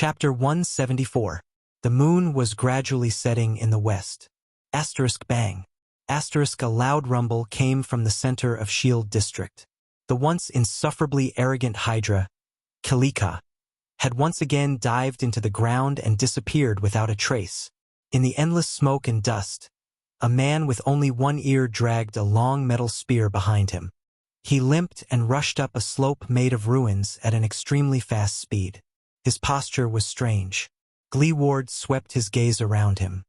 Chapter 174. The moon was gradually setting in the west. Asterisk bang. Asterisk a loud rumble came from the center of Shield District. The once insufferably arrogant Hydra, Kalika, had once again dived into the ground and disappeared without a trace. In the endless smoke and dust, a man with only one ear dragged a long metal spear behind him. He limped and rushed up a slope made of ruins at an extremely fast speed. His posture was strange. Gleeward swept his gaze around him.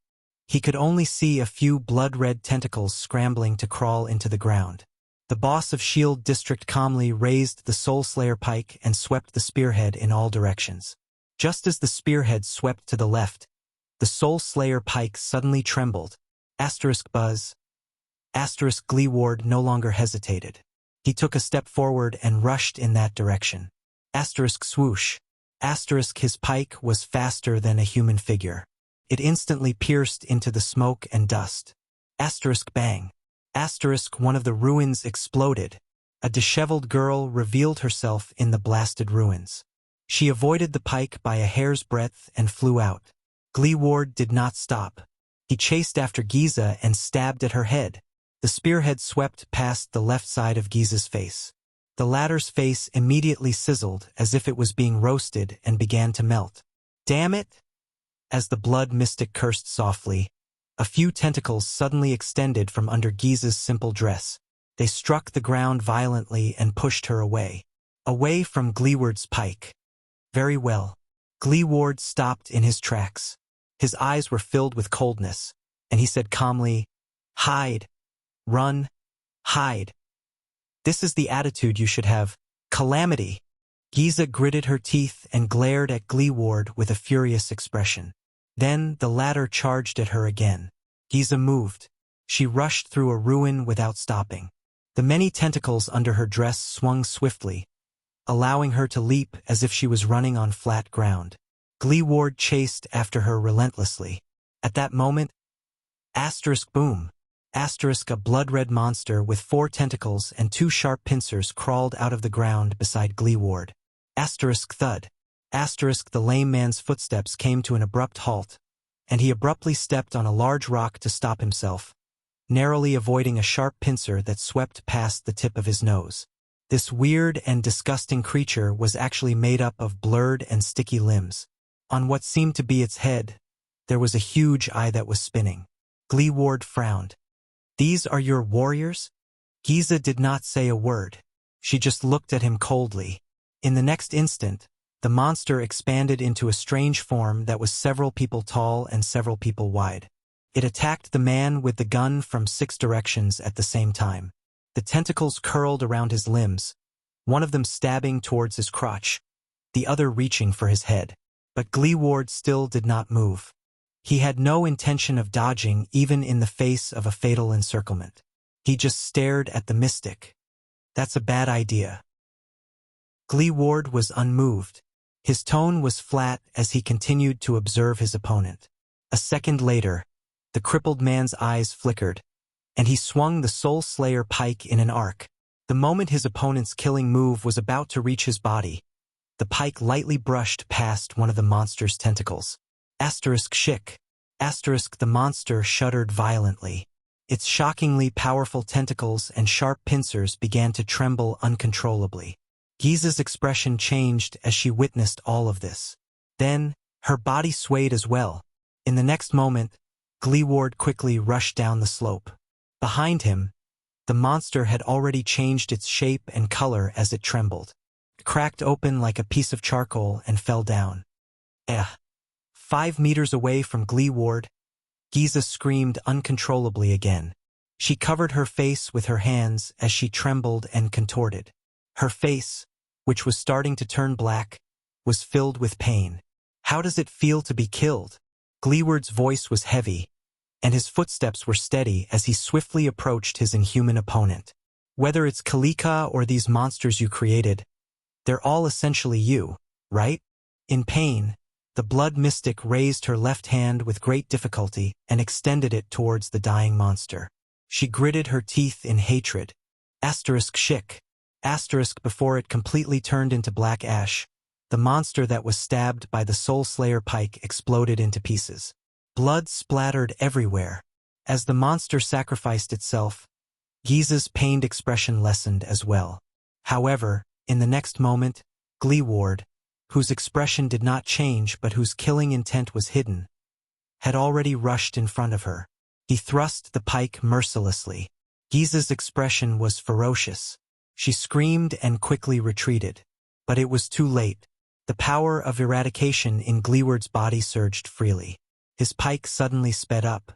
He could only see a few blood-red tentacles scrambling to crawl into the ground. The boss of Shield District calmly raised the Soulslayer pike and swept the spearhead in all directions. Just as the spearhead swept to the left, the Soulslayer pike suddenly trembled. Asterisk buzz. Asterisk Gleeward no longer hesitated. He took a step forward and rushed in that direction. Asterisk swoosh. Asterisk his pike was faster than a human figure. It instantly pierced into the smoke and dust. Asterisk bang. Asterisk one of the ruins exploded. A disheveled girl revealed herself in the blasted ruins. She avoided the pike by a hair's breadth and flew out. Gleeward did not stop. He chased after Giza and stabbed at her head. The spearhead swept past the left side of Giza's face. The latter's face immediately sizzled as if it was being roasted and began to melt. Damn it! As the blood mystic cursed softly, a few tentacles suddenly extended from under Giza's simple dress. They struck the ground violently and pushed her away. Away from Gleeward's pike. Very well. Gleeward stopped in his tracks. His eyes were filled with coldness, and he said calmly, "Hide. Run. Hide. This is the attitude you should have. Calamity." Giza gritted her teeth and glared at Gleeward with a furious expression. Then the latter charged at her again. Giza moved. She rushed through a ruin without stopping. The many tentacles under her dress swung swiftly, allowing her to leap as if she was running on flat ground. Gleeward chased after her relentlessly. At that moment, asterisk boom. Asterisk a blood-red monster with 4 tentacles and 2 sharp pincers crawled out of the ground beside Gleeward. Asterisk thud. Asterisk the lame man's footsteps came to an abrupt halt, and he abruptly stepped on a large rock to stop himself, narrowly avoiding a sharp pincer that swept past the tip of his nose. This weird and disgusting creature was actually made up of blurred and sticky limbs. On what seemed to be its head, there was a huge eye that was spinning. Gleeward frowned. "These are your warriors?" Giza did not say a word. She just looked at him coldly. In the next instant, the monster expanded into a strange form that was several people tall and several people wide. It attacked the man with the gun from 6 directions at the same time. The tentacles curled around his limbs, one of them stabbing towards his crotch, the other reaching for his head. But Gleeward still did not move. He had no intention of dodging even in the face of a fatal encirclement. He just stared at the mystic. "That's a bad idea." Gleeward was unmoved. His tone was flat as he continued to observe his opponent. A second later, the crippled man's eyes flickered, and he swung the Soulslayer pike in an arc. The moment his opponent's killing move was about to reach his body, the pike lightly brushed past one of the monster's tentacles. Asterisk shick. Asterisk the monster shuddered violently. Its shockingly powerful tentacles and sharp pincers began to tremble uncontrollably. Giza's expression changed as she witnessed all of this. Then, her body swayed as well. In the next moment, Gleeward quickly rushed down the slope. Behind him, the monster had already changed its shape and color as it trembled. It cracked open like a piece of charcoal and fell down. 5 meters away from Gleeward, Giza screamed uncontrollably again. She covered her face with her hands as she trembled and contorted. Her face, which was starting to turn black, was filled with pain. "How does it feel to be killed?" Gleeward's voice was heavy, and his footsteps were steady as he swiftly approached his inhuman opponent. "Whether it's Kalika or these monsters you created, they're all essentially you, right?" In pain, the blood mystic raised her left hand with great difficulty and extended it towards the dying monster. She gritted her teeth in hatred. Asterisk shick. Asterisk before it completely turned into black ash. the monster that was stabbed by the Soul Slayer pike exploded into pieces. Blood splattered everywhere. As the monster sacrificed itself, Giza's pained expression lessened as well. However, in the next moment, Gleeward, whose expression did not change but whose killing intent was hidden, had already rushed in front of her. He thrust the pike mercilessly. Giza's expression was ferocious. She screamed and quickly retreated. But it was too late. The power of eradication in Gleeward's body surged freely. His pike suddenly sped up.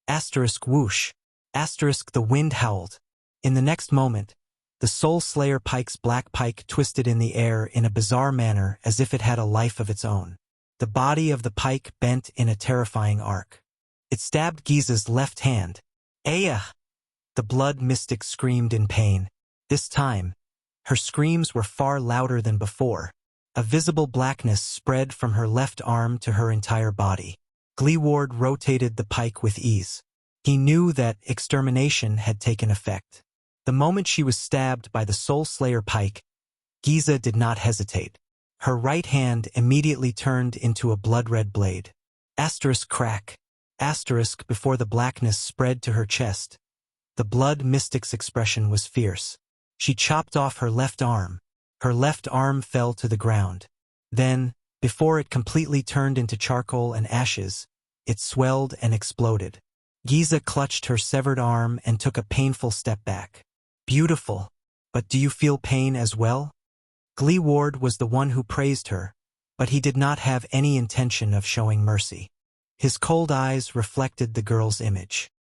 Asterisk whoosh. Asterisk the wind howled. In the next moment, the Soul Slayer pike's black pike twisted in the air in a bizarre manner as if it had a life of its own. The body of the pike bent in a terrifying arc. It stabbed Giza's left hand. Aya! The blood mystic screamed in pain. This time, her screams were far louder than before. A visible blackness spread from her left arm to her entire body. Gleeward rotated the pike with ease. He knew that extermination had taken effect. The moment she was stabbed by the Soul Slayer pike, Giza did not hesitate. Her right hand immediately turned into a blood-red blade. Asterisk crack. Asterisk before the blackness spread to her chest. The blood mystic's expression was fierce. She chopped off her left arm. Her left arm fell to the ground. Then, before it completely turned into charcoal and ashes, it swelled and exploded. Giza clutched her severed arm and took a painful step back. Beautiful, but do you feel pain as well? Gleeward was the one who praised her, but he did not have any intention of showing mercy. His cold eyes reflected the girl's image.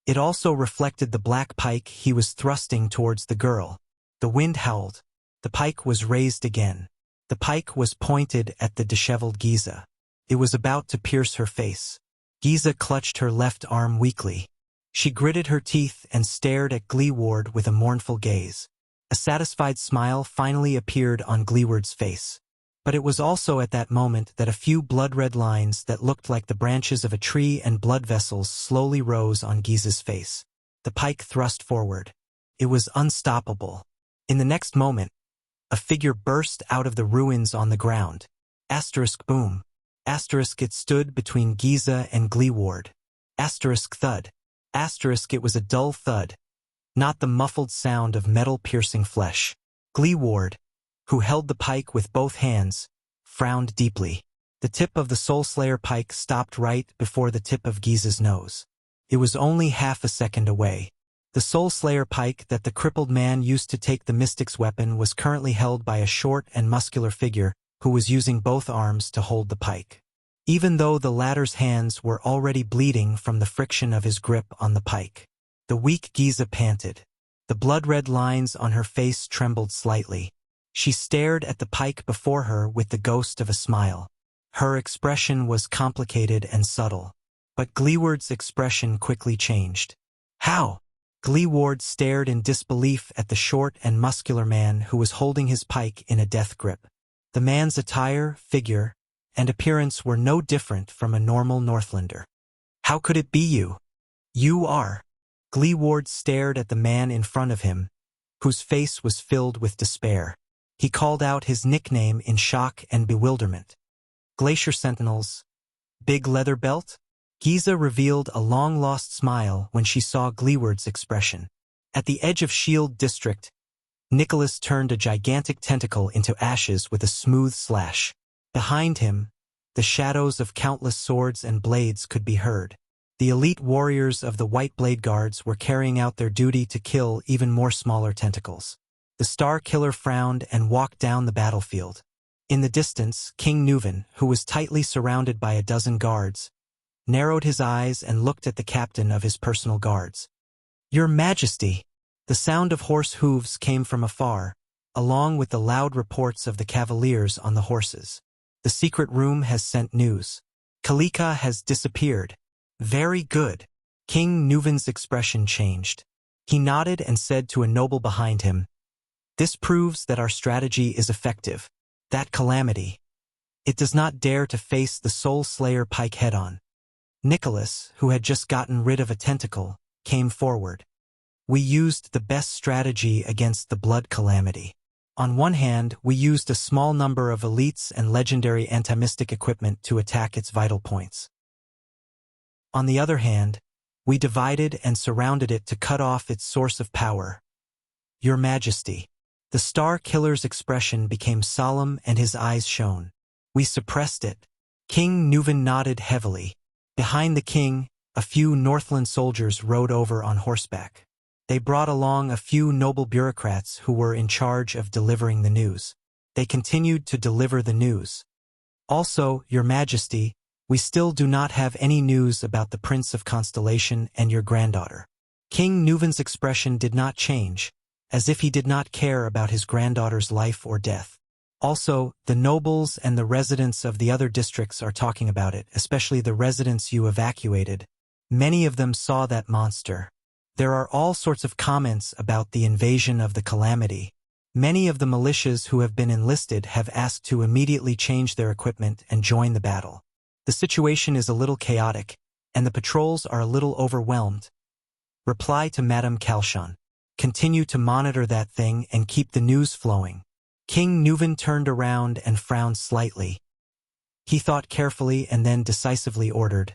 It also reflected the black pike he was thrusting towards the girl. The wind howled. The pike was raised again. The pike was pointed at the disheveled Giza. It was about to pierce her face. Giza clutched her left arm weakly. She gritted her teeth and stared at Gleeward with a mournful gaze. A satisfied smile finally appeared on Gleeward's face. But it was also at that moment that a few blood-red lines that looked like the branches of a tree and blood vessels slowly rose on Giza's face. The pike thrust forward. It was unstoppable. In the next moment, a figure burst out of the ruins on the ground. Asterisk boom. Asterisk it stood between Giza and Gleeward. Asterisk thud. Asterisk it was a dull thud, not the muffled sound of metal-piercing flesh. Gleeward, who held the pike with both hands, frowned deeply. The tip of the Soul Slayer pike stopped right before the tip of Giza's nose. It was only half a second away. The Soul Slayer pike that the crippled man used to take the mystic's weapon was currently held by a short and muscular figure who was using both arms to hold the pike. Even though the latter's hands were already bleeding from the friction of his grip on the pike. The weak Giza panted. The blood-red lines on her face trembled slightly. She stared at the pike before her with the ghost of a smile. Her expression was complicated and subtle. But Gleeward's expression quickly changed. How? Gleeward stared in disbelief at the short and muscular man who was holding his pike in a death grip. The man's attire, figure, and appearance were no different from a normal Northlander. How could it be you? You are. Gleeward stared at the man in front of him, whose face was filled with despair. He called out his nickname in shock and bewilderment. Glacier Sentinels. Big leather belt? Giza revealed a long-lost smile when she saw Gleeward's expression. At the edge of Shield District, Nicholas turned a gigantic tentacle into ashes with a smooth slash. Behind him, the shadows of countless swords and blades could be heard. The elite warriors of the White Blade Guards were carrying out their duty to kill even more smaller tentacles. The Star Killer frowned and walked down the battlefield. In the distance, King Nuven, who was tightly surrounded by a dozen guards, narrowed his eyes and looked at the captain of his personal guards. "Your Majesty!" The sound of horse hooves came from afar, along with the loud reports of the cavaliers on the horses. "The secret room has sent news. Kalika has disappeared." "Very good." King Nuven's expression changed. He nodded and said to a noble behind him, "This proves that our strategy is effective. That calamity. It does not dare to face the Soul Slayer pike head-on." Nicholas, who had just gotten rid of a tentacle, came forward. "We used the best strategy against the blood calamity. On one hand, we used a small number of elites and legendary anti-mystic equipment to attack its vital points. On the other hand, we divided and surrounded it to cut off its source of power. Your Majesty. The Star Killer's expression became solemn and his eyes shone. We suppressed it. King Nuvan nodded heavily. Behind the king, a few Northland soldiers rode over on horseback. They brought along a few noble bureaucrats who were in charge of delivering the news. They continued to deliver the news. Also, Your Majesty, we still do not have any news about the Prince of Constellation and your granddaughter. King Nuvan's expression did not change, as if he did not care about his granddaughter's life or death. Also, the nobles and the residents of the other districts are talking about it, especially the residents you evacuated. Many of them saw that monster. There are all sorts of comments about the invasion of the calamity. Many of the militias who have been enlisted have asked to immediately change their equipment and join the battle. The situation is a little chaotic, and the patrols are a little overwhelmed. Reply to Madame Kalshan. Continue to monitor that thing and keep the news flowing. King Nuvan turned around and frowned slightly. He thought carefully and then decisively ordered.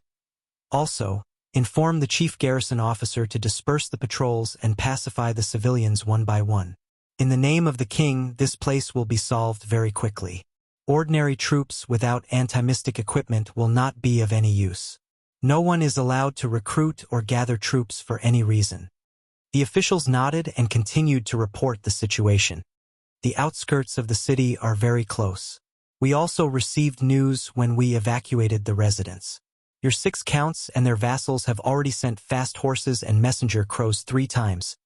Also, inform the chief garrison officer to disperse the patrols and pacify the civilians one by one. In the name of the king, this place will be solved very quickly. Ordinary troops without anti-mystic equipment will not be of any use. No one is allowed to recruit or gather troops for any reason. The officials nodded and continued to report the situation. The outskirts of the city are very close. We also received news when we evacuated the residents. Your 6 counts and their vassals have already sent fast horses and messenger crows 3 times,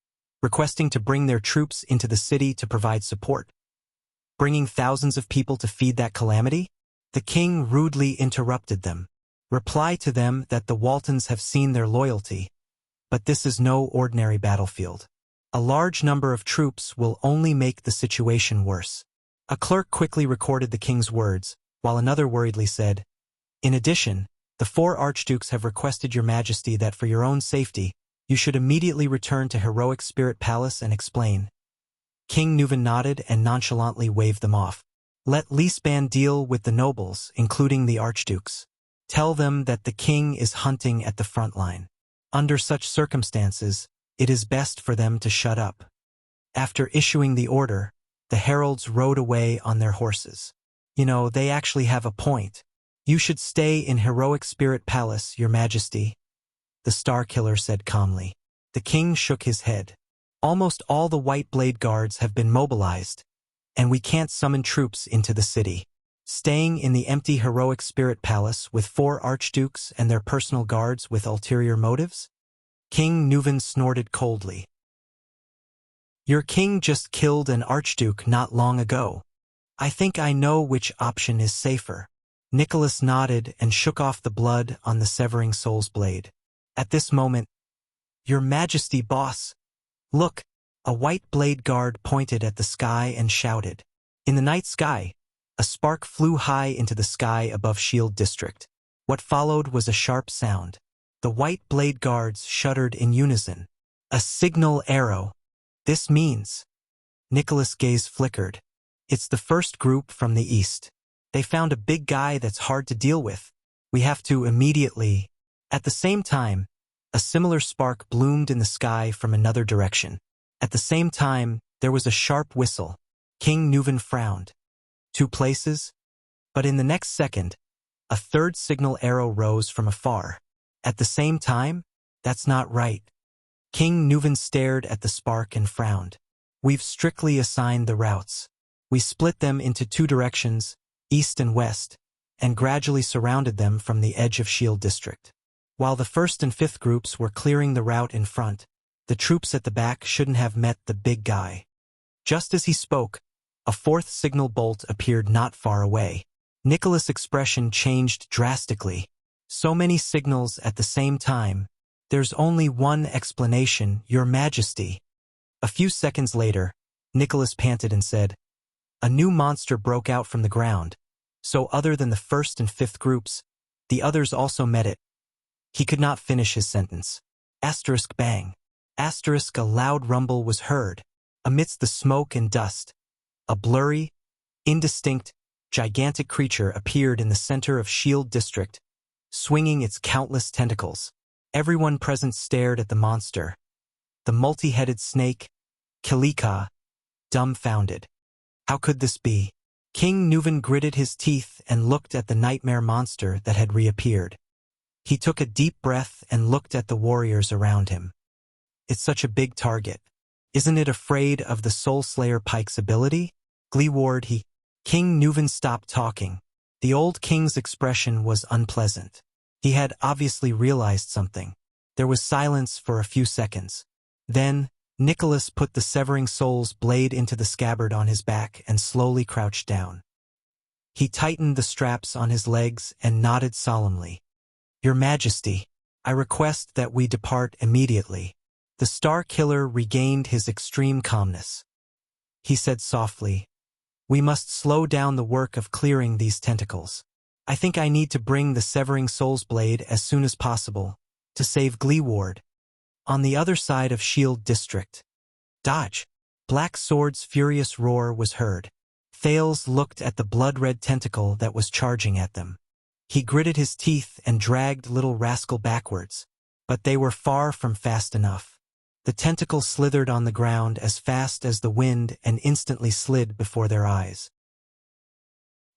requesting to bring their troops into the city to provide support. Bringing thousands of people to feed that calamity? The king rudely interrupted them. Reply to them that the Waltons have seen their loyalty, but this is no ordinary battlefield. A large number of troops will only make the situation worse. A clerk quickly recorded the king's words, while another worriedly said, in addition, the 4 archdukes have requested your majesty that for your own safety, you should immediately return to Heroic Spirit Palace and explain. King Nuvan nodded and nonchalantly waved them off. Let Lisban deal with the nobles, including the archdukes. Tell them that the king is hunting at the front line. Under such circumstances, it is best for them to shut up. After issuing the order, the heralds rode away on their horses. They actually have a point. You should stay in Heroic Spirit Palace, your majesty, the Star Killer said calmly. The king shook his head. Almost all the White Blade Guards have been mobilized, and we can't summon troops into the city. Staying in the empty Heroic Spirit Palace with 4 archdukes and their personal guards with ulterior motives? King Nuvan snorted coldly. Your king just killed an archduke not long ago. I think I know which option is safer. Nicholas nodded and shook off the blood on the severing soul's blade. At this moment, Your Majesty, boss. Look, a White Blade Guard pointed at the sky and shouted. In the night sky, a spark flew high into the sky above Shield District. What followed was a sharp sound. The White Blade Guards shuddered in unison. A signal arrow. This means. Nicholas' gaze flickered. It's the first group from the east. They found a big guy that's hard to deal with. We have to immediately. At the same time, a similar spark bloomed in the sky from another direction. At the same time, there was a sharp whistle. King Nuvan frowned. 2 places? But in the next second, a third signal arrow rose from afar. At the same time? That's not right. King Nuvan stared at the spark and frowned. We've strictly assigned the routes. We split them into 2 directions, east and west, and gradually surrounded them from the edge of Shield District. While the 1st and 5th groups were clearing the route in front, the troops at the back shouldn't have met the big guy. Just as he spoke, a 4th signal bolt appeared not far away. Nicholas' expression changed drastically. So many signals at the same time. There's only one explanation, Your Majesty. A few seconds later, Nicholas panted and said, a new monster broke out from the ground, so other than the 1st and 5th groups, the others also met it. He could not finish his sentence. Asterisk bang. Asterisk a loud rumble was heard. Amidst the smoke and dust, A blurry, indistinct, gigantic creature appeared in the center of Shield District, swinging its countless tentacles. Everyone present stared at the monster, the multi-headed snake, Kilika, dumbfounded. How could this be? King Nuvan gritted his teeth and looked at the nightmare monster that had reappeared. He took a deep breath and looked at the warriors around him. It's such a big target. Isn't it afraid of the Soul Slayer Pike's ability? Gleeward, King Nuvan stopped talking. The old king's expression was unpleasant. He had obviously realized something. There was silence for a few seconds. Then, Nicholas put the Severing Soul's blade into the scabbard on his back and slowly crouched down. He tightened the straps on his legs and nodded solemnly. Your Majesty, I request that we depart immediately. The Star Killer regained his extreme calmness. He said softly, we must slow down the work of clearing these tentacles. I think I need to bring the Severing Soul's blade as soon as possible, to save Gleeward. On the other side of Shield District. Dodge! Black Sword's furious roar was heard. Thales looked at the blood-red tentacle that was charging at them. He gritted his teeth and dragged Little Rascal backwards, but they were far from fast enough. The tentacle slithered on the ground as fast as the wind and instantly slid before their eyes.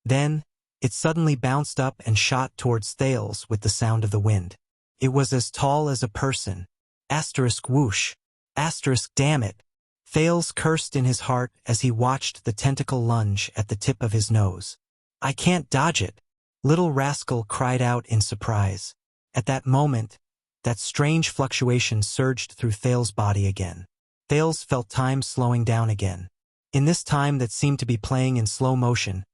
Then, it suddenly bounced up and shot towards Thales with the sound of the wind. It was as tall as a person. Asterisk whoosh. Asterisk damn it. Thales cursed in his heart as he watched the tentacle lunge at the tip of his nose. I can't dodge it. Little Rascal cried out in surprise. At that moment, that strange fluctuation surged through Thales' body again. Thales felt time slowing down again. In this time that seemed to be playing in slow motion,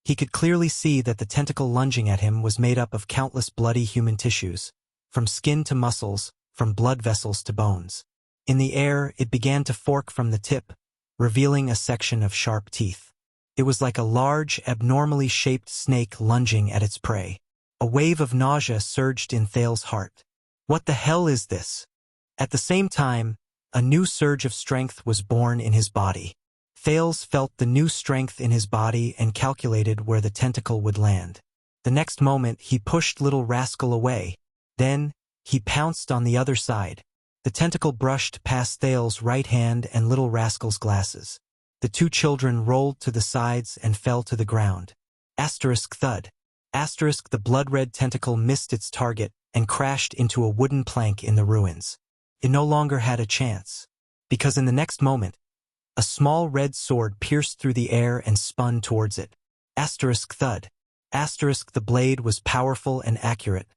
he could clearly see that the tentacle lunging at him was made up of countless bloody human tissues, from skin to muscles, from blood vessels to bones. In the air, it began to fork from the tip, revealing a section of sharp teeth. It was like a large, abnormally shaped snake lunging at its prey. A wave of nausea surged in Thales' heart. What the hell is this? At the same time, a new surge of strength was born in his body. Thales felt the new strength in his body and calculated where the tentacle would land. The next moment, he pushed Little Rascal away. Then, he pounced on the other side. The tentacle brushed past Thales' right hand and Little Rascal's glasses. The two children rolled to the sides and fell to the ground. Asterisk thud. Asterisk the blood-red tentacle missed its target and crashed into a wooden plank in the ruins. It no longer had a chance, because in the next moment, a small red sword pierced through the air and spun towards it. Asterisk thud. Asterisk the blade was powerful and accurate,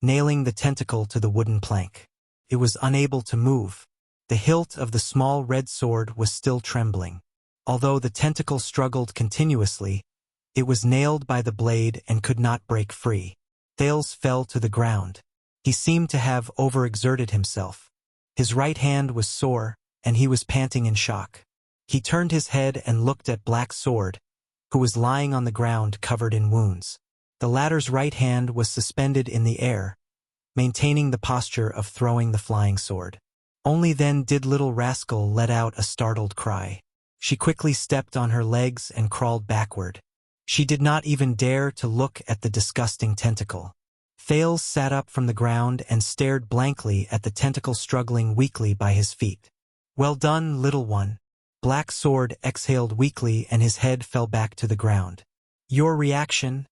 nailing the tentacle to the wooden plank. It was unable to move. The hilt of the small red sword was still trembling. Although the tentacle struggled continuously, it was nailed by the blade and could not break free. Thales fell to the ground. He seemed to have overexerted himself. His right hand was sore, and he was panting in shock. He turned his head and looked at Black Sword, who was lying on the ground covered in wounds. The latter's right hand was suspended in the air, maintaining the posture of throwing the flying sword. Only then did Little Rascal let out a startled cry. She quickly stepped on her legs and crawled backward. She did not even dare to look at the disgusting tentacle. Thales sat up from the ground and stared blankly at the tentacle struggling weakly by his feet. Well done, little one. Black Sword exhaled weakly and his head fell back to the ground. Your reaction?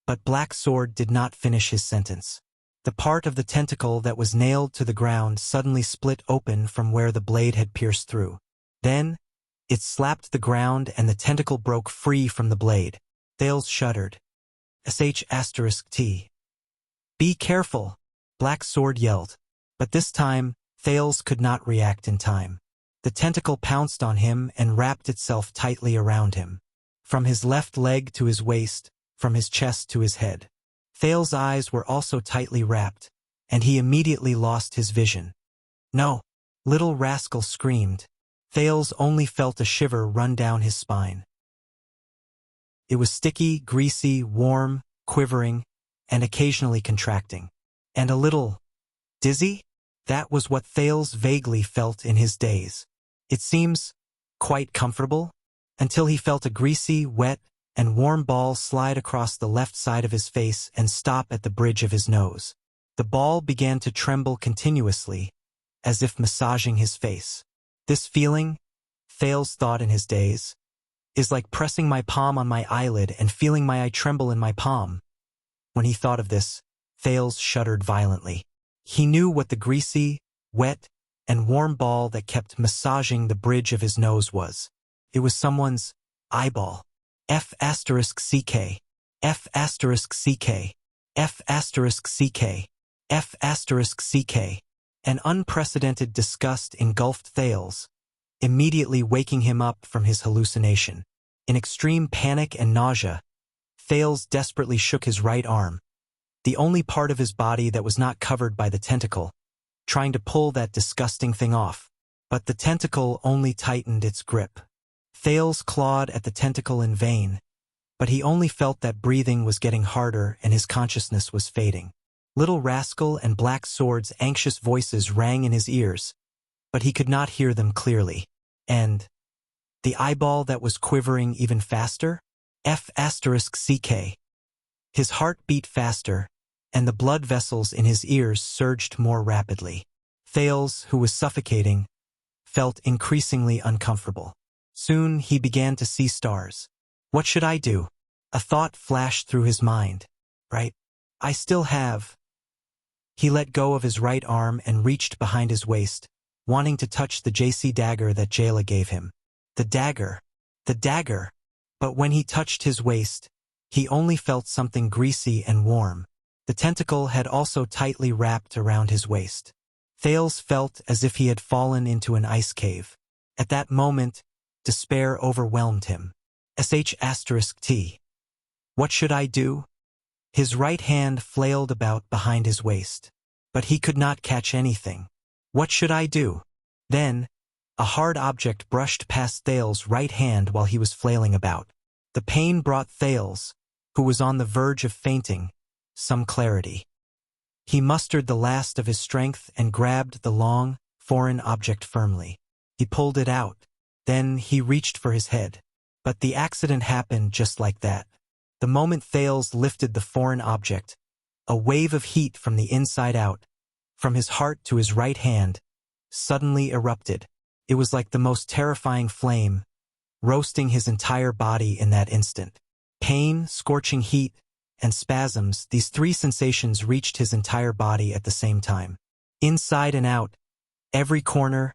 But Black Sword did not finish his sentence. The part of the tentacle that was nailed to the ground suddenly split open from where the blade had pierced through. Then, it slapped the ground and the tentacle broke free from the blade. Thales shuddered. **T. Be careful, Black Sword yelled. But this time, Thales could not react in time. The tentacle pounced on him and wrapped itself tightly around him. From his left leg to his waist, from his chest to his head. Thales' eyes were also tightly wrapped, and he immediately lost his vision. No! Little Rascal screamed. Thales only felt a shiver run down his spine. It was sticky, greasy, warm, quivering, and occasionally contracting. And a little dizzy? That was what Thales vaguely felt in his daze. It seems quite comfortable. until he felt a greasy, wet, and warm ball slide across the left side of his face and stop at the bridge of his nose. The ball began to tremble continuously, as if massaging his face. This feeling, Thales thought in his daze, is like pressing my palm on my eyelid and feeling my eye tremble in my palm. When he thought of this, Thales shuddered violently. He knew what the greasy, wet, and warm ball that kept massaging the bridge of his nose was. It was someone's eyeball. F***CK. F***CK. F***CK. F***CK. An unprecedented disgust engulfed Thales, immediately waking him up from his hallucination. In extreme panic and nausea, Thales desperately shook his right arm, the only part of his body that was not covered by the tentacle, trying to pull that disgusting thing off. But the tentacle only tightened its grip. Thales clawed at the tentacle in vain, but he only felt that breathing was getting harder and his consciousness was fading. Little Rascal and Black Sword's anxious voices rang in his ears, but he could not hear them clearly. And the eyeball that was quivering even faster? F***CK. His heart beat faster, and the blood vessels in his ears surged more rapidly. Thales, who was suffocating, felt increasingly uncomfortable. Soon he began to see stars. What should I do? A thought flashed through his mind. Right? I still have. He let go of his right arm and reached behind his waist, wanting to touch the JC dagger that Jayla gave him. The dagger. The dagger. But when he touched his waist, he only felt something greasy and warm. The tentacle had also tightly wrapped around his waist. Thales felt as if he had fallen into an ice cave. At that moment, despair overwhelmed him. **T. What should I do? His right hand flailed about behind his waist, but he could not catch anything. What should I do? Then, a hard object brushed past Thales' right hand while he was flailing about. The pain brought Thales, who was on the verge of fainting, some clarity. He mustered the last of his strength and grabbed the long, foreign object firmly. He pulled it out. Then he reached for his head. But the accident happened just like that. The moment Thales lifted the foreign object, a wave of heat from the inside out, from his heart to his right hand, suddenly erupted. It was like the most terrifying flame, roasting his entire body in that instant. Pain, scorching heat, and spasms, these three sensations reached his entire body at the same time. Inside and out, every corner,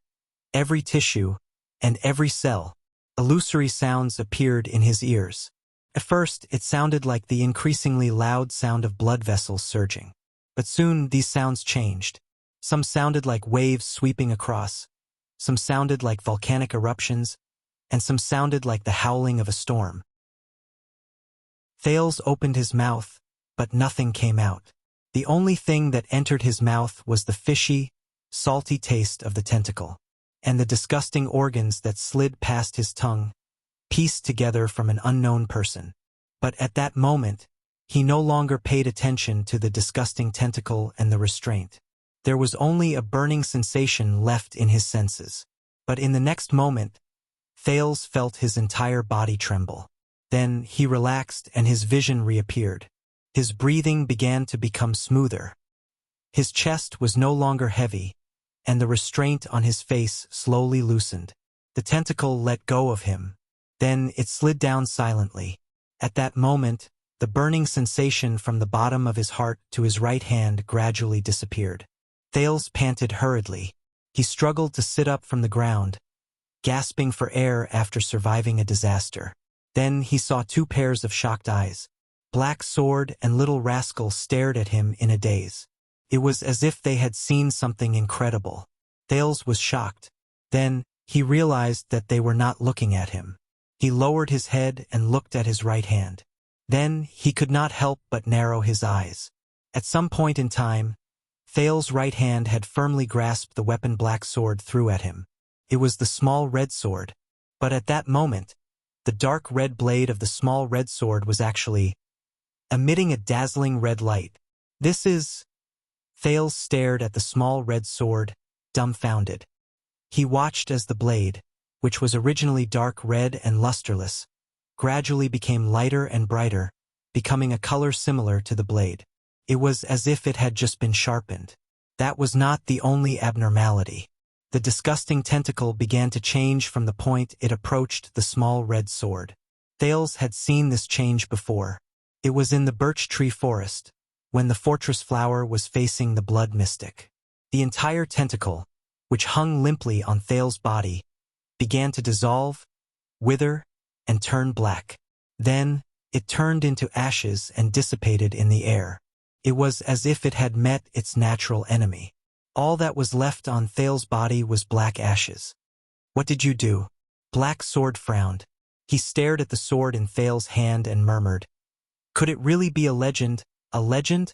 every tissue, and every cell, illusory sounds appeared in his ears. At first, it sounded like the increasingly loud sound of blood vessels surging. But soon, these sounds changed. Some sounded like waves sweeping across, some sounded like volcanic eruptions, and some sounded like the howling of a storm. Thales opened his mouth, but nothing came out. The only thing that entered his mouth was the fishy, salty taste of the tentacle, and the disgusting organs that slid past his tongue, pieced together from an unknown person. But at that moment, he no longer paid attention to the disgusting tentacle and the restraint. There was only a burning sensation left in his senses. But in the next moment, Thales felt his entire body tremble. Then he relaxed and his vision reappeared. His breathing began to become smoother. His chest was no longer heavy, and the restraint on his face slowly loosened. The tentacle let go of him. Then it slid down silently. At that moment, the burning sensation from the bottom of his heart to his right hand gradually disappeared. Thales panted hurriedly. He struggled to sit up from the ground, gasping for air after surviving a disaster. Then he saw two pairs of shocked eyes. Black Sword and Little Rascal stared at him in a daze. It was as if they had seen something incredible. Thales was shocked. Then he realized that they were not looking at him. He lowered his head and looked at his right hand. Then he could not help but narrow his eyes. At some point in time, Thales' right hand had firmly grasped the weapon Black Sword threw at him. It was the small red sword. But at that moment, the dark red blade of the small red sword was actually emitting a dazzling red light. This is... Thales stared at the small red sword, dumbfounded. He watched as the blade, which was originally dark red and lusterless, gradually became lighter and brighter, becoming a color similar to the blade. It was as if it had just been sharpened. That was not the only abnormality. The disgusting tentacle began to change from the point it approached the small red sword. Thales had seen this change before. It was in the birch tree forest, when the fortress flower was facing the blood mystic. The entire tentacle, which hung limply on Thales' body, began to dissolve, wither, and turn black. Then, it turned into ashes and dissipated in the air. It was as if it had met its natural enemy. All that was left on Thales' body was black ashes. "What did you do?" Black Sword frowned. He stared at the sword in Thales' hand and murmured, "Could it really be a legend? A legend?"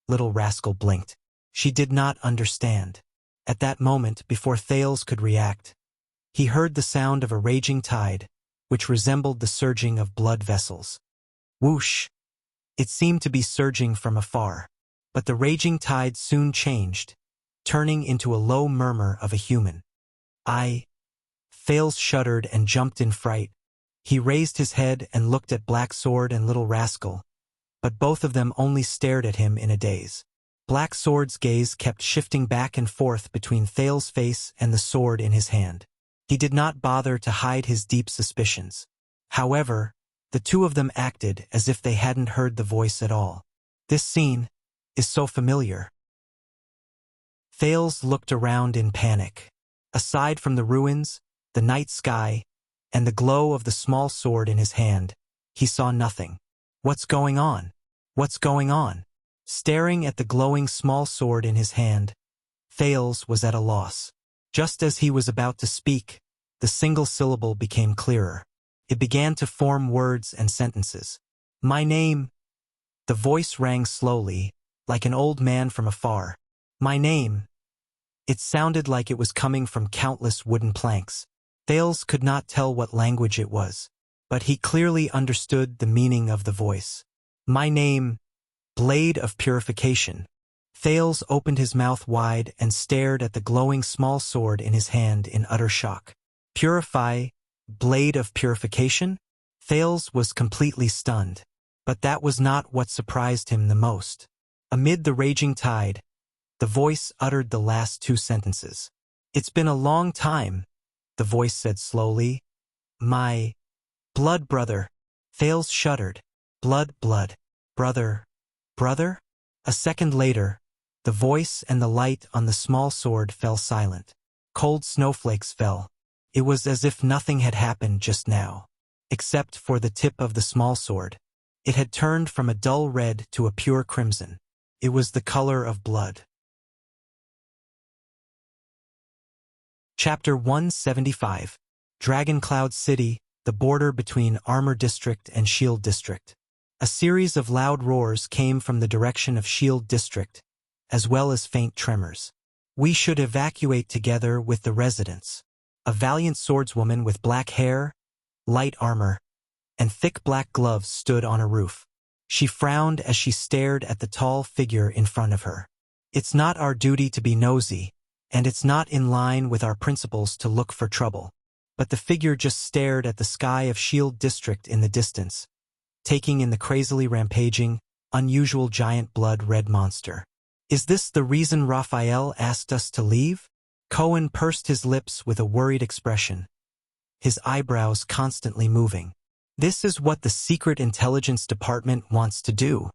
Little rascal blinked. She did not understand. At that moment, before Thales could react, he heard the sound of a raging tide, which resembled the surging of blood vessels. Whoosh! It seemed to be surging from afar. But the raging tide soon changed, turning into a low murmur of a human. Thales shuddered and jumped in fright. He raised his head and looked at Black Sword and Little Rascal, but both of them only stared at him in a daze. Black Sword's gaze kept shifting back and forth between Thales' face and the sword in his hand. He did not bother to hide his deep suspicions. However, the two of them acted as if they hadn't heard the voice at all. This scene is so familiar. Thales looked around in panic. Aside from the ruins, the night sky, and the glow of the small sword in his hand, he saw nothing. What's going on? What's going on? Staring at the glowing small sword in his hand, Thales was at a loss. Just as he was about to speak, the single syllable became clearer. It began to form words and sentences. "My name." The voice rang slowly, like an old man from afar. "My name." It sounded like it was coming from countless wooden planks. Thales could not tell what language it was, but he clearly understood the meaning of the voice. "My name, Blade of Purification." Thales opened his mouth wide and stared at the glowing small sword in his hand in utter shock. "Purify, Blade of Purification?" Thales was completely stunned. But that was not what surprised him the most. Amid the raging tide, the voice uttered the last two sentences. "It's been a long time," the voice said slowly. "My blood brother." Thales shuddered. Blood, brother, brother? A second later, the voice and the light on the small sword fell silent. Cold snowflakes fell. It was as if nothing had happened just now, except for the tip of the small sword. It had turned from a dull red to a pure crimson. It was the color of blood. Chapter 175. Dragon Cloud City, the border between Armor District and Shield District. A series of loud roars came from the direction of Shield District, as well as faint tremors. "We should evacuate together with the residents." A valiant swordswoman with black hair, light armor, and thick black gloves stood on a roof. She frowned as she stared at the tall figure in front of her. "It's not our duty to be nosy, and it's not in line with our principles to look for trouble." But the figure just stared at the sky of Shield District in the distance, taking in the crazily rampaging, unusual giant blood-red monster. "Is this the reason Raphael asked us to leave?" Cohen pursed his lips with a worried expression, his eyebrows constantly moving. "This is what the Secret Intelligence Department wants to do.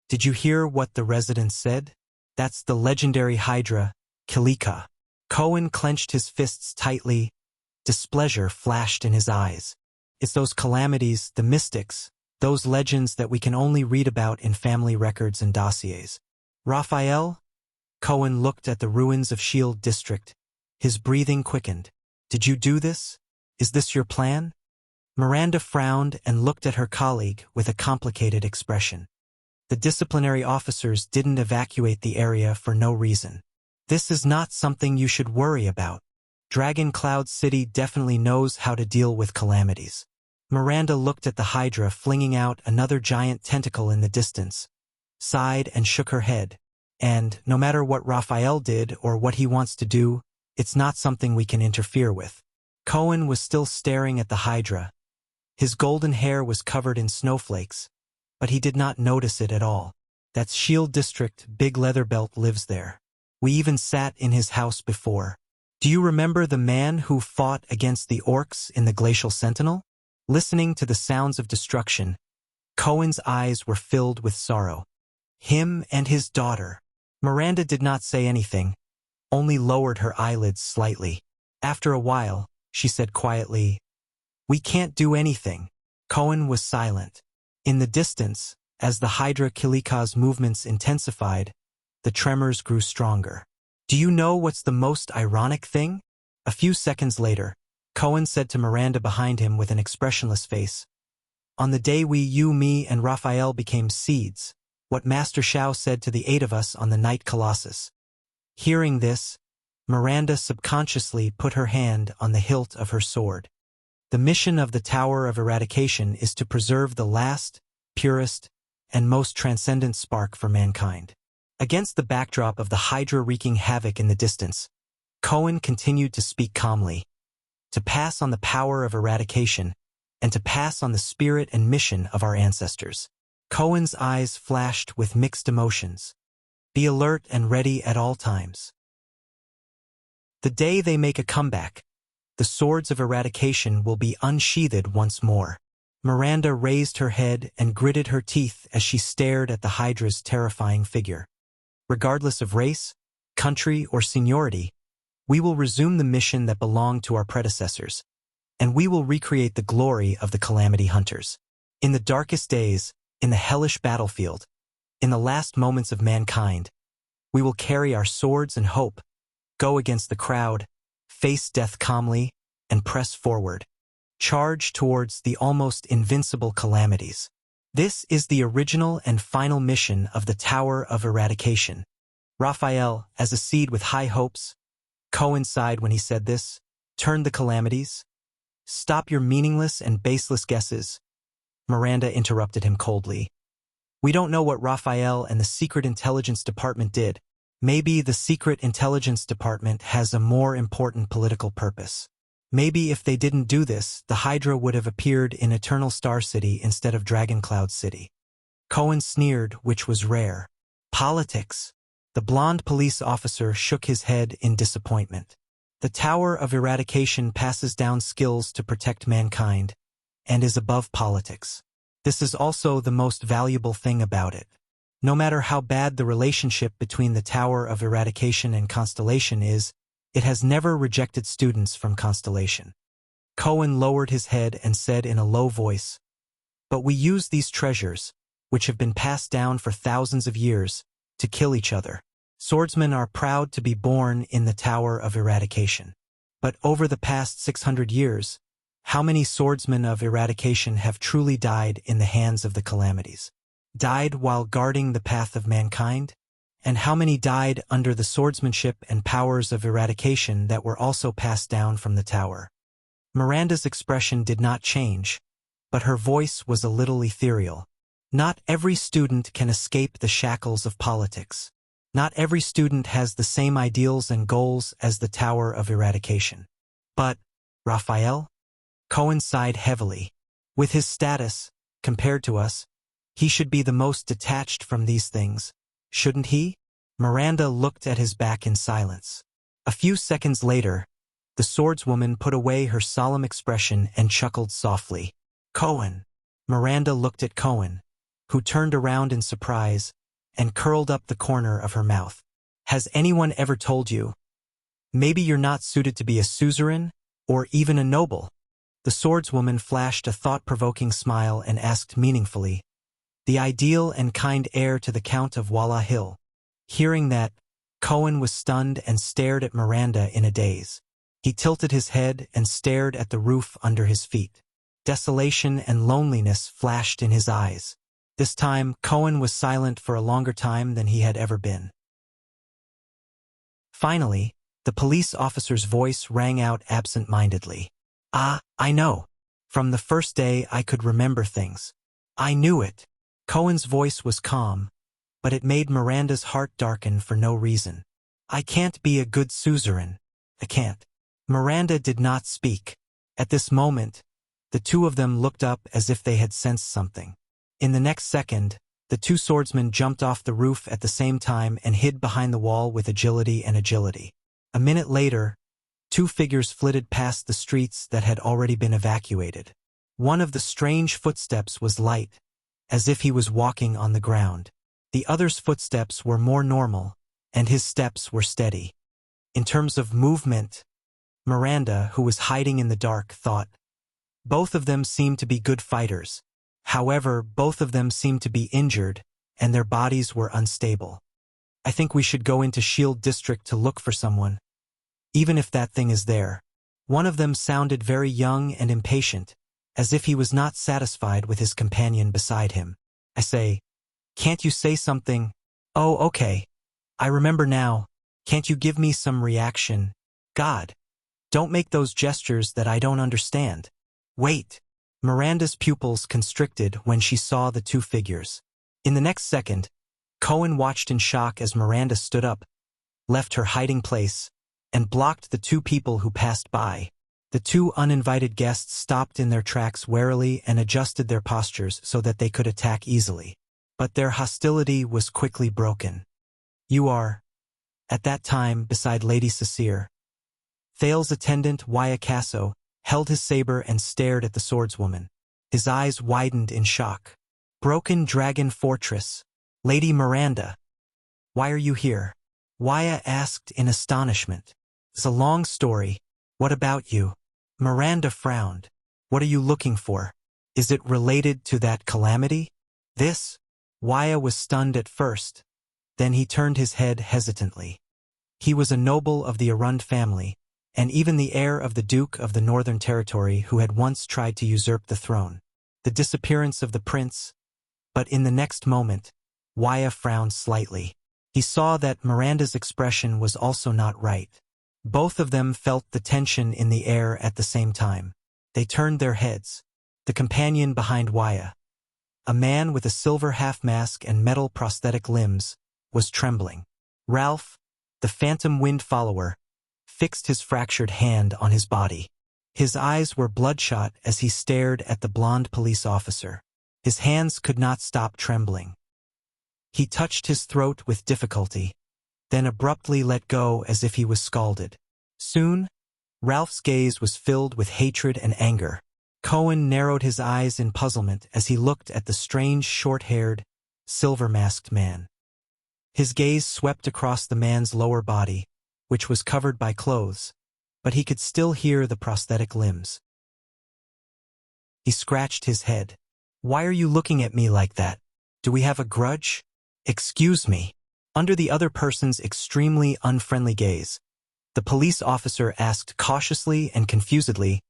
Did you hear what the residents said? That's the legendary Hydra, Kilika." Cohen clenched his fists tightly. Displeasure flashed in his eyes. "It's those calamities, the mystics, those legends that we can only read about in family records and dossiers. Raphael?" Cohen looked at the ruins of Shield District. His breathing quickened. "Did you do this? Is this your plan?" Miranda frowned and looked at her colleague with a complicated expression. "The disciplinary officers didn't evacuate the area for no reason. This is not something you should worry about. Dragon Cloud City definitely knows how to deal with calamities." Miranda looked at the Hydra flinging out another giant tentacle in the distance, sighed and shook her head. "And no matter what Raphael did or what he wants to do, it's not something we can interfere with." Cohen was still staring at the Hydra. His golden hair was covered in snowflakes, but he did not notice it at all. That's Shield District, Big Leatherbelt lives there. We even sat in his house before. Do you remember the man who fought against the orcs in the Glacial Sentinel? Listening to the sounds of destruction, Cohen's eyes were filled with sorrow. Him and his daughter. Miranda did not say anything, only lowered her eyelids slightly. After a while, she said quietly, "We can't do anything." Cohen was silent. In the distance, as the Hydra Kilika's movements intensified, the tremors grew stronger. Do you know what's the most ironic thing? A few seconds later, Cohen said to Miranda behind him with an expressionless face, "On the day you, me, and Raphael became seeds, what Master Shao said to the 8 of us on the Night Colossus." Hearing this, Miranda subconsciously put her hand on the hilt of her sword. The mission of the Tower of Eradication is to preserve the last, purest, and most transcendent spark for mankind. Against the backdrop of the Hydra wreaking havoc in the distance, Cohen continued to speak calmly. To pass on the power of eradication, and to pass on the spirit and mission of our ancestors. Cohen's eyes flashed with mixed emotions. Be alert and ready at all times. The day they make a comeback, the swords of eradication will be unsheathed once more. Miranda raised her head and gritted her teeth as she stared at the Hydra's terrifying figure. Regardless of race, country, or seniority, we will resume the mission that belonged to our predecessors, and we will recreate the glory of the Calamity Hunters. In the darkest days, in the hellish battlefield, in the last moments of mankind, we will carry our swords and hope, go against the crowd, face death calmly, and press forward. Charge towards the almost invincible calamities. This is the original and final mission of the Tower of Eradication. Raphael, as a seed with high hopes, Cohen sighed when he said this, turned the calamities. Stop your meaningless and baseless guesses. Miranda interrupted him coldly. We don't know what Raphael and the Secret Intelligence Department did. Maybe the Secret Intelligence Department has a more important political purpose. Maybe if they didn't do this, the Hydra would have appeared in Eternal Star City instead of Dragon Cloud City. Cohen sneered, which was rare. Politics. The blonde police officer shook his head in disappointment. The Tower of Eradication passes down skills to protect mankind, and is above politics. This is also the most valuable thing about it. No matter how bad the relationship between the Tower of Eradication and Constellation is, it has never rejected students from Constellation. Cohen lowered his head and said in a low voice, "But we use these treasures, which have been passed down for thousands of years, to kill each other. Swordsmen are proud to be born in the Tower of Eradication. But over the past 600 years, how many swordsmen of eradication have truly died in the hands of the calamities? Died while guarding the path of mankind? And how many died under the swordsmanship and powers of eradication that were also passed down from the tower?" Miranda's expression did not change, but her voice was a little ethereal. Not every student can escape the shackles of politics. Not every student has the same ideals and goals as the Tower of Eradication. But, Raphael? Cohen sighed heavily. With his status, compared to us, he should be the most detached from these things, shouldn't he? Miranda looked at his back in silence. A few seconds later, the swordswoman put away her solemn expression and chuckled softly. Cohen. Miranda looked at Cohen, who turned around in surprise and curled up the corner of her mouth. Has anyone ever told you? Maybe you're not suited to be a suzerain, or even a noble. The swordswoman flashed a thought-provoking smile and asked meaningfully, the ideal and kind heir to the Count of Walla Hill. Hearing that, Cohen was stunned and stared at Miranda in a daze. He tilted his head and stared at the roof under his feet. Desolation and loneliness flashed in his eyes. This time, Cohen was silent for a longer time than he had ever been. Finally, the police officer's voice rang out absent-mindedly. I know. From the first day I could remember things. I knew it. Cohen's voice was calm, but it made Miranda's heart darken for no reason. I can't be a good suzerain. I can't. Miranda did not speak. At this moment, the two of them looked up as if they had sensed something. In the next second, the two swordsmen jumped off the roof at the same time and hid behind the wall with agility. A minute later, two figures flitted past the streets that had already been evacuated. One of the strange footsteps was light, as if he was walking on the ground. The other's footsteps were more normal, and his steps were steady. In terms of movement, Miranda, who was hiding in the dark, thought, both of them seemed to be good fighters. However, both of them seemed to be injured, and their bodies were unstable. I think we should go into Shield District to look for someone, even if that thing is there. One of them sounded very young and impatient, as if he was not satisfied with his companion beside him. I say, can't you say something? Oh, okay. I remember now. Can't you give me some reaction? God. Don't make those gestures that I don't understand. Wait. Miranda's pupils constricted when she saw the two figures. In the next second, Cohen watched in shock as Miranda stood up, left her hiding place, and blocked the two people who passed by. The two uninvited guests stopped in their tracks warily and adjusted their postures so that they could attack easily. But their hostility was quickly broken. You are, at that time, beside Lady Cecere. Thale's attendant, Wuxia, held his saber and stared at the swordswoman. His eyes widened in shock. Broken Dragon Fortress. Lady Miranda. Why are you here? Wuxia asked in astonishment. It's a long story. What about you? Miranda frowned. What are you looking for? Is it related to that calamity? This? Wuxia was stunned at first. Then he turned his head hesitantly. He was a noble of the Arund family, and even the heir of the Duke of the Northern Territory who had once tried to usurp the throne. The disappearance of the prince. But in the next moment, Wuxia frowned slightly. He saw that Miranda's expression was also not right. Both of them felt the tension in the air at the same time. They turned their heads. The companion behind Wuxia, a man with a silver half-mask and metal prosthetic limbs, was trembling. Ralph, the phantom wind follower, fixed his fractured hand on his body. His eyes were bloodshot as he stared at the blonde police officer. His hands could not stop trembling. He touched his throat with difficulty, then abruptly let go as if he was scalded. Soon, Ralph's gaze was filled with hatred and anger. Cohen narrowed his eyes in puzzlement as he looked at the strange short-haired, silver-masked man. His gaze swept across the man's lower body, which was covered by clothes, but he could still hear the prosthetic limbs. He scratched his head. Why are you looking at me like that? Do we have a grudge? Excuse me. Under the other person's extremely unfriendly gaze, the police officer asked cautiously and confusedly,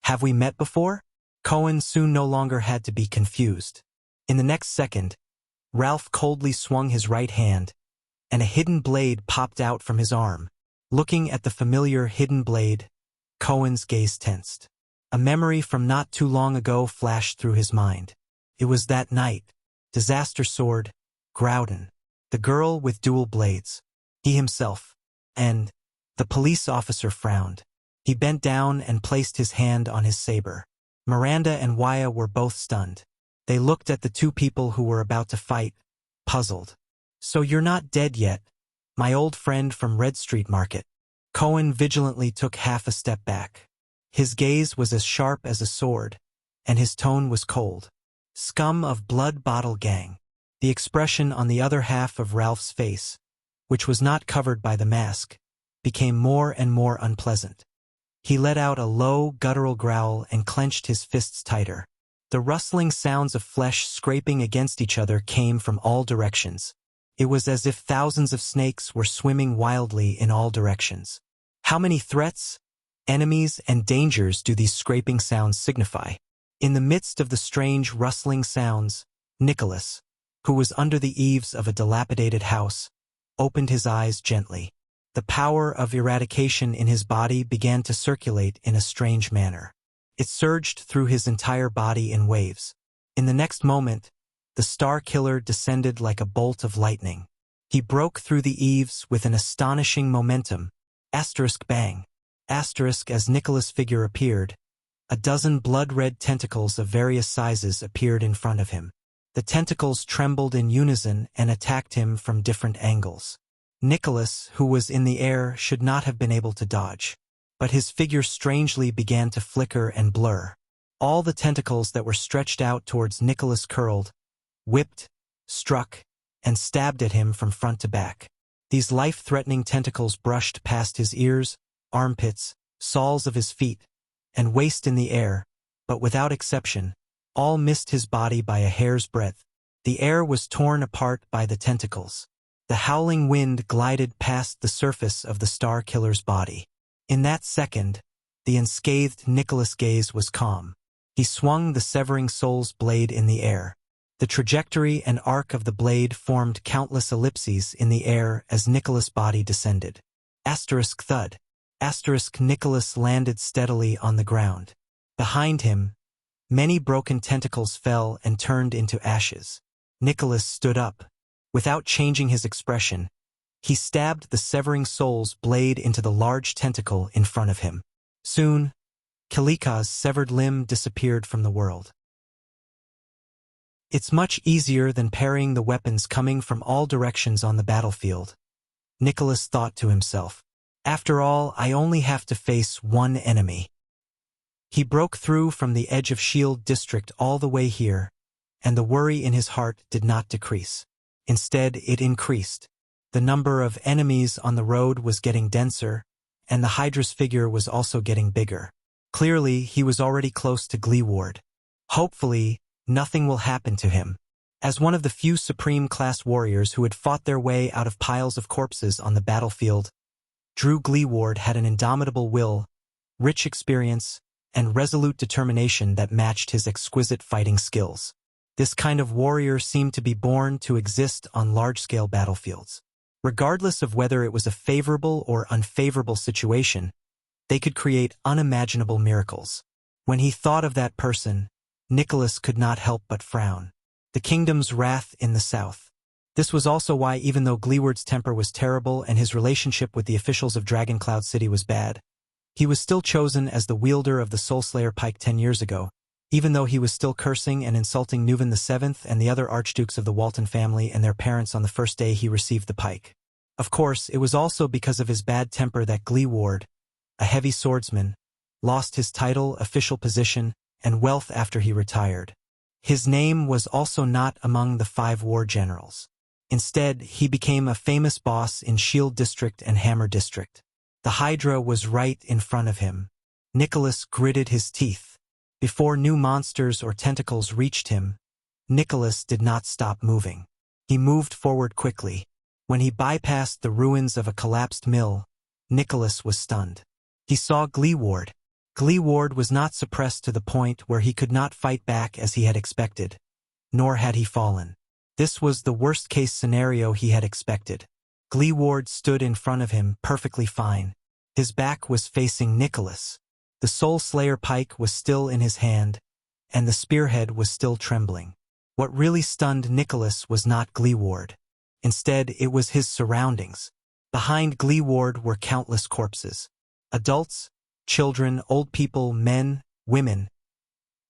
have we met before? Cohen soon no longer had to be confused. In the next second, Ralph coldly swung his right hand, and a hidden blade popped out from his arm. Looking at the familiar hidden blade, Cohen's gaze tensed. A memory from not too long ago flashed through his mind. It was that night. Disaster sword, Groudon. The girl with dual blades. He himself. And the police officer frowned. He bent down and placed his hand on his saber. Miranda and Wuxia were both stunned. They looked at the two people who were about to fight, puzzled. So you're not dead yet, my old friend from Red Street Market. Cohen vigilantly took half a step back. His gaze was as sharp as a sword, and his tone was cold. Scum of Blood Bottle Gang. The expression on the other half of Ralph's face, which was not covered by the mask, became more and more unpleasant. He let out a low, guttural growl and clenched his fists tighter. The rustling sounds of flesh scraping against each other came from all directions. It was as if thousands of snakes were swimming wildly in all directions. How many threats, enemies, and dangers do these scraping sounds signify? In the midst of the strange rustling sounds, Nicholas, who was under the eaves of a dilapidated house, opened his eyes gently. The power of eradication in his body began to circulate in a strange manner. It surged through his entire body in waves. In the next moment, the Star Killer descended like a bolt of lightning. He broke through the eaves with an astonishing momentum. Asterisk bang. Asterisk as Nicholas' figure appeared, A dozen blood-red tentacles of various sizes appeared in front of him. The tentacles trembled in unison and attacked him from different angles. Nicholas, who was in the air, should not have been able to dodge. But his figure strangely began to flicker and blur. All the tentacles that were stretched out towards Nicholas curled, whipped, struck, and stabbed at him from front to back. These life-threatening tentacles brushed past his ears, armpits, soles of his feet, and waist in the air, but without exception, all missed his body by a hair's breadth. The air was torn apart by the tentacles. The howling wind glided past the surface of the Star Killer's body. In that second, the unscathed Nicholas' gaze was calm. He swung the severing soul's blade in the air. The trajectory and arc of the blade formed countless ellipses in the air as Nicholas' body descended. Asterisk thud. Asterisk Nicholas landed steadily on the ground. Behind him, many broken tentacles fell and turned into ashes. Nicholas stood up. Without changing his expression, he stabbed the severing soul's blade into the large tentacle in front of him. Soon, Kalika's severed limb disappeared from the world. It's much easier than parrying the weapons coming from all directions on the battlefield, Nicholas thought to himself. After all, I only have to face one enemy. He broke through from the edge of Shield District all the way here, and the worry in his heart did not decrease. Instead, it increased. The number of enemies on the road was getting denser, and the Hydra's figure was also getting bigger. Clearly, he was already close to Gleeward. Hopefully, nothing will happen to him. As one of the few Supreme-class warriors who had fought their way out of piles of corpses on the battlefield, Drew Gleeward had an indomitable will, rich experience, and resolute determination that matched his exquisite fighting skills. This kind of warrior seemed to be born to exist on large-scale battlefields. Regardless of whether it was a favorable or unfavorable situation, they could create unimaginable miracles. When he thought of that person, Nicholas could not help but frown. The kingdom's wrath in the south. This was also why, even though Gleeward's temper was terrible and his relationship with the officials of Dragon Cloud City was bad, he was still chosen as the wielder of the Soulslayer pike 10 years ago, even though he was still cursing and insulting Nuvan VII and the other archdukes of the Walton family and their parents on the first day he received the pike. Of course, it was also because of his bad temper that Gleeward, a heavy swordsman, lost his title, official position, and wealth after he retired. His name was also not among the 5 war generals. Instead, he became a famous boss in Shield District and Hammer District. The Hydra was right in front of him. Nicholas gritted his teeth. Before new monsters or tentacles reached him, Nicholas did not stop moving. He moved forward quickly. When he bypassed the ruins of a collapsed mill, Nicholas was stunned. He saw Gleeward. Gleeward was not suppressed to the point where he could not fight back as he had expected, nor had he fallen. This was the worst-case scenario he had expected. Gleeward stood in front of him, perfectly fine. His back was facing Nicholas. The Soul Slayer pike was still in his hand, and the spearhead was still trembling. What really stunned Nicholas was not Gleeward. Instead, it was his surroundings. Behind Gleeward were countless corpses. Adults, children, old people, men, women.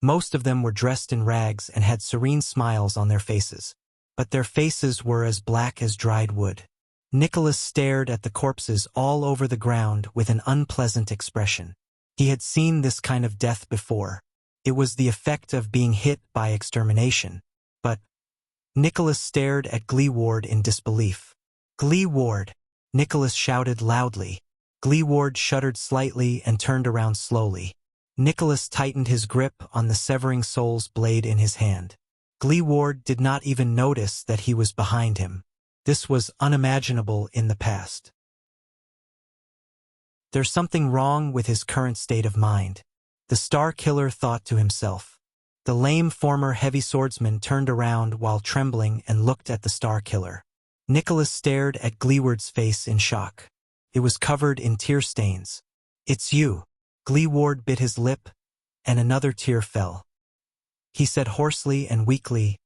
Most of them were dressed in rags and had serene smiles on their faces. But their faces were as black as dried wood. Nicholas stared at the corpses all over the ground with an unpleasant expression. He had seen this kind of death before. It was the effect of being hit by extermination. But Nicholas stared at Gleeward in disbelief. "Gleeward!" Nicholas shouted loudly. Gleeward shuddered slightly and turned around slowly. Nicholas tightened his grip on the severing soul's blade in his hand. Gleeward did not even notice that he was behind him. This was unimaginable in the past. There's something wrong with his current state of mind, the Star Killer thought to himself. The lame former heavy swordsman turned around while trembling and looked at the Star Killer. Nicholas stared at Gleeward's face in shock. It was covered in tear stains. "It's you." Gleeward bit his lip, and another tear fell. He said hoarsely and weakly,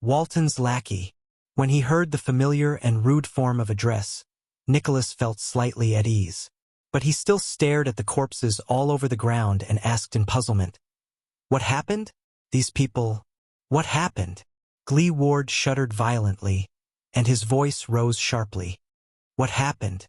"Walton's lackey." When he heard the familiar and rude form of address, Nicholas felt slightly at ease. But he still stared at the corpses all over the ground and asked in puzzlement, What happened? These people. What happened? Glee Ward shuddered violently, and his voice rose sharply. What happened?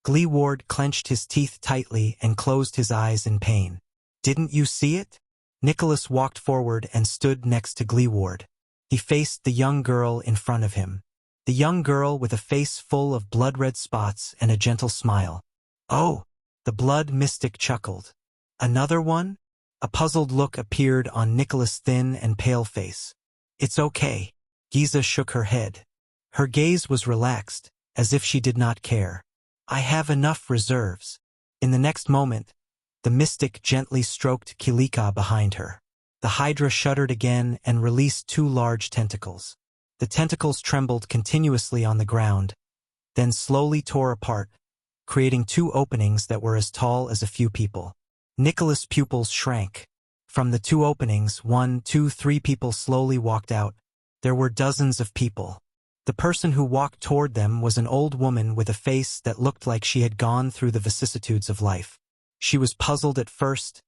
Glee Ward clenched his teeth tightly and closed his eyes in pain. Didn't you see it? Nicholas walked forward and stood next to Glee Ward. He faced the young girl in front of him. The young girl with a face full of blood-red spots and a gentle smile. Oh! The blood mystic chuckled. Another one? A puzzled look appeared on Nicholas' thin and pale face. It's okay. Giza shook her head. Her gaze was relaxed, as if she did not care. I have enough reserves. In the next moment, the mystic gently stroked Kilika behind her. The Hydra shuddered again and released 2 large tentacles. The tentacles trembled continuously on the ground, then slowly tore apart, creating 2 openings that were as tall as a few people. Nicholas' pupils shrank. From the 2 openings, 1, 2, 3 people slowly walked out. There were dozens of people. The person who walked toward them was an old woman with a face that looked like she had gone through the vicissitudes of life. She was puzzled at first,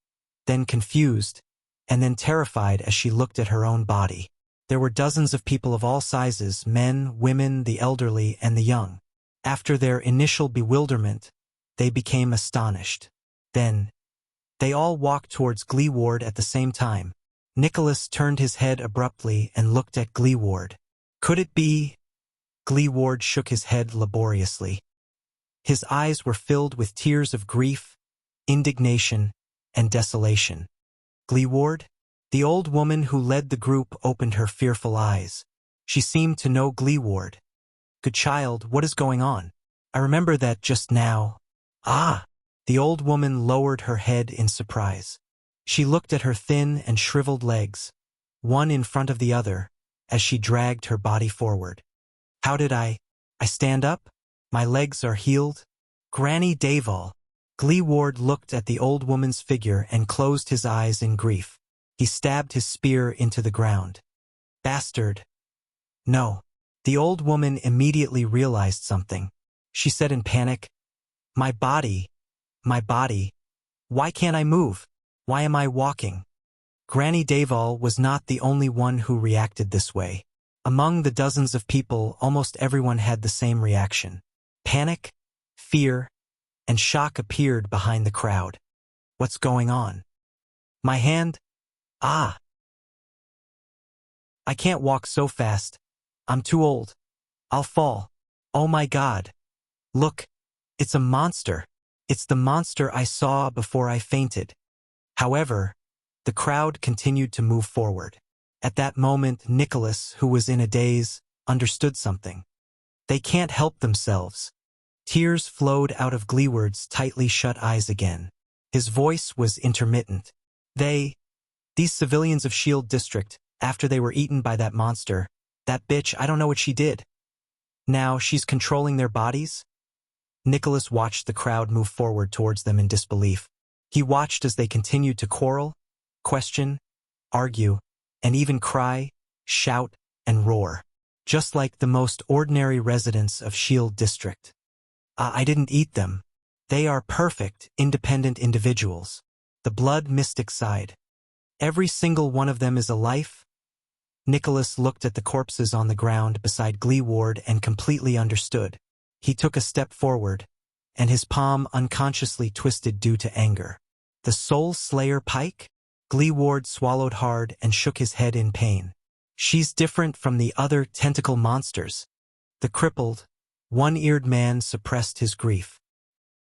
then confused, and then terrified as she looked at her own body. There were dozens of people of all sizes, men, women, the elderly, and the young. After their initial bewilderment, they became astonished. Then, they all walked towards Glee Ward at the same time. Nicholas turned his head abruptly and looked at Glee Ward. Could it be? Glee Ward shook his head laboriously. His eyes were filled with tears of grief, indignation, and desolation. Glee Ward? The old woman who led the group opened her fearful eyes. She seemed to know Glee Ward. Good child, what is going on? I remember that just now. Ah! The old woman lowered her head in surprise. She looked at her thin and shriveled legs, one in front of the other, as she dragged her body forward. How did I stand up? My legs are healed? Granny Daval. Glee Ward looked at the old woman's figure and closed his eyes in grief. He stabbed his spear into the ground. Bastard. No. The old woman immediately realized something. She said in panic, My body. Why can't I move? Why am I walking? Granny Daval was not the only one who reacted this way. Among the dozens of people, almost everyone had the same reaction. Panic, fear, and shock appeared behind the crowd. What's going on? My hand? Ah! I can't walk so fast. I'm too old. I'll fall. Oh my God. Look, it's a monster. It's the monster I saw before I fainted. However, the crowd continued to move forward. At that moment, Nicholas, who was in a daze, understood something. They can't help themselves. Tears flowed out of Glee Ward's tightly shut eyes again. His voice was intermittent. These civilians of Shield District, after they were eaten by that monster, that bitch, I don't know what she did. Now she's controlling their bodies? Nicholas watched the crowd move forward towards them in disbelief. He watched as they continued to quarrel, question, argue, and even cry, shout, and roar, just like the most ordinary residents of Shield District. I didn't eat them. They are perfect, independent individuals. The blood mystic sighed. Every single one of them is a life? Nicholas looked at the corpses on the ground beside Glee Ward and completely understood. He took a step forward, and his palm unconsciously twisted due to anger. The Soul Slayer Pike? Glee Ward swallowed hard and shook his head in pain. She's different from the other tentacle monsters. The crippled, one-eared man suppressed his grief.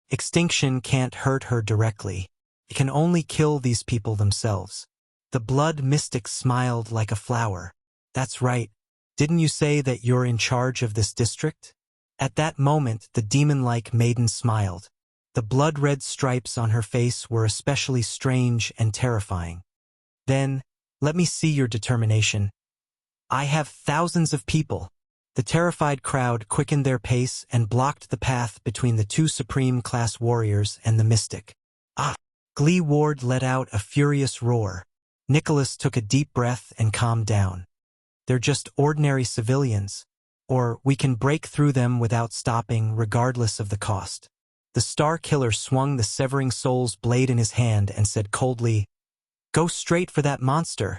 Extinction can't hurt her directly. It can only kill these people themselves. The blood mystic smiled like a flower. That's right. Didn't you say that you're in charge of this district? At that moment, the demon-like maiden smiled. The blood-red stripes on her face were especially strange and terrifying. Then, let me see your determination. I have thousands of people. The terrified crowd quickened their pace and blocked the path between the 2 supreme-class warriors and the mystic. Ah! Glee Ward let out a furious roar. Nicholas took a deep breath and calmed down. They're just ordinary civilians, or we can break through them without stopping regardless of the cost. The Star Killer swung the Severing Soul's blade in his hand and said coldly, Go straight for that monster.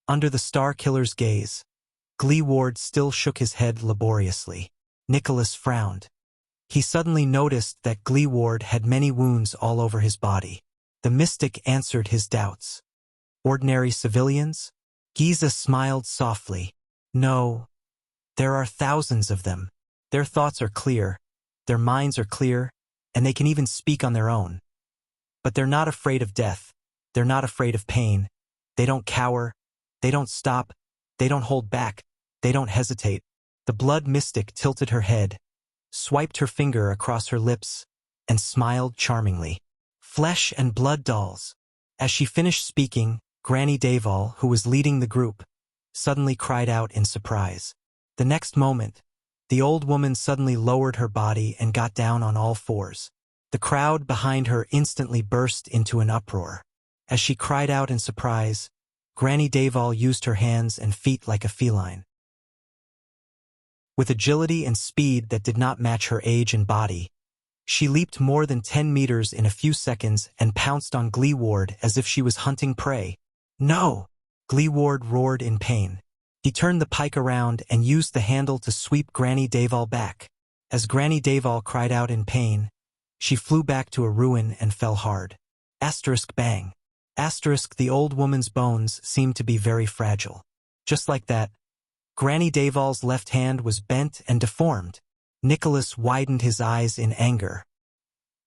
Under the Star Killer's gaze, Glee Ward still shook his head laboriously. Nicholas frowned. He suddenly noticed that Glee Ward had many wounds all over his body. The mystic answered his doubts. Ordinary civilians? Giza smiled softly. No. There are thousands of them. Their thoughts are clear. Their minds are clear, and they can even speak on their own. But they're not afraid of death. They're not afraid of pain. They don't cower. They don't stop. They don't hold back. They don't hesitate. The blood mystic tilted her head, swiped her finger across her lips, and smiled charmingly. Flesh and blood dolls. As she finished speaking, Granny Daval, who was leading the group, suddenly cried out in surprise. The next moment, the old woman suddenly lowered her body and got down on all fours. The crowd behind her instantly burst into an uproar. As she cried out in surprise, Granny Daval used her hands and feet like a feline. With agility and speed that did not match her age and body, she leaped more than 10 meters in a few seconds and pounced on Glee Ward as if she was hunting prey. No! Glee Ward roared in pain. He turned the pike around and used the handle to sweep Granny Daval back. As Granny Daval cried out in pain, she flew back to a ruin and fell hard. Asterisk bang. Asterisk the old woman's bones seemed to be very fragile. Just like that, Granny Daval's left hand was bent and deformed. Nicholas widened his eyes in anger.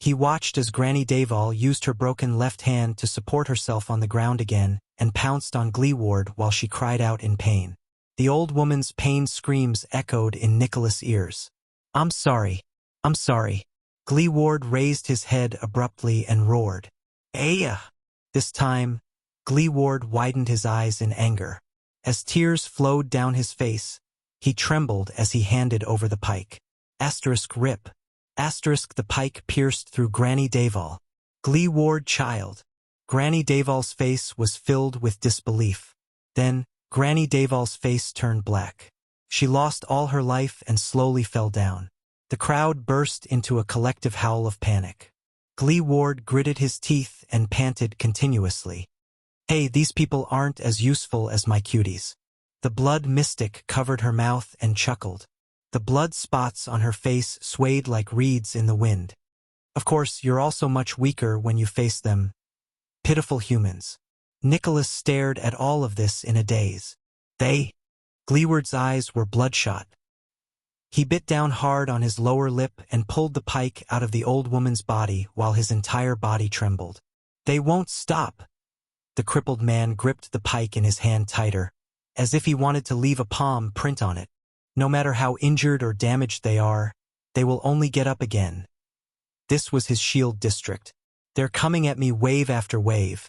He watched as Granny Daval used her broken left hand to support herself on the ground again and pounced on Glee Ward while she cried out in pain. The old woman's pain screams echoed in Nicholas' ears. I'm sorry. I'm sorry. Glee Ward raised his head abruptly and roared. Aya! This time, Glee Ward widened his eyes in anger. As tears flowed down his face, he trembled as he handed over the pike. Asterisk rip. Asterisk the pike pierced through Granny Daval. Glee Ward child. Granny Daval's face was filled with disbelief. Then, Granny Daval's face turned black. She lost all her life and slowly fell down. The crowd burst into a collective howl of panic. Glee Ward gritted his teeth and panted continuously. Hey, these people aren't as useful as my cuties. The blood mystic covered her mouth and chuckled. The blood spots on her face swayed like reeds in the wind. Of course, you're also much weaker when you face them. Pitiful humans. Nicholas stared at all of this in a daze. Gleeward's eyes were bloodshot. He bit down hard on his lower lip and pulled the pike out of the old woman's body while his entire body trembled. They won't stop. The crippled man gripped the pike in his hand tighter, as if he wanted to leave a palm print on it. No matter how injured or damaged they are, they will only get up again. This was his shield district. They're coming at me wave after wave.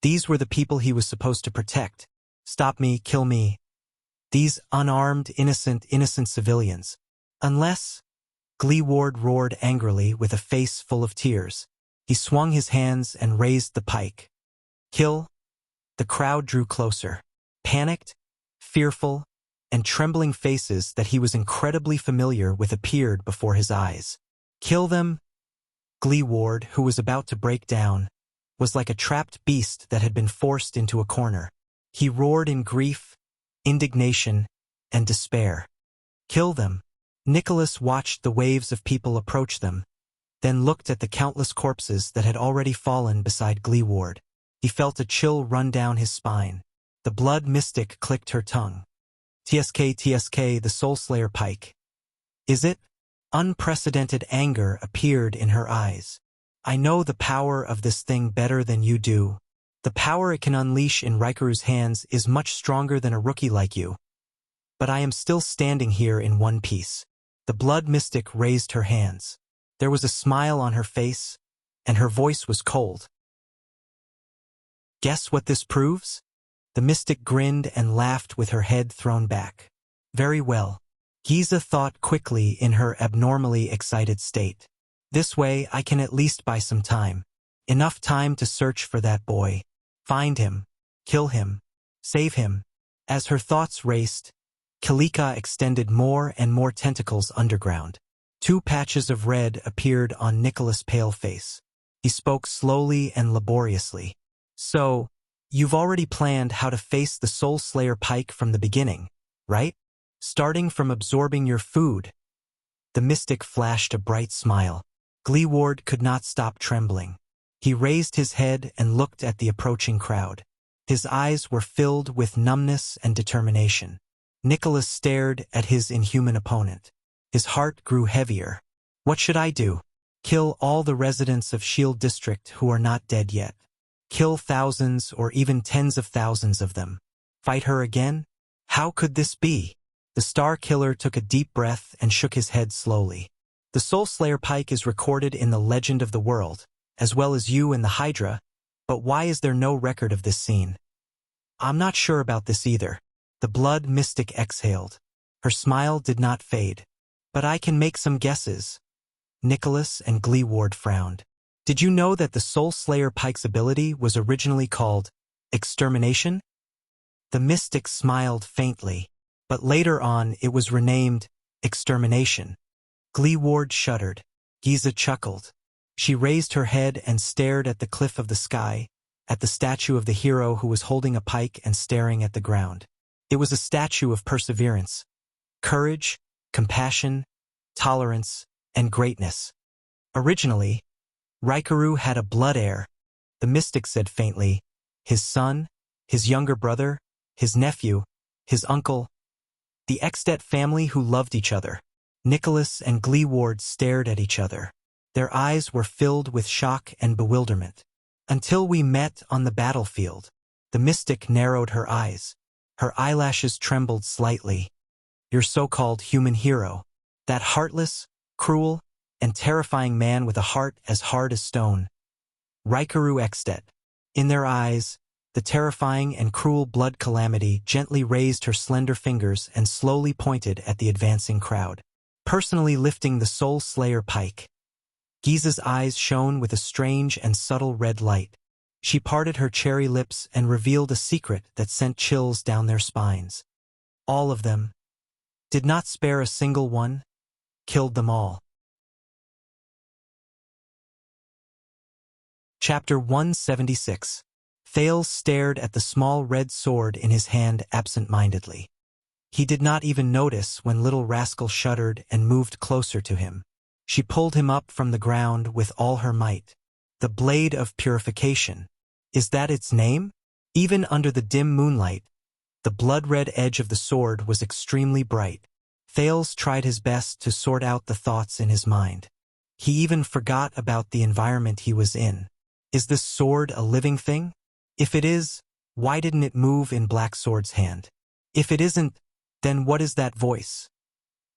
These were the people he was supposed to protect. Stop me, kill me. These unarmed, innocent civilians. Unless... Glee Ward roared angrily with a face full of tears. He swung his hands and raised the pike. Kill? The crowd drew closer. Panicked, fearful, and trembling faces that he was incredibly familiar with appeared before his eyes. Kill them? Glee Ward, who was about to break down, was like a trapped beast that had been forced into a corner. He roared in grief, indignation, and despair. Kill them. Nicholas watched the waves of people approach them, then looked at the countless corpses that had already fallen beside Glee Ward. He felt a chill run down his spine. The blood mystic clicked her tongue. TSK, the Soulslayer pike. Is it? Unprecedented anger appeared in her eyes. I know the power of this thing better than you do. The power it can unleash in Rikuru's hands is much stronger than a rookie like you. But I am still standing here in one piece. The blood mystic raised her hands. There was a smile on her face, and her voice was cold. Guess what this proves? The mystic grinned and laughed with her head thrown back. Very well. Giza thought quickly in her abnormally excited state. This way I can at least buy some time. Enough time to search for that boy. Find him. Kill him. Save him. As her thoughts raced, Kalika extended more and more tentacles underground. 2 patches of red appeared on Nicholas' pale face. He spoke slowly and laboriously. So, You've already planned how to face the Soul Slayer Pike from the beginning, right? Starting from absorbing your food. The mystic flashed a bright smile. Gleeward could not stop trembling. He raised his head and looked at the approaching crowd. His eyes were filled with numbness and determination. Nicholas stared at his inhuman opponent. His heart grew heavier. What should I do? Kill all the residents of Shield District who are not dead yet. Kill thousands or even tens of thousands of them. Fight her again? How could this be? The Star Killer took a deep breath and shook his head slowly. The Soul Slayer Pike is recorded in the legend of the world, as well as you and the Hydra, but why is there no record of this scene? I'm not sure about this either. The blood mystic exhaled. Her smile did not fade. But I can make some guesses. Nicholas and Gleeward frowned. Did you know that the Soul Slayer Pike's ability was originally called extermination? The mystic smiled faintly, but later on it was renamed extermination. Gleeward shuddered. Giza chuckled. She raised her head and stared at the cliff of the sky, at the statue of the hero who was holding a pike and staring at the ground. It was a statue of perseverance, courage, compassion, tolerance, and greatness. Originally, Raikuru had a blood heir, the mystic said faintly, his son, his younger brother, his nephew, his uncle, the Extet family who loved each other. Nicholas and Gleeward stared at each other. Their eyes were filled with shock and bewilderment. Until we met on the battlefield. The mystic narrowed her eyes. Her eyelashes trembled slightly. Your so-called human hero. That heartless, cruel, and terrifying man with a heart as hard as stone. Raikuru Extet. In their eyes, the terrifying and cruel blood calamity gently raised her slender fingers and slowly pointed at the advancing crowd, personally lifting the Soul Slayer Pike. Giza's eyes shone with a strange and subtle red light. She parted her cherry lips and revealed a secret that sent chills down their spines. All of them. Did not spare a single one. Killed them all. Chapter 176. Thales stared at the small red sword in his hand absent-mindedly. He did not even notice when little rascal shuddered and moved closer to him. She pulled him up from the ground with all her might. The Blade of Purification. Is that its name? Even under the dim moonlight, the blood-red edge of the sword was extremely bright. Thales tried his best to sort out the thoughts in his mind. He even forgot about the environment he was in. Is this sword a living thing? If it is, why didn't it move in Black Sword's hand? If it isn't, then what is that voice?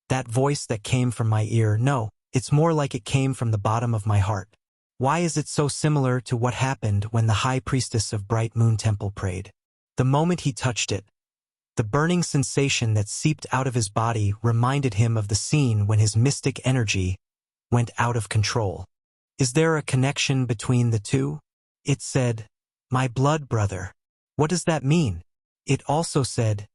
That voice that came from my ear, no, it's more like it came from the bottom of my heart. Why is it so similar to what happened when the High Priestess of Bright Moon Temple prayed? The moment he touched it, the burning sensation that seeped out of his body reminded him of the scene when his mystic energy went out of control. Is there a connection between the two? It said, my blood brother. What does that mean? It also said,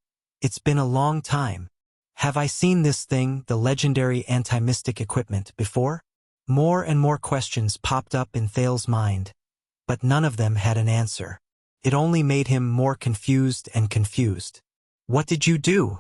it's been a long time. Have I seen this thing, the legendary anti-mystic equipment, before? More and more questions popped up in Thales' mind, but none of them had an answer. It only made him more confused and confused. What did you do?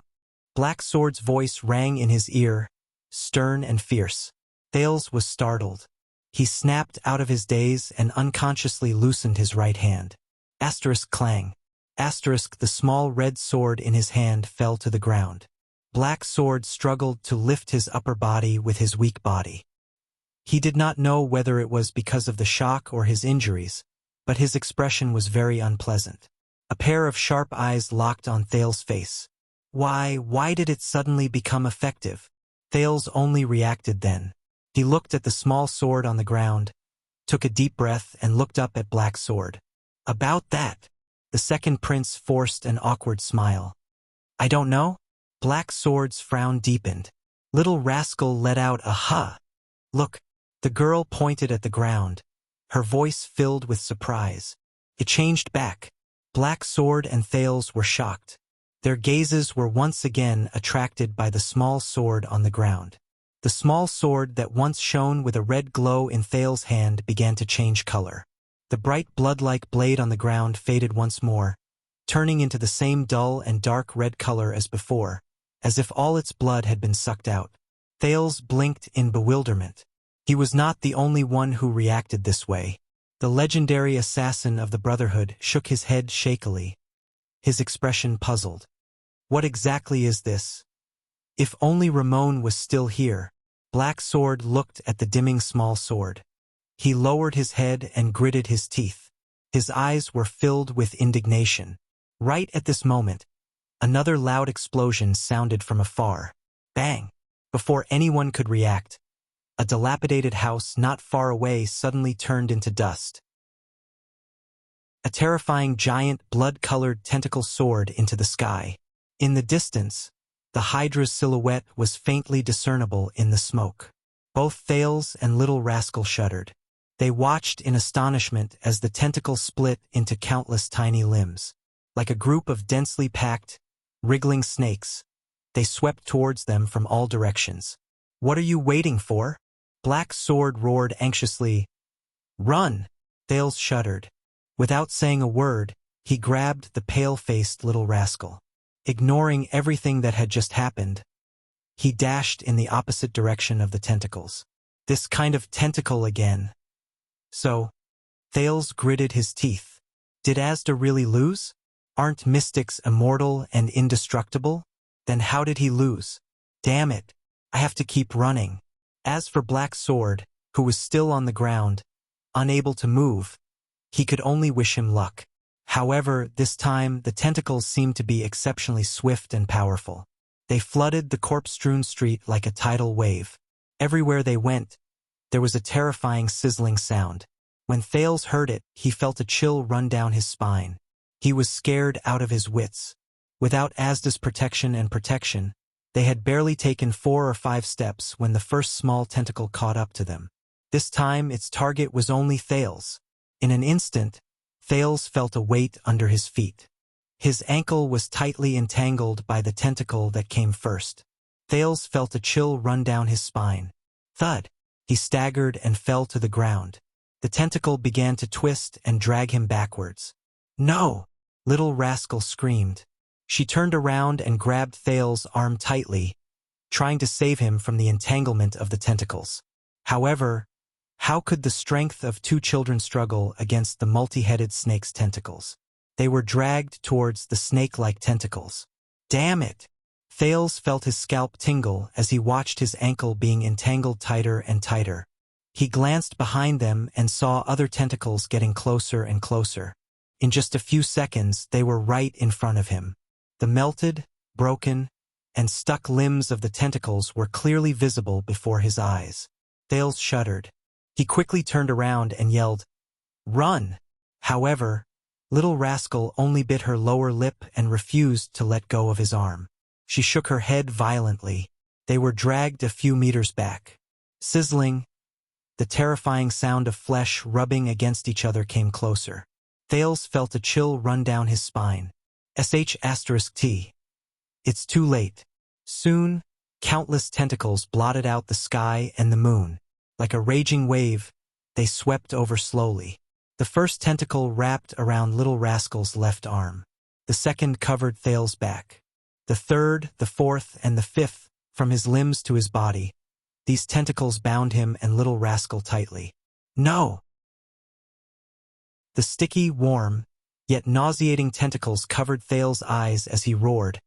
Black Sword's voice rang in his ear, stern and fierce. Thales was startled. He snapped out of his daze and unconsciously loosened his right hand. Asterisk clang. Asterisk, the small red sword in his hand fell to the ground. Black Sword struggled to lift his upper body with his weak body. He did not know whether it was because of the shock or his injuries, but his expression was very unpleasant. A pair of sharp eyes locked on Thales' face. Why did it suddenly become effective? Thales only reacted then. He looked at the small sword on the ground, took a deep breath and looked up at Black Sword. About that, the second prince forced an awkward smile. I don't know? Black Sword's frown deepened. Little rascal let out a huh. Look, the girl pointed at the ground, her voice filled with surprise. It changed back. Black Sword and Thales were shocked. Their gazes were once again attracted by the small sword on the ground. The small sword that once shone with a red glow in Thales' hand began to change color. The bright blood-like blade on the ground faded once more, turning into the same dull and dark red color as before, as if all its blood had been sucked out. Thales blinked in bewilderment. He was not the only one who reacted this way. The legendary assassin of the Brotherhood shook his head shakily, his expression puzzled. What exactly is this? If only Ramon was still here. Black Sword looked at the dimming small sword. He lowered his head and gritted his teeth. His eyes were filled with indignation. Right at this moment, another loud explosion sounded from afar. Bang! Before anyone could react, a dilapidated house not far away suddenly turned into dust. A terrifying giant blood-colored tentacle soared into the sky. In the distance, the Hydra's silhouette was faintly discernible in the smoke. Both Thales and Little Rascal shuddered. They watched in astonishment as the tentacle split into countless tiny limbs. Like a group of densely packed, wriggling snakes, they swept towards them from all directions. What are you waiting for? Black Sword roared anxiously. Run! Thales shuddered. Without saying a word, he grabbed the pale-faced Little Rascal. Ignoring everything that had just happened, he dashed in the opposite direction of the tentacles. This kind of tentacle again. So, Thales gritted his teeth. Did Asda really lose? Aren't mystics immortal and indestructible? Then how did he lose? Damn it, I have to keep running. As for Black Sword, who was still on the ground, unable to move, he could only wish him luck. However, this time the tentacles seemed to be exceptionally swift and powerful. They flooded the corpse-strewn street like a tidal wave. Everywhere they went, there was a terrifying sizzling sound. When Thales heard it, he felt a chill run down his spine. He was scared out of his wits. Without Asda's protection, they had barely taken 4 or 5 steps when the first small tentacle caught up to them. This time its target was only Thales. In an instant, Thales felt a weight under his feet. His ankle was tightly entangled by the tentacle that came first. Thales felt a chill run down his spine. Thud! He staggered and fell to the ground. The tentacle began to twist and drag him backwards. No! Little Rascal screamed. She turned around and grabbed Thales' arm tightly, trying to save him from the entanglement of the tentacles. However, how could the strength of 2 children struggle against the multi-headed snake's tentacles? They were dragged towards the snake-like tentacles. Damn it! Thales felt his scalp tingle as he watched his ankle being entangled tighter and tighter. He glanced behind them and saw other tentacles getting closer and closer. In just a few seconds, they were right in front of him. The melted, broken, and stuck limbs of the tentacles were clearly visible before his eyes. Thales shuddered. He quickly turned around and yelled, "Run!" However, Little Rascal only bit her lower lip and refused to let go of his arm. She shook her head violently. They were dragged a few meters back. Sizzling, the terrifying sound of flesh rubbing against each other came closer. Thales felt a chill run down his spine. *T. It's too late. Soon, countless tentacles blotted out the sky and the moon. Like a raging wave, they swept over slowly. The first tentacle wrapped around Little Rascal's left arm. The second covered Thales' back. The third, the fourth, and the fifth, from his limbs to his body. These tentacles bound him and Little Rascal tightly. No! The sticky, warm, yet nauseating tentacles covered Thales' eyes as he roared,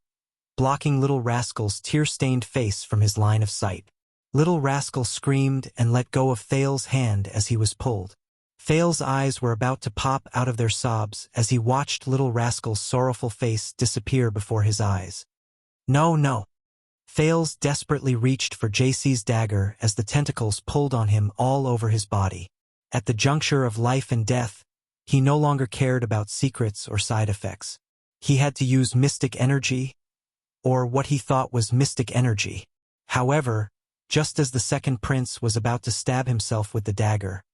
blocking Little Rascal's tear-stained face from his line of sight. Little Rascal screamed and let go of Thales' hand as he was pulled. Thales' eyes were about to pop out of their sobs as he watched Little Rascal's sorrowful face disappear before his eyes. No. Thales desperately reached for JC's dagger as the tentacles pulled on him all over his body. At the juncture of life and death, he no longer cared about secrets or side effects. He had to use mystic energy, or what he thought was mystic energy. However, just as the second prince was about to stab himself with the dagger,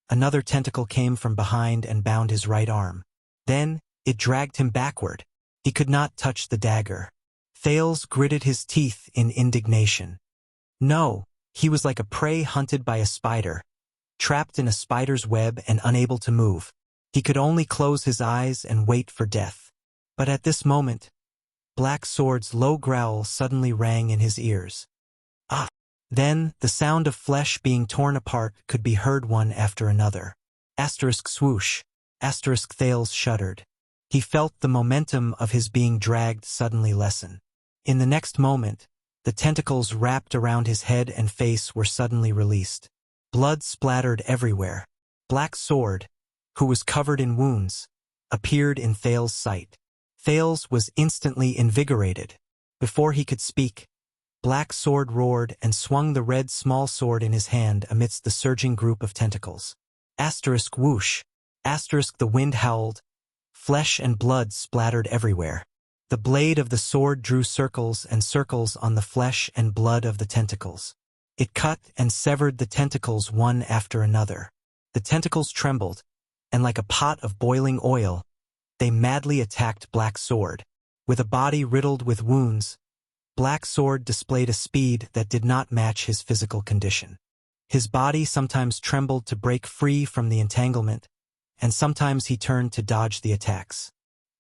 another tentacle came from behind and bound his right arm. Then, it dragged him backward. He could not touch the dagger. Thales gritted his teeth in indignation. No, he was like a prey hunted by a spider, trapped in a spider's web and unable to move. He could only close his eyes and wait for death. But at this moment, Black Sword's low growl suddenly rang in his ears. Ah! Then, the sound of flesh being torn apart could be heard one after another. Asterisk swoosh. Asterisk Thales shuddered. He felt the momentum of his being dragged suddenly lessen. In the next moment, the tentacles wrapped around his head and face were suddenly released. Blood splattered everywhere. Black Sword, who was covered in wounds, appeared in Thales' sight. Thales was instantly invigorated. Before he could speak, Black Sword roared and swung the red small sword in his hand amidst the surging group of tentacles. Asterisk whoosh. Asterisk the wind howled. Flesh and blood splattered everywhere. The blade of the sword drew circles and circles on the flesh and blood of the tentacles. It cut and severed the tentacles one after another. The tentacles trembled, and like a pot of boiling oil, they madly attacked Black Sword. With a body riddled with wounds, Black Sword displayed a speed that did not match his physical condition. His body sometimes trembled to break free from the entanglement, and sometimes he turned to dodge the attacks.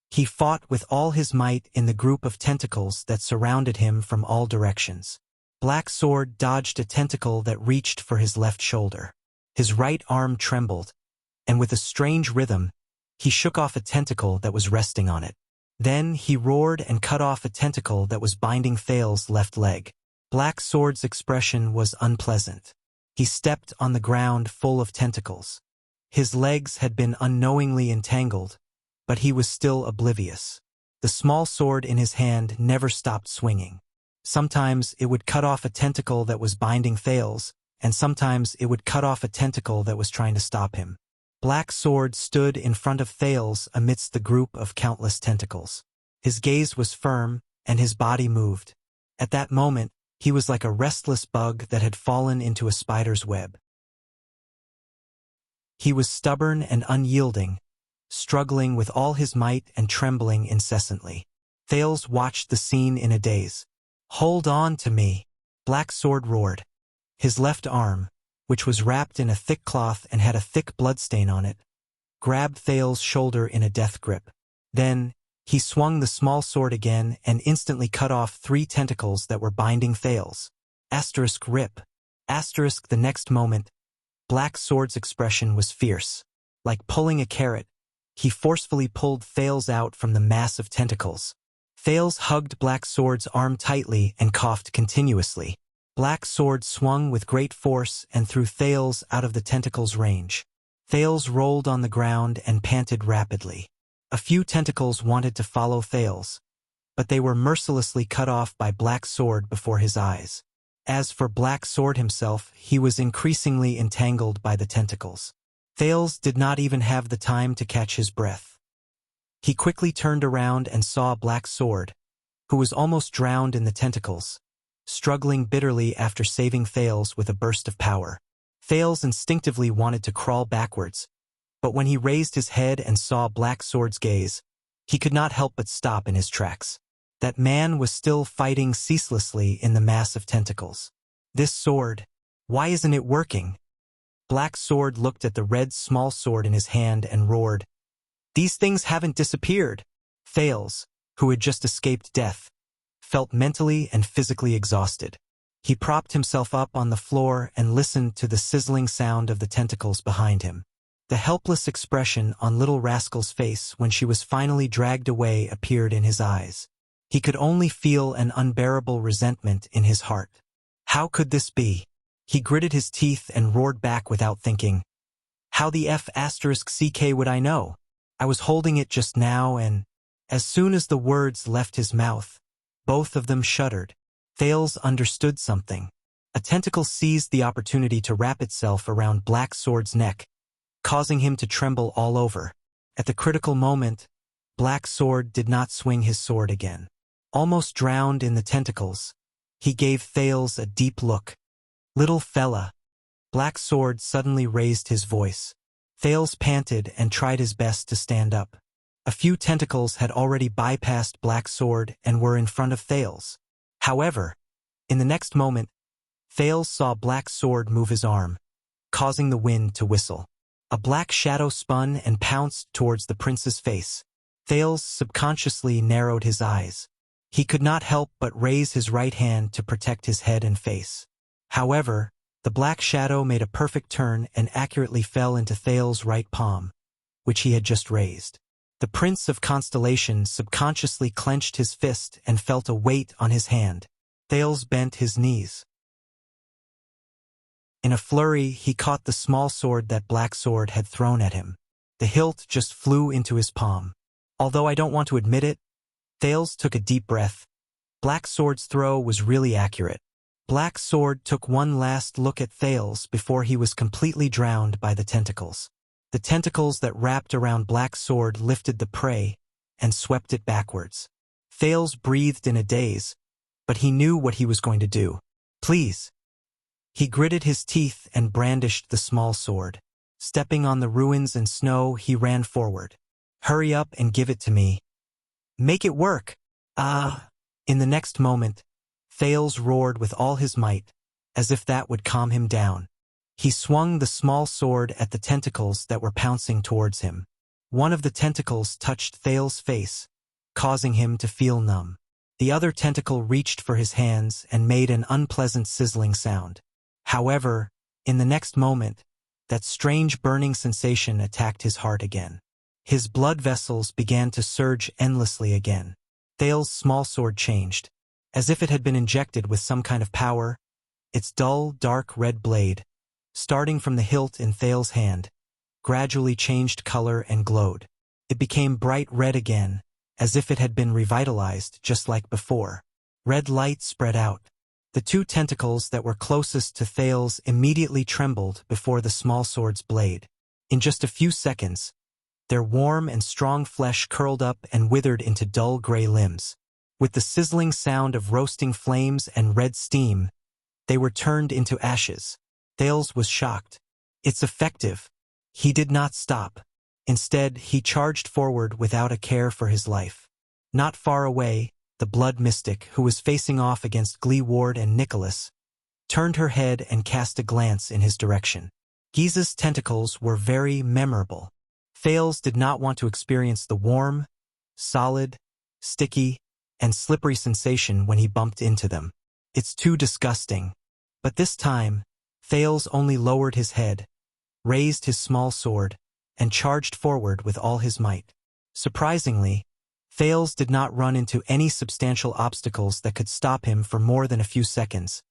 He fought with all his might in the group of tentacles that surrounded him from all directions. Black Sword dodged a tentacle that reached for his left shoulder. His right arm trembled, and with a strange rhythm, he shook off a tentacle that was resting on it. Then he roared and cut off a tentacle that was binding Thales' left leg. Black Sword's expression was unpleasant. He stepped on the ground full of tentacles. His legs had been unknowingly entangled, but he was still oblivious. The small sword in his hand never stopped swinging. Sometimes it would cut off a tentacle that was binding Thales, and sometimes it would cut off a tentacle that was trying to stop him. Black Sword stood in front of Thales amidst the group of countless tentacles. His gaze was firm, and his body moved. At that moment, he was like a restless bug that had fallen into a spider's web. He was stubborn and unyielding, struggling with all his might and trembling incessantly. Thales watched the scene in a daze. "Hold on to me!" Black Sword roared. His left arm, which was wrapped in a thick cloth and had a thick bloodstain on it, grabbed Thales' shoulder in a death grip. Then, he swung the small sword again and instantly cut off 3 tentacles that were binding Thales. Asterisk rip. Asterisk the next moment, Black Sword's expression was fierce. Like pulling a carrot, he forcefully pulled Thales out from the mass of tentacles. Thales hugged Black Sword's arm tightly and coughed continuously. Black Sword swung with great force and threw Thales out of the tentacle's range. Thales rolled on the ground and panted rapidly. A few tentacles wanted to follow Thales, but they were mercilessly cut off by Black Sword before his eyes. As for Black Sword himself, he was increasingly entangled by the tentacles. Thales did not even have the time to catch his breath. He quickly turned around and saw Black Sword, who was almost drowned in the tentacles, struggling bitterly after saving Thales with a burst of power. Thales instinctively wanted to crawl backwards, but when he raised his head and saw Black Sword's gaze, he could not help but stop in his tracks. That man was still fighting ceaselessly in the mass of tentacles. This sword, why isn't it working? Black Sword looked at the red small sword in his hand and roared, "These things haven't disappeared." Thales, who had just escaped death, felt mentally and physically exhausted. He propped himself up on the floor and listened to the sizzling sound of the tentacles behind him. The helpless expression on Little Rascal's face when she was finally dragged away appeared in his eyes. He could only feel an unbearable resentment in his heart. How could this be? He gritted his teeth and roared back without thinking. How the F***ck would I know? I was holding it just now and, as soon as the words left his mouth, both of them shuddered. Thales understood something. A tentacle seized the opportunity to wrap itself around Black Sword's neck, causing him to tremble all over. At the critical moment, Black Sword did not swing his sword again. Almost drowned in the tentacles, he gave Thales a deep look. "Little fella." Black Sword suddenly raised his voice. Thales panted and tried his best to stand up. A few tentacles had already bypassed Black Sword and were in front of Thales. However, in the next moment, Thales saw Black Sword move his arm, causing the wind to whistle. A black shadow spun and pounced towards the prince's face. Thales subconsciously narrowed his eyes. He could not help but raise his right hand to protect his head and face. However, the black shadow made a perfect turn and accurately fell into Thales' right palm, which he had just raised. The Prince of Constellation subconsciously clenched his fist and felt a weight on his hand. Thales bent his knees. In a flurry, he caught the small sword that Black Sword had thrown at him. The hilt just flew into his palm. Although I don't want to admit it, Thales took a deep breath. Black Sword's throw was really accurate. Black Sword took one last look at Thales before he was completely drowned by the tentacles. The tentacles that wrapped around Black Sword lifted the prey and swept it backwards. Thales breathed in a daze, but he knew what he was going to do. Please. He gritted his teeth and brandished the small sword. Stepping on the ruins and snow, he ran forward. Hurry up and give it to me. Make it work. In the next moment, Thales roared with all his might, as if that would calm him down. He swung the small sword at the tentacles that were pouncing towards him. One of the tentacles touched Thales' face, causing him to feel numb. The other tentacle reached for his hands and made an unpleasant sizzling sound. However, in the next moment, that strange burning sensation attacked his heart again. His blood vessels began to surge endlessly again. Thales' small sword changed. As if it had been injected with some kind of power, its dull, dark red blade, starting from the hilt in Thales' hand, gradually changed color and glowed. It became bright red again, as if it had been revitalized just like before. Red light spread out. The two tentacles that were closest to Thales immediately trembled before the small sword's blade. In just a few seconds, their warm and strong flesh curled up and withered into dull gray limbs. With the sizzling sound of roasting flames and red steam, they were turned into ashes. Thales was shocked. It's effective. He did not stop. Instead, he charged forward without a care for his life. Not far away, the blood mystic, who was facing off against Glee Ward and Nicholas, turned her head and cast a glance in his direction. Giza's tentacles were very memorable. Thales did not want to experience the warm, solid, sticky, and slippery sensation when he bumped into them. It's too disgusting. But this time, Thales only lowered his head, raised his small sword, and charged forward with all his might. Surprisingly, Thales did not run into any substantial obstacles that could stop him for more than a few seconds,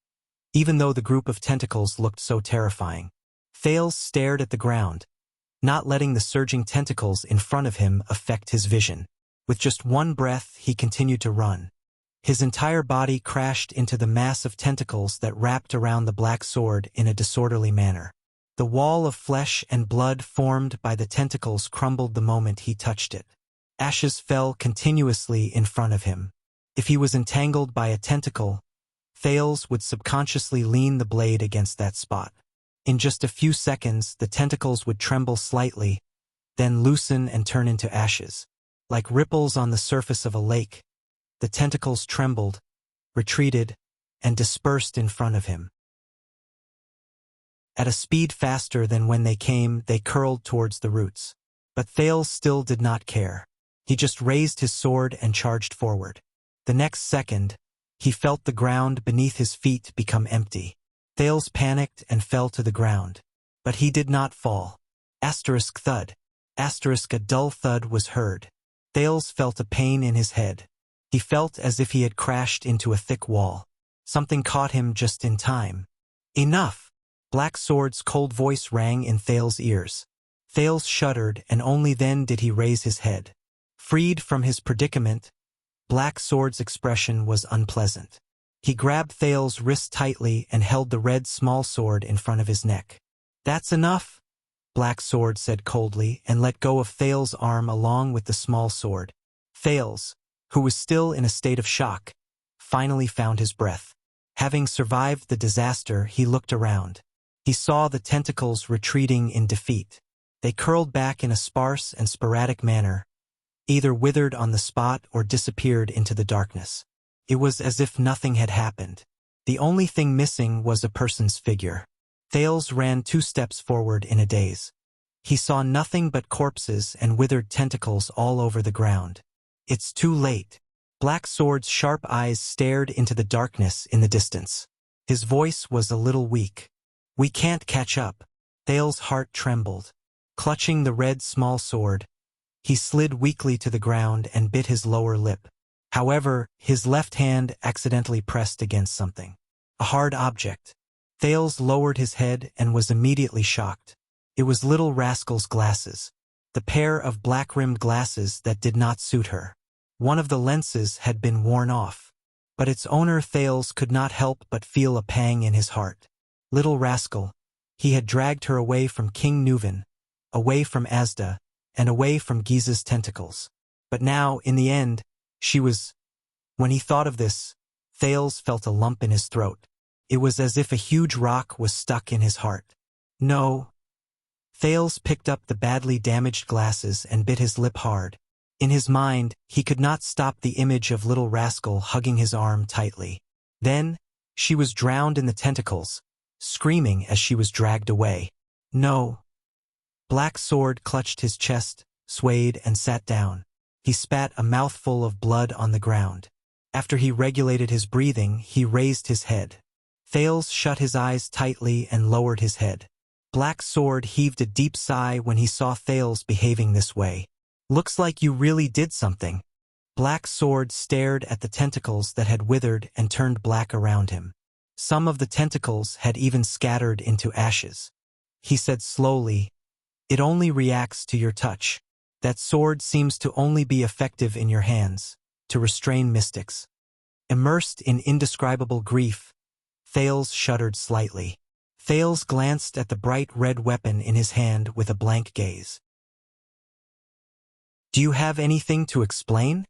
even though the group of tentacles looked so terrifying. Thales stared at the ground, not letting the surging tentacles in front of him affect his vision. With just one breath, he continued to run. His entire body crashed into the mass of tentacles that wrapped around the black sword in a disorderly manner. The wall of flesh and blood formed by the tentacles crumbled the moment he touched it. Ashes fell continuously in front of him. If he was entangled by a tentacle, Thales would subconsciously lean the blade against that spot. In just a few seconds, the tentacles would tremble slightly, then loosen and turn into ashes. Like ripples on the surface of a lake, the tentacles trembled, retreated, and dispersed in front of him. At a speed faster than when they came, they curled towards the roots. But Thales still did not care. He just raised his sword and charged forward. The next second, he felt the ground beneath his feet become empty. Thales panicked and fell to the ground. But he did not fall. Asterisk thud. Asterisk a dull thud was heard. Thales felt a pain in his head. He felt as if he had crashed into a thick wall. Something caught him just in time. Enough! Black Sword's cold voice rang in Thales' ears. Thales shuddered, and only then did he raise his head. Freed from his predicament, Black Sword's expression was unpleasant. He grabbed Thales' wrist tightly and held the red small sword in front of his neck. "That's enough," Black Sword said coldly, and let go of Thales' arm along with the small sword. Thales, who was still in a state of shock, finally found his breath. Having survived the disaster, he looked around. He saw the tentacles retreating in defeat. They curled back in a sparse and sporadic manner, either withered on the spot or disappeared into the darkness. It was as if nothing had happened. The only thing missing was a person's figure. Thales ran 2 steps forward in a daze. He saw nothing but corpses and withered tentacles all over the ground. It's too late. Black Sword's sharp eyes stared into the darkness in the distance. His voice was a little weak. We can't catch up. Thale's heart trembled. Clutching the red small sword, he slid weakly to the ground and bit his lower lip. However, his left hand accidentally pressed against something. A hard object. Thales lowered his head and was immediately shocked. It was Little Rascal's glasses. The pair of black-rimmed glasses that did not suit her. One of the lenses had been worn off. But its owner Thales could not help but feel a pang in his heart. Little Rascal. He had dragged her away from King Nuvan, away from Asda, and away from Giza's tentacles. But now, in the end, she was... When he thought of this, Thales felt a lump in his throat. It was as if a huge rock was stuck in his heart. No. Thales picked up the badly damaged glasses and bit his lip hard. In his mind, he could not stop the image of Little Rascal hugging his arm tightly. Then, she was drowned in the tentacles, screaming as she was dragged away. No. Black Sword clutched his chest, swayed, and sat down. He spat a mouthful of blood on the ground. After he regulated his breathing, he raised his head. Thales shut his eyes tightly and lowered his head. Black Sword heaved a deep sigh when he saw Thales behaving this way. Looks like you really did something. Black Sword stared at the tentacles that had withered and turned black around him. Some of the tentacles had even scattered into ashes. He said slowly, "It only reacts to your touch. That sword seems to only be effective in your hands, to restrain mystics." Immersed in indescribable grief, Thales shuddered slightly. Thales glanced at the bright red weapon in his hand with a blank gaze. "Do you have anything to explain?"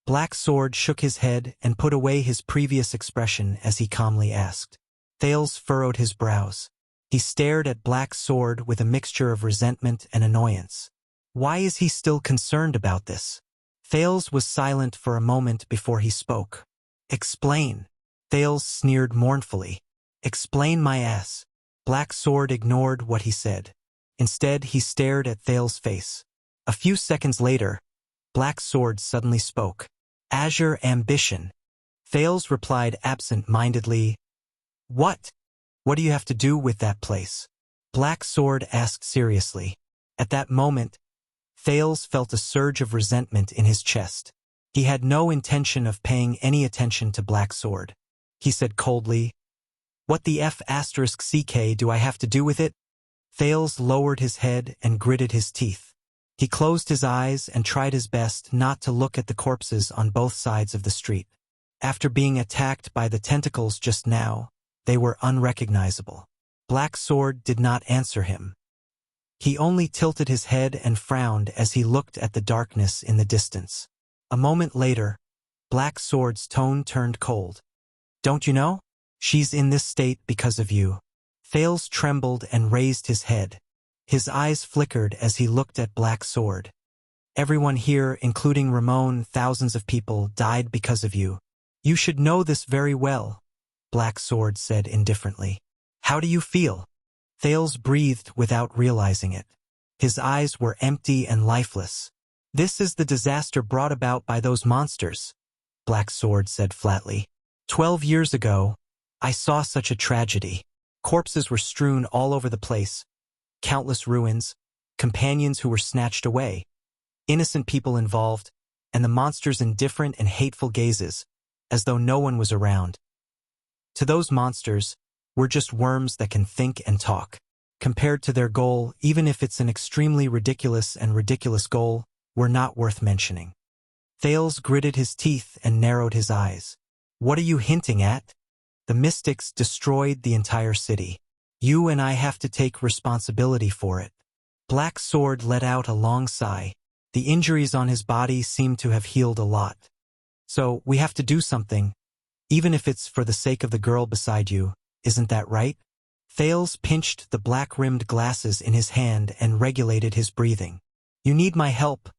Black Sword shook his head and put away his previous expression as he calmly asked. Thales furrowed his brows. He stared at Black Sword with a mixture of resentment and annoyance. Why is he still concerned about this? Thales was silent for a moment before he spoke. "Explain." Thales sneered mournfully. "Explain my ass." Black Sword ignored what he said. Instead, he stared at Thales' face. A few seconds later, Black Sword suddenly spoke. "Azure Ambition." Thales replied absent-mindedly. "What? What do you have to do with that place?" Black Sword asked seriously. At that moment, Thales felt a surge of resentment in his chest. He had no intention of paying any attention to Black Sword. He said coldly, "What the F***ck do I have to do with it?" Thales lowered his head and gritted his teeth. He closed his eyes and tried his best not to look at the corpses on both sides of the street. After being attacked by the tentacles just now, they were unrecognizable. Black Sword did not answer him. He only tilted his head and frowned as he looked at the darkness in the distance. A moment later, Black Sword's tone turned cold. "Don't you know? She's in this state because of you." Thales trembled and raised his head. His eyes flickered as he looked at Black Sword. "Everyone here, including Ramon, thousands of people, died because of you. You should know this very well," Black Sword said indifferently. "How do you feel?" Thales breathed without realizing it. His eyes were empty and lifeless. "This is the disaster brought about by those monsters," Black Sword said flatly. 12 years ago, I saw such a tragedy. Corpses were strewn all over the place. Countless ruins, companions who were snatched away, innocent people involved, and the monsters' indifferent and hateful gazes, as though no one was around. To those monsters, we're just worms that can think and talk. Compared to their goal, even if it's an extremely ridiculous goal, we're not worth mentioning. Thales gritted his teeth and narrowed his eyes. "What are you hinting at?" "The mystics destroyed the entire city. You and I have to take responsibility for it." Black Sword let out a long sigh. The injuries on his body seemed to have healed a lot. "So, we have to do something, even if it's for the sake of the girl beside you, isn't that right?" Thales pinched the black-rimmed glasses in his hand and regulated his breathing. "You need my help,"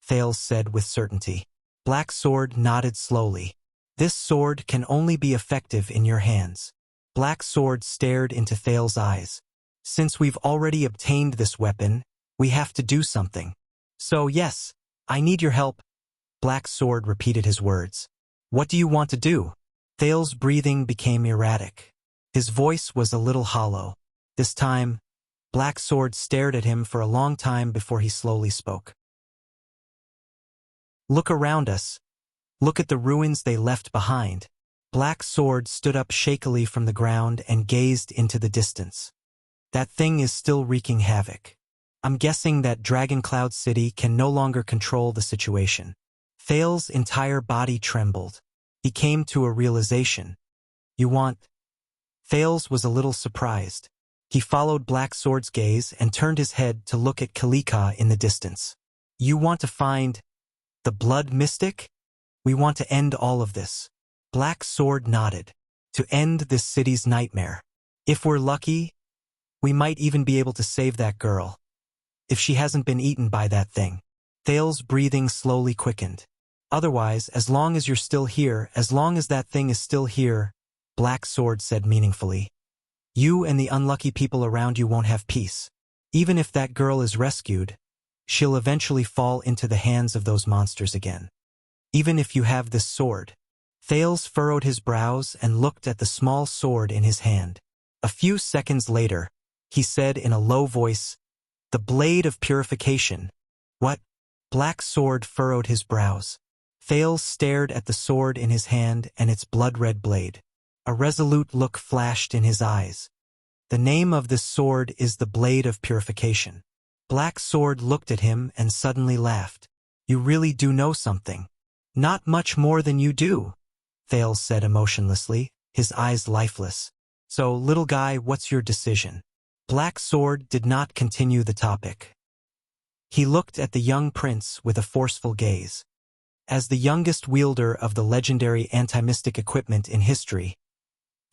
Thales said with certainty. Black Sword nodded slowly. "This sword can only be effective in your hands." Black Sword stared into Thales' eyes. "Since we've already obtained this weapon, We have to do something. So yes, I need your help. Black Sword repeated his words. What do you want to do? Thale's breathing became erratic. His voice was a little hollow. This time, Black Sword stared at him for a long time before he slowly spoke. Look around us. Look at the ruins they left behind. Black Sword stood up shakily from the ground and gazed into the distance. That thing is still wreaking havoc. I'm guessing that Dragon Cloud City can no longer control the situation. Thale's entire body trembled. He came to a realization. You want... Thales was a little surprised. He followed Black Sword's gaze and turned his head to look at Kalika in the distance. You want to find... the Blood Mystic? We want to end all of this. Black Sword nodded. To end this city's nightmare. If we're lucky, we might even be able to save that girl. If she hasn't been eaten by that thing. Thale's breathing slowly quickened. Otherwise, as long as you're still here, as long as that thing is still here, Black Sword said meaningfully, you and the unlucky people around you won't have peace. Even if that girl is rescued, she'll eventually fall into the hands of those monsters again. Even if you have this sword. Thales furrowed his brows and looked at the small sword in his hand. A few seconds later, he said in a low voice, the blade of purification. What? Black Sword furrowed his brows. Thales stared at the sword in his hand and its blood-red blade. A resolute look flashed in his eyes. The name of this sword is the Blade of Purification. Black Sword looked at him and suddenly laughed. You really do know something. Not much more than you do, Thales said emotionlessly, his eyes lifeless. So, little guy, what's your decision? Black Sword did not continue the topic. He looked at the young prince with a forceful gaze. As the youngest wielder of the legendary anti-mystic equipment in history,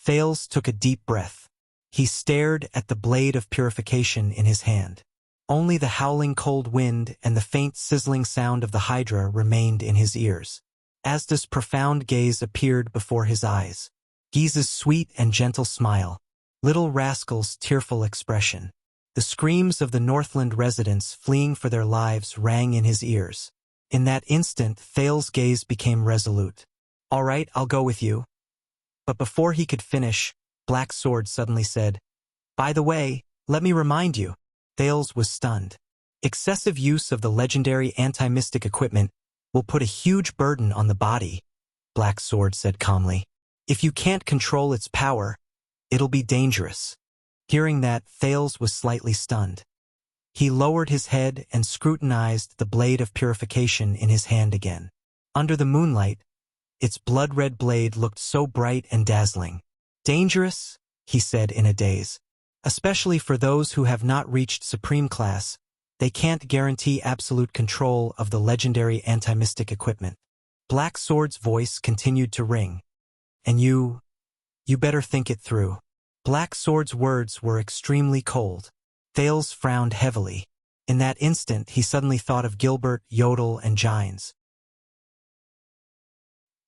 Thales took a deep breath. He stared at the blade of purification in his hand. Only the howling cold wind and the faint sizzling sound of the Hydra remained in his ears. Asda's profound gaze appeared before his eyes. Giza's sweet and gentle smile. Little Rascal's tearful expression. The screams of the Northland residents fleeing for their lives rang in his ears. In that instant, Thales' gaze became resolute. All right, I'll go with you. But before he could finish, Black Sword suddenly said, by the way, let me remind you. Thales was stunned. Excessive use of the legendary anti-mystic equipment will put a huge burden on the body, Black Sword said calmly. If you can't control its power, it'll be dangerous. Hearing that, Thales was slightly stunned. He lowered his head and scrutinized the blade of purification in his hand again. Under the moonlight, its blood-red blade looked so bright and dazzling. Dangerous? He said in a daze. Especially for those who have not reached Supreme Class, they can't guarantee absolute control of the legendary anti-mystic equipment. Black Sword's voice continued to ring. And you better think it through. Black Sword's words were extremely cold. Thales frowned heavily. In that instant, he suddenly thought of Gilbert, Yodel, and Gines.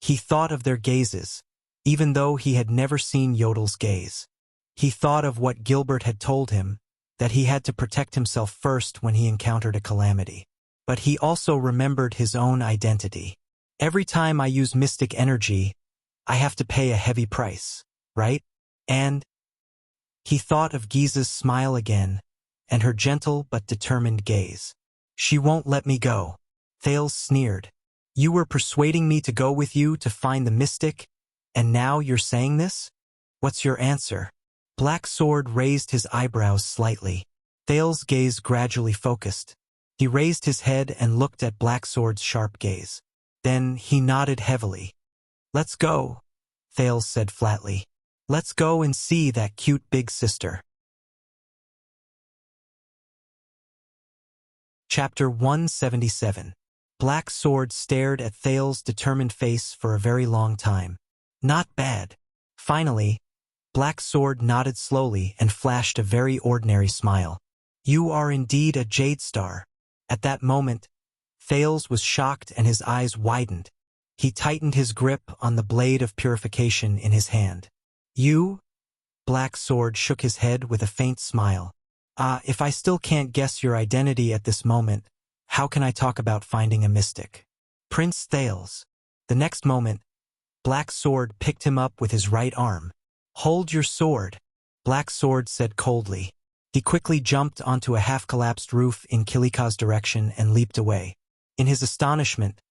He thought of their gazes, even though he had never seen Yodel's gaze. He thought of what Gilbert had told him, that he had to protect himself first when he encountered a calamity. But he also remembered his own identity. Every time I use mystic energy, I have to pay a heavy price, right? And he thought of Giza's smile again, and her gentle but determined gaze. She won't let me go. Thales sneered. You were persuading me to go with you to find the mystic, and now you're saying this? What's your answer? Black Sword raised his eyebrows slightly. Thales' gaze gradually focused. He raised his head and looked at Black Sword's sharp gaze. Then he nodded heavily. Let's go, Thales said flatly. Let's go and see that cute big sister. Chapter 177. Black Sword stared at Thales' determined face for a very long time. Not bad. Finally, Black Sword nodded slowly and flashed a very ordinary smile. You are indeed a Jade Star. At that moment, Thales was shocked and his eyes widened. He tightened his grip on the blade of purification in his hand. You? Black Sword shook his head with a faint smile. If I still can't guess your identity at this moment, how can I talk about finding a mystic? Prince Thales. The next moment, Black Sword picked him up with his right arm. Hold your sword, Black Sword said coldly. He quickly jumped onto a half-collapsed roof in Kilika's direction and leaped away. In his astonishment,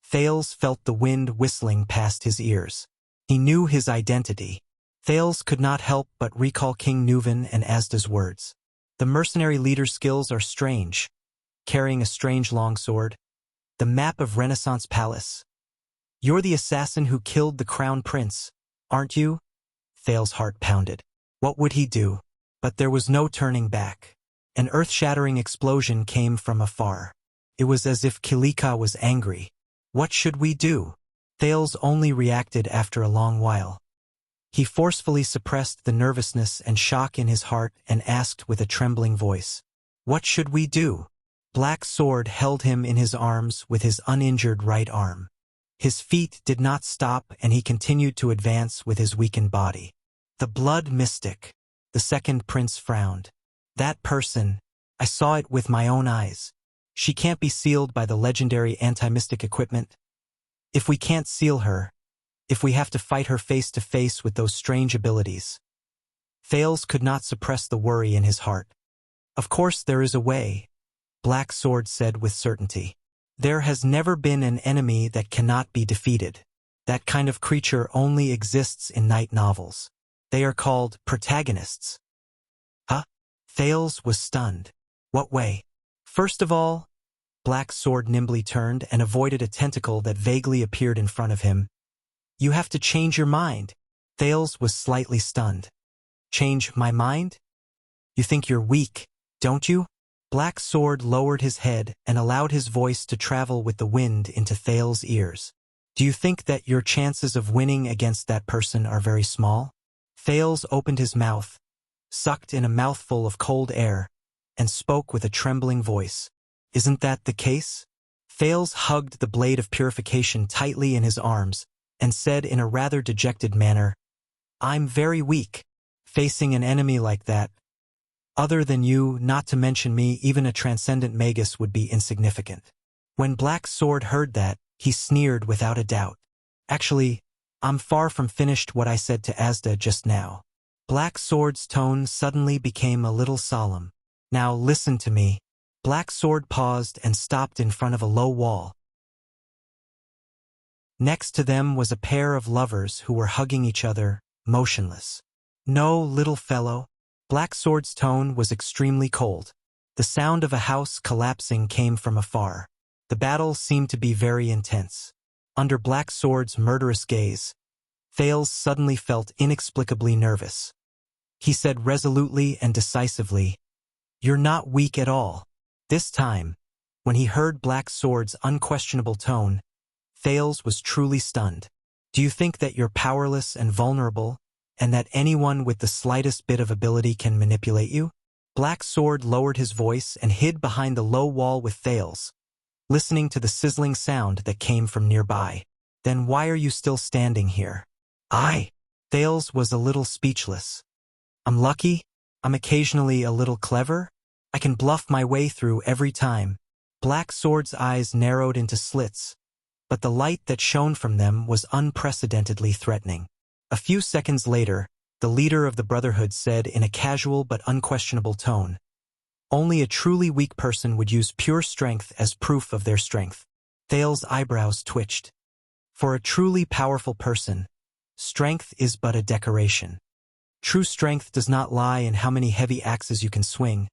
Thales felt the wind whistling past his ears. He knew his identity. Thales could not help but recall King Nuvan and Asda's words. The mercenary leader's skills are strange, carrying a strange longsword. The map of Renaissance Palace. You're the assassin who killed the crown prince, aren't you? Thales' heart pounded. What would he do? But there was no turning back. An earth-shattering explosion came from afar. It was as if Kilika was angry. What should we do? Thales only reacted after a long while. He forcefully suppressed the nervousness and shock in his heart and asked with a trembling voice, "What should we do?" Black Sword held him in his arms with his uninjured right arm. His feet did not stop and he continued to advance with his weakened body. The blood mystic. The second prince frowned. That person, I saw it with my own eyes. She can't be sealed by the legendary anti-mystic equipment. If we can't seal her, if we have to fight her face to face with those strange abilities. Thales could not suppress the worry in his heart. Of course there is a way, Black Sword said with certainty. There has never been an enemy that cannot be defeated. That kind of creature only exists in night novels. They are called protagonists. Huh? Thales was stunned. What way? First of all, Black Sword nimbly turned and avoided a tentacle that vaguely appeared in front of him. You have to change your mind. Thales was slightly stunned. Change my mind? You think you're weak, don't you? Black Sword lowered his head and allowed his voice to travel with the wind into Thales' ears. Do you think that your chances of winning against that person are very small? Thales opened his mouth, sucked in a mouthful of cold air, and spoke with a trembling voice. Isn't that the case? Thales hugged the blade of purification tightly in his arms and said in a rather dejected manner, I'm very weak. Facing an enemy like that, other than you, not to mention me, even a transcendent magus would be insignificant. When Black Sword heard that, he sneered without a doubt. Actually, I'm far from finished what I said to Asda just now. Black Sword's tone suddenly became a little solemn. Now listen to me. Black Sword paused and stopped in front of a low wall. Next to them was a pair of lovers who were hugging each other, motionless. No, little fellow. Black Sword's tone was extremely cold. The sound of a house collapsing came from afar. The battle seemed to be very intense. Under Black Sword's murderous gaze, Thales suddenly felt inexplicably nervous. He said resolutely and decisively, You're not weak at all. This time, when he heard Black Sword's unquestionable tone, Thales was truly stunned. Do you think that you're powerless and vulnerable, and that anyone with the slightest bit of ability can manipulate you? Black Sword lowered his voice and hid behind the low wall with Thales, listening to the sizzling sound that came from nearby. Then why are you still standing here? Thales was a little speechless. I'm lucky. I'm occasionally a little clever. I can bluff my way through every time. Black Sword's eyes narrowed into slits, but the light that shone from them was unprecedentedly threatening. A few seconds later, the leader of the Brotherhood said in a casual but unquestionable tone, Only a truly weak person would use pure strength as proof of their strength. Thales' eyebrows twitched. For a truly powerful person, strength is but a decoration. True strength does not lie in how many heavy axes you can swing,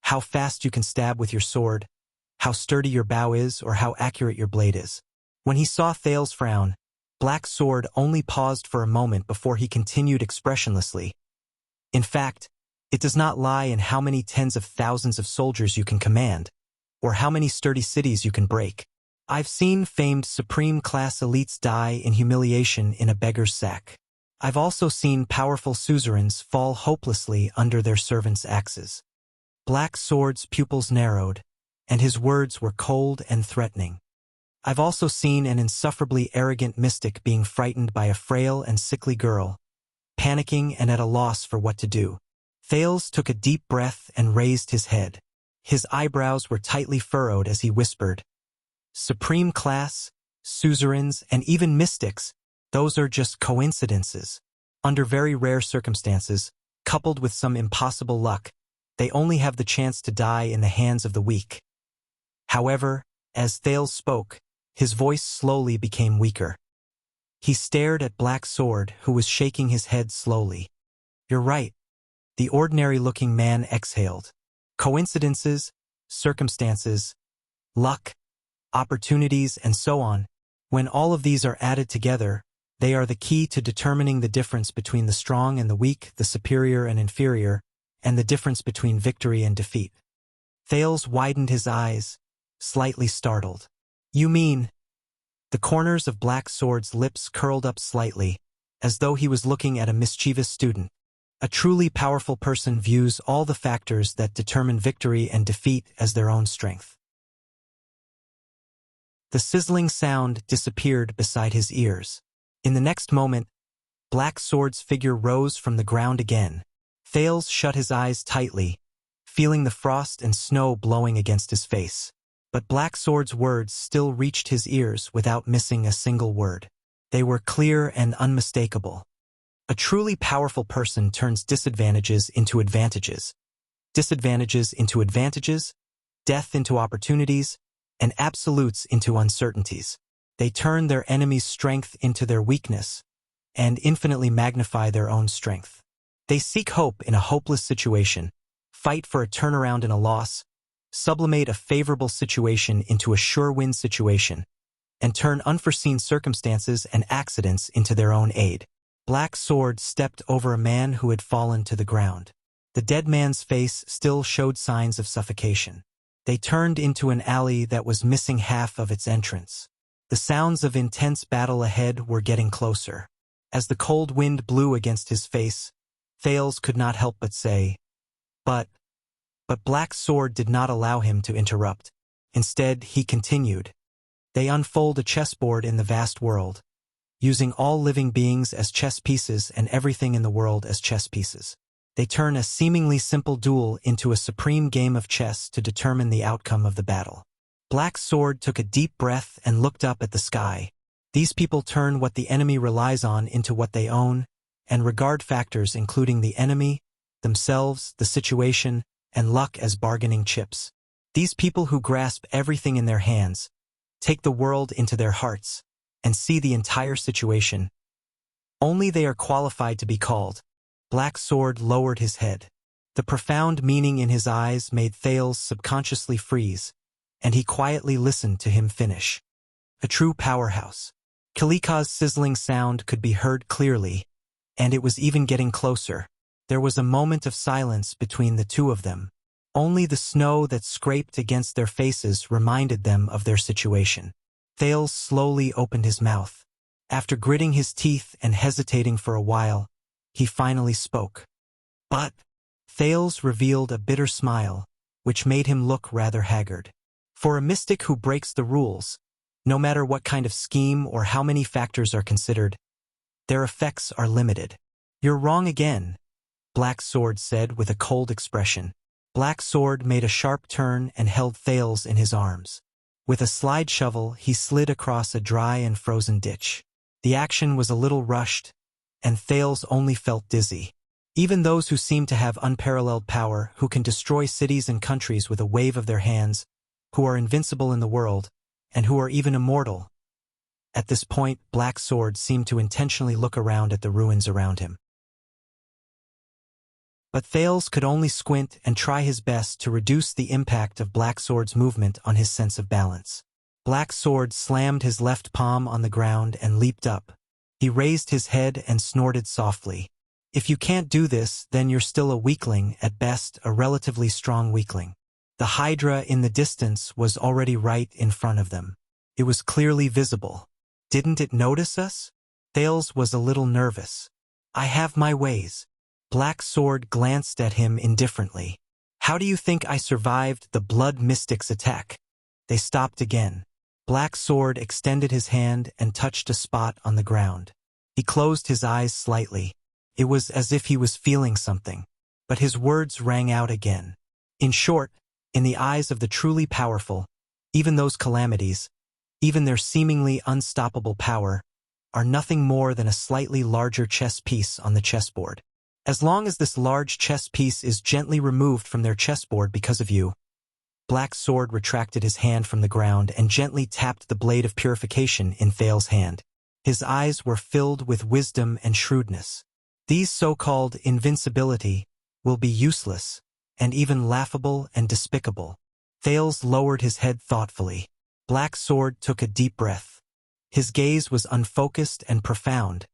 how fast you can stab with your sword, how sturdy your bow is, or how accurate your blade is. When he saw Thales frown, Black Sword only paused for a moment before he continued expressionlessly. In fact, it does not lie in how many tens of thousands of soldiers you can command, or how many sturdy cities you can break. I've seen famed supreme-class elites die in humiliation in a beggar's sack. I've also seen powerful suzerains fall hopelessly under their servants' axes. Black Sword's pupils narrowed, and his words were cold and threatening. I've also seen an insufferably arrogant mystic being frightened by a frail and sickly girl, panicking and at a loss for what to do. Thales took a deep breath and raised his head. His eyebrows were tightly furrowed as he whispered, "Supreme class, suzerains, and even mystics, those are just coincidences. Under very rare circumstances, coupled with some impossible luck, they only have the chance to die in the hands of the weak." However, as Thales spoke, his voice slowly became weaker. He stared at Black Sword, who was shaking his head slowly. "You're right," the ordinary-looking man exhaled. "Coincidences, circumstances, luck, opportunities, and so on, when all of these are added together, they are the key to determining the difference between the strong and the weak, the superior and inferior, and the difference between victory and defeat." Thales widened his eyes, slightly startled. "You mean—" The corners of Black Sword's lips curled up slightly, as though he was looking at a mischievous student. "A truly powerful person views all the factors that determine victory and defeat as their own strength." The sizzling sound disappeared beside his ears. In the next moment, Black Sword's figure rose from the ground again. Thales shut his eyes tightly, feeling the frost and snow blowing against his face. But Black Sword's words still reached his ears without missing a single word. They were clear and unmistakable. A truly powerful person turns disadvantages into advantages, disadvantages into advantages, death into opportunities, and absolutes into uncertainties. They turn their enemy's strength into their weakness, and infinitely magnify their own strength. They seek hope in a hopeless situation, fight for a turnaround in a loss, sublimate a favorable situation into a sure-win situation, and turn unforeseen circumstances and accidents into their own aid. Black Sword stepped over a man who had fallen to the ground. The dead man's face still showed signs of suffocation. They turned into an alley that was missing half of its entrance. The sounds of intense battle ahead were getting closer. As the cold wind blew against his face, Thales could not help but say, But Black Sword did not allow him to interrupt. Instead, he continued, "They unfold a chessboard in the vast world, using all living beings as chess pieces and everything in the world as chess pieces. They turn a seemingly simple duel into a supreme game of chess to determine the outcome of the battle." Black Sword took a deep breath and looked up at the sky. These people turn what the enemy relies on into what they own, and regard factors including the enemy, themselves, the situation, and luck as bargaining chips. These people who grasp everything in their hands, take the world into their hearts, and see the entire situation. Only they are qualified to be called. Black Sword lowered his head. The profound meaning in his eyes made Thales subconsciously freeze, and he quietly listened to him finish. A true powerhouse. Kalika's sizzling sound could be heard clearly, and it was even getting closer. There was a moment of silence between the two of them. Only the snow that scraped against their faces reminded them of their situation. Thales slowly opened his mouth. After gritting his teeth and hesitating for a while, he finally spoke. But Thales revealed a bitter smile, which made him look rather haggard. For a mystic who breaks the rules, no matter what kind of scheme or how many factors are considered, their effects are limited. "You're wrong again," Black Sword said with a cold expression. Black Sword made a sharp turn and held Thales in his arms. With a slide shovel, he slid across a dry and frozen ditch. The action was a little rushed, and Thales only felt dizzy. Even those who seem to have unparalleled power, who can destroy cities and countries with a wave of their hands, who are invincible in the world, and who are even immortal. At this point, Black Sword seemed to intentionally look around at the ruins around him. But Thales could only squint and try his best to reduce the impact of Black Sword's movement on his sense of balance. Black Sword slammed his left palm on the ground and leaped up. He raised his head and snorted softly. "If you can't do this, then you're still a weakling, at best a relatively strong weakling." The Hydra in the distance was already right in front of them. It was clearly visible. Didn't it notice us? Thales was a little nervous. "I have my ways." Black Sword glanced at him indifferently. "How do you think I survived the Blood Mystic's attack?" They stopped again. Black Sword extended his hand and touched a spot on the ground. He closed his eyes slightly. It was as if he was feeling something. but his words rang out again. In short, in the eyes of the truly powerful, even those calamities, even their seemingly unstoppable power, are nothing more than a slightly larger chess piece on the chessboard. As long as this large chess piece is gently removed from their chessboard because of you, Black Sword retracted his hand from the ground and gently tapped the blade of purification in Thales's hand. His eyes were filled with wisdom and shrewdness. These so-called invincibility will be useless, and even laughable and despicable. Thales lowered his head thoughtfully. Black Sword took a deep breath. His gaze was unfocused and profound,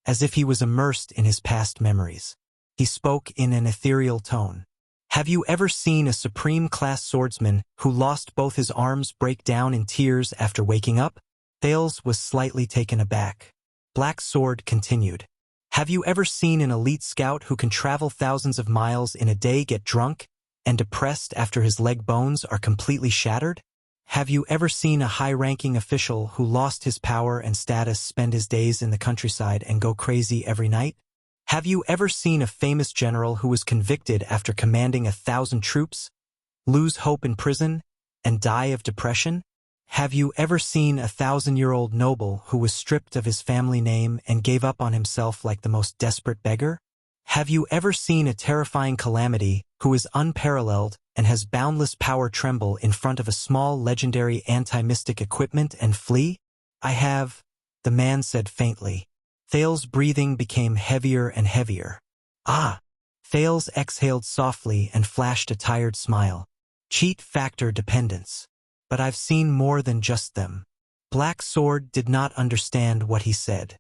as if he was immersed in his past memories. He spoke in an ethereal tone. Have you ever seen a supreme-class swordsman who lost both his arms break down in tears after waking up? Thales was slightly taken aback. Black Sword continued. Have you ever seen an elite scout who can travel thousands of miles in a day get drunk and depressed after his leg bones are completely shattered? Have you ever seen a high-ranking official who lost his power and status spend his days in the countryside and go crazy every night? Have you ever seen a famous general who was convicted after commanding 1,000 troops, lose hope in prison, and die of depression? Have you ever seen a 1,000-year-old noble who was stripped of his family name and gave up on himself like the most desperate beggar? Have you ever seen a terrifying calamity who is unparalleled and has boundless power tremble in front of a small legendary anti-mystic equipment and flee? I have, the man said faintly. Thales's breathing became heavier and heavier. Ah! Thales exhaled softly and flashed a tired smile. Cheat factor dependence. But I've seen more than just them. Black Sword did not understand what he said.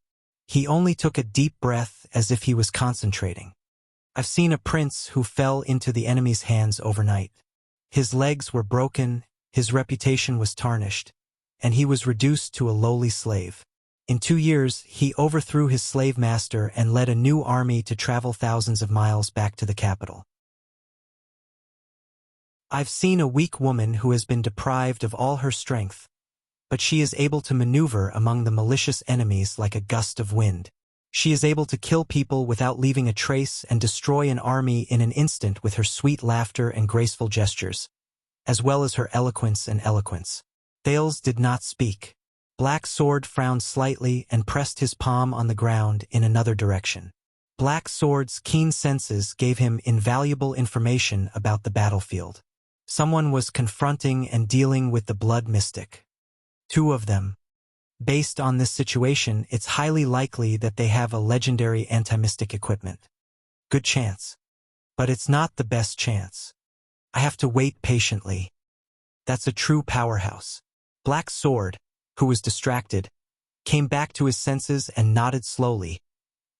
He only took a deep breath as if he was concentrating. I've seen a prince who fell into the enemy's hands overnight. His legs were broken, his reputation was tarnished, and he was reduced to a lowly slave. In 2 years, he overthrew his slave master and led a new army to travel thousands of miles back to the capital. I've seen a weak woman who has been deprived of all her strength, but she is able to maneuver among the malicious enemies like a gust of wind. She is able to kill people without leaving a trace and destroy an army in an instant with her sweet laughter and graceful gestures, as well as her eloquence and eloquence. Thales did not speak. Black Sword frowned slightly and pressed his palm on the ground in another direction. Black Sword's keen senses gave him invaluable information about the battlefield. Someone was confronting and dealing with the blood mystic. 2 of them. Based on this situation, it's highly likely that they have a legendary anti-mystic equipment. Good chance. But it's not the best chance. I have to wait patiently. That's a true powerhouse. Black Sword, who was distracted, came back to his senses and nodded slowly,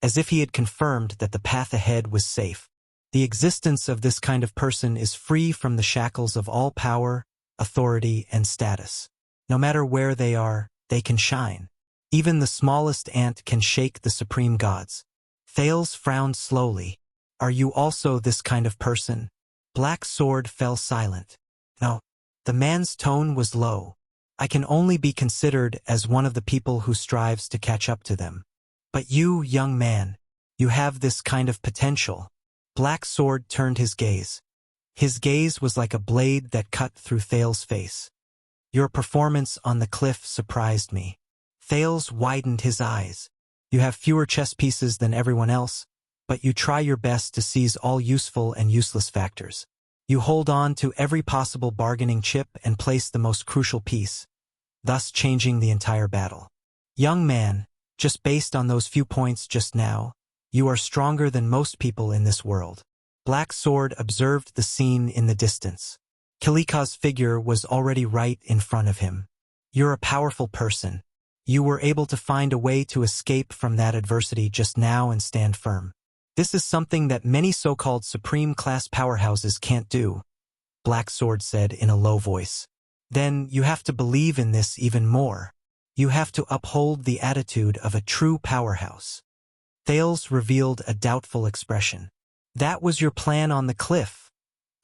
as if he had confirmed that the path ahead was safe. The existence of this kind of person is free from the shackles of all power, authority, and status. No matter where they are, they can shine. Even the smallest ant can shake the supreme gods. Thales frowned slowly. Are you also this kind of person? Black Sword fell silent. No. The man's tone was low. I can only be considered as one of the people who strives to catch up to them. But you, young man, you have this kind of potential. Black Sword turned his gaze. His gaze was like a blade that cut through Thales's face. Your performance on the cliff surprised me. Thales widened his eyes. You have fewer chess pieces than everyone else, but you try your best to seize all useful and useless factors. You hold on to every possible bargaining chip and place the most crucial piece, thus changing the entire battle. Young man, just based on those few points just now, you are stronger than most people in this world. Black Sword observed the scene in the distance. Kilika's figure was already right in front of him. You're a powerful person. You were able to find a way to escape from that adversity just now and stand firm. This is something that many so-called supreme-class powerhouses can't do, Black Sword said in a low voice. Then you have to believe in this even more. You have to uphold the attitude of a true powerhouse. Thales revealed a doubtful expression. That was your plan on the cliff.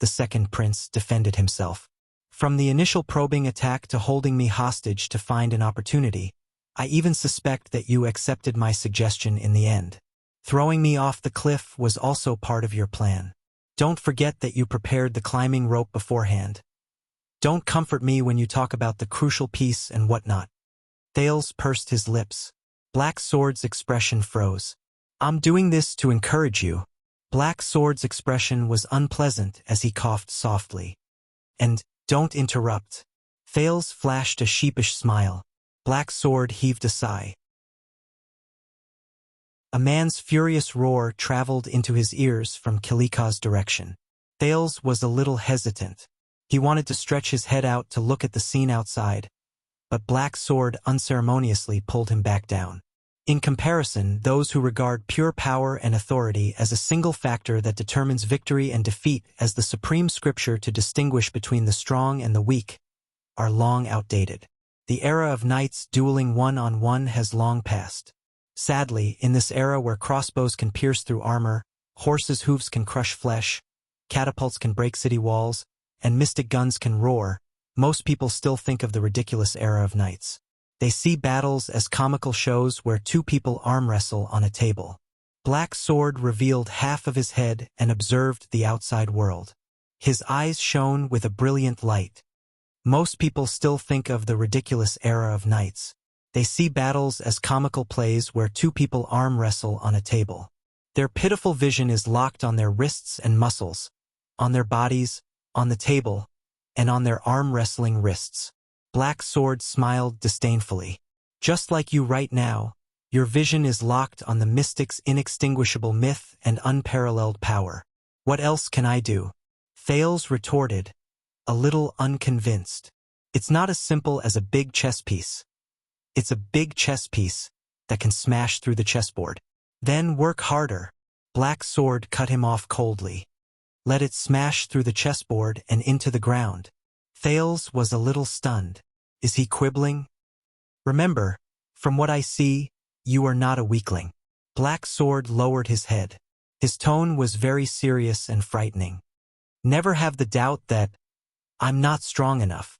The second prince defended himself. From the initial probing attack to holding me hostage to find an opportunity, I even suspect that you accepted my suggestion in the end. Throwing me off the cliff was also part of your plan. Don't forget that you prepared the climbing rope beforehand. Don't comfort me when you talk about the crucial piece and whatnot. Thales pursed his lips. Black Sword's expression froze. I'm doing this to encourage you. Black Sword's expression was unpleasant as he coughed softly. And, don't interrupt. Thales flashed a sheepish smile. Black Sword heaved a sigh. A man's furious roar traveled into his ears from Kilika's direction. Thales was a little hesitant. He wanted to stretch his head out to look at the scene outside, but Black Sword unceremoniously pulled him back down. In comparison, those who regard pure power and authority as a single factor that determines victory and defeat as the supreme scripture to distinguish between the strong and the weak are long outdated. The era of knights dueling one-on-one has long passed. Sadly, in this era where crossbows can pierce through armor, horses' hooves can crush flesh, catapults can break city walls, and mystic guns can roar, most people still think of the ridiculous era of knights. They see battles as comical shows where two people arm wrestle on a table. Black Sword revealed half of his head and observed the outside world. His eyes shone with a brilliant light. Most people still think of the ridiculous era of knights. They see battles as comical plays where two people arm wrestle on a table. Their pitiful vision is locked on their wrists and muscles, on their bodies, on the table, and on their arm-wrestling wrists. Black Sword smiled disdainfully. Just like you right now, your vision is locked on the mystic's inextinguishable myth and unparalleled power. What else can I do? Thales retorted, a little unconvinced. It's not as simple as a big chess piece. It's a big chess piece that can smash through the chessboard. Then work harder. Black Sword cut him off coldly. Let it smash through the chessboard and into the ground. Thales was a little stunned. Is he quibbling? Remember, from what I see, you are not a weakling. Black Sword lowered his head. His tone was very serious and frightening. Never have the doubt that I'm not strong enough.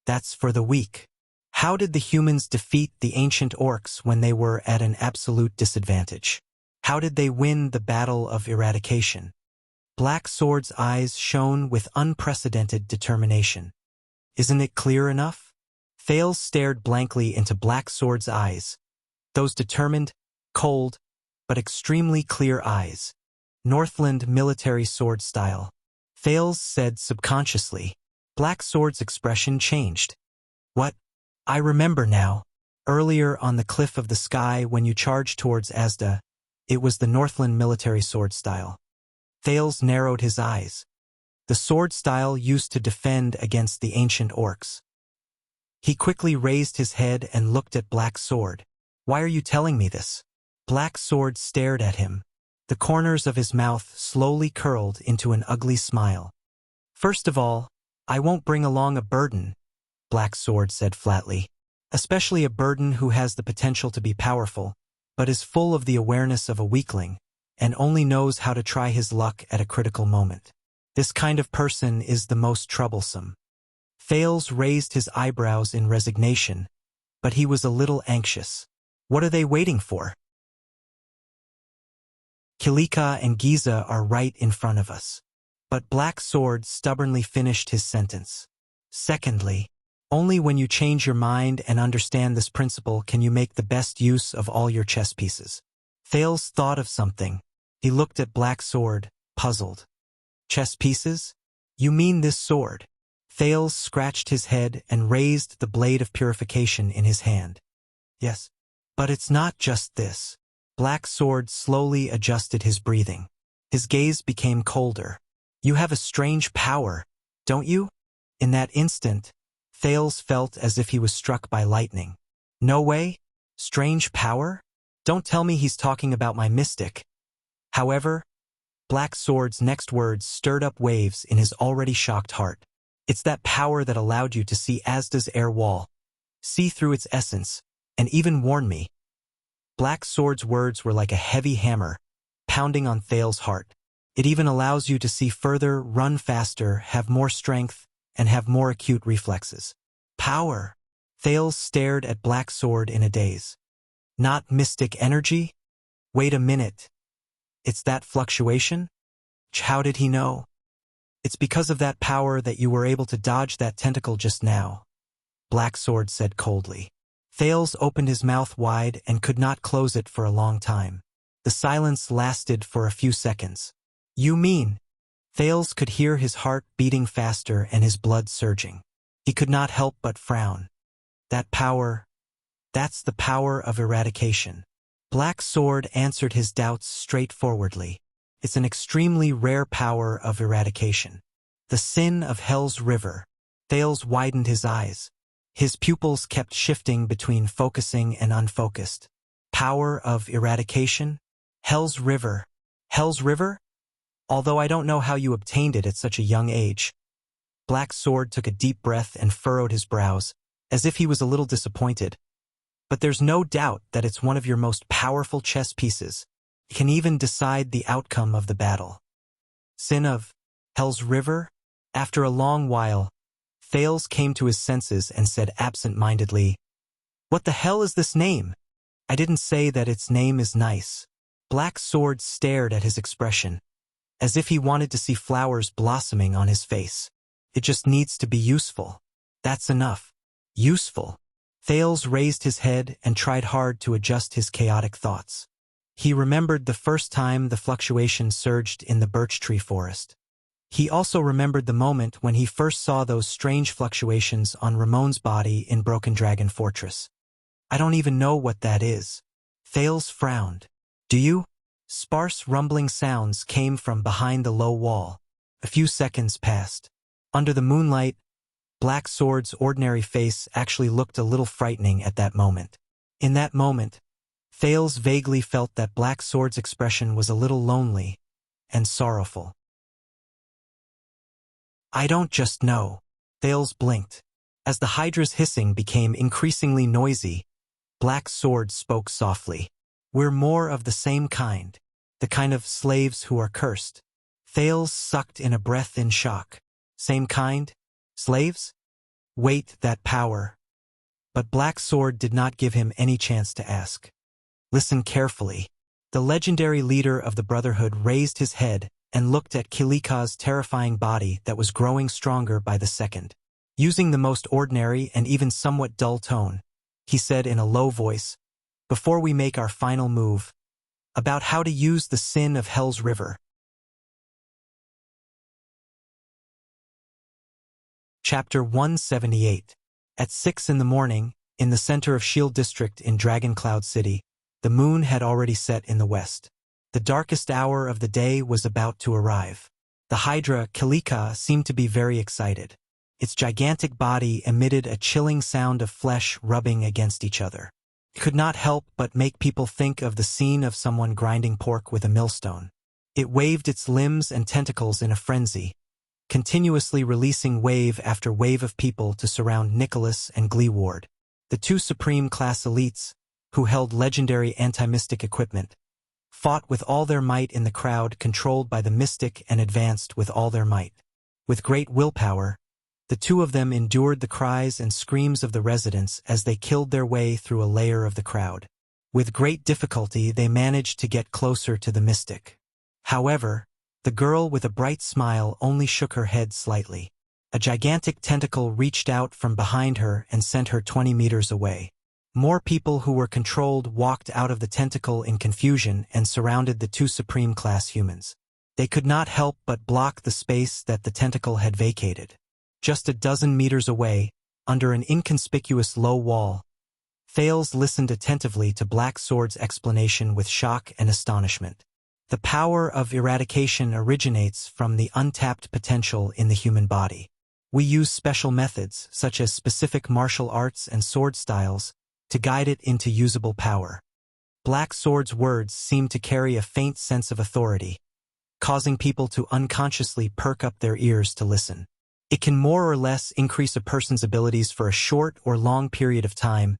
That's for the weak. How did the humans defeat the ancient orcs when they were at an absolute disadvantage? How did they win the battle of eradication? Black Sword's eyes shone with unprecedented determination. Isn't it clear enough? Thales stared blankly into Black Sword's eyes. Those determined, cold, but extremely clear eyes. Northland military sword style. Thales said subconsciously. Black Sword's expression changed. What? I remember now. Earlier on the cliff of the sky when you charged towards Asda, it was the Northland military sword style. Thales narrowed his eyes. The sword style used to defend against the ancient orcs. He quickly raised his head and looked at Black Sword. Why are you telling me this? Black Sword stared at him. The corners of his mouth slowly curled into an ugly smile. First of all, I won't bring along a burden, Black Sword said flatly. Especially a burden who has the potential to be powerful, but is full of the awareness of a weakling, and only knows how to try his luck at a critical moment. This kind of person is the most troublesome. Thales raised his eyebrows in resignation, but he was a little anxious. What are they waiting for? Kilika and Giza are right in front of us. But Black Sword stubbornly finished his sentence. Secondly, only when you change your mind and understand this principle can you make the best use of all your chess pieces. Thales thought of something. He looked at Black Sword, puzzled. Chess pieces? You mean this sword? Thales scratched his head and raised the blade of purification in his hand. Yes, but it's not just this. Black Sword slowly adjusted his breathing. His gaze became colder. You have a strange power, don't you? In that instant, Thales felt as if he was struck by lightning. No way? Strange power? Don't tell me he's talking about my mystic. However, Black Sword's next words stirred up waves in his already shocked heart. It's that power that allowed you to see Asda's air wall, see through its essence, and even warn me. Black Sword's words were like a heavy hammer, pounding on Thales' heart. It even allows you to see further, run faster, have more strength, and have more acute reflexes. Power! Thales stared at Black Sword in a daze. Not mystic energy? Wait a minute. It's that fluctuation? How did he know? It's because of that power that you were able to dodge that tentacle just now, Black Sword said coldly. Thales opened his mouth wide and could not close it for a long time. The silence lasted for a few seconds. You mean? Thales could hear his heart beating faster and his blood surging. He could not help but frown. That power, that's the power of eradication. Black Sword answered his doubts straightforwardly. It's an extremely rare power of eradication. The sin of Hell's River. Thales widened his eyes. His pupils kept shifting between focusing and unfocused. Power of eradication? Hell's River. Hell's River? Although I don't know how you obtained it at such a young age. Black Sword took a deep breath and furrowed his brows, as if he was a little disappointed. But there's no doubt that it's one of your most powerful chess pieces. It can even decide the outcome of the battle. Sin of Hell's River? After a long while, Thales came to his senses and said absent-mindedly, "What the hell is this name? I didn't say that its name is nice." Black Sword stared at his expression, as if he wanted to see flowers blossoming on his face. It just needs to be useful. That's enough. Useful. Thales raised his head and tried hard to adjust his chaotic thoughts. He remembered the first time the fluctuation surged in the birch tree forest. He also remembered the moment when he first saw those strange fluctuations on Ramon's body in Broken Dragon Fortress. I don't even know what that is. Thales frowned. Do you? Sparse rumbling sounds came from behind the low wall. A few seconds passed. Under the moonlight, Black Sword's ordinary face actually looked a little frightening at that moment. In that moment, Thales vaguely felt that Black Sword's expression was a little lonely and sorrowful. I don't just know. Thales blinked. As the Hydra's hissing became increasingly noisy, Black Sword spoke softly. We're more of the same kind. The kind of slaves who are cursed. Thales sucked in a breath in shock. Same kind? Slaves? Wait, that power. But Black Sword did not give him any chance to ask. Listen carefully. The legendary leader of the Brotherhood raised his head and looked at Kilika's terrifying body that was growing stronger by the second. Using the most ordinary and even somewhat dull tone, he said in a low voice, "Before we make our final move, about how to use the sin of Hell's River." Chapter 178. At 6 in the morning, in the center of Shield District in Dragon Cloud City, the moon had already set in the west. The darkest hour of the day was about to arrive. The Hydra, Kilika, seemed to be very excited. Its gigantic body emitted a chilling sound of flesh rubbing against each other. It could not help but make people think of the scene of someone grinding pork with a millstone. It waved its limbs and tentacles in a frenzy, continuously releasing wave after wave of people to surround Nicholas and Gleeward, the two Supreme Class elites, who held legendary anti-mystic equipment, fought with all their might in the crowd controlled by the mystic and advanced with all their might. With great willpower, the two of them endured the cries and screams of the residents as they killed their way through a layer of the crowd. With great difficulty they managed to get closer to the mystic. However, the girl with a bright smile only shook her head slightly. A gigantic tentacle reached out from behind her and sent her 20 meters away. More people who were controlled walked out of the tentacle in confusion and surrounded the two Supreme Class humans. They could not help but block the space that the tentacle had vacated. Just a dozen meters away, under an inconspicuous low wall, Thales listened attentively to Black Sword's explanation with shock and astonishment. The power of eradication originates from the untapped potential in the human body. We use special methods, such as specific martial arts and sword styles, to guide it into usable power. Black Sword's words seemed to carry a faint sense of authority, causing people to unconsciously perk up their ears to listen. It can more or less increase a person's abilities for a short or long period of time,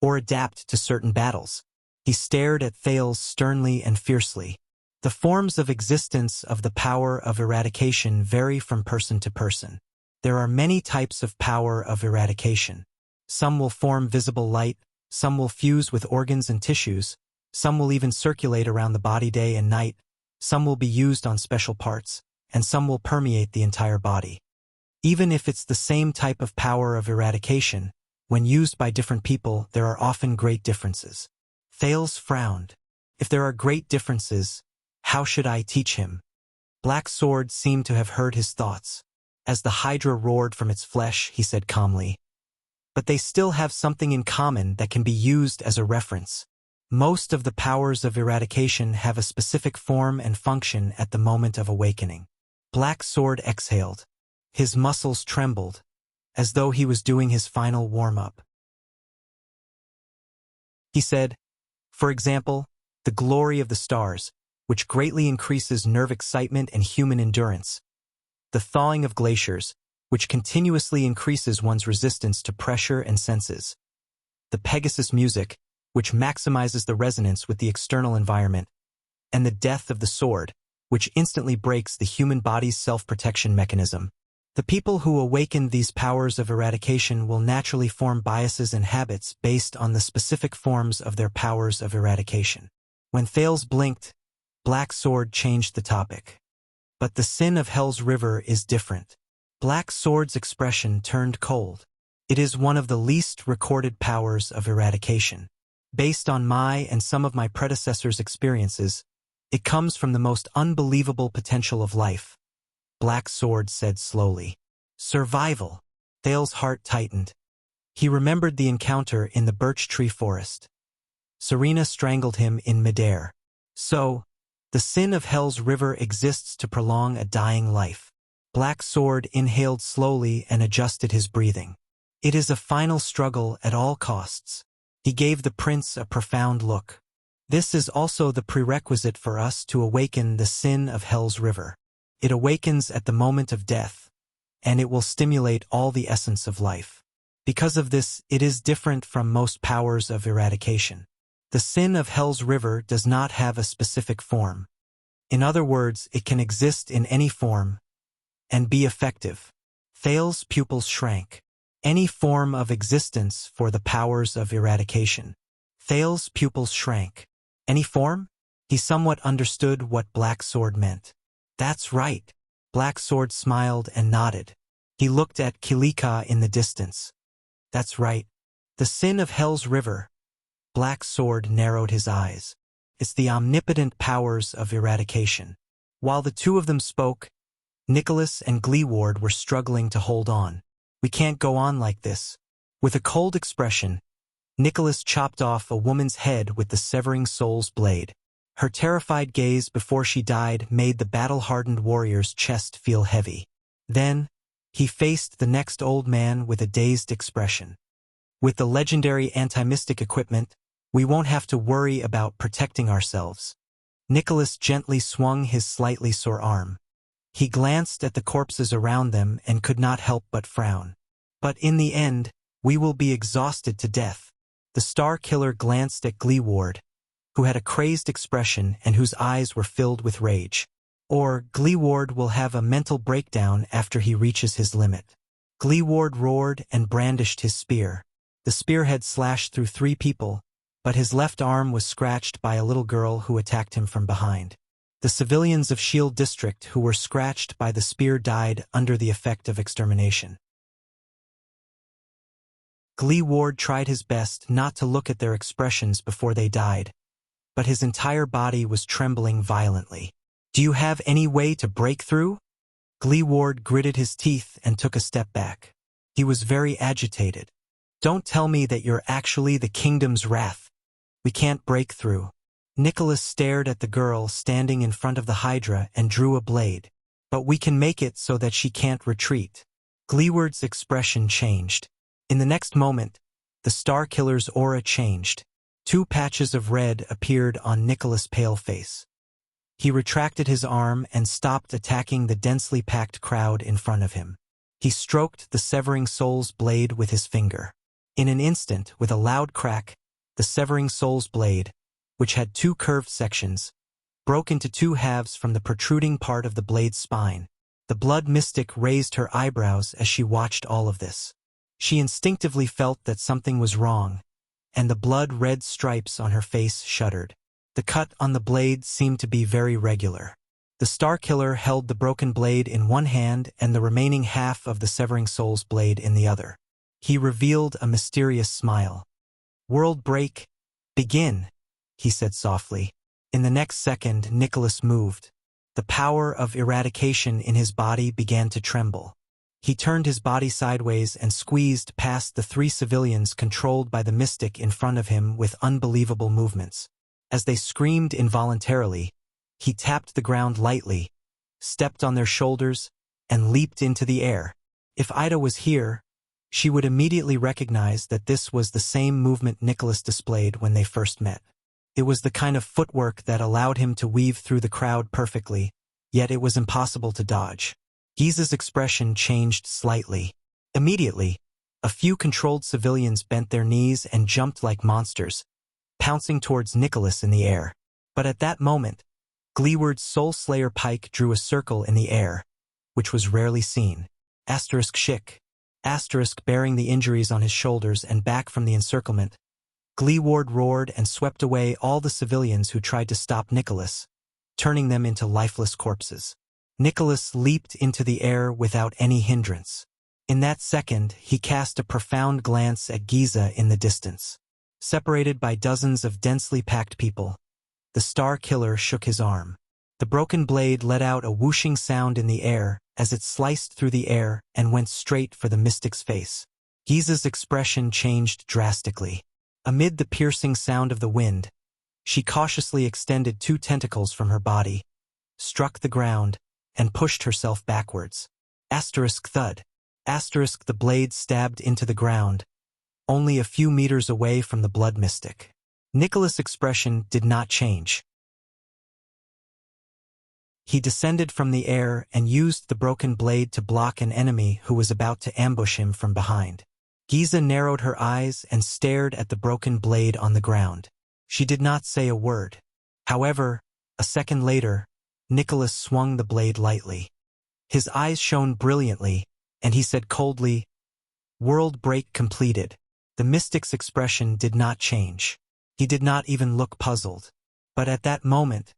or adapt to certain battles. He stared at Thales sternly and fiercely. The forms of existence of the power of eradication vary from person to person. There are many types of power of eradication. Some will form visible light, some will fuse with organs and tissues, some will even circulate around the body day and night, some will be used on special parts, and some will permeate the entire body. Even if it's the same type of power of eradication, when used by different people, there are often great differences. Thales frowned. If there are great differences, how should I teach him? Black Sword seemed to have heard his thoughts. As the Hydra roared from its flesh, he said calmly, "But they still have something in common that can be used as a reference. Most of the powers of eradication have a specific form and function at the moment of awakening." Black Sword exhaled. His muscles trembled, as though he was doing his final warm-up. He said, "For example, the glory of the stars, which greatly increases nerve excitement and human endurance. The thawing of glaciers, which continuously increases one's resistance to pressure and senses. The Pegasus music, which maximizes the resonance with the external environment. And the death of the sword, which instantly breaks the human body's self-protection mechanism. The people who awaken these powers of eradication will naturally form biases and habits based on the specific forms of their powers of eradication." When Thales blinked, Black Sword changed the topic. "But the sin of Hell's River is different." Black Sword's expression turned cold. "It is one of the least recorded powers of eradication. Based on my and some of my predecessors' experiences, it comes from the most unbelievable potential of life," Black Sword said slowly. "Survival." Thales' heart tightened. He remembered the encounter in the birch tree forest. Serena strangled him in midair. So, the sin of Hell's River exists to prolong a dying life. Black Sword inhaled slowly and adjusted his breathing. "It is a final struggle at all costs." He gave the prince a profound look. "This is also the prerequisite for us to awaken the sin of Hell's River. It awakens at the moment of death, and it will stimulate all the essence of life. Because of this, it is different from most powers of eradication. The sin of Hell's River does not have a specific form. In other words, it can exist in any form and be effective." Thales' pupils shrank. Any form of existence for the powers of eradication. Thales' pupils shrank. Any form? He somewhat understood what Black Sword meant. "That's right." Black Sword smiled and nodded. He looked at Kilika in the distance. "That's right. The sin of Hell's River." Black Sword narrowed his eyes. "It's the omnipotent powers of eradication." While the two of them spoke, Nicholas and Gleeward were struggling to hold on. "We can't go on like this." With a cold expression, Nicholas chopped off a woman's head with the severing soul's blade. Her terrified gaze before she died made the battle-hardened warrior's chest feel heavy. Then, he faced the next old man with a dazed expression. "With the legendary anti-mystic equipment, we won't have to worry about protecting ourselves." Nicholas gently swung his slightly sore arm. He glanced at the corpses around them and could not help but frown. "But in the end, we will be exhausted to death." The Star Killer glanced at Gleeward, who had a crazed expression and whose eyes were filled with rage. "Or Gleeward will have a mental breakdown after he reaches his limit." Gleeward roared and brandished his spear. The spear had slashed through 3 people, but his left arm was scratched by a little girl who attacked him from behind. The civilians of Shield District who were scratched by the spear died under the effect of extermination. Gleeward tried his best not to look at their expressions before they died, but his entire body was trembling violently. "Do you have any way to break through?" Gleeward gritted his teeth and took a step back. He was very agitated. "Don't tell me that you're actually the kingdom's wrath. We can't break through." Nicholas stared at the girl standing in front of the Hydra and drew a blade. "But we can make it so that she can't retreat." Gleeward's expression changed. In the next moment, the Star Killer's aura changed. 2 patches of red appeared on Nicholas' pale face. He retracted his arm and stopped attacking the densely packed crowd in front of him. He stroked the severing soul's blade with his finger. In an instant, with a loud crack, the severing soul's blade, which had 2 curved sections, broke into 2 halves from the protruding part of the blade's spine. The blood mystic raised her eyebrows as she watched all of this. She instinctively felt that something was wrong, and the blood-red stripes on her face shuddered. The cut on the blade seemed to be very regular. The Star Killer held the broken blade in one hand and the remaining half of the Severing Soul's blade in the other. He revealed a mysterious smile. "World break, begin," he said softly. In the next second, Nicholas moved. The power of eradication in his body began to tremble. He turned his body sideways and squeezed past the 3 civilians controlled by the mystic in front of him with unbelievable movements. As they screamed involuntarily, he tapped the ground lightly, stepped on their shoulders, and leaped into the air. If Ida was here, she would immediately recognize that this was the same movement Nicholas displayed when they first met. It was the kind of footwork that allowed him to weave through the crowd perfectly, yet it was impossible to dodge. Giza's expression changed slightly. Immediately, a few controlled civilians bent their knees and jumped like monsters, pouncing towards Nicholas in the air. But at that moment, Gleeward's Soul Slayer pike drew a circle in the air, which was rarely seen. Schick. Bearing the injuries on his shoulders and back from the encirclement, Gleeward roared and swept away all the civilians who tried to stop Nicholas, turning them into lifeless corpses. Nicholas leaped into the air without any hindrance. In that second, he cast a profound glance at Giza in the distance. Separated by dozens of densely packed people, the Star Killer shook his arm. The broken blade let out a whooshing sound in the air as it sliced through the air and went straight for the mystic's face. Giza's expression changed drastically. Amid the piercing sound of the wind, she cautiously extended 2 tentacles from her body, struck the ground, and pushed herself backwards. Thud. The blade stabbed into the ground, only a few meters away from the blood mystic. Nicholas' expression did not change. He descended from the air and used the broken blade to block an enemy who was about to ambush him from behind. Giza narrowed her eyes and stared at the broken blade on the ground. She did not say a word. However, a second later, Nicholas swung the blade lightly. His eyes shone brilliantly, and he said coldly, "World break completed." The mystic's expression did not change. He did not even look puzzled. But at that moment,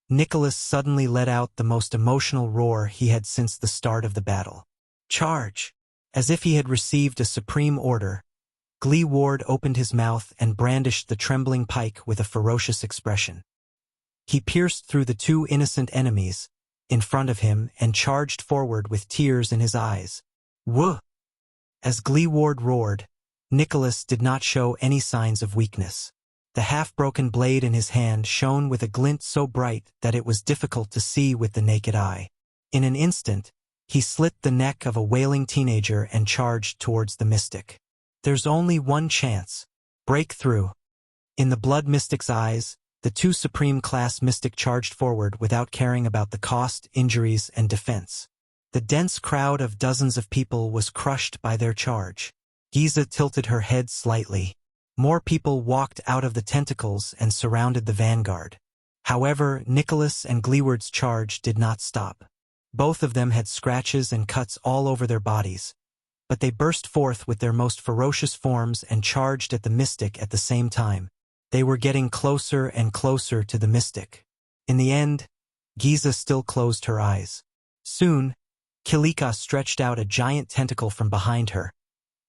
Nicholas suddenly let out the most emotional roar he had since the start of the battle. "Charge!" As if he had received a supreme order, Gleeward opened his mouth and brandished the trembling pike with a ferocious expression. He pierced through the 2 innocent enemies in front of him and charged forward with tears in his eyes. "Wuh!" As Gleeward roared, Nicholas did not show any signs of weakness. The half-broken blade in his hand shone with a glint so bright that it was difficult to see with the naked eye. In an instant, he slit the neck of a wailing teenager and charged towards the mystic. "There's only one chance. Break through." In the blood mystic's eyes, the 2 Supreme-class mystic charged forward without caring about the cost, injuries, and defense. The dense crowd of dozens of people was crushed by their charge. Giza tilted her head slightly. More people walked out of the tentacles and surrounded the vanguard. However, Nicholas and Gleeward's charge did not stop. Both of them had scratches and cuts all over their bodies, but they burst forth with their most ferocious forms and charged at the mystic at the same time. They were getting closer and closer to the mystic. In the end, Giza still closed her eyes. Soon, Kilika stretched out a giant tentacle from behind her,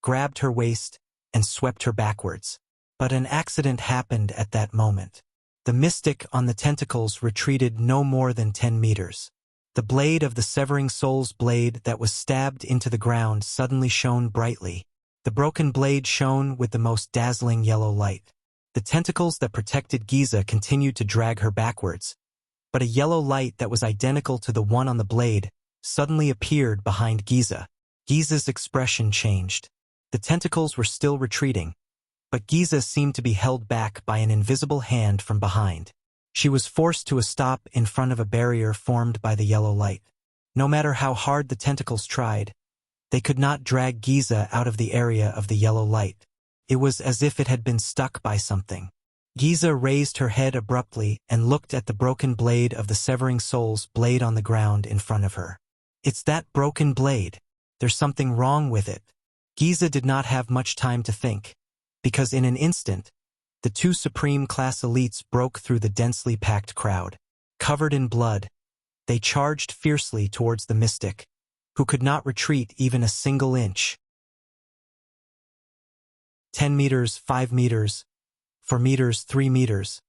grabbed her waist, and swept her backwards. But an accident happened at that moment. The mystic on the tentacles retreated no more than 10 meters. The blade of the Severing Soul's blade that was stabbed into the ground suddenly shone brightly. The broken blade shone with the most dazzling yellow light. The tentacles that protected Giza continued to drag her backwards, but a yellow light that was identical to the one on the blade suddenly appeared behind Giza. Giza's expression changed. The tentacles were still retreating, but Giza seemed to be held back by an invisible hand from behind. She was forced to a stop in front of a barrier formed by the yellow light. No matter how hard the tentacles tried, they could not drag Giza out of the area of the yellow light. It was as if it had been stuck by something. Giza raised her head abruptly and looked at the broken blade of the Severing Soul's blade on the ground in front of her. "It's that broken blade. There's something wrong with it." Giza did not have much time to think, because in an instant, The two Supreme-class elites broke through the densely packed crowd. Covered in blood, they charged fiercely towards the mystic, who could not retreat even a single inch. 10 meters, 5 meters, 4 meters, 3 meters.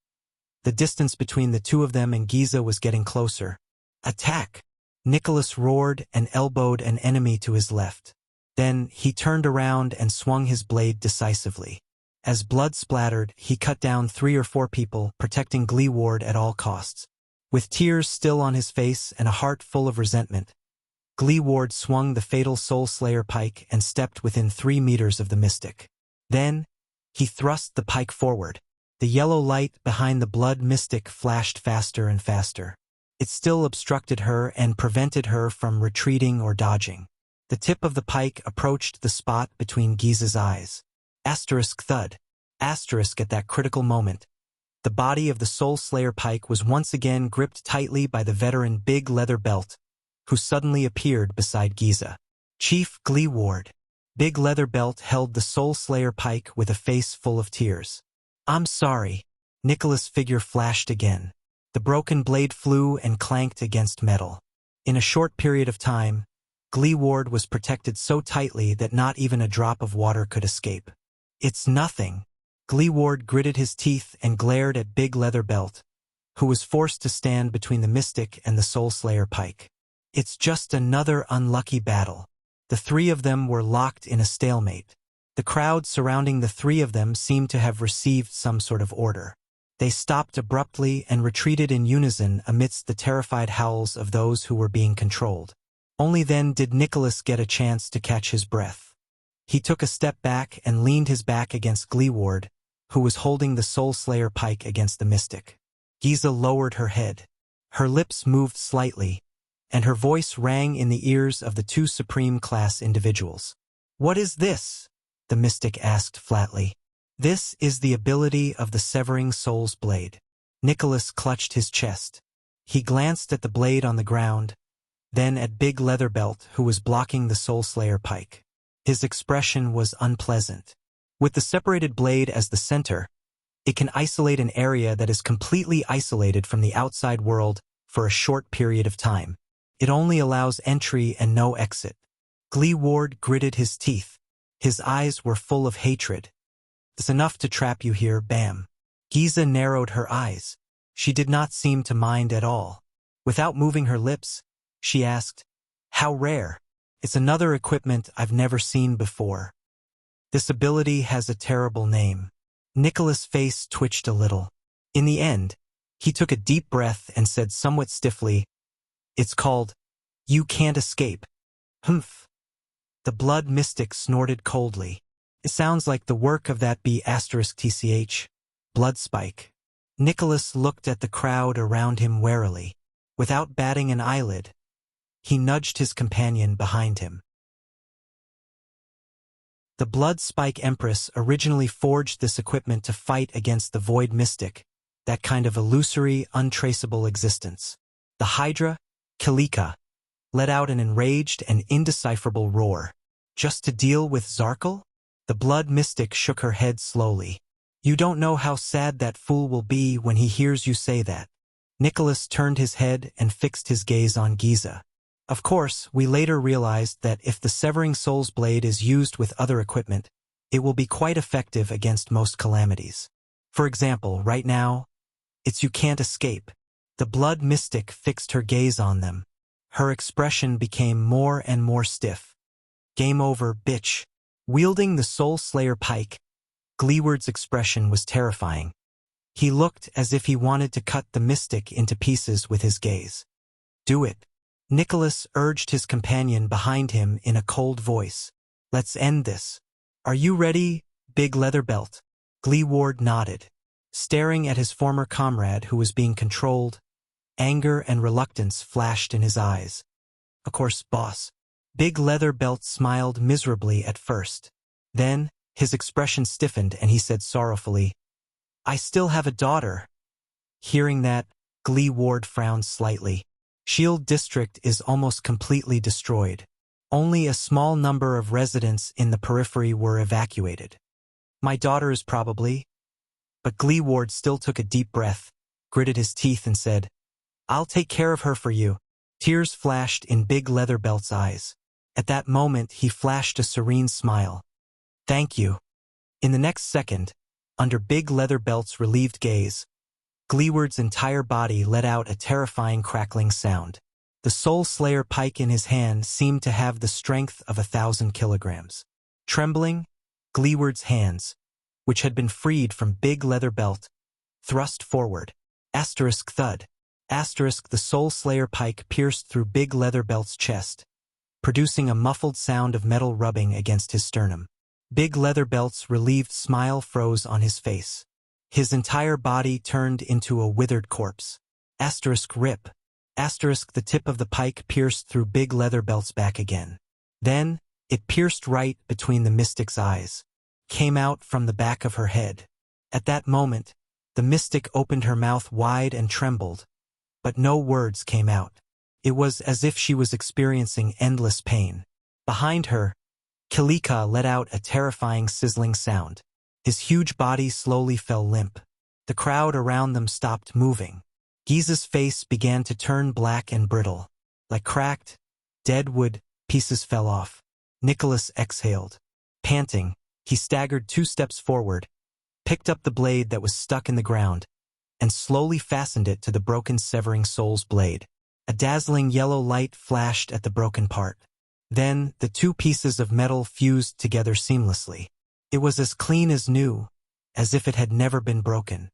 The distance between the two of them and Giza was getting closer. Attack! Nicholas roared and elbowed an enemy to his left. Then he turned around and swung his blade decisively. As blood splattered, he cut down 3 or 4 people, protecting Gleeward at all costs. With tears still on his face and a heart full of resentment, Gleeward swung the fatal Soul Slayer pike and stepped within 3 meters of the mystic. Then, he thrust the pike forward. The yellow light behind the blood mystic flashed faster and faster. It still obstructed her and prevented her from retreating or dodging. The tip of the pike approached the spot between Giza's eyes. Asterisk thud. Asterisk at that critical moment. The body of the Soul Slayer pike was once again gripped tightly by the veteran Big Leather Belt, who suddenly appeared beside Giza. Chief Gleeward. Big Leather Belt held the Soul Slayer pike with a face full of tears. I'm sorry. Nicholas' figure flashed again. The broken blade flew and clanked against metal. In a short period of time, Gleeward was protected so tightly that not even a drop of water could escape. It's nothing. Gleeward gritted his teeth and glared at Big Leather Belt, who was forced to stand between the mystic and the Soul Slayer pike. It's just another unlucky battle. The 3 of them were locked in a stalemate. The crowd surrounding the 3 of them seemed to have received some sort of order. They stopped abruptly and retreated in unison amidst the terrified howls of those who were being controlled. Only then did Nicholas get a chance to catch his breath. He took a step back and leaned his back against Gleeward, who was holding the Soul Slayer pike against the mystic. Giza lowered her head. Her lips moved slightly, and her voice rang in the ears of the 2 Supreme-class individuals. What is this? The mystic asked flatly. This is the ability of the Severing Soul's blade. Nicholas clutched his chest. He glanced at the blade on the ground, then at Big Leather Belt, who was blocking the Soul Slayer pike. His expression was unpleasant. With the separated blade as the center, it can isolate an area that is completely isolated from the outside world for a short period of time. It only allows entry and no exit. Gleeward gritted his teeth. His eyes were full of hatred. It's enough to trap you here, bam. Giza narrowed her eyes. She did not seem to mind at all. Without moving her lips, she asked, How rare? It's another equipment I've never seen before. This ability has a terrible name. Nicholas' face twitched a little. In the end, he took a deep breath and said somewhat stiffly, It's called, You Can't Escape. Humph. The blood mystic snorted coldly. It sounds like the work of that B*TCH. Blood spike. Nicholas looked at the crowd around him warily. Without batting an eyelid, he nudged his companion behind him. The Blood Spike Empress originally forged this equipment to fight against the Void Mystic, that kind of illusory, untraceable existence. The Hydra, Kalika, let out an enraged and indecipherable roar. Just to deal with Zarkal? The Blood Mystic shook her head slowly. You don't know how sad that fool will be when he hears you say that. Nicholas turned his head and fixed his gaze on Giza. Of course, we later realized that if the Severing Soul's blade is used with other equipment, it will be quite effective against most calamities. For example, right now, it's You Can't Escape. The Blood Mystic fixed her gaze on them. Her expression became more and more stiff. Game over, bitch. Wielding the Soul Slayer pike, Gleeward's expression was terrifying. He looked as if he wanted to cut the mystic into pieces with his gaze. Do it. Nicholas urged his companion behind him in a cold voice. Let's end this. Are you ready, Big Leather Belt? Gleeward nodded. Staring at his former comrade who was being controlled, anger and reluctance flashed in his eyes. Of course, boss. Big Leather Belt smiled miserably at first. Then, his expression stiffened and he said sorrowfully, I still have a daughter. Hearing that, Gleeward frowned slightly. Shield District is almost completely destroyed. Only a small number of residents in the periphery were evacuated. My daughter is probably But Gleeward still took a deep breath, gritted his teeth and said, "I'll take care of her for you." Tears flashed in Big Leatherbelt's eyes. At that moment he flashed a serene smile. "Thank you." In the next second, under Big Leatherbelt's relieved gaze, Gleeward's entire body let out a terrifying crackling sound. The Soul Slayer pike in his hand seemed to have the strength of 1,000 kilograms. Trembling, Gleeward's hands, which had been freed from Big Leatherbelt, thrust forward. Asterisk thud. Asterisk the Soul Slayer pike pierced through Big Leatherbelt's chest, producing a muffled sound of metal rubbing against his sternum. Big Leatherbelt's relieved smile froze on his face. His entire body turned into a withered corpse. Asterisk rip. Asterisk the tip of the pike pierced through Big Leatherbelt's back again. Then, it pierced right between the mystic's eyes. Came out from the back of her head. At that moment, the mystic opened her mouth wide and trembled, but no words came out. It was as if she was experiencing endless pain. Behind her, Kilika let out a terrifying sizzling sound. His huge body slowly fell limp. The crowd around them stopped moving. Giza's face began to turn black and brittle. Like cracked, dead wood, pieces fell off. Nicholas exhaled. Panting, he staggered 2 steps forward, picked up the blade that was stuck in the ground, and slowly fastened it to the broken severing soul's blade. A dazzling yellow light flashed at the broken part. Then, the 2 pieces of metal fused together seamlessly. It was as clean as new, as if it had never been broken.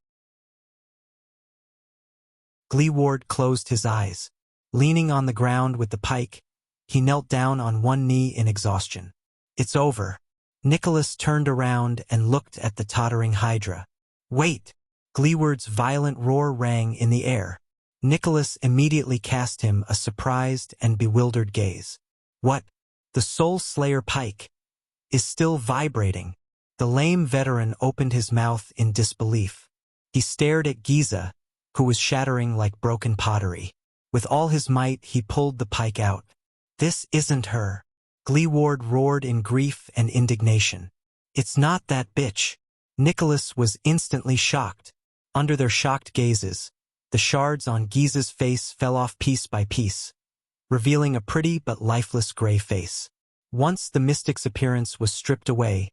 Gleeward closed his eyes. Leaning on the ground with the pike, he knelt down on one knee in exhaustion. "It's over." Nicholas turned around and looked at the tottering Hydra. "Wait!" Gleeward's violent roar rang in the air. Nicholas immediately cast him a surprised and bewildered gaze. "What? The Soul Slayer pike is still vibrating." The lame veteran opened his mouth in disbelief. He stared at Giza, who was shattering like broken pottery. With all his might he pulled the pike out. "This isn't her." Gleeward roared in grief and indignation. "It's not that bitch." Nicholas was instantly shocked. Under their shocked gazes, the shards on Giza's face fell off piece by piece, revealing a pretty but lifeless gray face. Once the mystic's appearance was stripped away,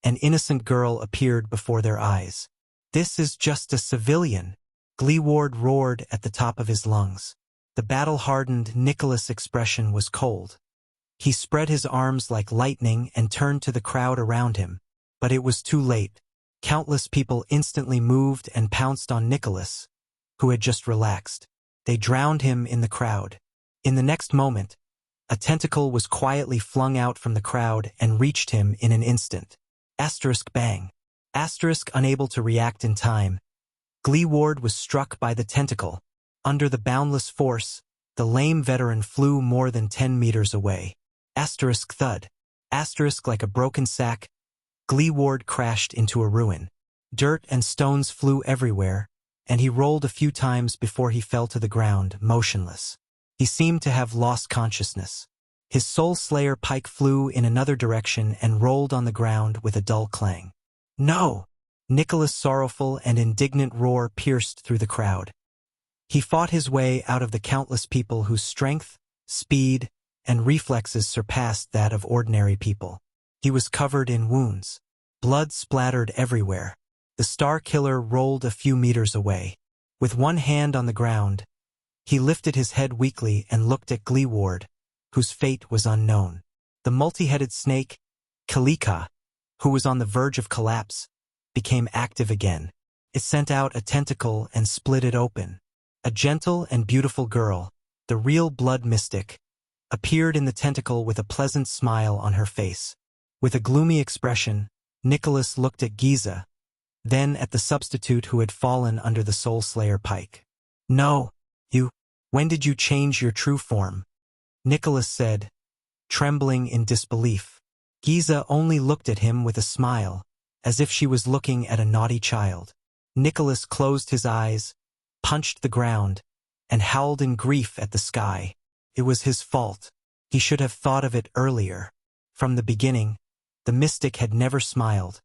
an innocent girl appeared before their eyes. "This is just a civilian," Gleeward roared at the top of his lungs. The battle-hardened Nicholas' expression was cold. He spread his arms like lightning and turned to the crowd around him, but it was too late. Countless people instantly moved and pounced on Nicholas, who had just relaxed. They drowned him in the crowd. In the next moment, a tentacle was quietly flung out from the crowd and reached him in an instant. Asterisk bang. Asterisk unable to react in time. Gleeward was struck by the tentacle. Under the boundless force, the lame veteran flew more than 10 meters away. Asterisk thud. Asterisk like a broken sack, Gleeward crashed into a ruin. Dirt and stones flew everywhere, and he rolled a few times before he fell to the ground, motionless. He seemed to have lost consciousness. His Soul Slayer pike flew in another direction and rolled on the ground with a dull clang. "No!" Nicholas' sorrowful and indignant roar pierced through the crowd. He fought his way out of the countless people whose strength, speed, and reflexes surpassed that of ordinary people. He was covered in wounds. Blood splattered everywhere. The Star Killer rolled a few meters away. With one hand on the ground, he lifted his head weakly and looked at Gleeward, whose fate was unknown. The multi-headed snake, Kalika, who was on the verge of collapse, became active again. It sent out a tentacle and split it open. A gentle and beautiful girl, the real blood mystic, appeared in the tentacle with a pleasant smile on her face. With a gloomy expression, Nicholas looked at Giza, then at the substitute who had fallen under the Soul Slayer pike. "No, when did you change your true form?" Nicholas said, trembling in disbelief. Giza only looked at him with a smile, as if she was looking at a naughty child. Nicholas closed his eyes, punched the ground, and howled in grief at the sky. It was his fault. He should have thought of it earlier. From the beginning, the mystic had never smiled,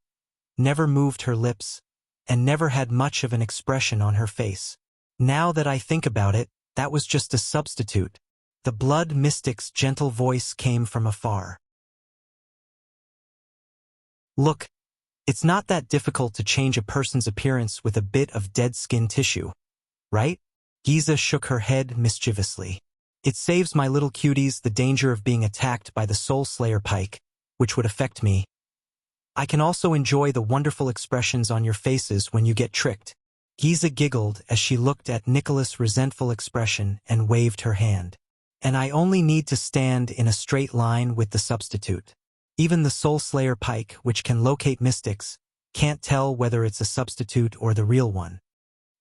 never moved her lips, and never had much of an expression on her face. Now that I think about it, that was just a substitute. The blood mystic's gentle voice came from afar. Look, it's not that difficult to change a person's appearance with a bit of dead skin tissue, right? Giza shook her head mischievously. It saves my little cuties the danger of being attacked by the Soul Slayer Pike, which would affect me. I can also enjoy the wonderful expressions on your faces when you get tricked. Giza giggled as she looked at Nicholas' resentful expression and waved her hand. And I only need to stand in a straight line with the substitute. Even the Soul Slayer Pike, which can locate mystics, can't tell whether it's a substitute or the real one.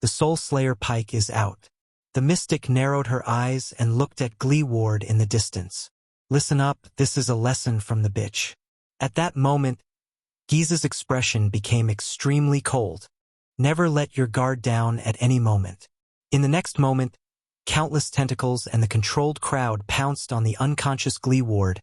The Soul Slayer Pike is out. The mystic narrowed her eyes and looked at Glee Ward in the distance. Listen up, this is a lesson from the bitch. At that moment, Giza's expression became extremely cold. Never let your guard down at any moment. In the next moment, countless tentacles and the controlled crowd pounced on the unconscious Glee Ward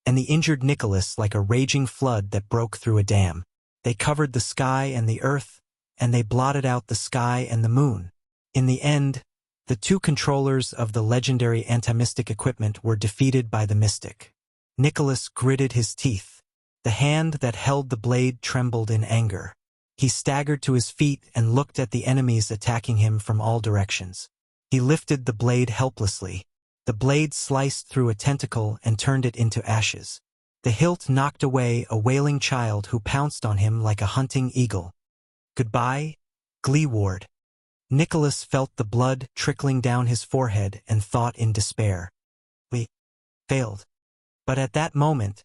and the injured Nicholas like a raging flood that broke through a dam. They covered the sky and the earth, and they blotted out the sky and the moon. In the end, the two controllers of the legendary anti-mystic equipment were defeated by the mystic. Nicholas gritted his teeth. The hand that held the blade trembled in anger. He staggered to his feet and looked at the enemies attacking him from all directions. He lifted the blade helplessly. The blade sliced through a tentacle and turned it into ashes. The hilt knocked away a wailing child who pounced on him like a hunting eagle. Goodbye, Glee Ward. Nicholas felt the blood trickling down his forehead and thought in despair. We failed. But at that moment,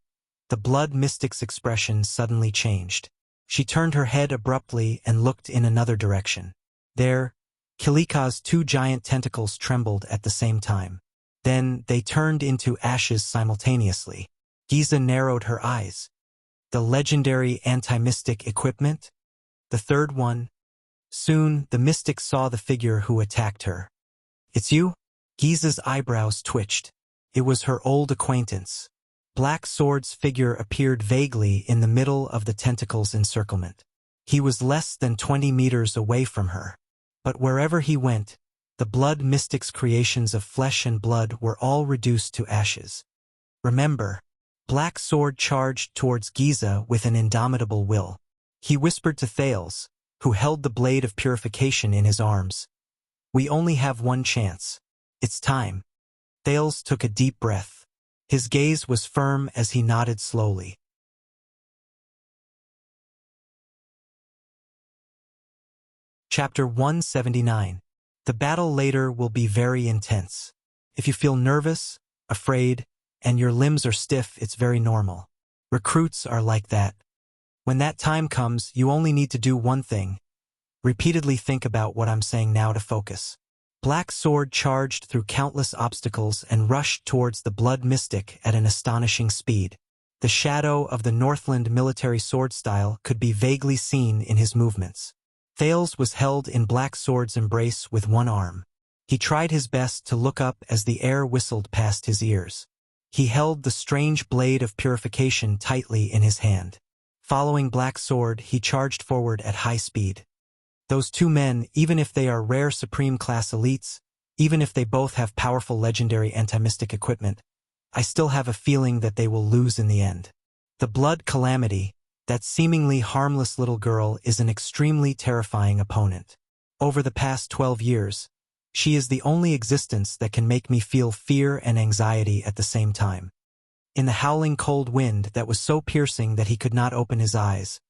the blood mystic's expression suddenly changed. She turned her head abruptly and looked in another direction. There, Kilika's two giant tentacles trembled at the same time. Then they turned into ashes simultaneously. Giza narrowed her eyes. The legendary anti-mystic equipment? The third one? Soon, the mystic saw the figure who attacked her. It's you? Giza's eyebrows twitched. It was her old acquaintance. Black Sword's figure appeared vaguely in the middle of the tentacle's encirclement. He was less than 20 meters away from her. But wherever he went, the blood mystic's creations of flesh and blood were all reduced to ashes. Remember, Black Sword charged towards Giza with an indomitable will. He whispered to Thales, who held the blade of purification in his arms. We only have one chance. It's time. Thales took a deep breath. His gaze was firm as he nodded slowly. Chapter 179. The battle later will be very intense. If you feel nervous, afraid, and your limbs are stiff, it's very normal. Recruits are like that. When that time comes, you only need to do one thing. Repeatedly think about what I'm saying now to focus. Black Sword charged through countless obstacles and rushed towards the blood mystic at an astonishing speed. The shadow of the Northland military sword style could be vaguely seen in his movements. Thales was held in Black Sword's embrace with one arm. He tried his best to look up as the air whistled past his ears. He held the strange blade of purification tightly in his hand. Following Black Sword, he charged forward at high speed. Those two men, even if they are rare Supreme Class elites, even if they both have powerful legendary anti-mystic equipment, I still have a feeling that they will lose in the end. The Blood Calamity, that seemingly harmless little girl, is an extremely terrifying opponent. Over the past 12 years, she is the only existence that can make me feel fear and anxiety at the same time. In the howling cold wind that was so piercing that he could not open his eyes,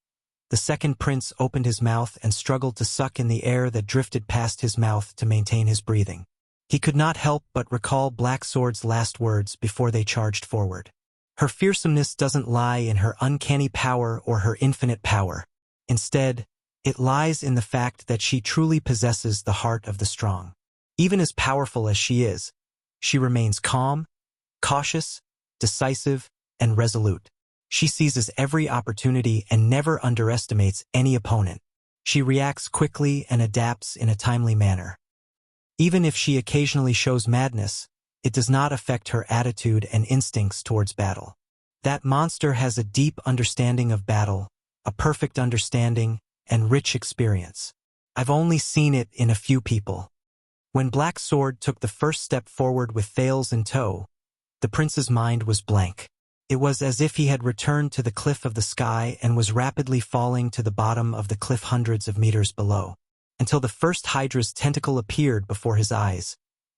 the second prince opened his mouth and struggled to suck in the air that drifted past his mouth to maintain his breathing. He could not help but recall Black Sword's last words before they charged forward. Her fearsomeness doesn't lie in her uncanny power or her infinite power. Instead, it lies in the fact that she truly possesses the heart of the strong. Even as powerful as she is, she remains calm, cautious, decisive, and resolute. She seizes every opportunity and never underestimates any opponent. She reacts quickly and adapts in a timely manner. Even if she occasionally shows madness, it does not affect her attitude and instincts towards battle. That monster has a deep understanding of battle, a perfect understanding, and rich experience. I've only seen it in a few people. When Black Sword took the first step forward with Thales in tow, the prince's mind was blank. It was as if he had returned to the cliff of the sky and was rapidly falling to the bottom of the cliff hundreds of meters below. Until the first Hydra's tentacle appeared before his eyes,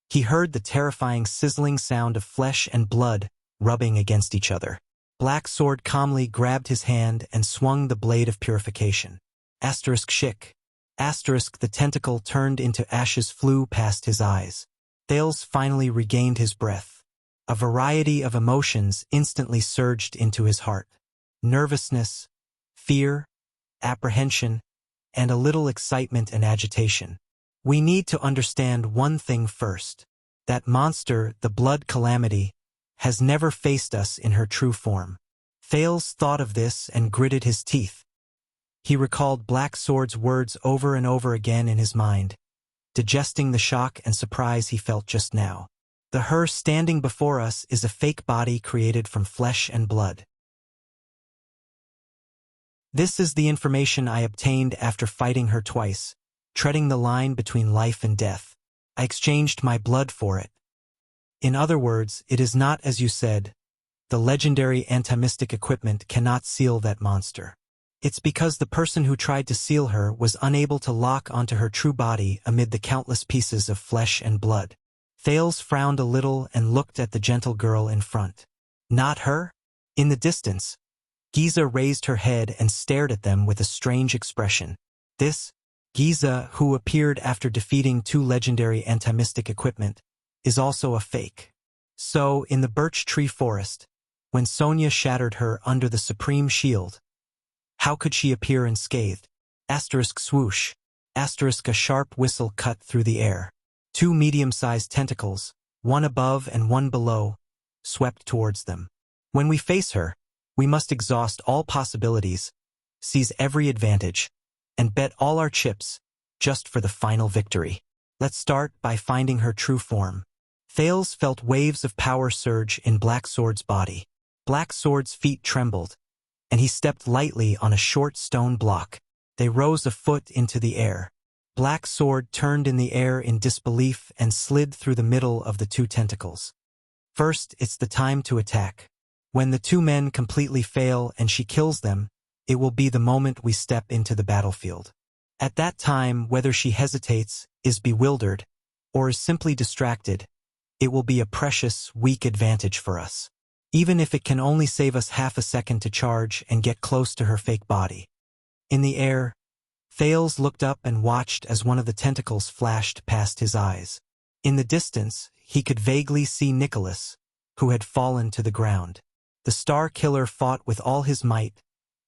he heard the terrifying sizzling sound of flesh and blood rubbing against each other. Black Sword calmly grabbed his hand and swung the blade of purification. Shik. The tentacle turned into ashes flew past his eyes. Thales finally regained his breath. A variety of emotions instantly surged into his heart. Nervousness, fear, apprehension, and a little excitement and agitation. We need to understand one thing first. That monster, the Blood Calamity, has never faced us in her true form. Thales thought of this and gritted his teeth. He recalled Black Sword's words over and over again in his mind, digesting the shock and surprise he felt just now. The her standing before us is a fake body created from flesh and blood. This is the information I obtained after fighting her twice, treading the line between life and death. I exchanged my blood for it. In other words, it is not as you said. The legendary anti-mystic equipment cannot seal that monster. It's because the person who tried to seal her was unable to lock onto her true body amid the countless pieces of flesh and blood. Thales frowned a little and looked at the gentle girl in front. Not her? In the distance, Giza raised her head and stared at them with a strange expression. This, Giza, who appeared after defeating 2 legendary anti-mystic equipment, is also a fake. So, in the birch tree forest, when Sonia shattered her under the supreme shield, how could she appear unscathed? Swoosh. A sharp whistle cut through the air. 2 medium-sized tentacles, one above and one below, swept towards them. When we face her, we must exhaust all possibilities, seize every advantage, and bet all our chips, just for the final victory. Let's start by finding her true form. Thales felt waves of power surge in Black Sword's body. Black Sword's feet trembled, and he stepped lightly on a short stone block. They rose a foot into the air. Black Sword turned in the air in disbelief and slid through the middle of the 2 tentacles. First, it's the time to attack. When the 2 men completely fail and she kills them, it will be the moment we step into the battlefield. At that time, whether she hesitates, is bewildered, or is simply distracted, it will be a precious, weak advantage for us. Even if it can only save us half a second to charge and get close to her fake body. In the air, Thales looked up and watched as one of the tentacles flashed past his eyes. In the distance, he could vaguely see Nicholas, who had fallen to the ground. The Star Killer fought with all his might,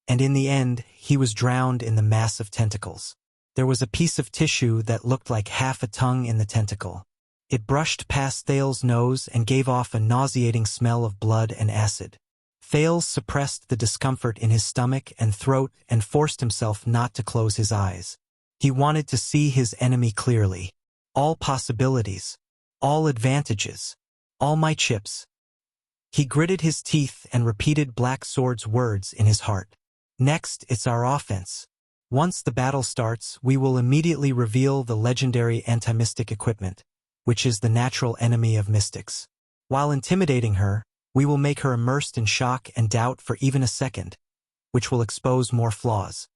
and in the end, he was drowned in the mass of tentacles. There was a piece of tissue that looked like half a tongue in the tentacle. It brushed past Thales' nose and gave off a nauseating smell of blood and acid. Thales suppressed the discomfort in his stomach and throat and forced himself not to close his eyes. He wanted to see his enemy clearly. All possibilities. All advantages. All my chips. He gritted his teeth and repeated Black Sword's words in his heart. Next, it's our offense. Once the battle starts, we will immediately reveal the legendary anti-mystic equipment, which is the natural enemy of mystics. While intimidating her, we will make her immersed in shock and doubt for even a second, which will expose more flaws.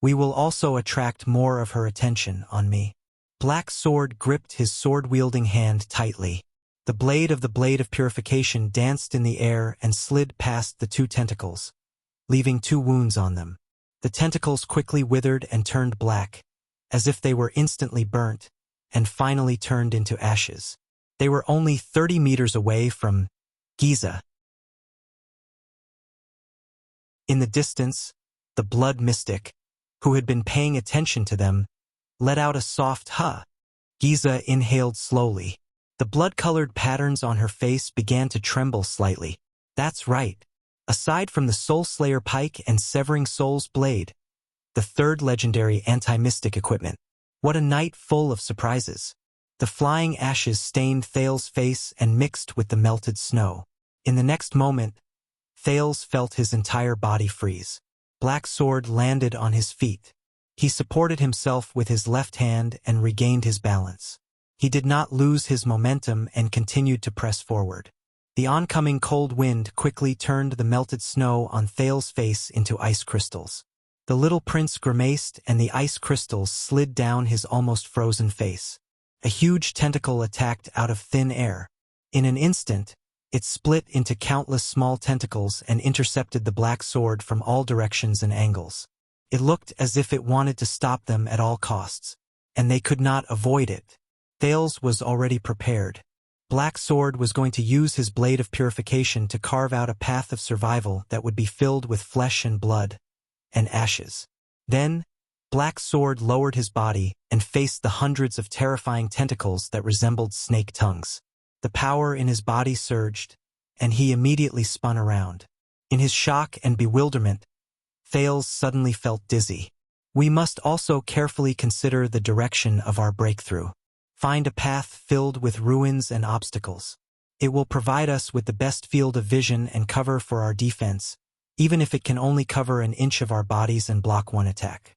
We will also attract more of her attention on me. Black Sword gripped his sword-wielding hand tightly. The blade of purification danced in the air and slid past the 2 tentacles, leaving 2 wounds on them. The tentacles quickly withered and turned black, as if they were instantly burnt, and finally turned into ashes. They were only 30 meters away from Giza. In the distance, the blood mystic, who had been paying attention to them, let out a soft "huh." Giza inhaled slowly. The blood-colored patterns on her face began to tremble slightly. That's right. Aside from the Soul Slayer Pike and Severing Soul's Blade, the 3rd legendary anti-mystic equipment. What a night full of surprises. The flying ashes stained Thales' face and mixed with the melted snow. In the next moment, Thales felt his entire body freeze. Black Sword landed on his feet. He supported himself with his left hand and regained his balance. He did not lose his momentum and continued to press forward. The oncoming cold wind quickly turned the melted snow on Thales's face into ice crystals. The little prince grimaced and the ice crystals slid down his almost frozen face. A huge tentacle attacked out of thin air. In an instant, it split into countless small tentacles and intercepted the black sword from all directions and angles. It looked as if it wanted to stop them at all costs, and they could not avoid it. Thales was already prepared. Black Sword was going to use his blade of purification to carve out a path of survival that would be filled with flesh and blood and ashes. Then, Black Sword lowered his body and faced the hundreds of terrifying tentacles that resembled snake tongues. The power in his body surged, and he immediately spun around. In his shock and bewilderment, Thales suddenly felt dizzy. We must also carefully consider the direction of our breakthrough. Find a path filled with ruins and obstacles. It will provide us with the best field of vision and cover for our defense, even if it can only cover an inch of our bodies and block one attack.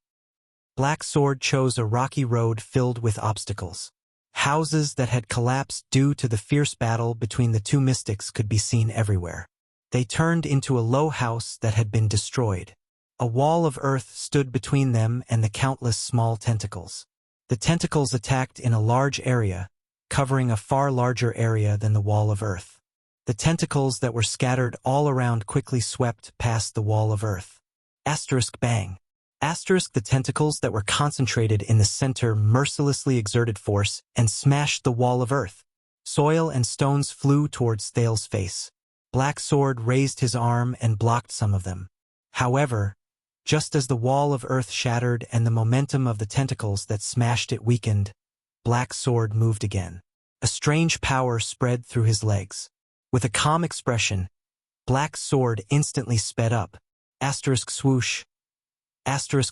Black Sword chose a rocky road filled with obstacles. Houses that had collapsed due to the fierce battle between the two mystics could be seen everywhere. They turned into a low house that had been destroyed. A wall of earth stood between them and the countless small tentacles. The tentacles attacked in a large area, covering a far larger area than the wall of earth. The tentacles that were scattered all around quickly swept past the wall of earth. Bang. The tentacles that were concentrated in the center mercilessly exerted force and smashed the wall of earth. Soil and stones flew towards Thales's face. Black Sword raised his arm and blocked some of them. However, just as the wall of earth shattered and the momentum of the tentacles that smashed it weakened, Black Sword moved again. A strange power spread through his legs. With a calm expression, Black Sword instantly sped up. Swoosh.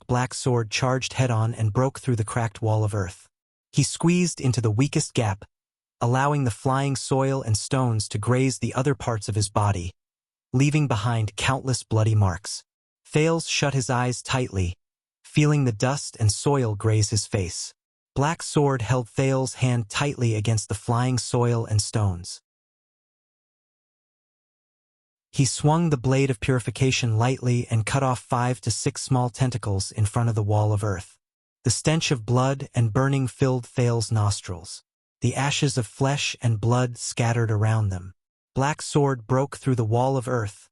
Black Sword charged head-on and broke through the cracked wall of earth. He squeezed into the weakest gap, allowing the flying soil and stones to graze the other parts of his body, leaving behind countless bloody marks. Thales shut his eyes tightly, feeling the dust and soil graze his face. Black Sword held Thales' hand tightly against the flying soil and stones. He swung the blade of purification lightly and cut off 5 to 6 small tentacles in front of the wall of earth. The stench of blood and burning filled Thales' nostrils. The ashes of flesh and blood scattered around them. Black Sword broke through the wall of earth,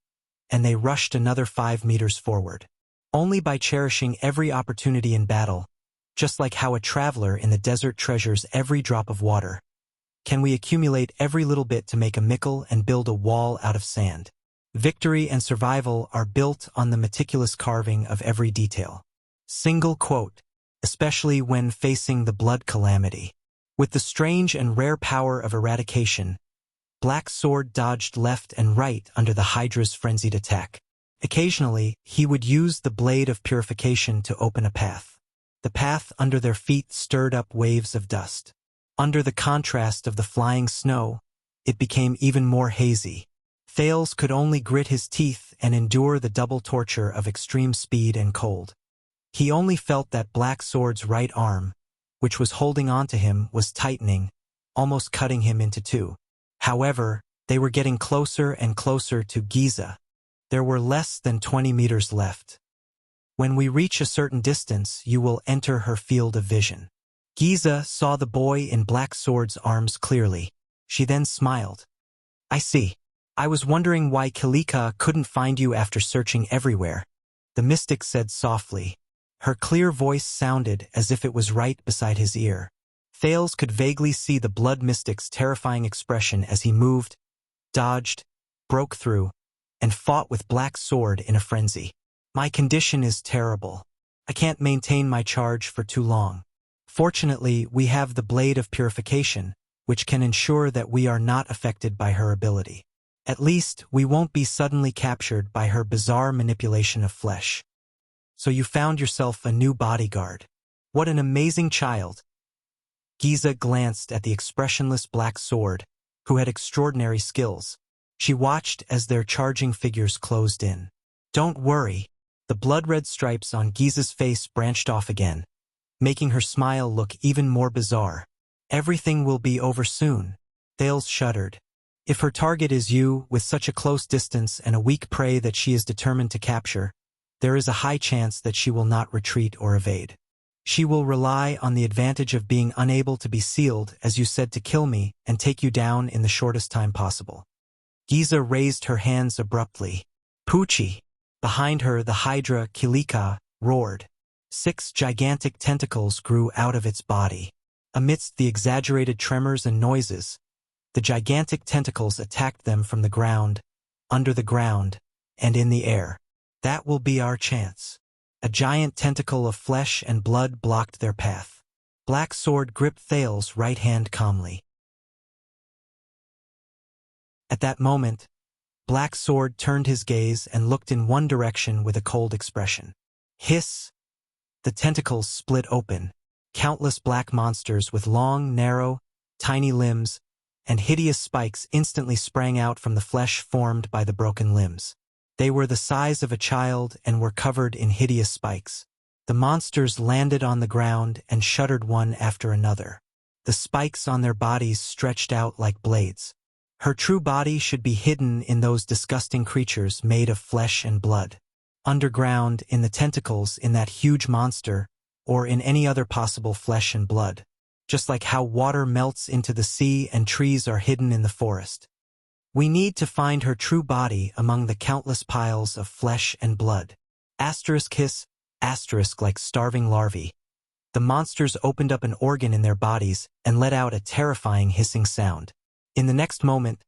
and they rushed another 5 meters forward. Only by cherishing every opportunity in battle, just like how a traveler in the desert treasures every drop of water, can we accumulate every little bit to make a mickle and build a wall out of sand. Victory and survival are built on the meticulous carving of every detail. Single quote, especially when facing the blood calamity. With the strange and rare power of eradication, Black Sword dodged left and right under the Hydra's frenzied attack. Occasionally, he would use the blade of purification to open a path. The path under their feet stirred up waves of dust. Under the contrast of the flying snow, it became even more hazy. Thales could only grit his teeth and endure the double torture of extreme speed and cold. He only felt that Black Sword's right arm, which was holding on to him, was tightening, almost cutting him into two. However, they were getting closer and closer to Giza. There were less than 20 meters left. When we reach a certain distance, you will enter her field of vision. Giza saw the boy in Black Sword's arms clearly. She then smiled. I see. I was wondering why Kilika couldn't find you after searching everywhere, the mystic said softly. Her clear voice sounded as if it was right beside his ear. Thales could vaguely see the blood mystic's terrifying expression as he moved, dodged, broke through, and fought with Black Sword in a frenzy. My condition is terrible. I can't maintain my charge for too long. Fortunately, we have the blade of purification, which can ensure that we are not affected by her ability. At least, we won't be suddenly captured by her bizarre manipulation of flesh. So you found yourself a new bodyguard. What an amazing child. Giza glanced at the expressionless Black Sword, who had extraordinary skills. She watched as their charging figures closed in. Don't worry. The blood-red stripes on Giza's face branched off again, making her smile look even more bizarre. Everything will be over soon. Thales shuddered. If her target is you, with such a close distance and a weak prey that she is determined to capture, there is a high chance that she will not retreat or evade. She will rely on the advantage of being unable to be sealed, as you said, to kill me and take you down in the shortest time possible. Giza raised her hands abruptly. Poochie! Behind her, the Hydra, Kilika, roared. 6 gigantic tentacles grew out of its body. Amidst the exaggerated tremors and noises, the gigantic tentacles attacked them from the ground, under the ground, and in the air. That will be our chance. A giant tentacle of flesh and blood blocked their path. Black Sword gripped Thales' right hand calmly. At that moment, Black Sword turned his gaze and looked in one direction with a cold expression. Hiss! The tentacles split open. Countless black monsters with long, narrow, tiny limbs and hideous spikes instantly sprang out from the flesh formed by the broken limbs. They were the size of a child and were covered in hideous spikes. The monsters landed on the ground and shuddered one after another. The spikes on their bodies stretched out like blades. Her true body should be hidden in those disgusting creatures made of flesh and blood. Underground, in the tentacles, in that huge monster, or in any other possible flesh and blood. Just like how water melts into the sea and trees are hidden in the forest. We need to find her true body among the countless piles of flesh and blood. Asterisk hiss, asterisk like starving larvae. The monsters opened up an organ in their bodies and let out a terrifying hissing sound. In the next moment,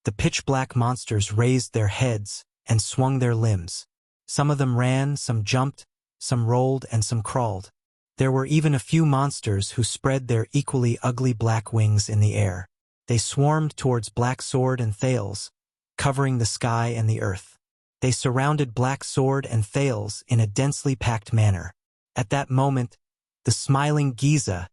the pitch-black monsters raised their heads and swung their limbs. Some of them ran, some jumped, some rolled, and some crawled. There were even a few monsters who spread their equally ugly black wings in the air. They swarmed towards Black Sword and Thales, covering the sky and the earth. They surrounded Black Sword and Thales in a densely packed manner. At that moment, the smiling Giza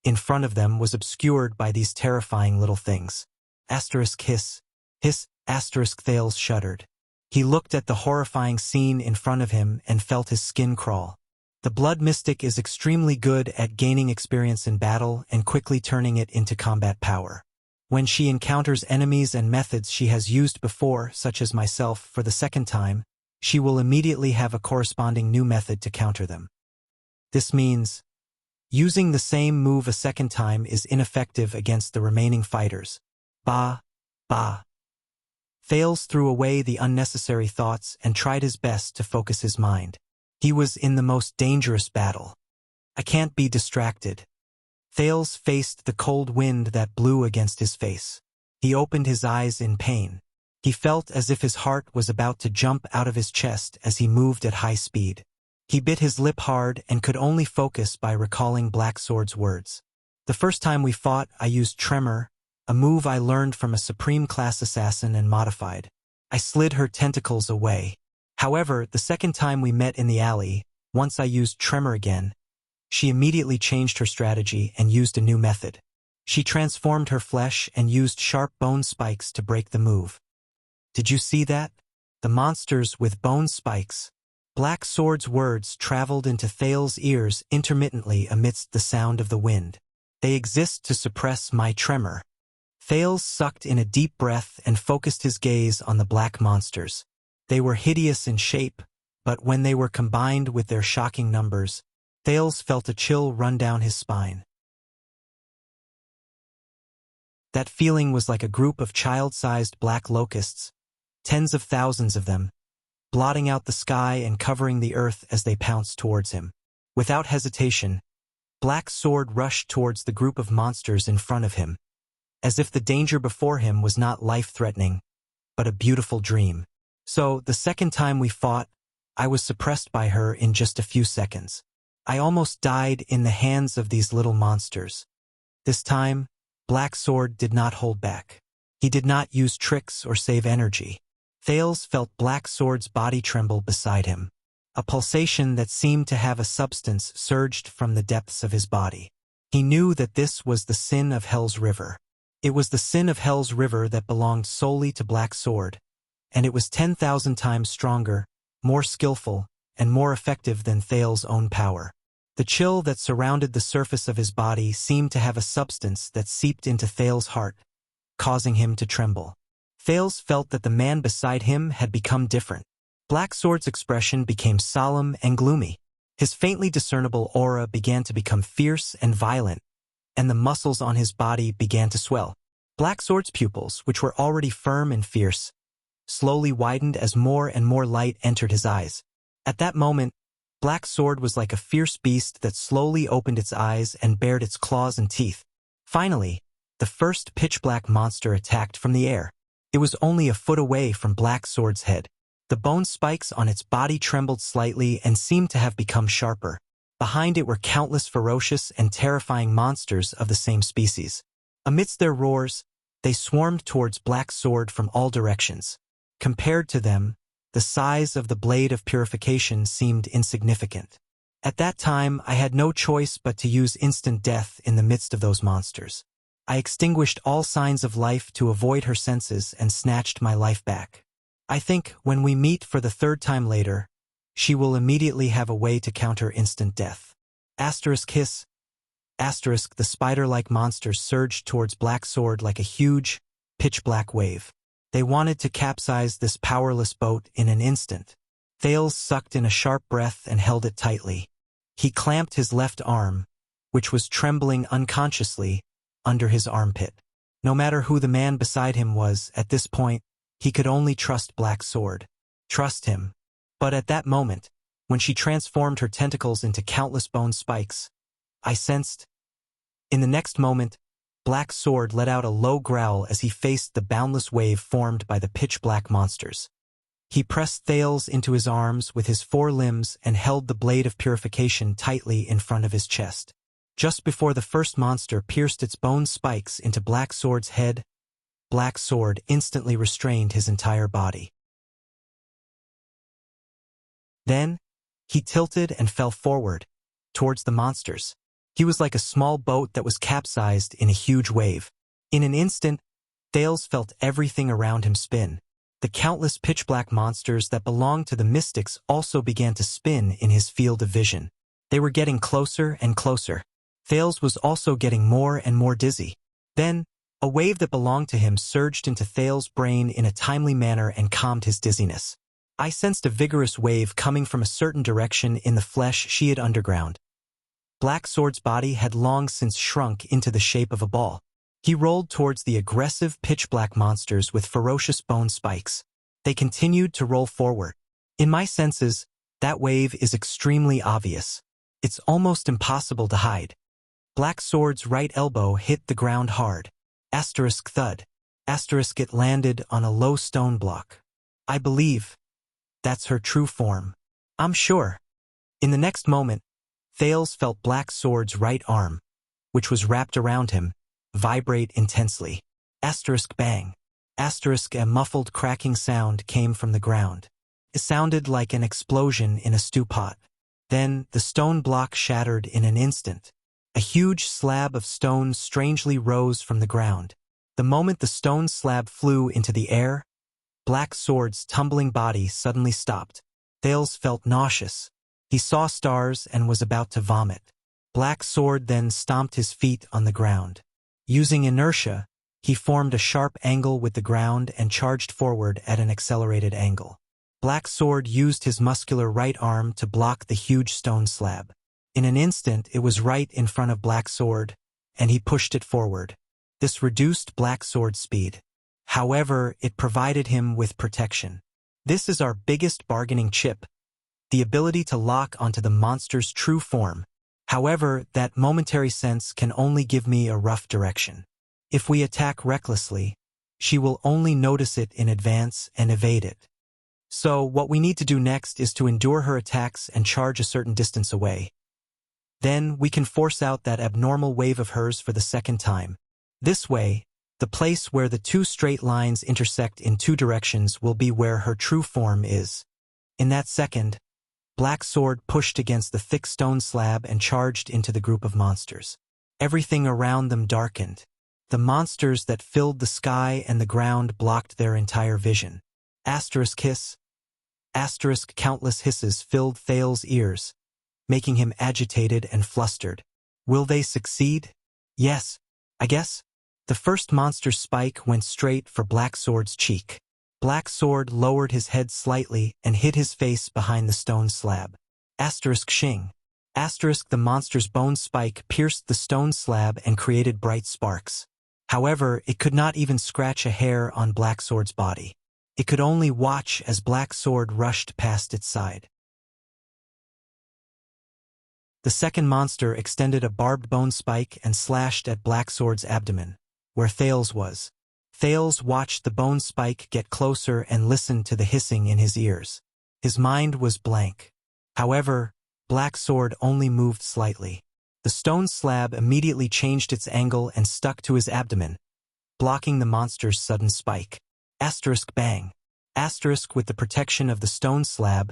in front of them was obscured by these terrifying little things. Asterisk hiss, hiss, asterisk Thales shuddered. He looked at the horrifying scene in front of him and felt his skin crawl. The Blood Mystic is extremely good at gaining experience in battle and quickly turning it into combat power. When she encounters enemies and methods she has used before, such as myself, for the second time, she will immediately have a corresponding new method to counter them. This means, using the same move a second time is ineffective against the remaining fighters. Bah, bah. Thales threw away the unnecessary thoughts and tried his best to focus his mind. He was in the most dangerous battle. I can't be distracted. Thales faced the cold wind that blew against his face. He opened his eyes in pain. He felt as if his heart was about to jump out of his chest as he moved at high speed. He bit his lip hard and could only focus by recalling Black Sword's words. The first time we fought, I used Tremor, a move I learned from a Supreme Class assassin and modified. I slid her tentacles away. However, the second time we met in the alley, once I used Tremor again, she immediately changed her strategy and used a new method. She transformed her flesh and used sharp bone spikes to break the move. Did you see that? The monsters with bone spikes. Black Sword's words traveled into Thales' ears intermittently amidst the sound of the wind. They exist to suppress my tremor. Thales sucked in a deep breath and focused his gaze on the black monsters. They were hideous in shape, but when they were combined with their shocking numbers, Thales felt a chill run down his spine. That feeling was like a group of child-sized black locusts, tens of thousands of them, blotting out the sky and covering the earth as they pounced towards him. Without hesitation, Black Sword rushed towards the group of monsters in front of him, as if the danger before him was not life-threatening, but a beautiful dream. So, the second time we fought, I was suppressed by her in just a few seconds. I almost died in the hands of these little monsters. This time, Black Sword did not hold back. He did not use tricks or save energy. Thales felt Black Sword's body tremble beside him. A pulsation that seemed to have a substance surged from the depths of his body. He knew that this was the sin of Hell's River. It was the sin of Hell's River that belonged solely to Black Sword, and it was 10,000 times stronger, more skillful, and more effective than Thale's own power. The chill that surrounded the surface of his body seemed to have a substance that seeped into Thale's heart, causing him to tremble. Thales felt that the man beside him had become different. Black Sword's expression became solemn and gloomy. His faintly discernible aura began to become fierce and violent, and the muscles on his body began to swell. Black Sword's pupils, which were already firm and fierce, slowly widened as more and more light entered his eyes. At that moment, Black Sword was like a fierce beast that slowly opened its eyes and bared its claws and teeth. Finally, the first pitch-black monster attacked from the air. It was only a foot away from Black Sword's head. The bone spikes on its body trembled slightly and seemed to have become sharper. Behind it were countless ferocious and terrifying monsters of the same species. Amidst their roars, they swarmed towards Black Sword from all directions. Compared to them, the size of the blade of purification seemed insignificant. At that time, I had no choice but to use instant death in the midst of those monsters. I extinguished all signs of life to avoid her senses and snatched my life back. I think when we meet for the third time later, she will immediately have a way to counter instant death. Hiss. The spider-like monsters surged towards Black Sword like a huge, pitch-black wave. They wanted to capsize this powerless boat in an instant. Thales sucked in a sharp breath and held it tightly. He clamped his left arm, which was trembling unconsciously, under his armpit. No matter who the man beside him was, at this point, he could only trust Black Sword. Trust him. But at that moment, when she transformed her tentacles into countless bone spikes, I sensed. In the next moment, Black Sword let out a low growl as he faced the boundless wave formed by the pitch-black monsters. He pressed Thales into his arms with his four limbs and held the blade of purification tightly in front of his chest. Just before the first monster pierced its bone spikes into Black Sword's head, Black Sword instantly restrained his entire body. Then, he tilted and fell forward, towards the monsters. He was like a small boat that was capsized in a huge wave. In an instant, Thales felt everything around him spin. The countless pitch-black monsters that belonged to the mystics also began to spin in his field of vision. They were getting closer and closer. Thales was also getting more and more dizzy. Then, a wave that belonged to him surged into Thales' brain in a timely manner and calmed his dizziness. I sensed a vigorous wave coming from a certain direction in the flesh she had underground. Black Sword's body had long since shrunk into the shape of a ball. He rolled towards the aggressive pitch-black monsters with ferocious bone spikes. They continued to roll forward. In my senses, that wave is extremely obvious. It's almost impossible to hide. Black Sword's right elbow hit the ground hard. Thud. It landed on a low stone block. I believe that's her true form. I'm sure. In the next moment, Thales felt Black Sword's right arm, which was wrapped around him, vibrate intensely. Bang. A muffled cracking sound came from the ground. It sounded like an explosion in a stew pot. Then, the stone block shattered in an instant. A huge slab of stone strangely rose from the ground. The moment the stone slab flew into the air, Black Sword's tumbling body suddenly stopped. Thales felt nauseous. He saw stars and was about to vomit. Black Sword then stomped his feet on the ground. Using inertia, he formed a sharp angle with the ground and charged forward at an accelerated angle. Black Sword used his muscular right arm to block the huge stone slab. In an instant, it was right in front of Black Sword, and he pushed it forward. This reduced Black Sword's speed. However, it provided him with protection. This is our biggest bargaining chip, the ability to lock onto the monster's true form. However, that momentary sense can only give me a rough direction. If we attack recklessly, she will only notice it in advance and evade it. So, what we need to do next is to endure her attacks and charge a certain distance away. Then, we can force out that abnormal wave of hers for the second time. This way, the place where the two straight lines intersect in two directions will be where her true form is. In that second, Black Sword pushed against the thick stone slab and charged into the group of monsters. Everything around them darkened. The monsters that filled the sky and the ground blocked their entire vision. Hiss. Countless hisses filled Thales's ears, making him agitated and flustered. Will they succeed? Yes, I guess. The first monster's spike went straight for Black Sword's cheek. Black Sword lowered his head slightly and hid his face behind the stone slab. Shing. The monster's bone spike pierced the stone slab and created bright sparks. However, it could not even scratch a hair on Black Sword's body. It could only watch as Black Sword rushed past its side. The second monster extended a barbed bone spike and slashed at Black Sword's abdomen, where Thales was. Thales watched the bone spike get closer and listened to the hissing in his ears. His mind was blank. However, Black Sword only moved slightly. The stone slab immediately changed its angle and stuck to his abdomen, blocking the monster's sudden spike. Bang. With the protection of the stone slab,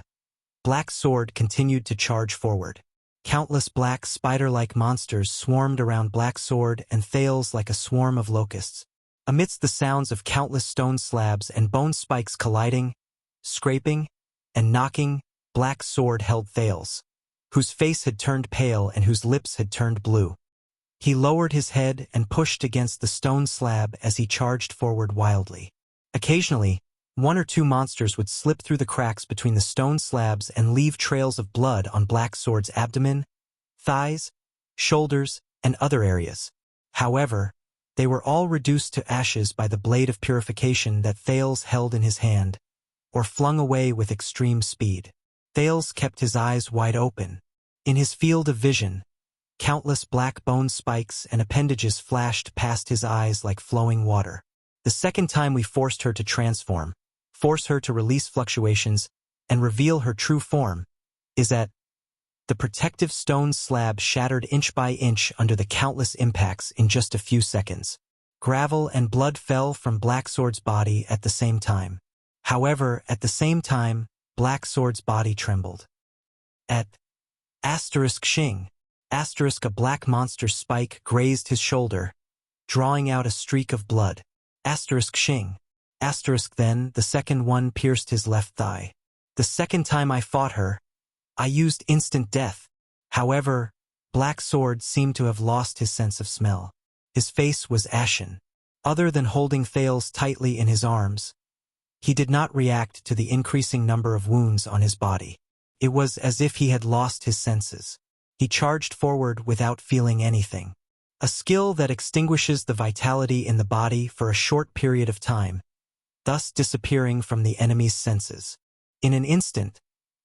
Black Sword continued to charge forward. Countless black spider-like monsters swarmed around Black Sword and Thales like a swarm of locusts. Amidst the sounds of countless stone slabs and bone spikes colliding, scraping, and knocking, Black Sword held Thales, whose face had turned pale and whose lips had turned blue. He lowered his head and pushed against the stone slab as he charged forward wildly. Occasionally, one or two monsters would slip through the cracks between the stone slabs and leave trails of blood on Black Sword's abdomen, thighs, shoulders, and other areas. However, they were all reduced to ashes by the blade of purification that Thales held in his hand, or flung away with extreme speed. Thales kept his eyes wide open. In his field of vision, countless black bone spikes and appendages flashed past his eyes like flowing water. The second time we forced her to transform, force her to release fluctuations, and reveal her true form, is at the protective stone slab shattered inch by inch under the countless impacts in just a few seconds. Gravel and blood fell from Black Sword's body at the same time. However, at the same time, Black Sword's body trembled. At Shing. A black monster's spike grazed his shoulder, drawing out a streak of blood. Shing. Then, the second one pierced his left thigh. The second time I fought her, I used instant death. However, Black Sword seemed to have lost his sense of smell. His face was ashen. Other than holding Thales tightly in his arms, he did not react to the increasing number of wounds on his body. It was as if he had lost his senses. He charged forward without feeling anything. A skill that extinguishes the vitality in the body for a short period of time, thus disappearing from the enemy's senses. In an instant,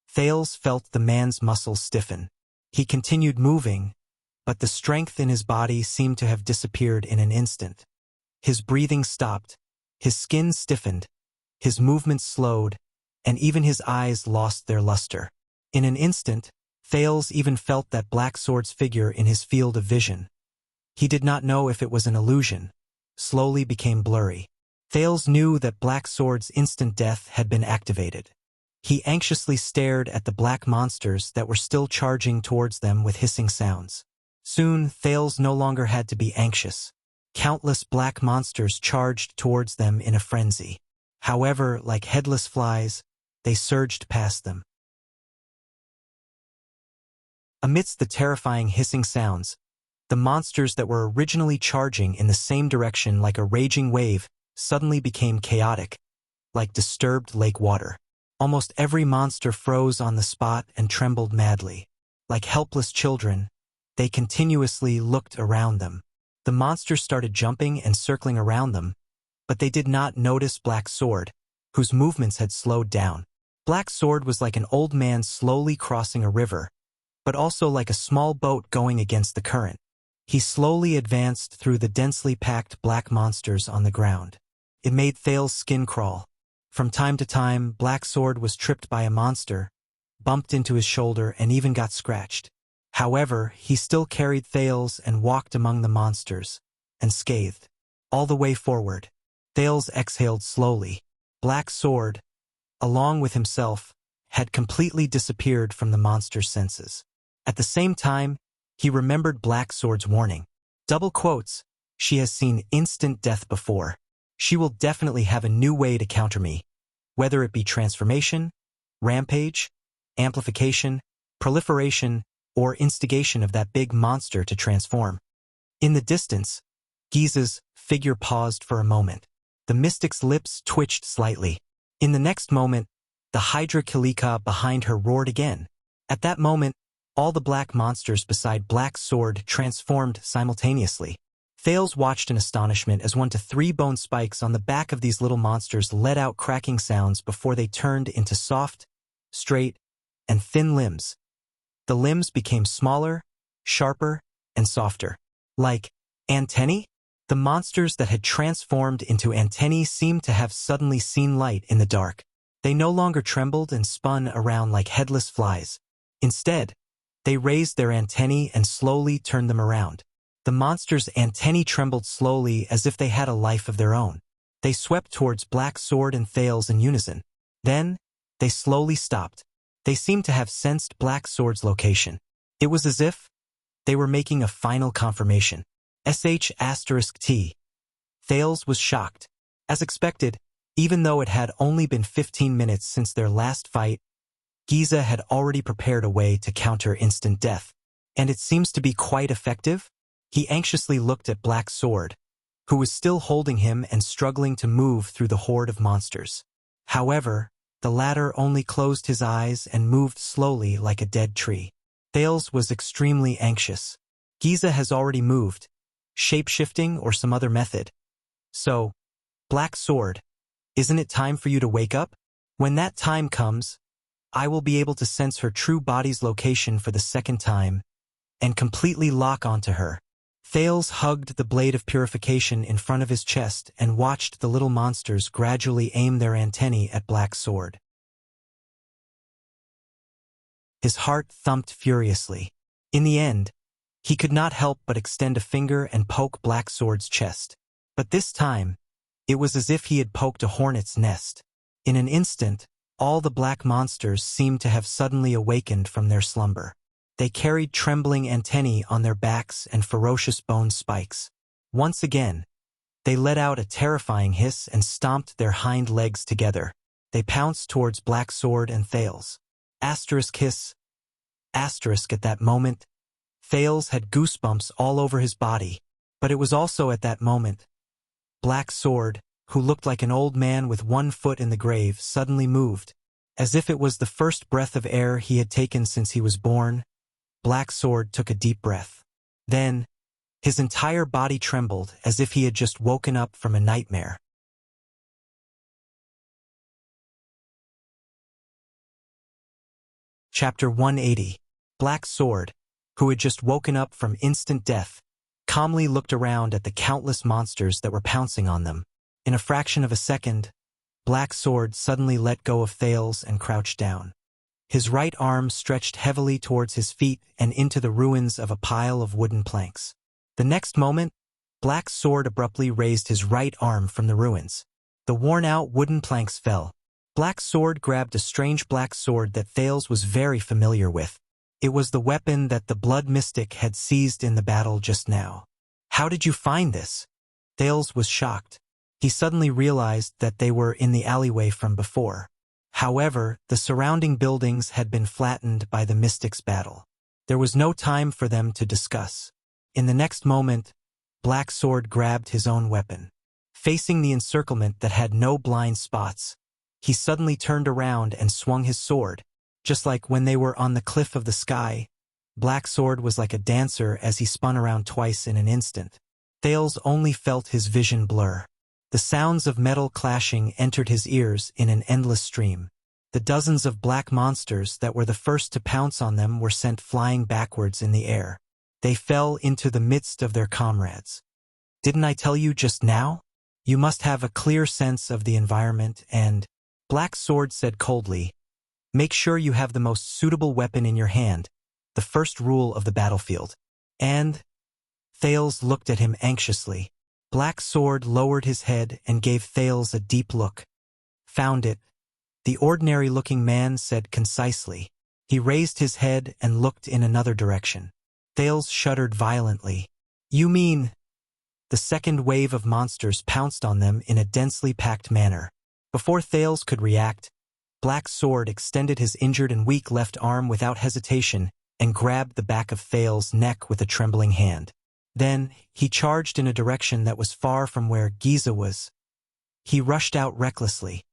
Thales felt the man's muscles stiffen. He continued moving, but the strength in his body seemed to have disappeared in an instant. His breathing stopped, his skin stiffened, his movements slowed, and even his eyes lost their luster. In an instant, Thales even felt that Black Sword's figure in his field of vision. He did not know if it was an illusion, slowly became blurry. Thales knew that Black Sword's instant death had been activated. He anxiously stared at the black monsters that were still charging towards them with hissing sounds. Soon, Thales no longer had to be anxious. Countless black monsters charged towards them in a frenzy. However, like headless flies, they surged past them. Amidst the terrifying hissing sounds, the monsters that were originally charging in the same direction like a raging wave suddenly became chaotic, like disturbed lake water. Almost every monster froze on the spot and trembled madly. Like helpless children, they continuously looked around them. The monsters started jumping and circling around them, but they did not notice Black Sword, whose movements had slowed down. Black Sword was like an old man slowly crossing a river, but also like a small boat going against the current. He slowly advanced through the densely packed black monsters on the ground. It made Thales' skin crawl. From time to time, Black Sword was tripped by a monster, bumped into his shoulder, and even got scratched. However, he still carried Thales and walked among the monsters, unscathed. All the way forward, Thales exhaled slowly. Black Sword, along with himself, had completely disappeared from the monster's senses. At the same time, he remembered Black Sword's warning. Double quotes, she has seen instant death before. She will definitely have a new way to counter me, whether it be transformation, rampage, amplification, proliferation, or instigation of that big monster to transform. In the distance, Giza's figure paused for a moment. The mystic's lips twitched slightly. In the next moment, the Hydra Kilika behind her roared again. At that moment, all the black monsters beside Black Sword transformed simultaneously. Thales watched in astonishment as 1 to 3 bone spikes on the back of these little monsters let out cracking sounds before they turned into soft, straight, and thin limbs. The limbs became smaller, sharper, and softer. Like antennae? The monsters that had transformed into antennae seemed to have suddenly seen light in the dark. They no longer trembled and spun around like headless flies. Instead, they raised their antennae and slowly turned them around. The monsters' antennae trembled slowly as if they had a life of their own. They swept towards Black Sword and Thales in unison. Then, they slowly stopped. They seemed to have sensed Black Sword's location. It was as if they were making a final confirmation. *T. Thales was shocked. As expected, even though it had only been 15 minutes since their last fight, Giza had already prepared a way to counter instant death. And it seems to be quite effective? He anxiously looked at Black Sword, who was still holding him and struggling to move through the horde of monsters. However, the latter only closed his eyes and moved slowly like a dead tree. Thales was extremely anxious. Giza has already moved, shape-shifting or some other method. So, Black Sword, isn't it time for you to wake up? When that time comes, I will be able to sense her true body's location for the second time and completely lock onto her. Thales hugged the blade of purification in front of his chest and watched the little monsters gradually aim their antennae at Black Sword. His heart thumped furiously. In the end, he could not help but extend a finger and poke Black Sword's chest. But this time, it was as if he had poked a hornet's nest. In an instant, all the black monsters seemed to have suddenly awakened from their slumber. They carried trembling antennae on their backs and ferocious bone spikes. Once again, they let out a terrifying hiss and stomped their hind legs together. They pounced towards Black Sword and Thales. Hiss. At that moment, Thales had goosebumps all over his body, but it was also at that moment Black Sword, who looked like an old man with 1 foot in the grave, suddenly moved. As if it was the first breath of air he had taken since he was born, Black Sword took a deep breath. Then, his entire body trembled as if he had just woken up from a nightmare. Chapter 180. Black Sword, who had just woken up from instant death, calmly looked around at the countless monsters that were pouncing on them. In a fraction of a second, Black Sword suddenly let go of Thales and crouched down. His right arm stretched heavily towards his feet and into the ruins of a pile of wooden planks. The next moment, Black Sword abruptly raised his right arm from the ruins. The worn-out wooden planks fell. Black Sword grabbed a strange black sword that Thales was very familiar with. It was the weapon that the Blood Mystic had seized in the battle just now. "How did you find this?" Thales was shocked. He suddenly realized that they were in the alleyway from before. However, the surrounding buildings had been flattened by the Mystic's battle. There was no time for them to discuss. In the next moment, Black Sword grabbed his own weapon. Facing the encirclement that had no blind spots, he suddenly turned around and swung his sword. Just like when they were on the cliff of the sky, Black Sword was like a dancer as he spun around twice in an instant. Thales only felt his vision blur. The sounds of metal clashing entered his ears in an endless stream. The dozens of black monsters that were the first to pounce on them were sent flying backwards in the air. They fell into the midst of their comrades. "Didn't I tell you just now? You must have a clear sense of the environment and," Black Sword said coldly, "make sure you have the most suitable weapon in your hand, the first rule of the battlefield." And Thales looked at him anxiously. Black Sword lowered his head and gave Thales a deep look. "Found it," the ordinary-looking man said concisely. He raised his head and looked in another direction. Thales shuddered violently. "You mean—" The second wave of monsters pounced on them in a densely packed manner. Before Thales could react, Black Sword extended his injured and weak left arm without hesitation and grabbed the back of Thales' neck with a trembling hand. Then, he charged in a direction that was far from where Giza was. He rushed out recklessly.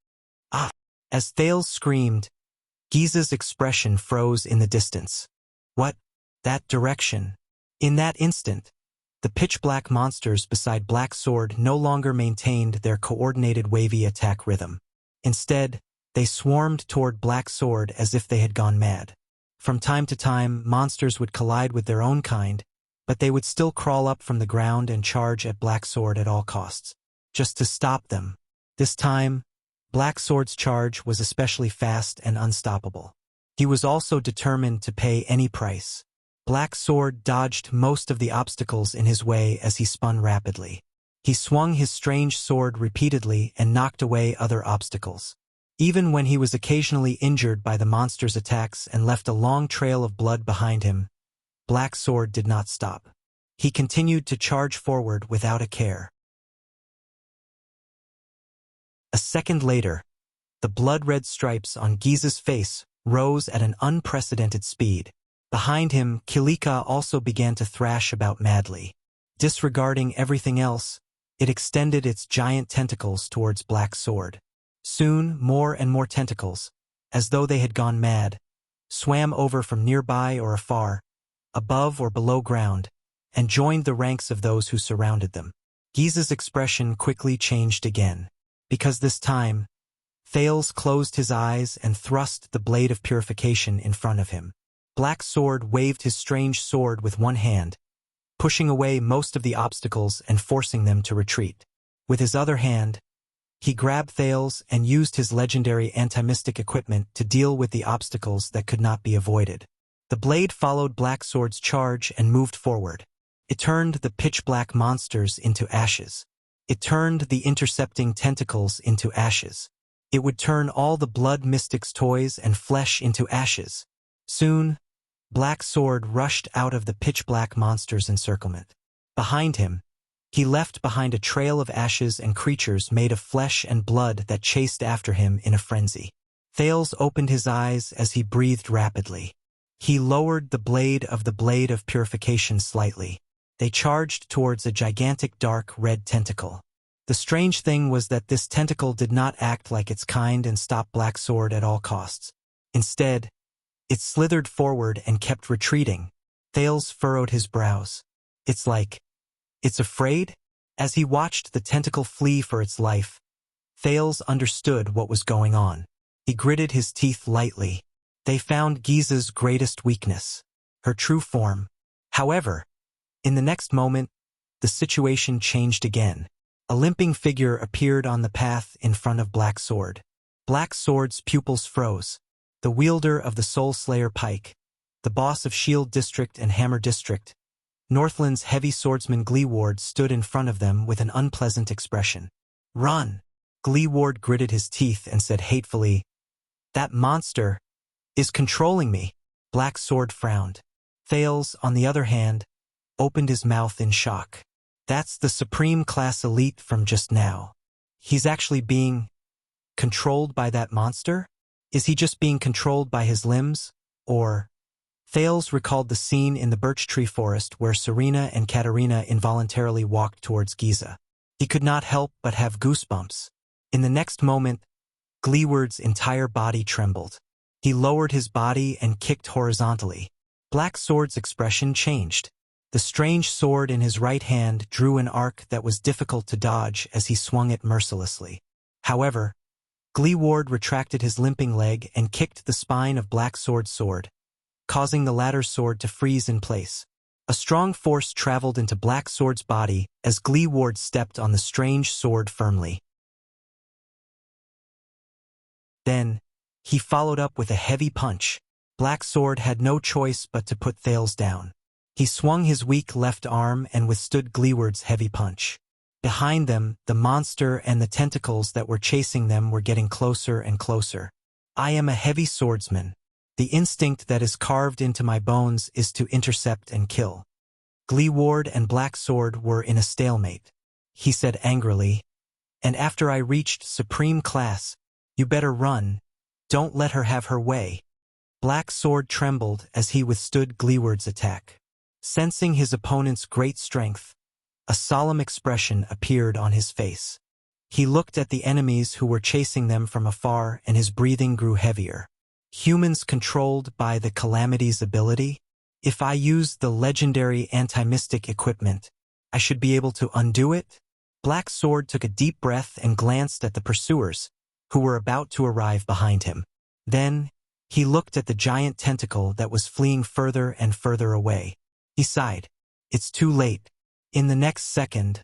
Ah! As Thales screamed, Giza's expression froze in the distance. What? That direction? In that instant, the pitch-black monsters beside Black Sword no longer maintained their coordinated wavy attack rhythm. Instead, they swarmed toward Black Sword as if they had gone mad. From time to time, monsters would collide with their own kind, but they would still crawl up from the ground and charge at Black Sword at all costs, just to stop them. This time, Black Sword's charge was especially fast and unstoppable. He was also determined to pay any price. Black Sword dodged most of the obstacles in his way as he spun rapidly. He swung his strange sword repeatedly and knocked away other obstacles. Even when he was occasionally injured by the monster's attacks and left a long trail of blood behind him, Black Sword did not stop. He continued to charge forward without a care. A second later, the blood-red stripes on Giza's face rose at an unprecedented speed. Behind him, Kilika also began to thrash about madly. Disregarding everything else, it extended its giant tentacles towards Black Sword. Soon, more and more tentacles, as though they had gone mad, swam over from nearby or afar, above or below ground, and joined the ranks of those who surrounded them. Giza's expression quickly changed again, because this time, Thales closed his eyes and thrust the blade of purification in front of him. Black Sword waved his strange sword with one hand, pushing away most of the obstacles and forcing them to retreat. With his other hand, he grabbed Thales and used his legendary anti-mystic equipment to deal with the obstacles that could not be avoided. The blade followed Black Sword's charge and moved forward. It turned the pitch-black monsters into ashes. It turned the intercepting tentacles into ashes. It would turn all the blood mystic's toys and flesh into ashes. Soon, Black Sword rushed out of the pitch-black monster's encirclement. Behind him, he left behind a trail of ashes and creatures made of flesh and blood that chased after him in a frenzy. Thales opened his eyes as he breathed rapidly. He lowered the blade of purification slightly. They charged towards a gigantic dark red tentacle. The strange thing was that this tentacle did not act like its kind and stop Black Sword at all costs. Instead, it slithered forward and kept retreating. Thales furrowed his brows. It's afraid? As he watched the tentacle flee for its life, Thales understood what was going on. He gritted his teeth lightly. They found Giza's greatest weakness, her true form. However, in the next moment, the situation changed again. A limping figure appeared on the path in front of Black Sword. Black Sword's pupils froze. The wielder of the Soul Slayer Pike, the boss of Shield District and Hammer District, Northland's heavy swordsman Gleeward stood in front of them with an unpleasant expression. "Run!" Gleeward gritted his teeth and said hatefully, "That monster is controlling me." Black Sword frowned. Thales, on the other hand, opened his mouth in shock. That's the Supreme Class Elite from just now. He's actually being controlled by that monster? Is he just being controlled by his limbs? Or... Thales recalled the scene in the birch tree forest where Serena and Katerina involuntarily walked towards Giza. He could not help but have goosebumps. In the next moment, Gleeward's entire body trembled. He lowered his body and kicked horizontally. Black Sword's expression changed. The strange sword in his right hand drew an arc that was difficult to dodge as he swung it mercilessly. However, Gleeward retracted his limping leg and kicked the spine of Black Sword's sword, causing the latter's sword to freeze in place. A strong force traveled into Black Sword's body as Gleeward stepped on the strange sword firmly. Then, he followed up with a heavy punch. Black Sword had no choice but to put Thales down. He swung his weak left arm and withstood Gleeward's heavy punch. Behind them, the monster and the tentacles that were chasing them were getting closer and closer. I am a heavy swordsman. The instinct that is carved into my bones is to intercept and kill. Gleeward and Black Sword were in a stalemate. He said angrily, "And after I reached Supreme Class, you better run. Don't let her have her way. Black Sword trembled as he withstood Gleeward's attack. Sensing his opponent's great strength, a solemn expression appeared on his face. He looked at the enemies who were chasing them from afar, and his breathing grew heavier. Humans controlled by the Calamity's ability? If I used the legendary anti-mystic equipment, I should be able to undo it? Black Sword took a deep breath and glanced at the pursuers, who were about to arrive behind him. Then, he looked at the giant tentacle that was fleeing further and further away. He sighed. It's too late. In the next second,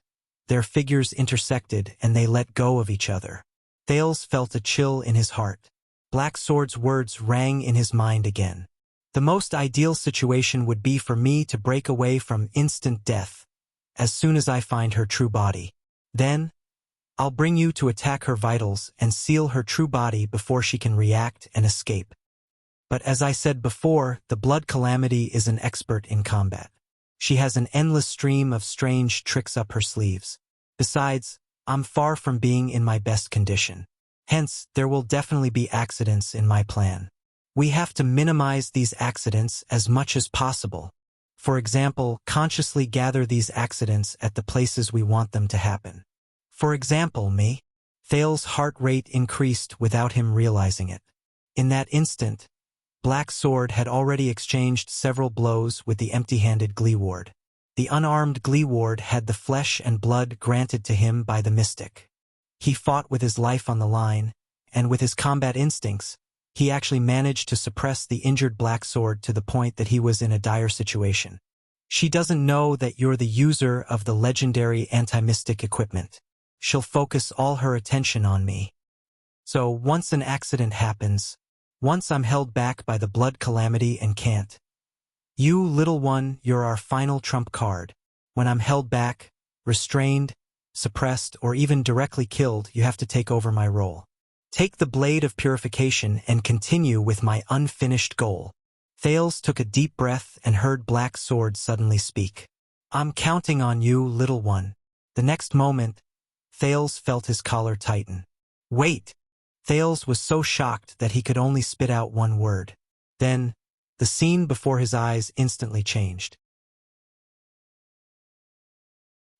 their figures intersected and they let go of each other. Thales felt a chill in his heart. Black Sword's words rang in his mind again. The most ideal situation would be for me to break away from instant death as soon as I find her true body. Then, I'll bring you to attack her vitals and seal her true body before she can react and escape. But as I said before, the Blood Calamity is an expert in combat. She has an endless stream of strange tricks up her sleeves. Besides, I'm far from being in my best condition. Hence, there will definitely be accidents in my plan. We have to minimize these accidents as much as possible. For example, consciously gather these accidents at the places we want them to happen. For example, me. Thales' heart rate increased without him realizing it. In that instant, Black Sword had already exchanged several blows with the empty-handed Gleeward. The unarmed Gleeward had the flesh and blood granted to him by the mystic. He fought with his life on the line, and with his combat instincts, he actually managed to suppress the injured Black Sword to the point that he was in a dire situation. She doesn't know that you're the user of the legendary anti-mystic equipment. She'll focus all her attention on me. So once an accident happens, once I'm held back by the Blood Calamity and can't. You, little one, you're our final trump card. When I'm held back, restrained, suppressed, or even directly killed, you have to take over my role. Take the Blade of Purification and continue with my unfinished goal. Thales took a deep breath and heard Black Sword suddenly speak. I'm counting on you, little one. The next moment, Thales felt his collar tighten. Wait! Thales was so shocked that he could only spit out one word. Then, the scene before his eyes instantly changed.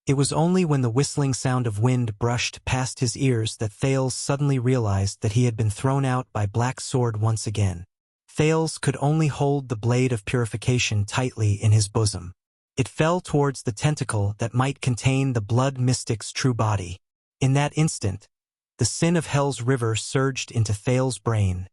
It was only when the whistling sound of wind brushed past his ears that Thales suddenly realized that he had been thrown out by Black Sword once again. Thales could only hold the Blade of Purification tightly in his bosom. It fell towards the tentacle that might contain the Blood Mystic's true body. In that instant, the sin of Hell's river surged into Thales' brain,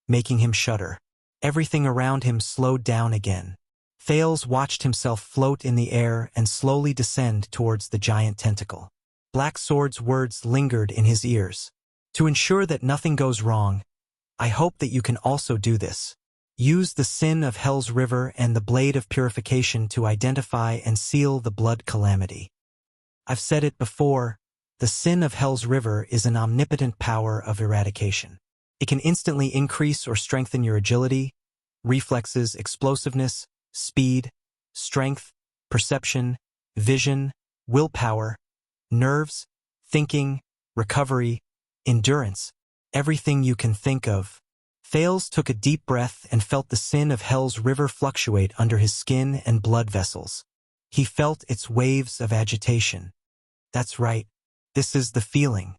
making him shudder. Everything around him slowed down again. Thales watched himself float in the air and slowly descend towards the giant tentacle. Black Sword's words lingered in his ears. To ensure that nothing goes wrong, I hope that you can also do this. Use the sin of Hell's river and the Blade of Purification to identify and seal the Blood Calamity. I've said it before, the sin of Hell's river is an omnipotent power of eradication. It can instantly increase or strengthen your agility, reflexes, explosiveness, speed, strength, perception, vision, willpower, nerves, thinking, recovery, endurance, everything you can think of. Thales took a deep breath and felt the sin of Hell's river fluctuate under his skin and blood vessels. He felt its waves of agitation. That's right, this is the feeling.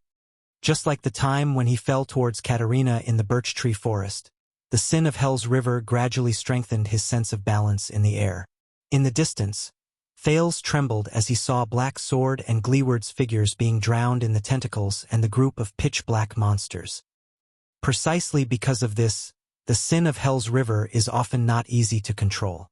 Just like the time when he fell towards Katerina in the birch tree forest, the sin of Hell's river gradually strengthened his sense of balance in the air. In the distance, Thales trembled as he saw Black Sword and Gleeward's figures being drowned in the tentacles and the group of pitch-black monsters. Precisely because of this, the sin of Hell's river is often not easy to control.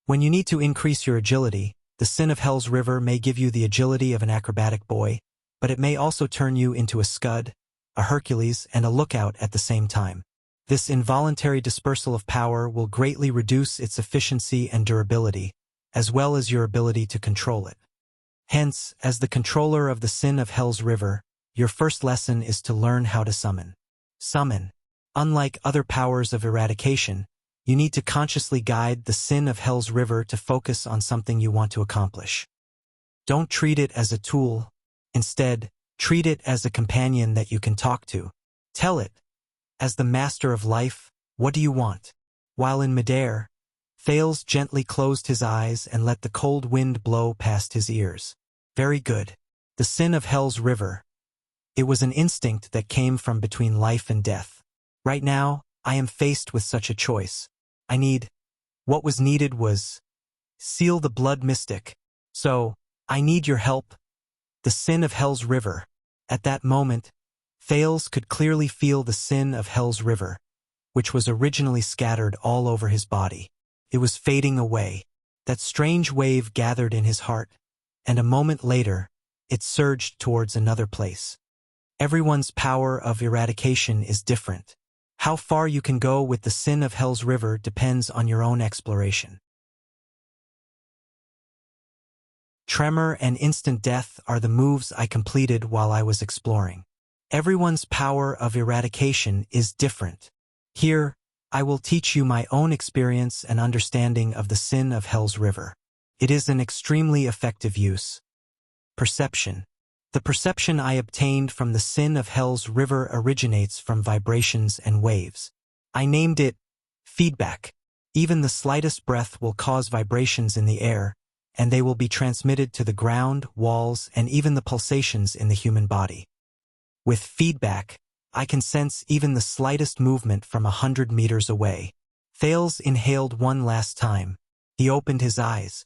When you need to increase your agility, the sin of Hell's river may give you the agility of an acrobatic boy, but it may also turn you into a Scud, a Hercules, and a Lookout at the same time. This involuntary dispersal of power will greatly reduce its efficiency and durability, as well as your ability to control it. Hence, as the controller of the sin of Hell's river, your first lesson is to learn how to summon. Summon. Unlike other powers of eradication, you need to consciously guide the sin of Hell's river to focus on something you want to accomplish. Don't treat it as a tool. Instead, treat it as a companion that you can talk to. Tell it, As the master of life, what do you want? While in midair, Thales gently closed his eyes and let the cold wind blow past his ears. Very good. The sin of Hell's River. It was an instinct that came from between life and death. Right now, I am faced with such a choice. What was needed was seal the blood mystic. So, I need your help. The sin of Hell's River. At that moment, Thales could clearly feel the sin of Hell's River, which was originally scattered all over his body. It was fading away. That strange wave gathered in his heart, and a moment later, it surged towards another place. Everyone's power of eradication is different. How far you can go with the sin of Hell's River depends on your own exploration. Tremor and instant death are the moves I completed while I was exploring. Everyone's power of eradication is different. Here, I will teach you my own experience and understanding of the sin of Hell's River. It is an extremely effective use. Perception. The perception I obtained from the sin of Hell's River originates from vibrations and waves. I named it feedback. Even the slightest breath will cause vibrations in the air, and they will be transmitted to the ground, walls, and even the pulsations in the human body. With feedback, I can sense even the slightest movement from 100 meters away. Thales inhaled one last time. He opened his eyes.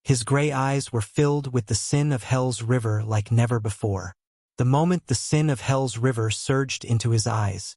His gray eyes were filled with the sin of Hell's River like never before. The moment the sin of Hell's River surged into his eyes,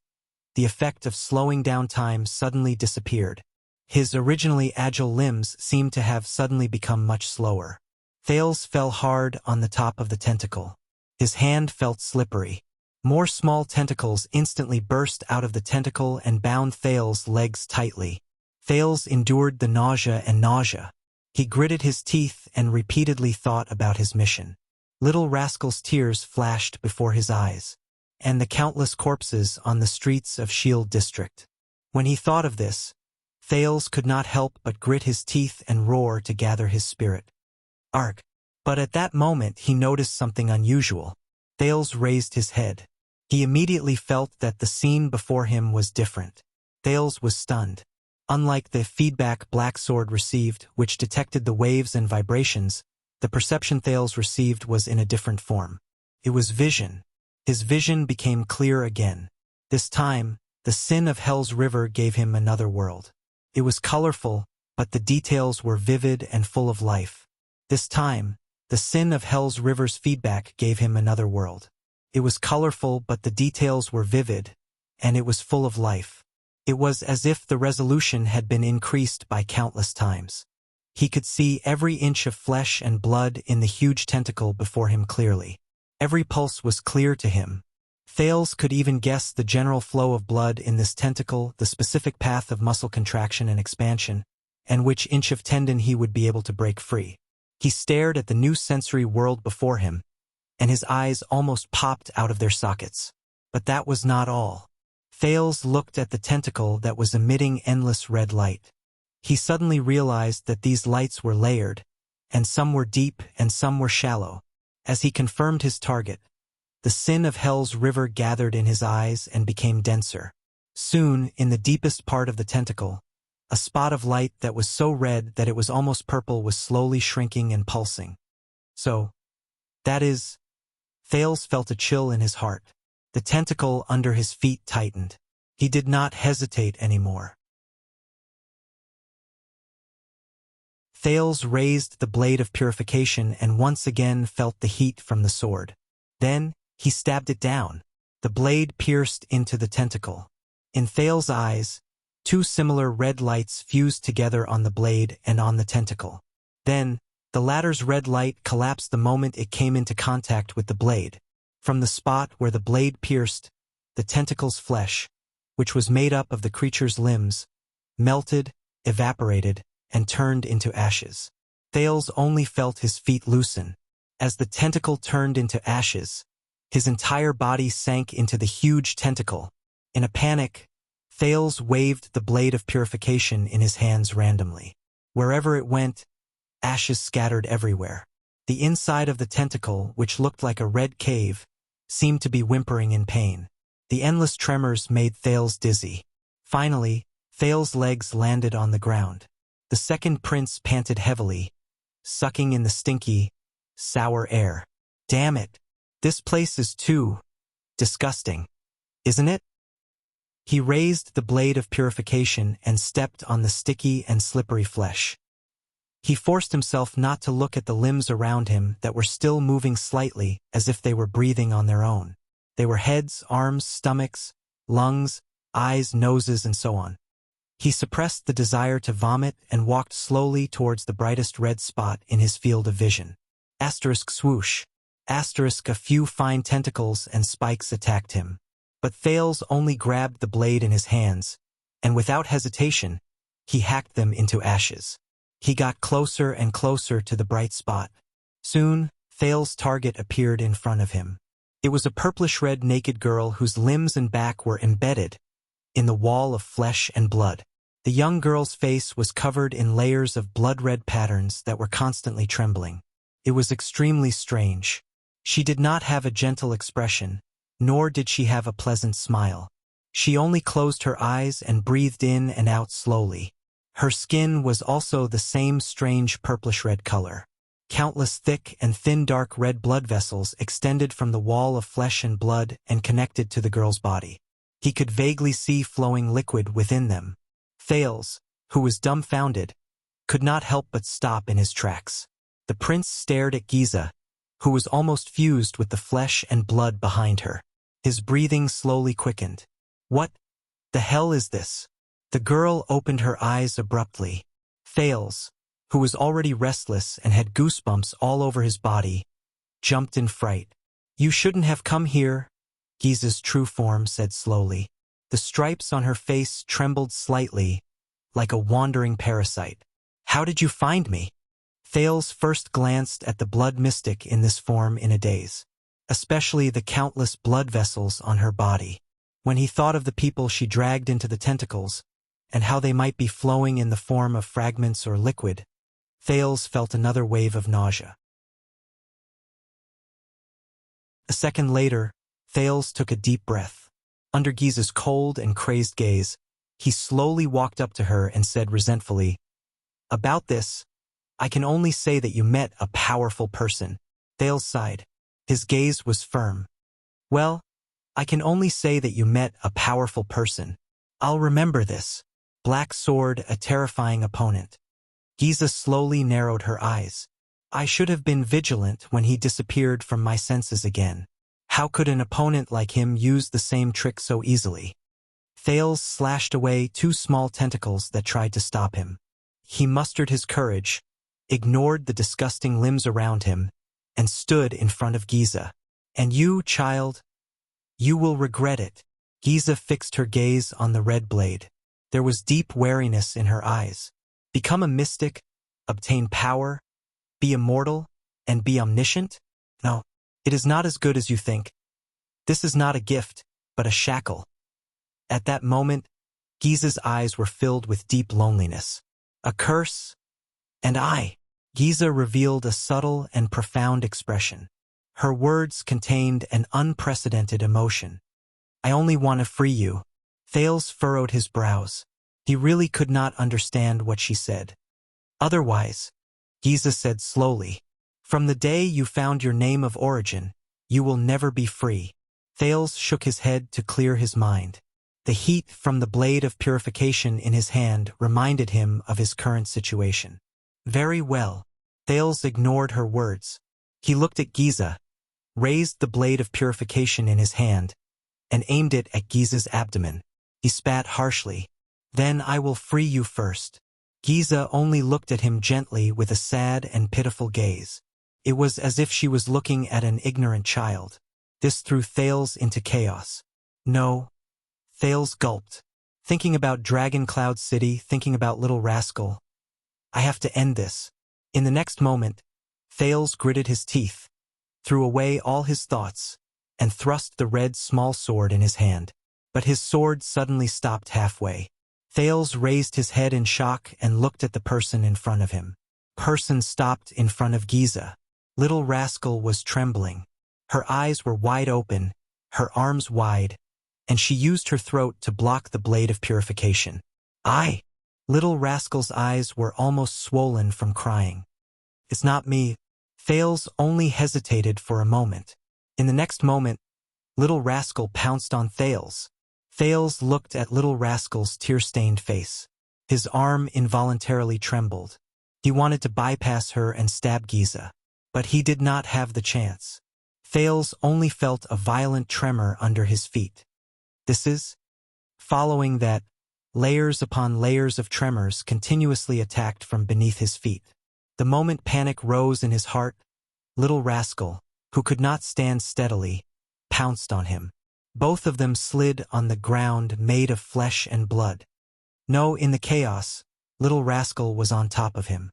the effect of slowing down time suddenly disappeared. His originally agile limbs seemed to have suddenly become much slower. Thales fell hard on the top of the tentacle. His hand felt slippery. More small tentacles instantly burst out of the tentacle and bound Thales' legs tightly. Thales endured the nausea. He gritted his teeth and repeatedly thought about his mission. Little Rascal's tears flashed before his eyes, and the countless corpses on the streets of Shield District. When he thought of this, Thales could not help but grit his teeth and roar to gather his spirit. Arg! But at that moment he noticed something unusual. Thales raised his head. He immediately felt that the scene before him was different. Thales was stunned. Unlike the feedback Black Sword received, which detected the waves and vibrations, the perception Thales received was in a different form. It was vision. His vision became clear again. This time, the sin of Hell's River gave him another world. It was colorful, but the details were vivid and full of life. This time, the sin of Hell's River's feedback gave him another world. It was colorful, but the details were vivid, and it was full of life. It was as if the resolution had been increased by countless times. He could see every inch of flesh and blood in the huge tentacle before him clearly. Every pulse was clear to him. Thales could even guess the general flow of blood in this tentacle, the specific path of muscle contraction and expansion, and which inch of tendon he would be able to break free. He stared at the new sensory world before him, and his eyes almost popped out of their sockets. But that was not all. Thales looked at the tentacle that was emitting endless red light. He suddenly realized that these lights were layered, and some were deep and some were shallow. As he confirmed his target, the sin of Hell's River gathered in his eyes and became denser. Soon, in the deepest part of the tentacle, a spot of light that was so red that it was almost purple was slowly shrinking and pulsing. Thales felt a chill in his heart. The tentacle under his feet tightened. He did not hesitate anymore. Thales raised the blade of purification and once again felt the heat from the sword. Then, he stabbed it down. The blade pierced into the tentacle. In Thales' eyes, two similar red lights fused together on the blade and on the tentacle. Then, the latter's red light collapsed the moment it came into contact with the blade. From the spot where the blade pierced, the tentacle's flesh, which was made up of the creature's limbs, melted, evaporated, and turned into ashes. Thales only felt his feet loosen. As the tentacle turned into ashes, his entire body sank into the huge tentacle. In a panic, Thales waved the blade of purification in his hands randomly. Wherever it went, ashes scattered everywhere. The inside of the tentacle, which looked like a red cave, seemed to be whimpering in pain. The endless tremors made Thales dizzy. Finally, Thales' legs landed on the ground. The second prince panted heavily, sucking in the stinky, sour air. Damn it! This place is too disgusting, isn't it? He raised the blade of purification and stepped on the sticky and slippery flesh. He forced himself not to look at the limbs around him that were still moving slightly as if they were breathing on their own. They were heads, arms, stomachs, lungs, eyes, noses, and so on. He suppressed the desire to vomit and walked slowly towards the brightest red spot in his field of vision. Asterisk swoosh. Asterisk a few fine tentacles and spikes attacked him. But Thales only grabbed the blade in his hands, and without hesitation, he hacked them into ashes. He got closer and closer to the bright spot. Soon, Thales' target appeared in front of him. It was a purplish-red naked girl whose limbs and back were embedded in the wall of flesh and blood. The young girl's face was covered in layers of blood-red patterns that were constantly trembling. It was extremely strange. She did not have a gentle expression, nor did she have a pleasant smile. She only closed her eyes and breathed in and out slowly. Her skin was also the same strange purplish-red color. Countless thick and thin dark red blood vessels extended from the wall of flesh and blood and connected to the girl's body. He could vaguely see flowing liquid within them. Thales, who was dumbfounded, could not help but stop in his tracks. The prince stared at Giza, who was almost fused with the flesh and blood behind her. His breathing slowly quickened. What the hell is this? The girl opened her eyes abruptly. Thales, who was already restless and had goosebumps all over his body, jumped in fright. You shouldn't have come here, Giza's true form said slowly. The stripes on her face trembled slightly, like a wandering parasite. How did you find me? Thales first glanced at the blood mystic in this form in a daze, especially the countless blood vessels on her body. When he thought of the people she dragged into the tentacles, and how they might be flowing in the form of fragments or liquid, Thales felt another wave of nausea. A second later, Thales took a deep breath. Under Giza's cold and crazed gaze, he slowly walked up to her and said resentfully, About this, I can only say that you met a powerful person. Thales sighed. His gaze was firm. Well, I can only say that you met a powerful person. I'll remember this. Black Sword, a terrifying opponent. Giza slowly narrowed her eyes. I should have been vigilant when he disappeared from my senses again. How could an opponent like him use the same trick so easily? Thales slashed away two small tentacles that tried to stop him. He mustered his courage, ignored the disgusting limbs around him, and stood in front of Giza. And you, child, you will regret it. Giza fixed her gaze on the red blade. There was deep wariness in her eyes. Become a mystic, obtain power, be immortal, and be omniscient? No, it is not as good as you think. This is not a gift, but a shackle. At that moment, Giza's eyes were filled with deep loneliness. A curse? And I. Giza revealed a subtle and profound expression. Her words contained an unprecedented emotion. I only want to free you. Thales furrowed his brows. He really could not understand what she said. Otherwise, Giza said slowly, from the day you found your name of origin, you will never be free. Thales shook his head to clear his mind. The heat from the blade of purification in his hand reminded him of his current situation. Very well. Thales ignored her words. He looked at Giza, raised the blade of purification in his hand, and aimed it at Giza's abdomen. He spat harshly. Then I will free you first. Giza only looked at him gently with a sad and pitiful gaze. It was as if she was looking at an ignorant child. This threw Thales into chaos. No. Thales gulped. Thinking about Dragon Cloud City, thinking about Little Rascal. I have to end this. In the next moment, Thales gritted his teeth, threw away all his thoughts, and thrust the red small sword in his hand. But his sword suddenly stopped halfway. Thales raised his head in shock and looked at the person in front of him. Person stopped in front of Giza. Little Rascal was trembling. Her eyes were wide open, her arms wide, and she used her throat to block the blade of purification. "I!" Little Rascal's eyes were almost swollen from crying. "It's not me." Thales only hesitated for a moment. In the next moment, Little Rascal pounced on Thales. Thales looked at Little Rascal's tear-stained face. His arm involuntarily trembled. He wanted to bypass her and stab Giza, but he did not have the chance. Thales only felt a violent tremor under his feet. Following that, layers upon layers of tremors continuously attacked from beneath his feet. The moment panic rose in his heart, Little Rascal, who could not stand steadily, pounced on him. Both of them slid on the ground made of flesh and blood. No, in the chaos, Little Rascal was on top of him.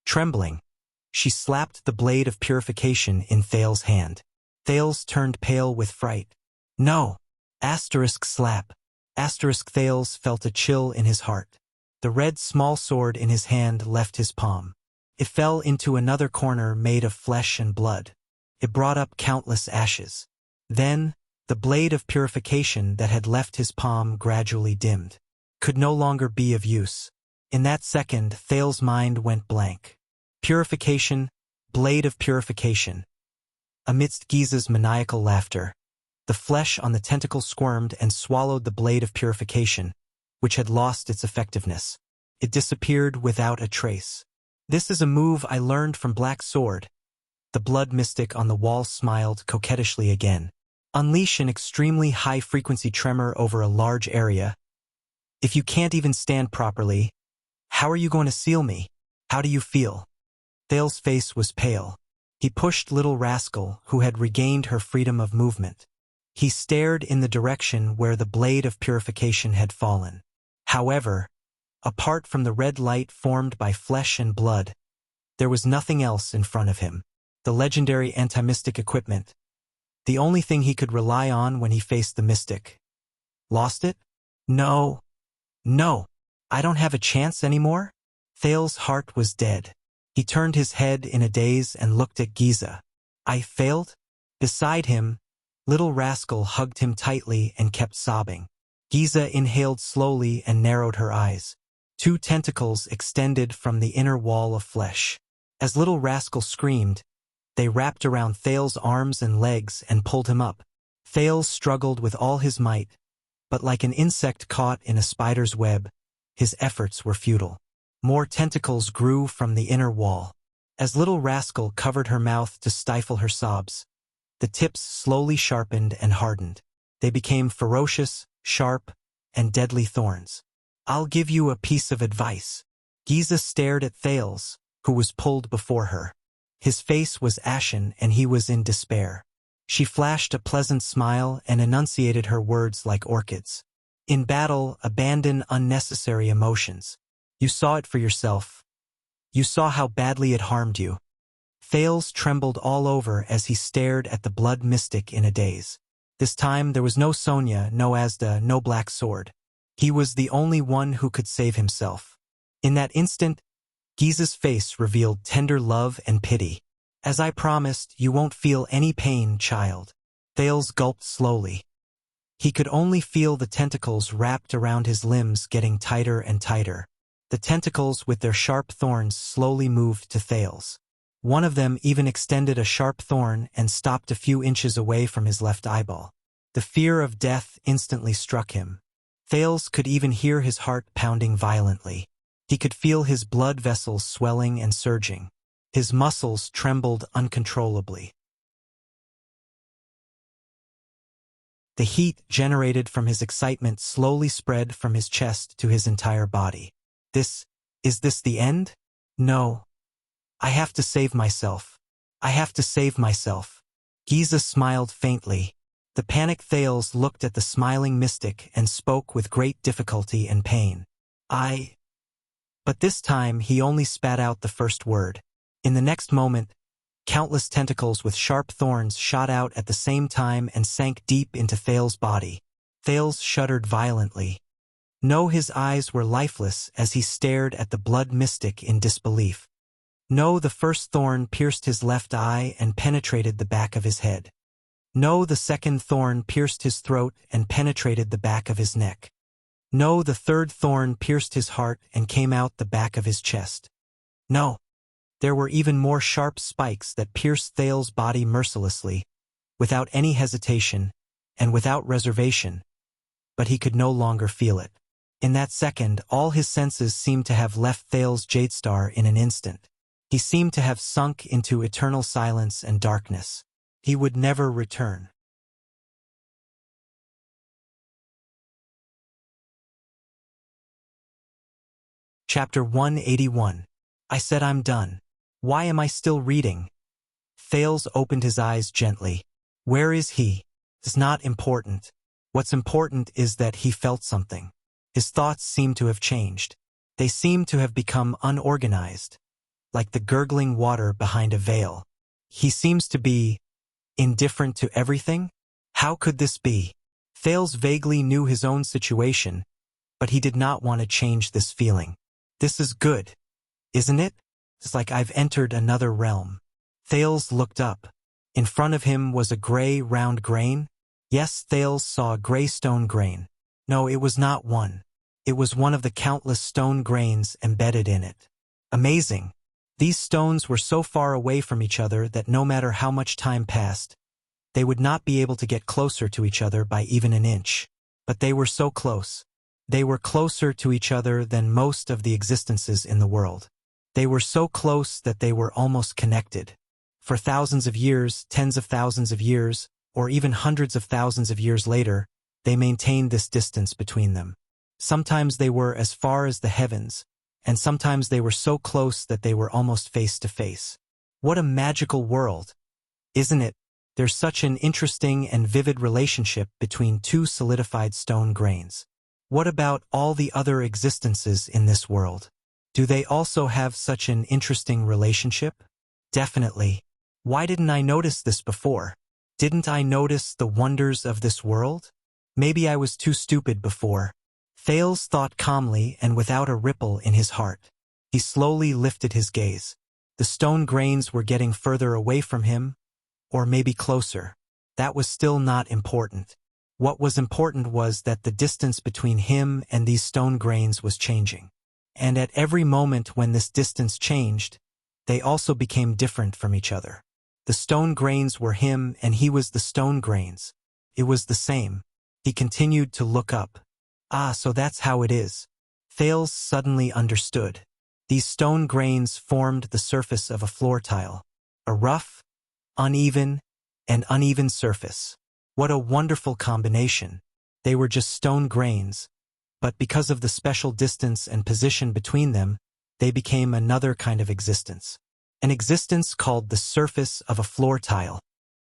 Trembling, she slapped the blade of purification in Thales' hand. Thales turned pale with fright. "No!" Slap. Thales felt a chill in his heart. The red small sword in his hand left his palm. It fell into another corner made of flesh and blood. It brought up countless ashes. Then, the blade of purification that had left his palm gradually dimmed. Could no longer be of use. In that second, Thales' mind went blank. Purification, blade of purification. Amidst Giza's maniacal laughter, the flesh on the tentacle squirmed and swallowed the blade of purification, which had lost its effectiveness. It disappeared without a trace. "This is a move I learned from Black Sword." The blood mystic on the wall smiled coquettishly again. "Unleash an extremely high-frequency tremor over a large area. If you can't even stand properly, how are you going to seal me? How do you feel?" Thales' face was pale. He pushed Little Rascal, who had regained her freedom of movement. He stared in the direction where the blade of purification had fallen. However, apart from the red light formed by flesh and blood, there was nothing else in front of him. The legendary anti-mystic equipment. The only thing he could rely on when he faced the mystic. Lost it? No. I don't have a chance anymore? Thales' heart was dead. He turned his head in a daze and looked at Giza. "I failed?" Beside him, Little Rascal hugged him tightly and kept sobbing. Giza inhaled slowly and narrowed her eyes. Two tentacles extended from the inner wall of flesh. As Little Rascal screamed, they wrapped around Thales' arms and legs and pulled him up. Thales struggled with all his might, but like an insect caught in a spider's web, his efforts were futile. More tentacles grew from the inner wall. As Little Rascal covered her mouth to stifle her sobs, the tips slowly sharpened and hardened. They became ferocious, sharp, and deadly thorns. "I'll give you a piece of advice." Giza stared at Thales, who was pulled before her. His face was ashen and he was in despair. She flashed a pleasant smile and enunciated her words like orchids. "In battle, abandon unnecessary emotions. You saw it for yourself. You saw how badly it harmed you." Thales trembled all over as he stared at the blood mystic in a daze. This time there was no Sonia, no Asda, no Black Sword. He was the only one who could save himself. In that instant, Giza's face revealed tender love and pity. "As I promised, you won't feel any pain, child." Thales gulped slowly. He could only feel the tentacles wrapped around his limbs getting tighter and tighter. The tentacles with their sharp thorns slowly moved to Thales. One of them even extended a sharp thorn and stopped a few inches away from his left eyeball. The fear of death instantly struck him. Thales could even hear his heart pounding violently. He could feel his blood vessels swelling and surging. His muscles trembled uncontrollably. The heat generated from his excitement slowly spread from his chest to his entire body. Is this the end? No. I have to save myself. I have to save myself. Giza smiled faintly. The panicked Thales looked at the smiling mystic and spoke with great difficulty and pain. But this time he only spat out the first word. In the next moment, countless tentacles with sharp thorns shot out at the same time and sank deep into Thales' body. Thales shuddered violently. No, his eyes were lifeless as he stared at the blood mystic in disbelief. No, the first thorn pierced his left eye and penetrated the back of his head. No, the second thorn pierced his throat and penetrated the back of his neck. No, the third thorn pierced his heart and came out the back of his chest. No, there were even more sharp spikes that pierced Thales's body mercilessly, without any hesitation, and without reservation, but he could no longer feel it. In that second, all his senses seemed to have left Thales's Jadestar in an instant. He seemed to have sunk into eternal silence and darkness. He would never return. Chapter 181. I said I'm done. Why am I still reading? Thales opened his eyes gently. Where is he? It's not important. What's important is that he felt something. His thoughts seemed to have changed. They seemed to have become unorganized, like the gurgling water behind a veil. He seems to be indifferent to everything? How could this be? Thales vaguely knew his own situation, but he did not want to change this feeling. This is good, isn't it? It's like I've entered another realm. Thales looked up. In front of him was a gray, round grain. Yes, Thales saw a gray stone grain. No, it was not one. It was one of the countless stone grains embedded in it. Amazing. These stones were so far away from each other that no matter how much time passed, they would not be able to get closer to each other by even an inch. But they were so close. They were closer to each other than most of the existences in the world. They were so close that they were almost connected. For thousands of years, tens of thousands of years, or even hundreds of thousands of years later, they maintained this distance between them. Sometimes they were as far as the heavens, and sometimes they were so close that they were almost face to face. What a magical world, isn't it? There's such an interesting and vivid relationship between two solidified stone grains. What about all the other existences in this world? Do they also have such an interesting relationship? Definitely. Why didn't I notice this before? Didn't I notice the wonders of this world? Maybe I was too stupid before. Thales thought calmly and without a ripple in his heart. He slowly lifted his gaze. The stone grains were getting further away from him, or maybe closer. That was still not important. What was important was that the distance between him and these stone grains was changing. And at every moment when this distance changed, they also became different from each other. The stone grains were him and he was the stone grains. It was the same. He continued to look up. Ah, so that's how it is. Thales suddenly understood. These stone grains formed the surface of a floor tile. A rough, uneven, and uneven surface. What a wonderful combination. They were just stone grains, but because of the special distance and position between them, they became another kind of existence. An existence called the surface of a floor tile.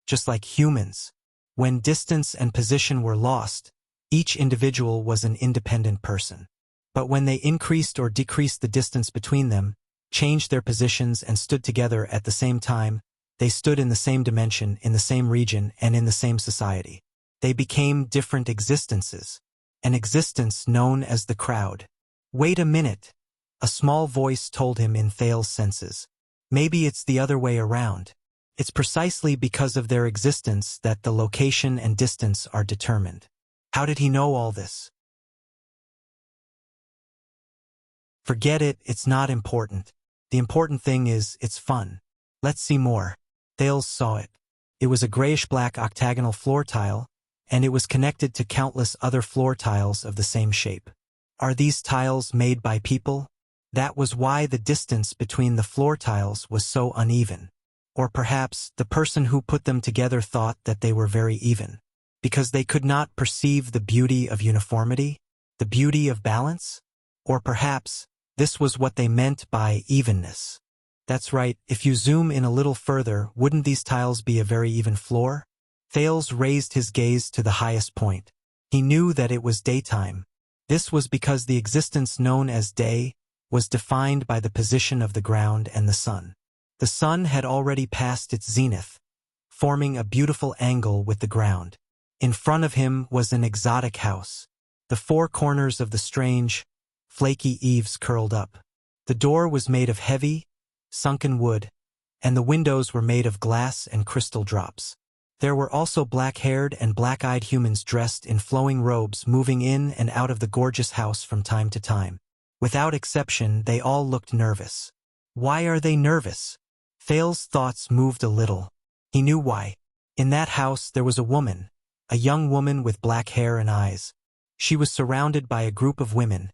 Just like humans, when distance and position were lost, each individual was an independent person. But when they increased or decreased the distance between them, changed their positions and stood together at the same time, they stood in the same dimension, in the same region, and in the same society. They became different existences. An existence known as the crowd. Wait a minute. A small voice told him in Thales' senses. Maybe it's the other way around. It's precisely because of their existence that the location and distance are determined. How did he know all this? Forget it, it's not important. The important thing is, it's fun. Let's see more. Thales saw it. It was a grayish-black octagonal floor tile, and it was connected to countless other floor tiles of the same shape. Are these tiles made by people? That was why the distance between the floor tiles was so uneven. Or perhaps the person who put them together thought that they were very even. Because they could not perceive the beauty of uniformity, the beauty of balance? Or perhaps this was what they meant by evenness. That's right, if you zoom in a little further, wouldn't these tiles be a very even floor? Thales raised his gaze to the highest point. He knew that it was daytime. This was because the existence known as day was defined by the position of the ground and the sun. The sun had already passed its zenith, forming a beautiful angle with the ground. In front of him was an exotic house. The four corners of the strange, flaky eaves curled up. The door was made of heavy, sunken wood, and the windows were made of glass and crystal drops. There were also black-haired and black-eyed humans dressed in flowing robes moving in and out of the gorgeous house from time to time. Without exception, they all looked nervous. Why are they nervous? Thales's thoughts moved a little. He knew why. In that house there was a woman, a young woman with black hair and eyes. She was surrounded by a group of women,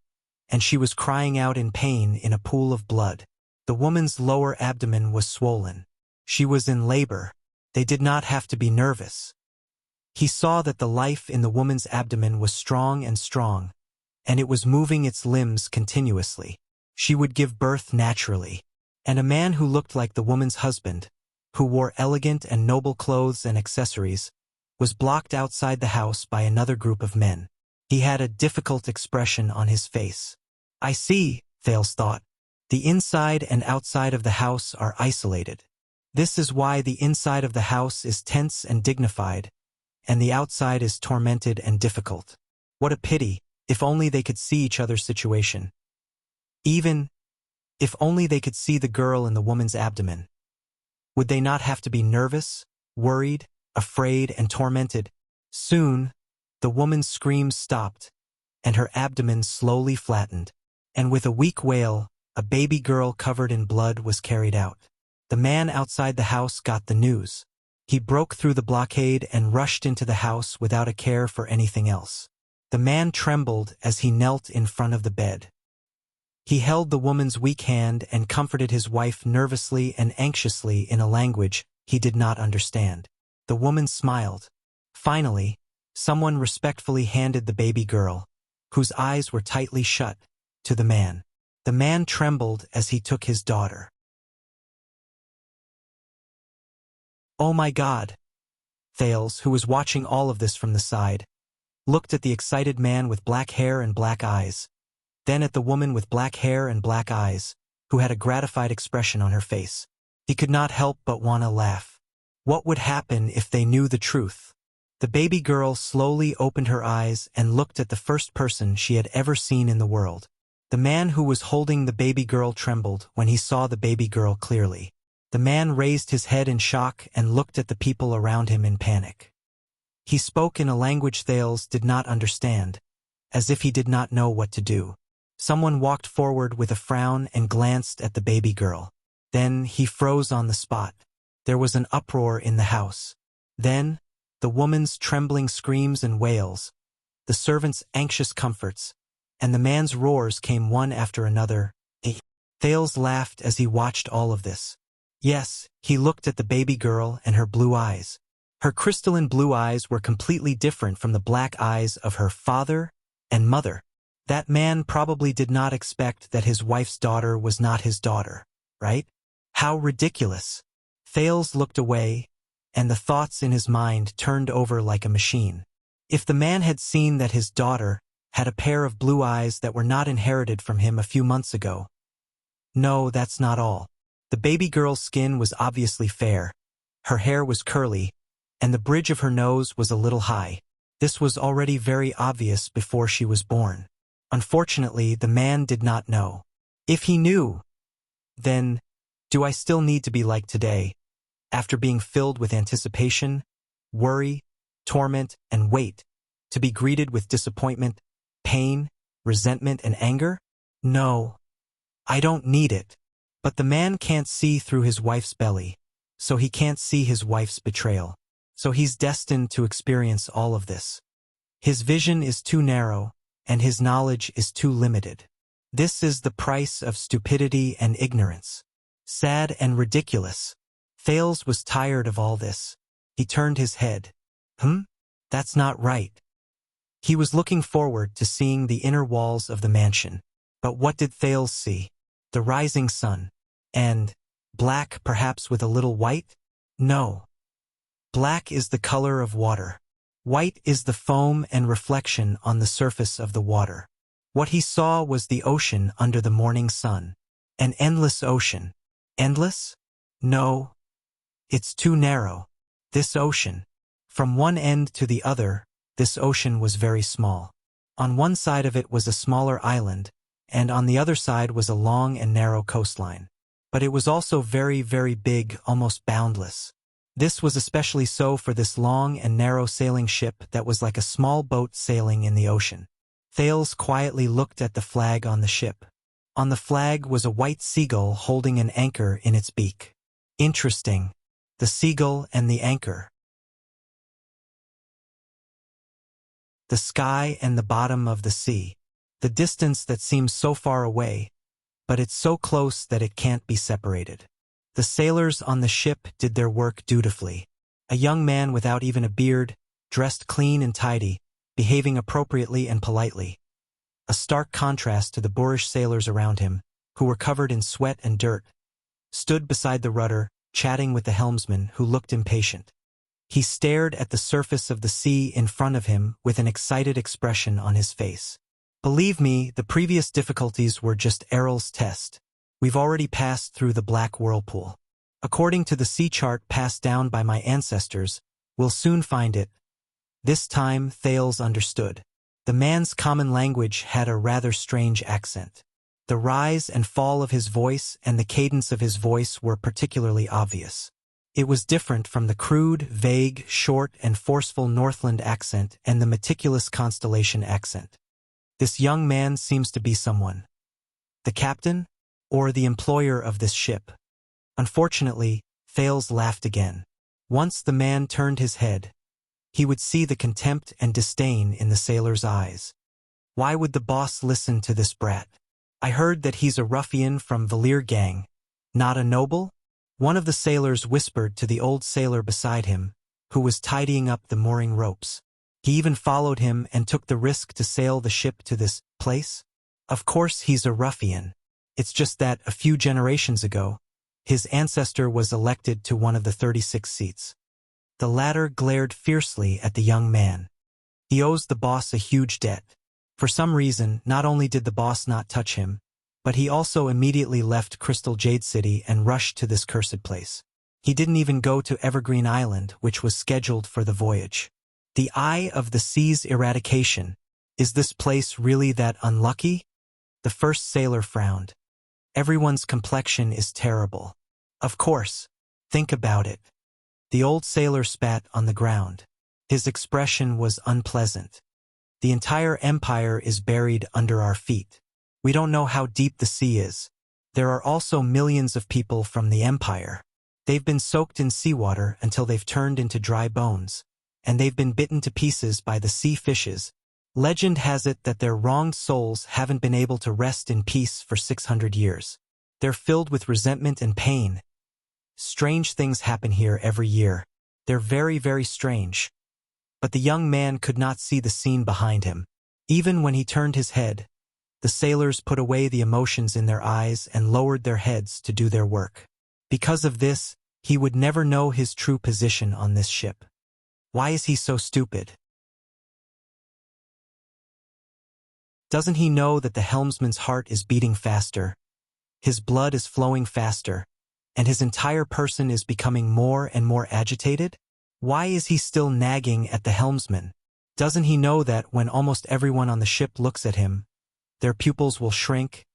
and she was crying out in pain in a pool of blood. The woman's lower abdomen was swollen. She was in labor. They did not have to be nervous. He saw that the life in the woman's abdomen was strong, and it was moving its limbs continuously. She would give birth naturally. And a man who looked like the woman's husband, who wore elegant and noble clothes and accessories, was blocked outside the house by another group of men. He had a difficult expression on his face. I see, Thales thought. The inside and outside of the house are isolated. This is why the inside of the house is tense and dignified, and the outside is tormented and difficult. What a pity, if only they could see each other's situation. Even if only they could see the girl in the woman's abdomen. Would they not have to be nervous, worried, afraid, and tormented? Soon, the woman's screams stopped, and her abdomen slowly flattened, and with a weak wail, a baby girl covered in blood was carried out. The man outside the house got the news. He broke through the blockade and rushed into the house without a care for anything else. The man trembled as he knelt in front of the bed. He held the woman's weak hand and comforted his wife nervously and anxiously in a language he did not understand. The woman smiled. Finally, someone respectfully handed the baby girl, whose eyes were tightly shut, to the man. The man trembled as he took his daughter. Oh my God! Thales, who was watching all of this from the side, looked at the excited man with black hair and black eyes, then at the woman with black hair and black eyes, who had a gratified expression on her face. He could not help but want to laugh. What would happen if they knew the truth? The baby girl slowly opened her eyes and looked at the first person she had ever seen in the world. The man who was holding the baby girl trembled when he saw the baby girl clearly. The man raised his head in shock and looked at the people around him in panic. He spoke in a language Thales did not understand, as if he did not know what to do. Someone walked forward with a frown and glanced at the baby girl. Then he froze on the spot. There was an uproar in the house. Then, the woman's trembling screams and wails, the servant's anxious comforts, and the man's roars came one after another. Thales laughed as he watched all of this. Yes, he looked at the baby girl and her blue eyes. Her crystalline blue eyes were completely different from the black eyes of her father and mother. That man probably did not expect that his wife's daughter was not his daughter, right? How ridiculous. Thales looked away, and the thoughts in his mind turned over like a machine. If the man had seen that his daughter had a pair of blue eyes that were not inherited from him a few months ago. No, that's not all. The baby girl's skin was obviously fair, her hair was curly, and the bridge of her nose was a little high. This was already very obvious before she was born. Unfortunately, the man did not know. If he knew, then, do I still need to be like today, after being filled with anticipation, worry, torment, and wait, to be greeted with disappointment, pain, resentment, and anger? No, I don't need it. But the man can't see through his wife's belly, so he can't see his wife's betrayal. So he's destined to experience all of this. His vision is too narrow, and his knowledge is too limited. This is the price of stupidity and ignorance. Sad and ridiculous. Thales was tired of all this. He turned his head. That's not right. He was looking forward to seeing the inner walls of the mansion. But what did Thales see? The rising sun. And black, perhaps with a little white? No. Black is the color of water. White is the foam and reflection on the surface of the water. What he saw was the ocean under the morning sun. An endless ocean. Endless? No. It's too narrow. This ocean. From one end to the other, this ocean was very small. On one side of it was a smaller island, and on the other side was a long and narrow coastline. But it was also very, very big, almost boundless. This was especially so for this long and narrow sailing ship that was like a small boat sailing in the ocean. Thales quietly looked at the flag on the ship. On the flag was a white seagull holding an anchor in its beak. Interesting. The seagull and the anchor. The sky and the bottom of the sea. The distance that seems so far away, but it's so close that it can't be separated. The sailors on the ship did their work dutifully. A young man without even a beard, dressed clean and tidy, behaving appropriately and politely. A stark contrast to the boorish sailors around him, who were covered in sweat and dirt, stood beside the rudder, chatting with the helmsman, who looked impatient. He stared at the surface of the sea in front of him with an excited expression on his face. Believe me, the previous difficulties were just Errol's test. We've already passed through the black whirlpool. According to the sea chart passed down by my ancestors, we'll soon find it. This time Thales understood. The man's common language had a rather strange accent. The rise and fall of his voice and the cadence of his voice were particularly obvious. It was different from the crude, vague, short, and forceful Northland accent and the meticulous Constellation accent. This young man seems to be someone. The captain? Or the employer of this ship? Unfortunately, Thales laughed again. Once the man turned his head, he would see the contempt and disdain in the sailor's eyes. Why would the boss listen to this brat? I heard that he's a ruffian from Valir gang. Not a noble? One of the sailors whispered to the old sailor beside him, who was tidying up the mooring ropes. He even followed him and took the risk to sail the ship to this place? Of course he's a ruffian. It's just that, a few generations ago, his ancestor was elected to one of the 36 seats. The latter glared fiercely at the young man. He owes the boss a huge debt. For some reason, not only did the boss not touch him, but he also immediately left Crystal Jade City and rushed to this cursed place. He didn't even go to Evergreen Island, which was scheduled for the voyage. The Eye of the Sea's eradication. Is this place really that unlucky? The first sailor frowned. Everyone's complexion is terrible. Of course. Think about it. The old sailor spat on the ground. His expression was unpleasant. The entire empire is buried under our feet. We don't know how deep the sea is. There are also millions of people from the empire. They've been soaked in seawater until they've turned into dry bones, and they've been bitten to pieces by the sea fishes. Legend has it that their wronged souls haven't been able to rest in peace for 600 years. They're filled with resentment and pain. Strange things happen here every year. They're very, very strange. But the young man could not see the scene behind him. Even when he turned his head, the sailors put away the emotions in their eyes and lowered their heads to do their work. Because of this, he would never know his true position on this ship. Why is he so stupid? Doesn't he know that the helmsman's heart is beating faster? His blood is flowing faster, and his entire person is becoming more and more agitated? Why is he still nagging at the helmsman? Doesn't he know that when almost everyone on the ship looks at him, their pupils will shrink,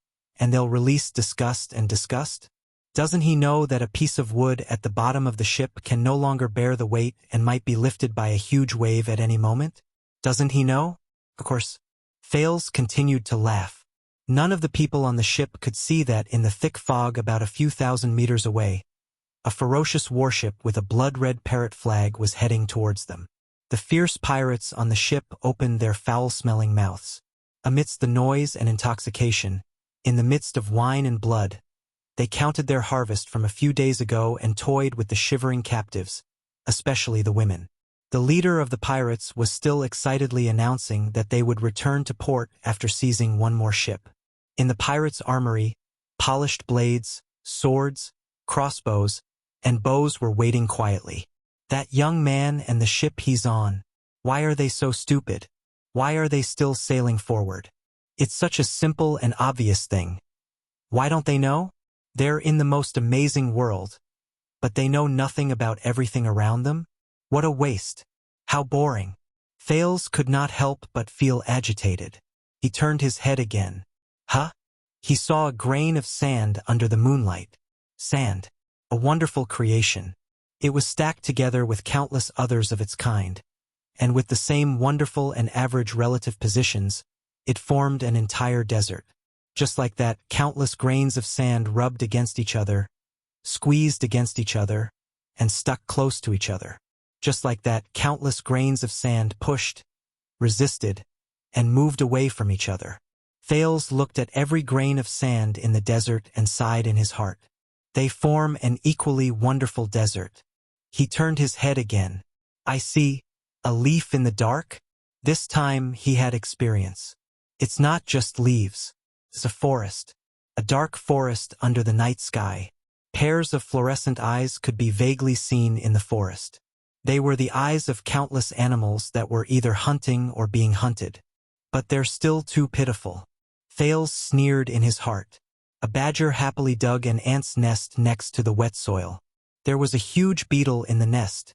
and they'll release disgust and disgust? Doesn't he know that a piece of wood at the bottom of the ship can no longer bear the weight and might be lifted by a huge wave at any moment? Doesn't he know? Of course. Thales continued to laugh. None of the people on the ship could see that in the thick fog about a few thousand meters away, a ferocious warship with a blood-red parrot flag was heading towards them. The fierce pirates on the ship opened their foul-smelling mouths. Amidst the noise and intoxication, in the midst of wine and blood, they counted their harvest from a few days ago and toyed with the shivering captives, especially the women. The leader of the pirates was still excitedly announcing that they would return to port after seizing one more ship. In the pirates' armory, polished blades, swords, crossbows, and bows were waiting quietly. That young man and the ship he's on, why are they so stupid? Why are they still sailing forward? It's such a simple and obvious thing. Why don't they know? They're in the most amazing world, but they know nothing about everything around them? What a waste. How boring. Thales could not help but feel agitated. He turned his head again. Huh? He saw a grain of sand under the moonlight. Sand. A wonderful creation. It was stacked together with countless others of its kind, and with the same wonderful and average relative positions, it formed an entire desert. Just like that, countless grains of sand rubbed against each other, squeezed against each other, and stuck close to each other. Just like that, countless grains of sand pushed, resisted, and moved away from each other. Thales looked at every grain of sand in the desert and sighed in his heart. They form an equally wonderful desert. He turned his head again. I see, a leaf in the dark? This time he had experience. It's not just leaves. It's a forest. A dark forest under the night sky. Pairs of fluorescent eyes could be vaguely seen in the forest. They were the eyes of countless animals that were either hunting or being hunted. But they're still too pitiful. Thales sneered in his heart. A badger happily dug an ant's nest next to the wet soil. There was a huge beetle in the nest,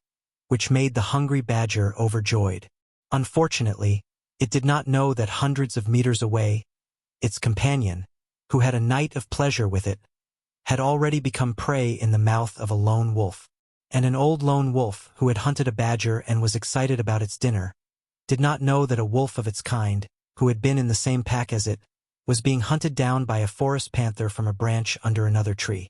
which made the hungry badger overjoyed. Unfortunately, it did not know that hundreds of meters away, its companion, who had a night of pleasure with it, had already become prey in the mouth of a lone wolf. And an old lone wolf, who had hunted a badger and was excited about its dinner, did not know that a wolf of its kind, who had been in the same pack as it, was being hunted down by a forest panther from a branch under another tree.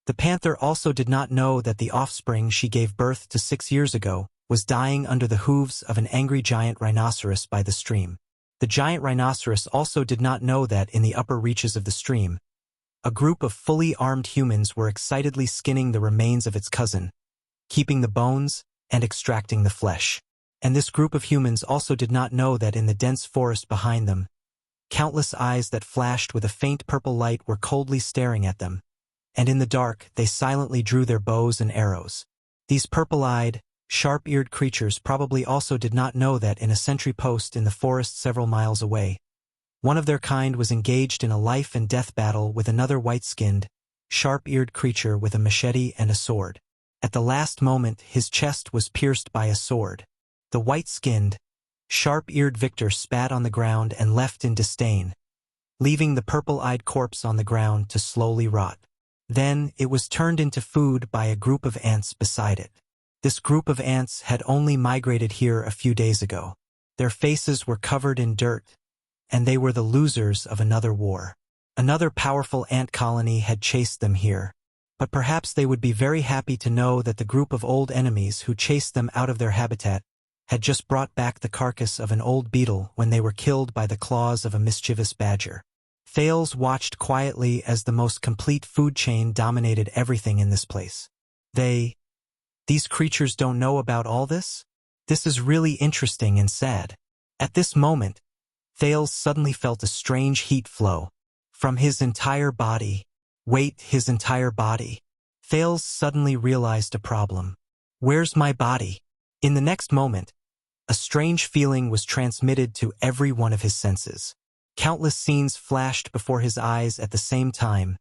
The panther also did not know that the offspring she gave birth to 6 years ago was dying under the hooves of an angry giant rhinoceros by the stream. The giant rhinoceros also did not know that in the upper reaches of the stream, a group of fully armed humans were excitedly skinning the remains of its cousin, keeping the bones and extracting the flesh. And this group of humans also did not know that in the dense forest behind them, countless eyes that flashed with a faint purple light were coldly staring at them, and in the dark they silently drew their bows and arrows. These purple-eyed, sharp-eared creatures probably also did not know that in a sentry post in the forest several miles away, one of their kind was engaged in a life-and-death battle with another white-skinned, sharp-eared creature with a machete and a sword. At the last moment his chest was pierced by a sword. The white-skinned, sharp-eared victor spat on the ground and left in disdain, leaving the purple-eyed corpse on the ground to slowly rot. Then it was turned into food by a group of ants beside it. This group of ants had only migrated here a few days ago. Their faces were covered in dirt, and they were the losers of another war. Another powerful ant colony had chased them here, but perhaps they would be very happy to know that the group of old enemies who chased them out of their habitat had just brought back the carcass of an old beetle when they were killed by the claws of a mischievous badger. Thales watched quietly as the most complete food chain dominated everything in this place. These creatures don't know about all this? This is really interesting and sad. At this moment, Thales suddenly felt a strange heat flow from his entire body. His entire body. Thales suddenly realized a problem. Where's my body? In the next moment, a strange feeling was transmitted to every one of his senses. Countless scenes flashed before his eyes at the same time,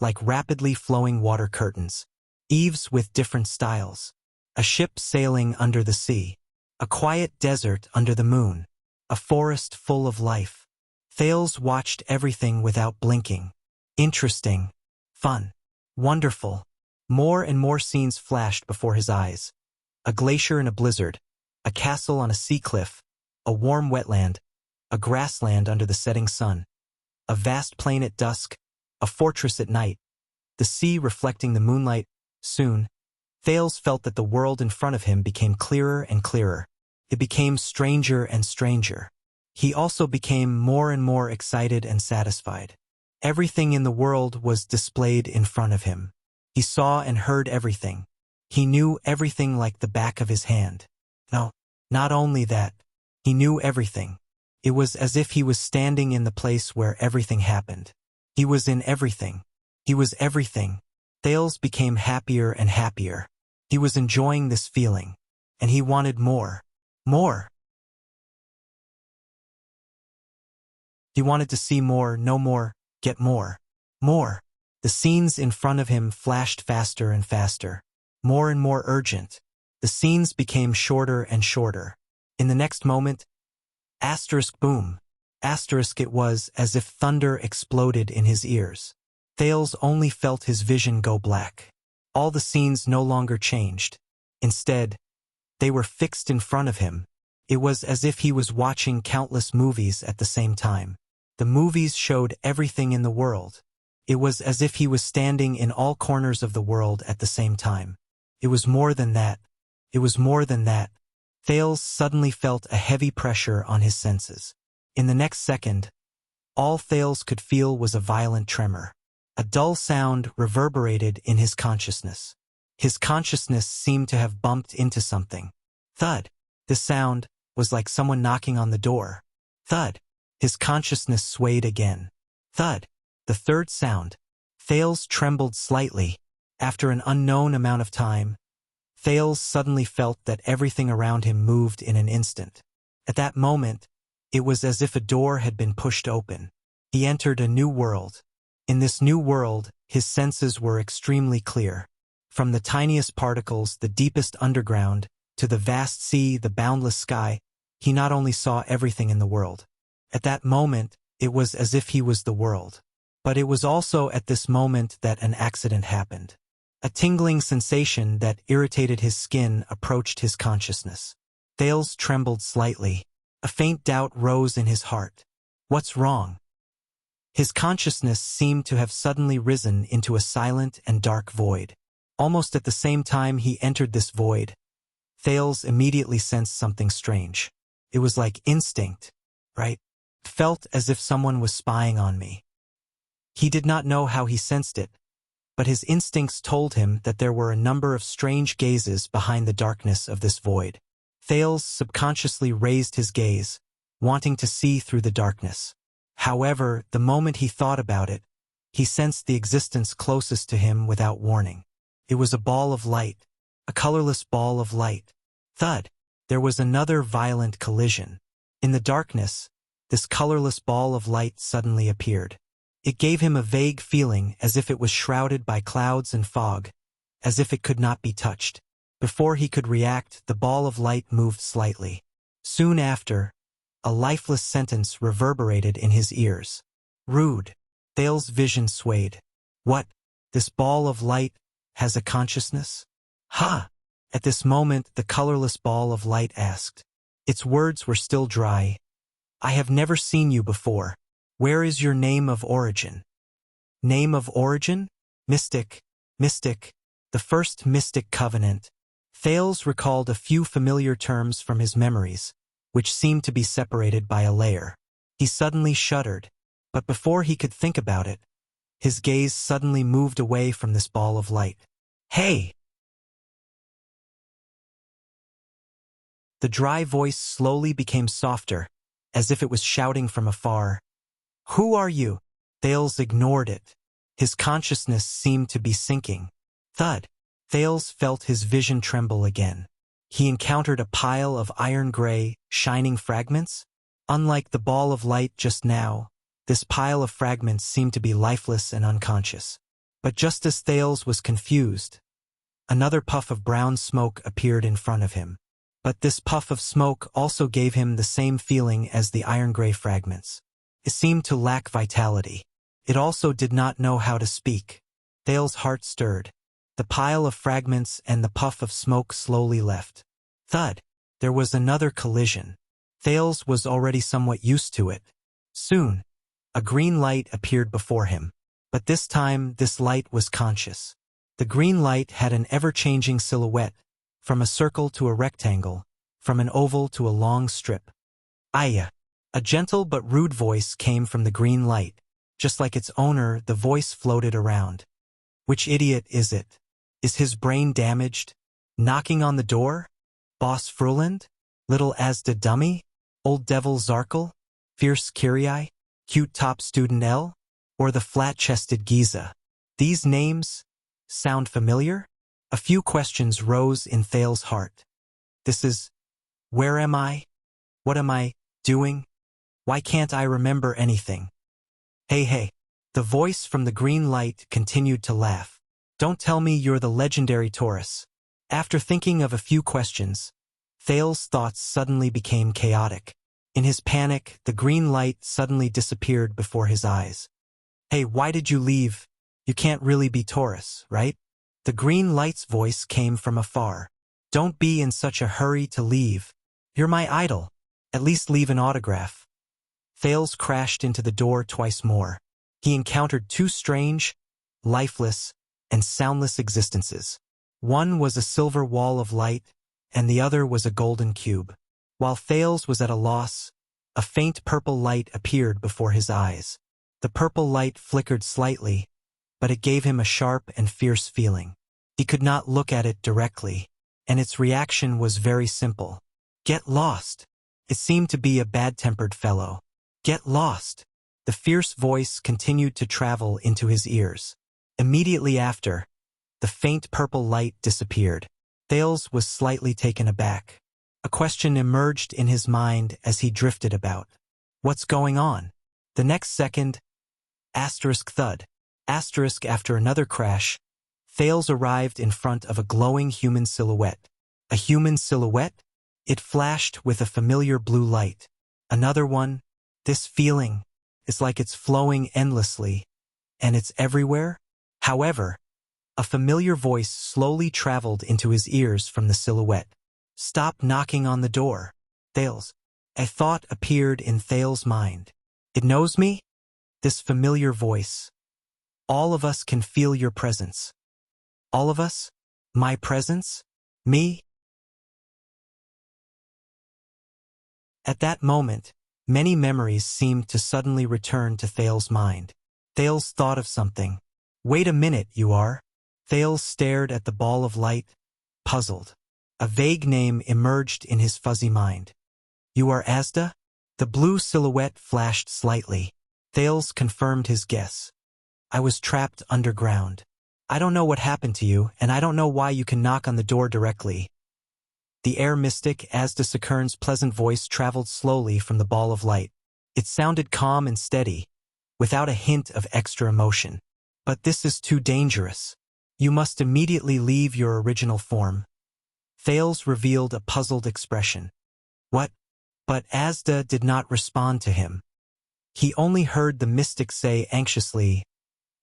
like rapidly flowing water curtains. Eves with different styles. A ship sailing under the sea. A quiet desert under the moon. A forest full of life. Thales watched everything without blinking. Interesting. Fun. Wonderful. More and more scenes flashed before his eyes. A glacier in a blizzard. A castle on a sea cliff. A warm wetland. A grassland under the setting sun. A vast plain at dusk. A fortress at night. The sea reflecting the moonlight. Soon, Thales felt that the world in front of him became clearer and clearer. It became stranger and stranger. He also became more and more excited and satisfied. Everything in the world was displayed in front of him. He saw and heard everything. He knew everything like the back of his hand. No, not only that, he knew everything. It was as if he was standing in the place where everything happened. He was in everything. He was everything. Thales became happier and happier. He was enjoying this feeling, and he wanted more. More. He wanted to see more, know more, get more. More. The scenes in front of him flashed faster and faster. More and more urgent. The scenes became shorter and shorter. In the next moment, boom. It was as if thunder exploded in his ears. Thales only felt his vision go black. All the scenes no longer changed. Instead, they were fixed in front of him. It was as if he was watching countless movies at the same time. The movies showed everything in the world. It was as if he was standing in all corners of the world at the same time. It was more than that. It was more than that. Thales suddenly felt a heavy pressure on his senses. In the next second, all Thales could feel was a violent tremor. A dull sound reverberated in his consciousness. His consciousness seemed to have bumped into something. Thud. This sound was like someone knocking on the door. Thud. His consciousness swayed again. Thud. The third sound. Thales trembled slightly. After an unknown amount of time, Thales suddenly felt that everything around him moved in an instant. At that moment, it was as if a door had been pushed open. He entered a new world. In this new world, his senses were extremely clear. From the tiniest particles, the deepest underground, to the vast sea, the boundless sky, he not only saw everything in the world. At that moment, it was as if he was the world. But it was also at this moment that an accident happened. A tingling sensation that irritated his skin approached his consciousness. Thales trembled slightly. A faint doubt rose in his heart. What's wrong? His consciousness seemed to have suddenly risen into a silent and dark void. Almost at the same time he entered this void, Thales immediately sensed something strange. It was like instinct, right? Felt as if someone was spying on me. He did not know how he sensed it, but his instincts told him that there were a number of strange gazes behind the darkness of this void. Thales subconsciously raised his gaze, wanting to see through the darkness. However, the moment he thought about it, he sensed the existence closest to him without warning. It was a ball of light, a colorless ball of light. Thud! There was another violent collision. In the darkness, this colorless ball of light suddenly appeared. It gave him a vague feeling as if it was shrouded by clouds and fog, as if it could not be touched. Before he could react, the ball of light moved slightly. Soon after, a lifeless sentence reverberated in his ears. Rude. Thales' vision swayed. What? This ball of light has a consciousness? Ha! At this moment, the colorless ball of light asked. Its words were still dry. I have never seen you before. Where is your name of origin? Name of origin? Mystic. Mystic. The first mystic covenant. Thales recalled a few familiar terms from his memories, which seemed to be separated by a layer. He suddenly shuddered, but before he could think about it, his gaze suddenly moved away from this ball of light. Hey! The dry voice slowly became softer, as if it was shouting from afar. Who are you? Thales ignored it. His consciousness seemed to be sinking. Thud! Thales felt his vision tremble again. He encountered a pile of iron-gray, shining fragments. Unlike the ball of light just now, this pile of fragments seemed to be lifeless and unconscious. But just as Thales was confused, another puff of brown smoke appeared in front of him. But this puff of smoke also gave him the same feeling as the iron-gray fragments. It seemed to lack vitality. It also did not know how to speak. Thales' heart stirred. The pile of fragments and the puff of smoke slowly left. Thud! There was another collision. Thales was already somewhat used to it. Soon, a green light appeared before him. But this time, this light was conscious. The green light had an ever-changing silhouette, from a circle to a rectangle, from an oval to a long strip. Aya! A gentle but rude voice came from the green light. Just like its owner, the voice floated around. Which idiot is it? Is his brain damaged? Knocking on the door? Boss Fruland? Little Asda Dummy? Old Devil Zarkle? Fierce Kyrie? Cute Top Student L? Or the flat-chested Giza? These names sound familiar? A few questions rose in Thales' heart. This is... Where am I? What am I doing? Why can't I remember anything? Hey. The voice from the green light continued to laugh. Don't tell me you're the legendary Taurus. After thinking of a few questions, Thales' thoughts suddenly became chaotic. In his panic, the green light suddenly disappeared before his eyes. Hey, why did you leave? You can't really be Taurus, right? The green light's voice came from afar. Don't be in such a hurry to leave. You're my idol. At least leave an autograph. Thales crashed into the door twice more. He encountered two strange, lifeless, and soundless existences. One was a silver wall of light, and the other was a golden cube. While Thales was at a loss, a faint purple light appeared before his eyes. The purple light flickered slightly, but it gave him a sharp and fierce feeling. He could not look at it directly, and its reaction was very simple. Get lost. It seemed to be a bad-tempered fellow. Get lost. The fierce voice continued to travel into his ears. Immediately after, the faint purple light disappeared. Thales was slightly taken aback. A question emerged in his mind as he drifted about. What's going on? The next second, thud. After another crash, Thales arrived in front of a glowing human silhouette. A human silhouette? It flashed with a familiar blue light. Another one? This feeling is like it's flowing endlessly, and it's everywhere. However, a familiar voice slowly traveled into his ears from the silhouette. Stop knocking on the door, Thales. A thought appeared in Thales' mind. It knows me? This familiar voice. All of us can feel your presence. All of us? My presence? Me? At that moment, many memories seemed to suddenly return to Thales' mind. Thales thought of something. Wait a minute, you are. Thales stared at the ball of light, puzzled. A vague name emerged in his fuzzy mind. You are Asda? The blue silhouette flashed slightly. Thales confirmed his guess. I was trapped underground. I don't know what happened to you, and I don't know why you can knock on the door directly. The air mystic Asda Sakurn's pleasant voice traveled slowly from the ball of light. It sounded calm and steady, without a hint of extra emotion. But this is too dangerous. You must immediately leave your original form. Thales revealed a puzzled expression. What? But Asda did not respond to him. He only heard the mystic say anxiously,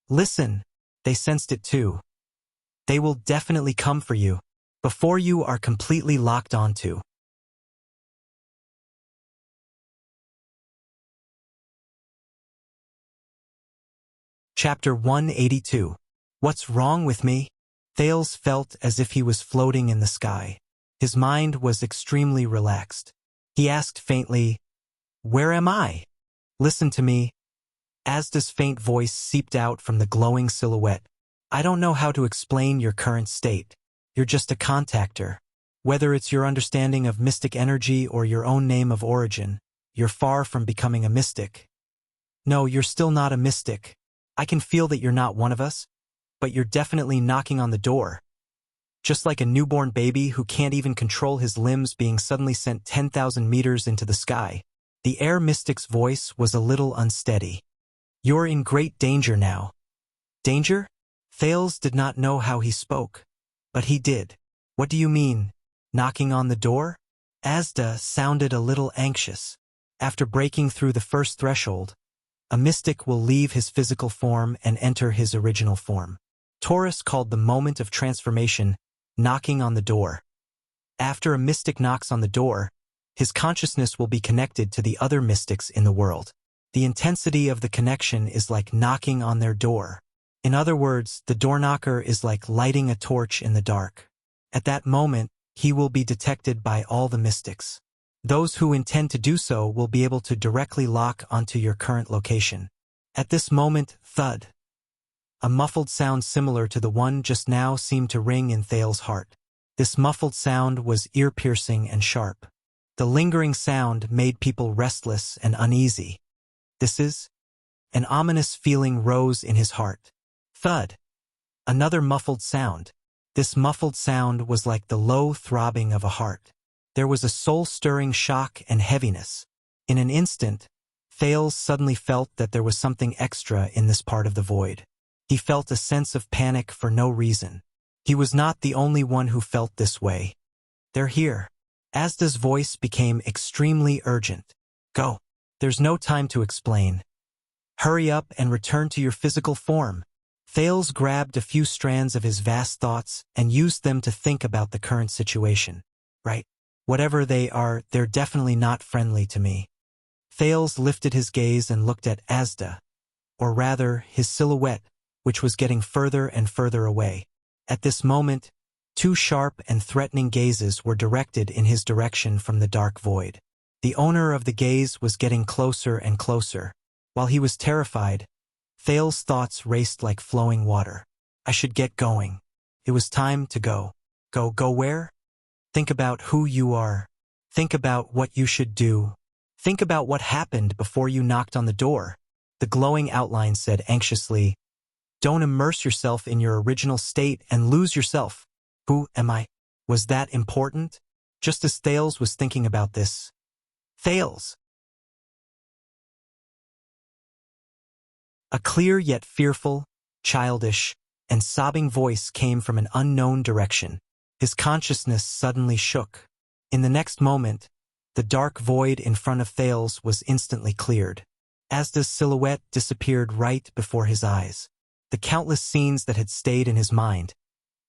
Listen, they sensed it too. They will definitely come for you, before you are completely locked onto. Chapter 182. What's wrong with me? Thales felt as if he was floating in the sky. His mind was extremely relaxed. He asked faintly, Where am I? Listen to me. Asda's faint voice seeped out from the glowing silhouette. I don't know how to explain your current state. You're just a contactor. Whether it's your understanding of mystic energy or your own name of origin, you're far from becoming a mystic. No, you're still not a mystic. I can feel that you're not one of us, but you're definitely knocking on the door. Just like a newborn baby who can't even control his limbs being suddenly sent 10,000 meters into the sky. The air mystic's voice was a little unsteady. You're in great danger now. Danger? Thales did not know how he spoke, but he did. What do you mean, knocking on the door? Asda sounded a little anxious. After breaking through the first threshold, a mystic will leave his physical form and enter his original form. Taurus called the moment of transformation knocking on the door. After a mystic knocks on the door, his consciousness will be connected to the other mystics in the world. The intensity of the connection is like knocking on their door. In other words, the door knocker is like lighting a torch in the dark. At that moment, he will be detected by all the mystics. Those who intend to do so will be able to directly lock onto your current location. At this moment, thud. A muffled sound similar to the one just now seemed to ring in Thales' heart. This muffled sound was ear-piercing and sharp. The lingering sound made people restless and uneasy. This is? An ominous feeling rose in his heart. Thud. Another muffled sound. This muffled sound was like the low throbbing of a heart. There was a soul-stirring shock and heaviness. In an instant, Thales suddenly felt that there was something extra in this part of the void. He felt a sense of panic for no reason. He was not the only one who felt this way. They're here. Asda's voice became extremely urgent. Go. There's no time to explain. Hurry up and return to your physical form. Thales grabbed a few strands of his vast thoughts and used them to think about the current situation. Right. Whatever they are, they're definitely not friendly to me. Thales lifted his gaze and looked at Asda, or rather, his silhouette, which was getting further and further away. At this moment, two sharp and threatening gazes were directed in his direction from the dark void. The owner of the gaze was getting closer and closer. While he was terrified, Thales' thoughts raced like flowing water. I should get going. It was time to go. Go where? Think about who you are. Think about what you should do. Think about what happened before you knocked on the door. The glowing outline said anxiously, don't immerse yourself in your original state and lose yourself. Who am I? Was that important? Just as Thales was thinking about this. Thales! A clear yet fearful, childish, and sobbing voice came from an unknown direction. His consciousness suddenly shook. In the next moment, the dark void in front of Thales was instantly cleared. Asda's silhouette disappeared right before his eyes. The countless scenes that had stayed in his mind,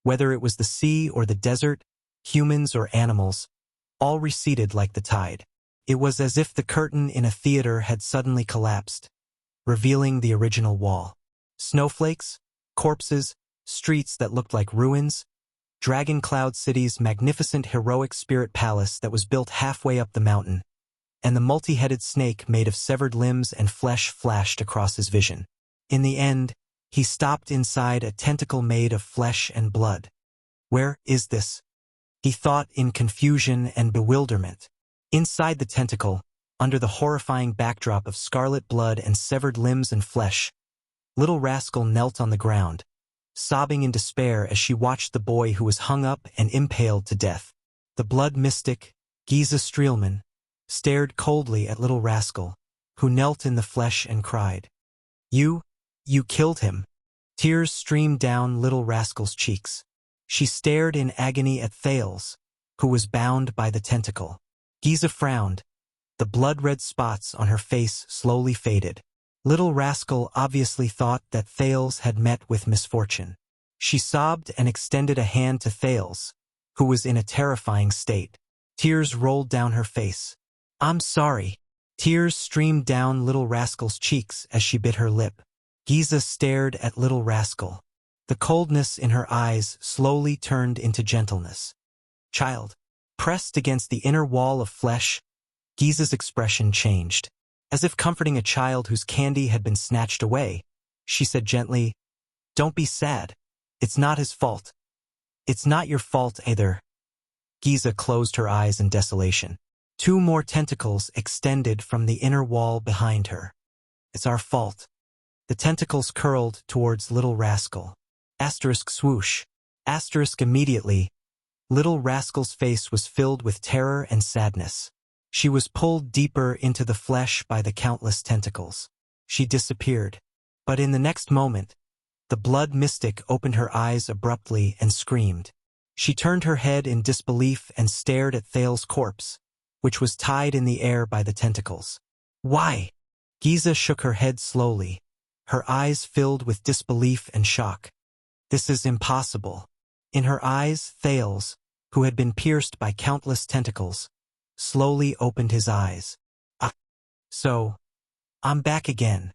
whether it was the sea or the desert, humans or animals, all receded like the tide. It was as if the curtain in a theater had suddenly collapsed, revealing the original wall. Snowflakes, corpses, streets that looked like ruins, Dragon Cloud City's magnificent heroic spirit palace that was built halfway up the mountain, and the multi-headed snake made of severed limbs and flesh flashed across his vision. In the end, he stopped inside a tentacle made of flesh and blood. Where is this? He thought in confusion and bewilderment. Inside the tentacle, under the horrifying backdrop of scarlet blood and severed limbs and flesh, Little Rascal knelt on the ground, sobbing in despair as she watched the boy who was hung up and impaled to death. The blood mystic, Giza Streelman, stared coldly at Little Rascal, who knelt in the flesh and cried. You killed him. Tears streamed down Little Rascal's cheeks. She stared in agony at Thales, who was bound by the tentacle. Giza frowned. The blood-red spots on her face slowly faded. Little Rascal obviously thought that Thales had met with misfortune. She sobbed and extended a hand to Thales, who was in a terrifying state. Tears rolled down her face. I'm sorry. Tears streamed down Little Rascal's cheeks as she bit her lip. Giza stared at Little Rascal. The coldness in her eyes slowly turned into gentleness. Child. Pressed against the inner wall of flesh, Giza's expression changed. As if comforting a child whose candy had been snatched away, she said gently, Don't be sad. It's not his fault. It's not your fault either. Giza closed her eyes in desolation. Two more tentacles extended from the inner wall behind her. It's our fault. The tentacles curled towards Little Rascal. Asterisk swoosh. Asterisk immediately. Little Rascal's face was filled with terror and sadness. She was pulled deeper into the flesh by the countless tentacles. She disappeared. But in the next moment, the blood mystic opened her eyes abruptly and screamed. She turned her head in disbelief and stared at Thales' corpse, which was tied in the air by the tentacles. Why? Giza shook her head slowly, her eyes filled with disbelief and shock. This is impossible. In her eyes, Thales, who had been pierced by countless tentacles, slowly opened his eyes. So, I'm back again.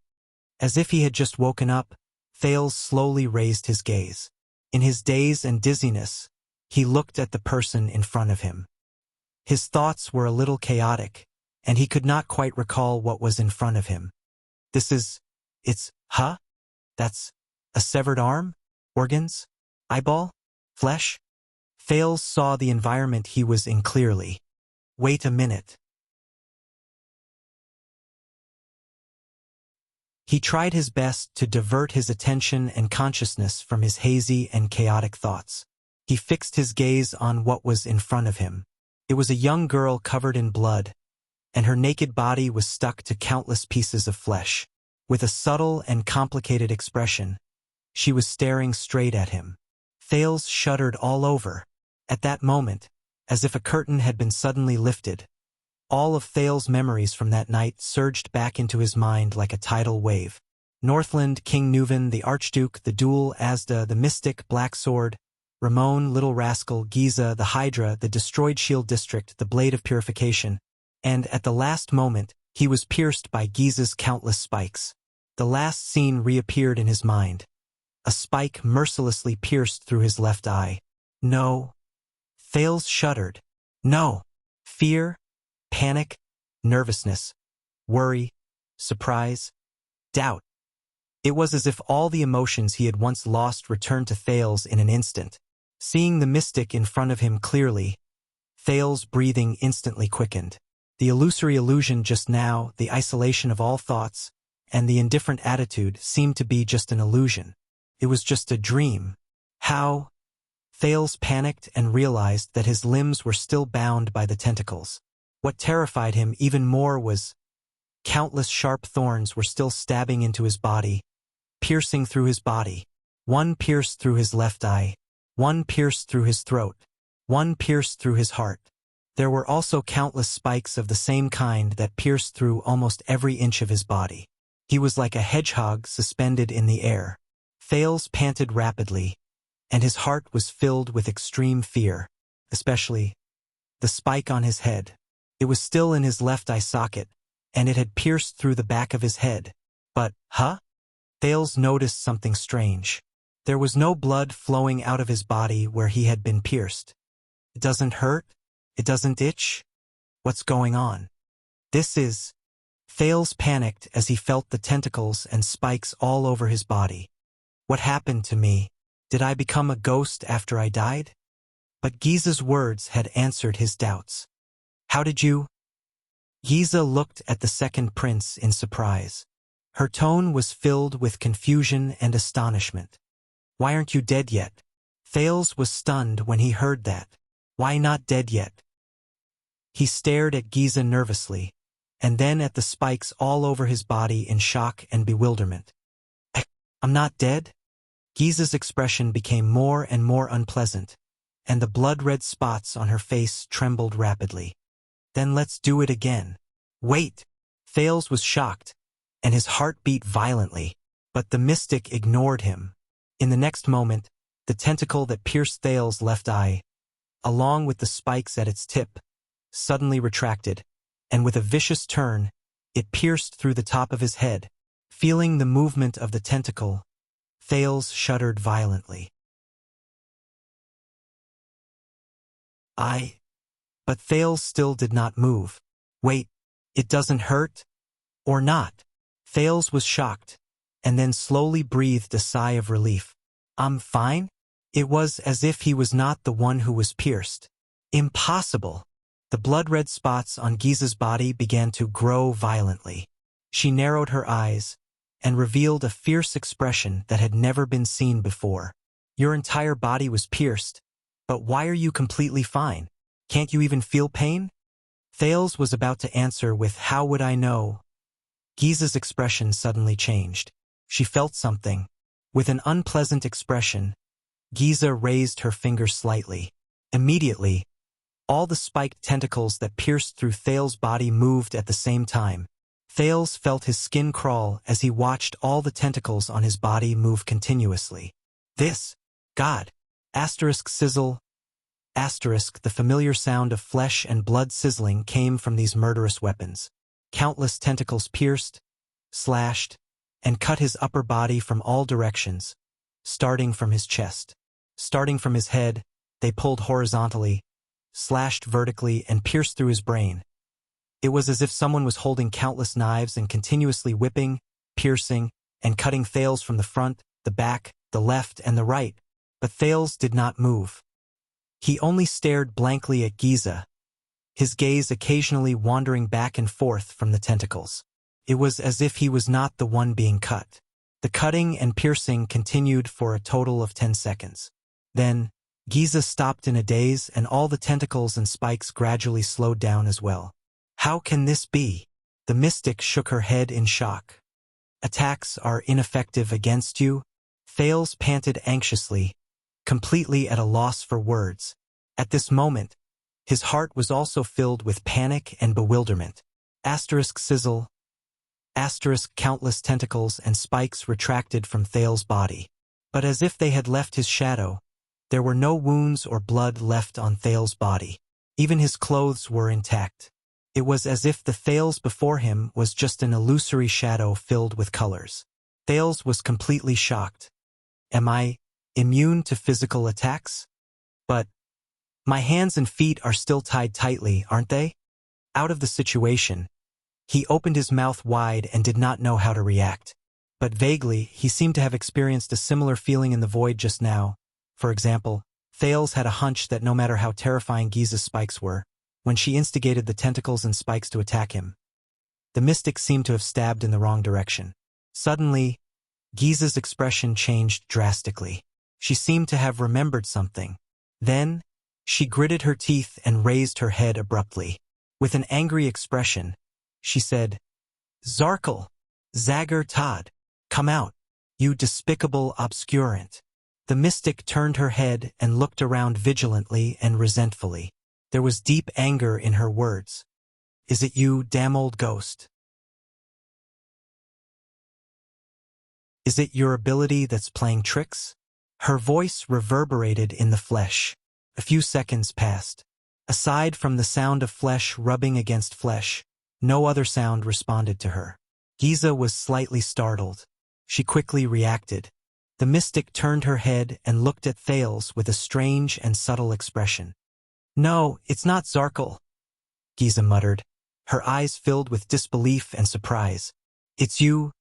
As if he had just woken up, Thales slowly raised his gaze. In his daze and dizziness, he looked at the person in front of him. His thoughts were a little chaotic, and he could not quite recall what was in front of him. That's a severed arm? Organs? Eyeball? Flesh? Thales saw the environment he was in clearly. Wait a minute. He tried his best to divert his attention and consciousness from his hazy and chaotic thoughts. He fixed his gaze on what was in front of him. It was a young girl covered in blood, and her naked body was stuck to countless pieces of flesh. With a subtle and complicated expression, she was staring straight at him. Thales shuddered all over. At that moment, as if a curtain had been suddenly lifted, all of Thales' memories from that night surged back into his mind like a tidal wave. Northland, King Nuvan, the Archduke, the Duel, Asda, the Mystic, Black Sword, Ramon, Little Rascal, Giza, the Hydra, the Destroyed Shield District, the Blade of Purification, and at the last moment, he was pierced by Giza's countless spikes. The last scene reappeared in his mind. A spike mercilessly pierced through his left eye. No. Thales shuddered. No. Fear, panic, nervousness, worry, surprise, doubt. It was as if all the emotions he had once lost returned to Thales in an instant. Seeing the mystic in front of him clearly, Thales' breathing instantly quickened. The illusory illusion just now, the isolation of all thoughts, and the indifferent attitude seemed to be just an illusion. It was just a dream. How? Thales panicked and realized that his limbs were still bound by the tentacles. What terrified him even more was countless sharp thorns were still stabbing into his body, piercing through his body. One pierced through his left eye, one pierced through his throat, one pierced through his heart. There were also countless spikes of the same kind that pierced through almost every inch of his body. He was like a hedgehog suspended in the air. Thales panted rapidly, and his heart was filled with extreme fear, especially the spike on his head. It was still in his left eye socket, and it had pierced through the back of his head. But, Thales noticed something strange. There was no blood flowing out of his body where he had been pierced. It doesn't hurt? It doesn't itch? What's going on? This is... Thales panicked as he felt the tentacles and spikes all over his body. What happened to me? Did I become a ghost after I died? But Giza's words had answered his doubts. How did you? Giza looked at the second prince in surprise. Her tone was filled with confusion and astonishment. Why aren't you dead yet? Thales was stunned when he heard that. Why not dead yet? He stared at Giza nervously, and then at the spikes all over his body in shock and bewilderment. I'm not dead? Giza's expression became more and more unpleasant, and the blood-red spots on her face trembled rapidly. Then let's do it again. Wait! Thales was shocked, and his heart beat violently, but the mystic ignored him. In the next moment, the tentacle that pierced Thales' left eye, along with the spikes at its tip, suddenly retracted, and with a vicious turn, it pierced through the top of his head. Feeling the movement of the tentacle, Thales shuddered violently. But Thales still did not move. Wait, it doesn't hurt? Or not? Thales was shocked, and then slowly breathed a sigh of relief. I'm fine? It was as if he was not the one who was pierced. Impossible! The blood-red spots on Giza's body began to grow violently. She narrowed her eyes, and revealed a fierce expression that had never been seen before. Your entire body was pierced, but why are you completely fine? Can't you even feel pain? Thales was about to answer with, how would I know? Giza's expression suddenly changed. She felt something. With an unpleasant expression, Giza raised her finger slightly. Immediately, all the spiked tentacles that pierced through Thales' body moved at the same time. Thales felt his skin crawl as he watched all the tentacles on his body move continuously. This, God, sizzle, the familiar sound of flesh and blood sizzling came from these murderous weapons. Countless tentacles pierced, slashed, and cut his upper body from all directions, starting from his chest. Starting from his head, they pulled horizontally, slashed vertically, and pierced through his brain. It was as if someone was holding countless knives and continuously whipping, piercing, and cutting Thales from the front, the back, the left, and the right, but Thales did not move. He only stared blankly at Giza, his gaze occasionally wandering back and forth from the tentacles. It was as if he was not the one being cut. The cutting and piercing continued for a total of 10 seconds. Then, Giza stopped in a daze, and all the tentacles and spikes gradually slowed down as well. How can this be? The mystic shook her head in shock. Attacks are ineffective against you? Thales panted anxiously, completely at a loss for words. At this moment, his heart was also filled with panic and bewilderment. Sizzle. Countless tentacles and spikes retracted from Thale's body. But as if they had left his shadow, there were no wounds or blood left on Thale's body. Even his clothes were intact. It was as if the Thales before him was just an illusory shadow filled with colors. Thales was completely shocked. Am I immune to physical attacks? But my hands and feet are still tied tightly, aren't they? Out of the situation, he opened his mouth wide and did not know how to react. But vaguely, he seemed to have experienced a similar feeling in the void just now. For example, Thales had a hunch that no matter how terrifying Giza's spikes were, when she instigated the tentacles and spikes to attack him, the mystic seemed to have stabbed in the wrong direction. Suddenly, Giza's expression changed drastically. She seemed to have remembered something. Then, she gritted her teeth and raised her head abruptly. With an angry expression, she said, "Zarkle, Zagger Todd, come out, you despicable obscurant." The mystic turned her head and looked around vigilantly and resentfully. There was deep anger in her words. "Is it you, damn old ghost? Is it your ability that's playing tricks?" Her voice reverberated in the flesh. A few seconds passed. Aside from the sound of flesh rubbing against flesh, no other sound responded to her. Giza was slightly startled. She quickly reacted. The mystic turned her head and looked at Thales with a strange and subtle expression. "No, it's not Zarkle," Giza muttered, her eyes filled with disbelief and surprise. "It's you.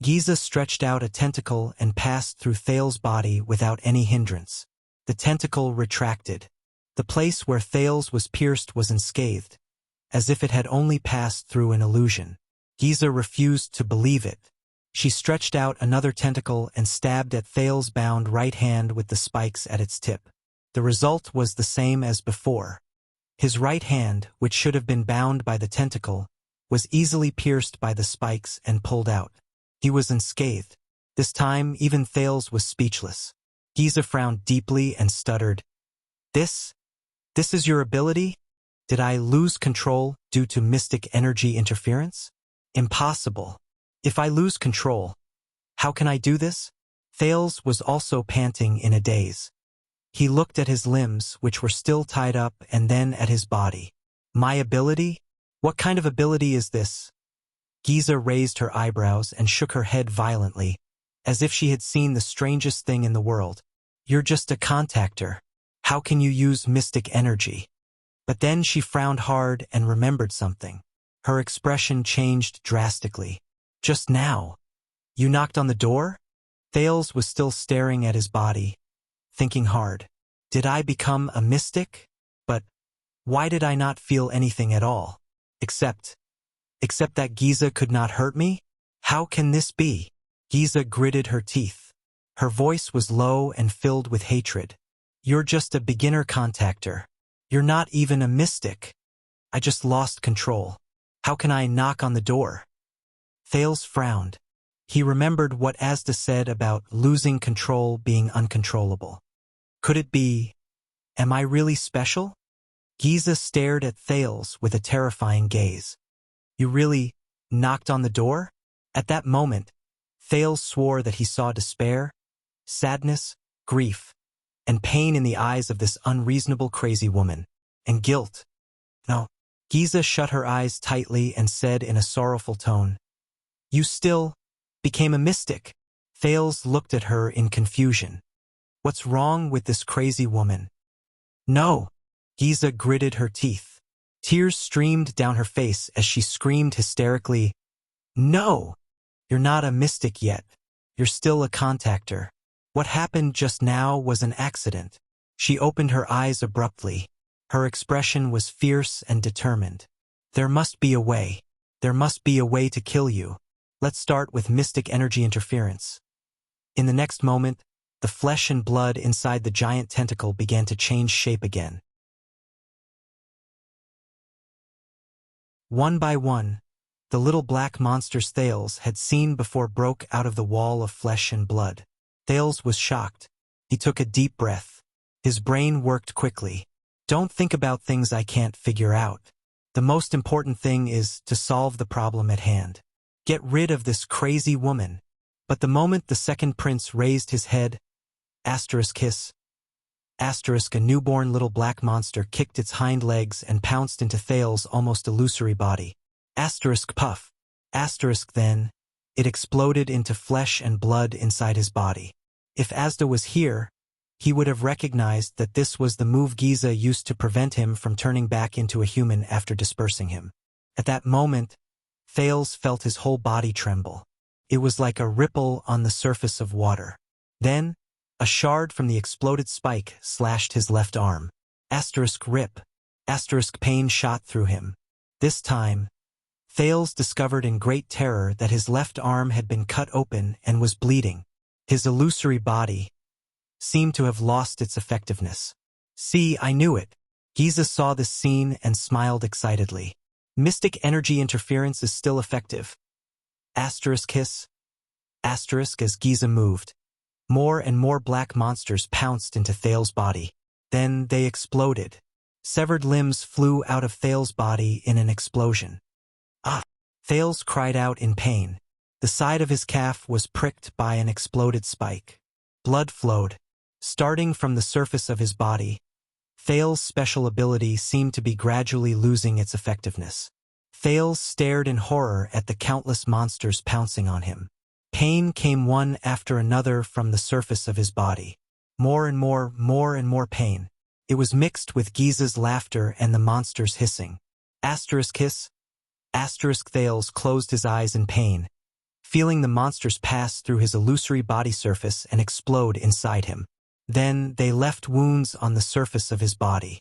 Giza stretched out a tentacle and passed through Thales' body without any hindrance. The tentacle retracted. The place where Thales was pierced was unscathed, as if it had only passed through an illusion. Giza refused to believe it. She stretched out another tentacle and stabbed at Thales' bound right hand with the spikes at its tip. The result was the same as before. His right hand, which should have been bound by the tentacle, was easily pierced by the spikes and pulled out. He was unscathed. This time, even Thales was speechless. Giza frowned deeply and stuttered. This is your ability? Did I lose control due to mystic energy interference? Impossible. If I lose control, how can I do this?" Thales was also panting in a daze. He looked at his limbs, which were still tied up, and then at his body. "My ability? What kind of ability is this?" Giza raised her eyebrows and shook her head violently, as if she had seen the strangest thing in the world. "You're just a contactor. How can you use mystic energy?" But then she frowned hard and remembered something. Her expression changed drastically. "Just now, you knocked on the door?" Thales was still staring at his body, thinking hard. "Did I become a mystic? But why did I not feel anything at all? Except that Giza could not hurt me? How can this be?" Giza gritted her teeth. Her voice was low and filled with hatred. "You're just a beginner contactor. You're not even a mystic. I just lost control. How can I knock on the door?" Thales frowned. He remembered what Asda said about losing control being uncontrollable. Could it be, am I really special? Giza stared at Thales with a terrifying gaze. "You really knocked on the door?" At that moment, Thales swore that he saw despair, sadness, grief, and pain in the eyes of this unreasonable crazy woman, and guilt. "No." Giza shut her eyes tightly and said in a sorrowful tone, "You still became a mystic." Thales looked at her in confusion. What's wrong with this crazy woman? "No." Giza gritted her teeth. Tears streamed down her face as she screamed hysterically, "No! You're not a mystic yet. You're still a contactor. What happened just now was an accident." She opened her eyes abruptly. Her expression was fierce and determined. "There must be a way. There must be a way to kill you. Let's start with mystic energy interference." In the next moment, the flesh and blood inside the giant tentacle began to change shape again. One by one, the little black monsters Thales had seen before broke out of the wall of flesh and blood. Thales was shocked. He took a deep breath. His brain worked quickly. "Don't think about things I can't figure out. The most important thing is to solve the problem at hand." Get rid of this crazy woman. But the moment the second prince raised his head, kiss, a newborn little black monster kicked its hind legs and pounced into Thales's almost illusory body. Puff. Then, it exploded into flesh and blood inside his body. If Asda was here, he would have recognized that this was the move Giza used to prevent him from turning back into a human after dispersing him. At that moment, Thales felt his whole body tremble. It was like a ripple on the surface of water. Then, a shard from the exploded spike slashed his left arm. Rip. Pain shot through him. This time, Thales discovered in great terror that his left arm had been cut open and was bleeding. His illusory body seemed to have lost its effectiveness. See, I knew it. Giza saw this scene and smiled excitedly. Mystic energy interference is still effective. Kiss. As Giza moved, more and more black monsters pounced into Thales's body. Then they exploded. Severed limbs flew out of Thales's body in an explosion. Ah! Thales cried out in pain. The side of his calf was pricked by an exploded spike. Blood flowed. Starting from the surface of his body, Thales's special ability seemed to be gradually losing its effectiveness. Thales stared in horror at the countless monsters pouncing on him. Pain came one after another from the surface of his body. More and more pain. It was mixed with Giza's laughter and the monsters hissing. Kiss. Thales closed his eyes in pain, feeling the monsters pass through his illusory body surface and explode inside him. Then they left wounds on the surface of his body.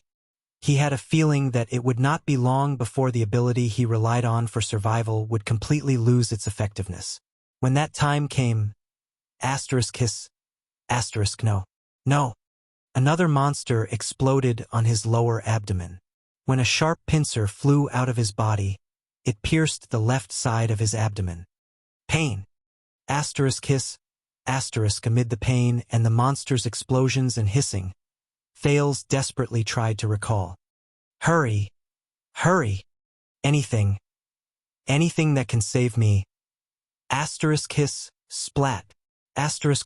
He had a feeling that it would not be long before the ability he relied on for survival would completely lose its effectiveness. When that time came, kiss, no. Another monster exploded on his lower abdomen. When a sharp pincer flew out of his body, it pierced the left side of his abdomen. Pain. Kiss, amid the pain and the monster's explosions and hissing, Thales desperately tried to recall. Hurry! Anything that can save me. Kiss, splat.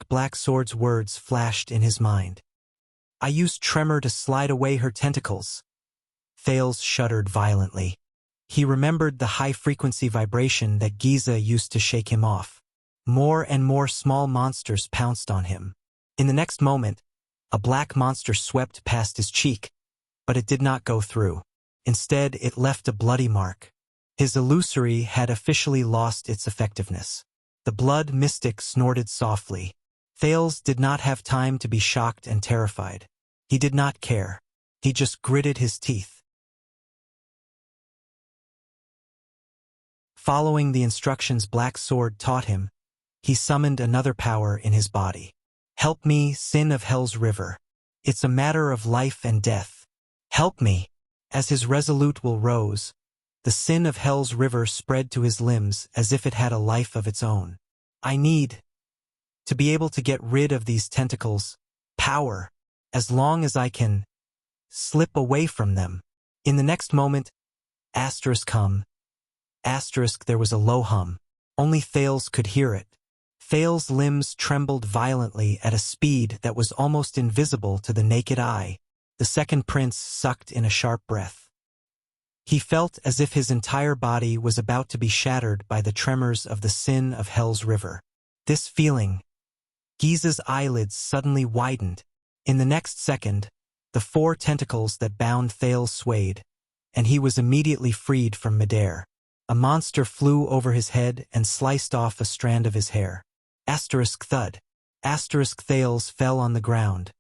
Black Sword's words flashed in his mind. I used tremor to slide away her tentacles. Thales shuddered violently. He remembered the high-frequency vibration that Giza used to shake him off. More and more small monsters pounced on him. In the next moment, a black monster swept past his cheek, but it did not go through. Instead, it left a bloody mark. His illusory had officially lost its effectiveness. The blood mystic snorted softly. Thales did not have time to be shocked and terrified. He did not care. He just gritted his teeth. Following the instructions Black Sword taught him, he summoned another power in his body. Help me, Sin of Hell's River. It's a matter of life and death. Help me. As his resolute will rose, the Sin of Hell's River spread to his limbs as if it had a life of its own. I need to be able to get rid of these tentacles, power, as long as I can slip away from them. In the next moment, there was a low hum. Only Thales could hear it. Thales' limbs trembled violently at a speed that was almost invisible to the naked eye. The second prince sucked in a sharp breath. He felt as if his entire body was about to be shattered by the tremors of the Sin of Hell's River. This feeling, Giza's eyelids suddenly widened. In the next second, the 4 tentacles that bound Thales swayed, and he was immediately freed from midair. A monster flew over his head and sliced off a strand of his hair. Thud. Thales fell on the ground,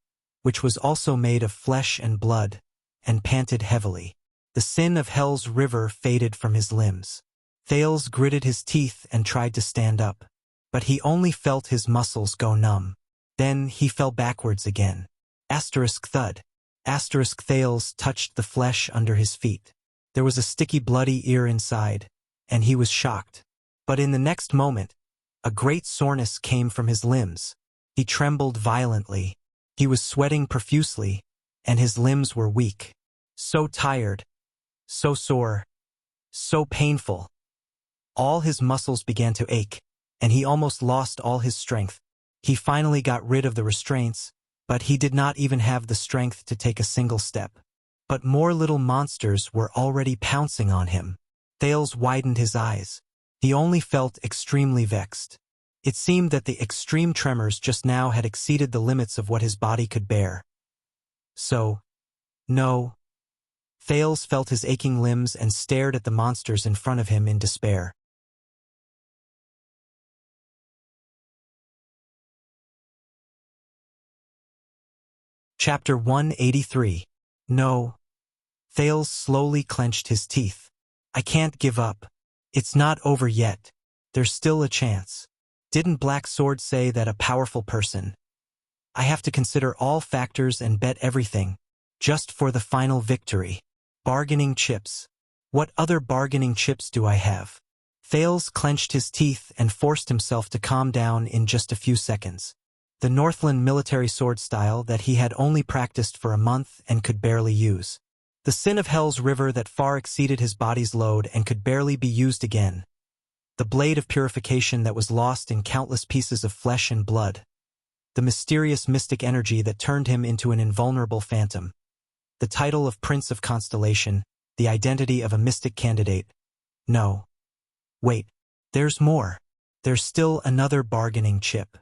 which was also made of flesh and blood, and panted heavily. The Sin of Hell's River faded from his limbs. Thales gritted his teeth and tried to stand up, but he only felt his muscles go numb. Then he fell backwards again. Thud. Thales touched the flesh under his feet. There was a sticky bloody ear inside, and he was shocked. But in the next moment, a great soreness came from his limbs. He trembled violently. He was sweating profusely, and his limbs were weak. So tired, so sore, so painful. All his muscles began to ache, and he almost lost all his strength. He finally got rid of the restraints, but he did not even have the strength to take a single step. But more little monsters were already pouncing on him. Thales widened his eyes. He only felt extremely vexed. It seemed that the extreme tremors just now had exceeded the limits of what his body could bear. So, no. Thales felt his aching limbs and stared at the monsters in front of him in despair. Chapter 183. No. Thales slowly clenched his teeth. I can't give up. It's not over yet. There's still a chance. Didn't Black Sword say that a powerful person? I have to consider all factors and bet everything, just for the final victory. Bargaining chips. What other bargaining chips do I have? Thales clenched his teeth and forced himself to calm down in just a few seconds. The Northland military sword style that he had only practiced for a month and could barely use. The sin of Hell's river that far exceeded his body's load and could barely be used again. The blade of purification that was lost in countless pieces of flesh and blood. The mysterious mystic energy that turned him into an invulnerable phantom. The title of Prince of Constellation, the identity of a mystic candidate. No. Wait, there's more. There's still another bargaining chip.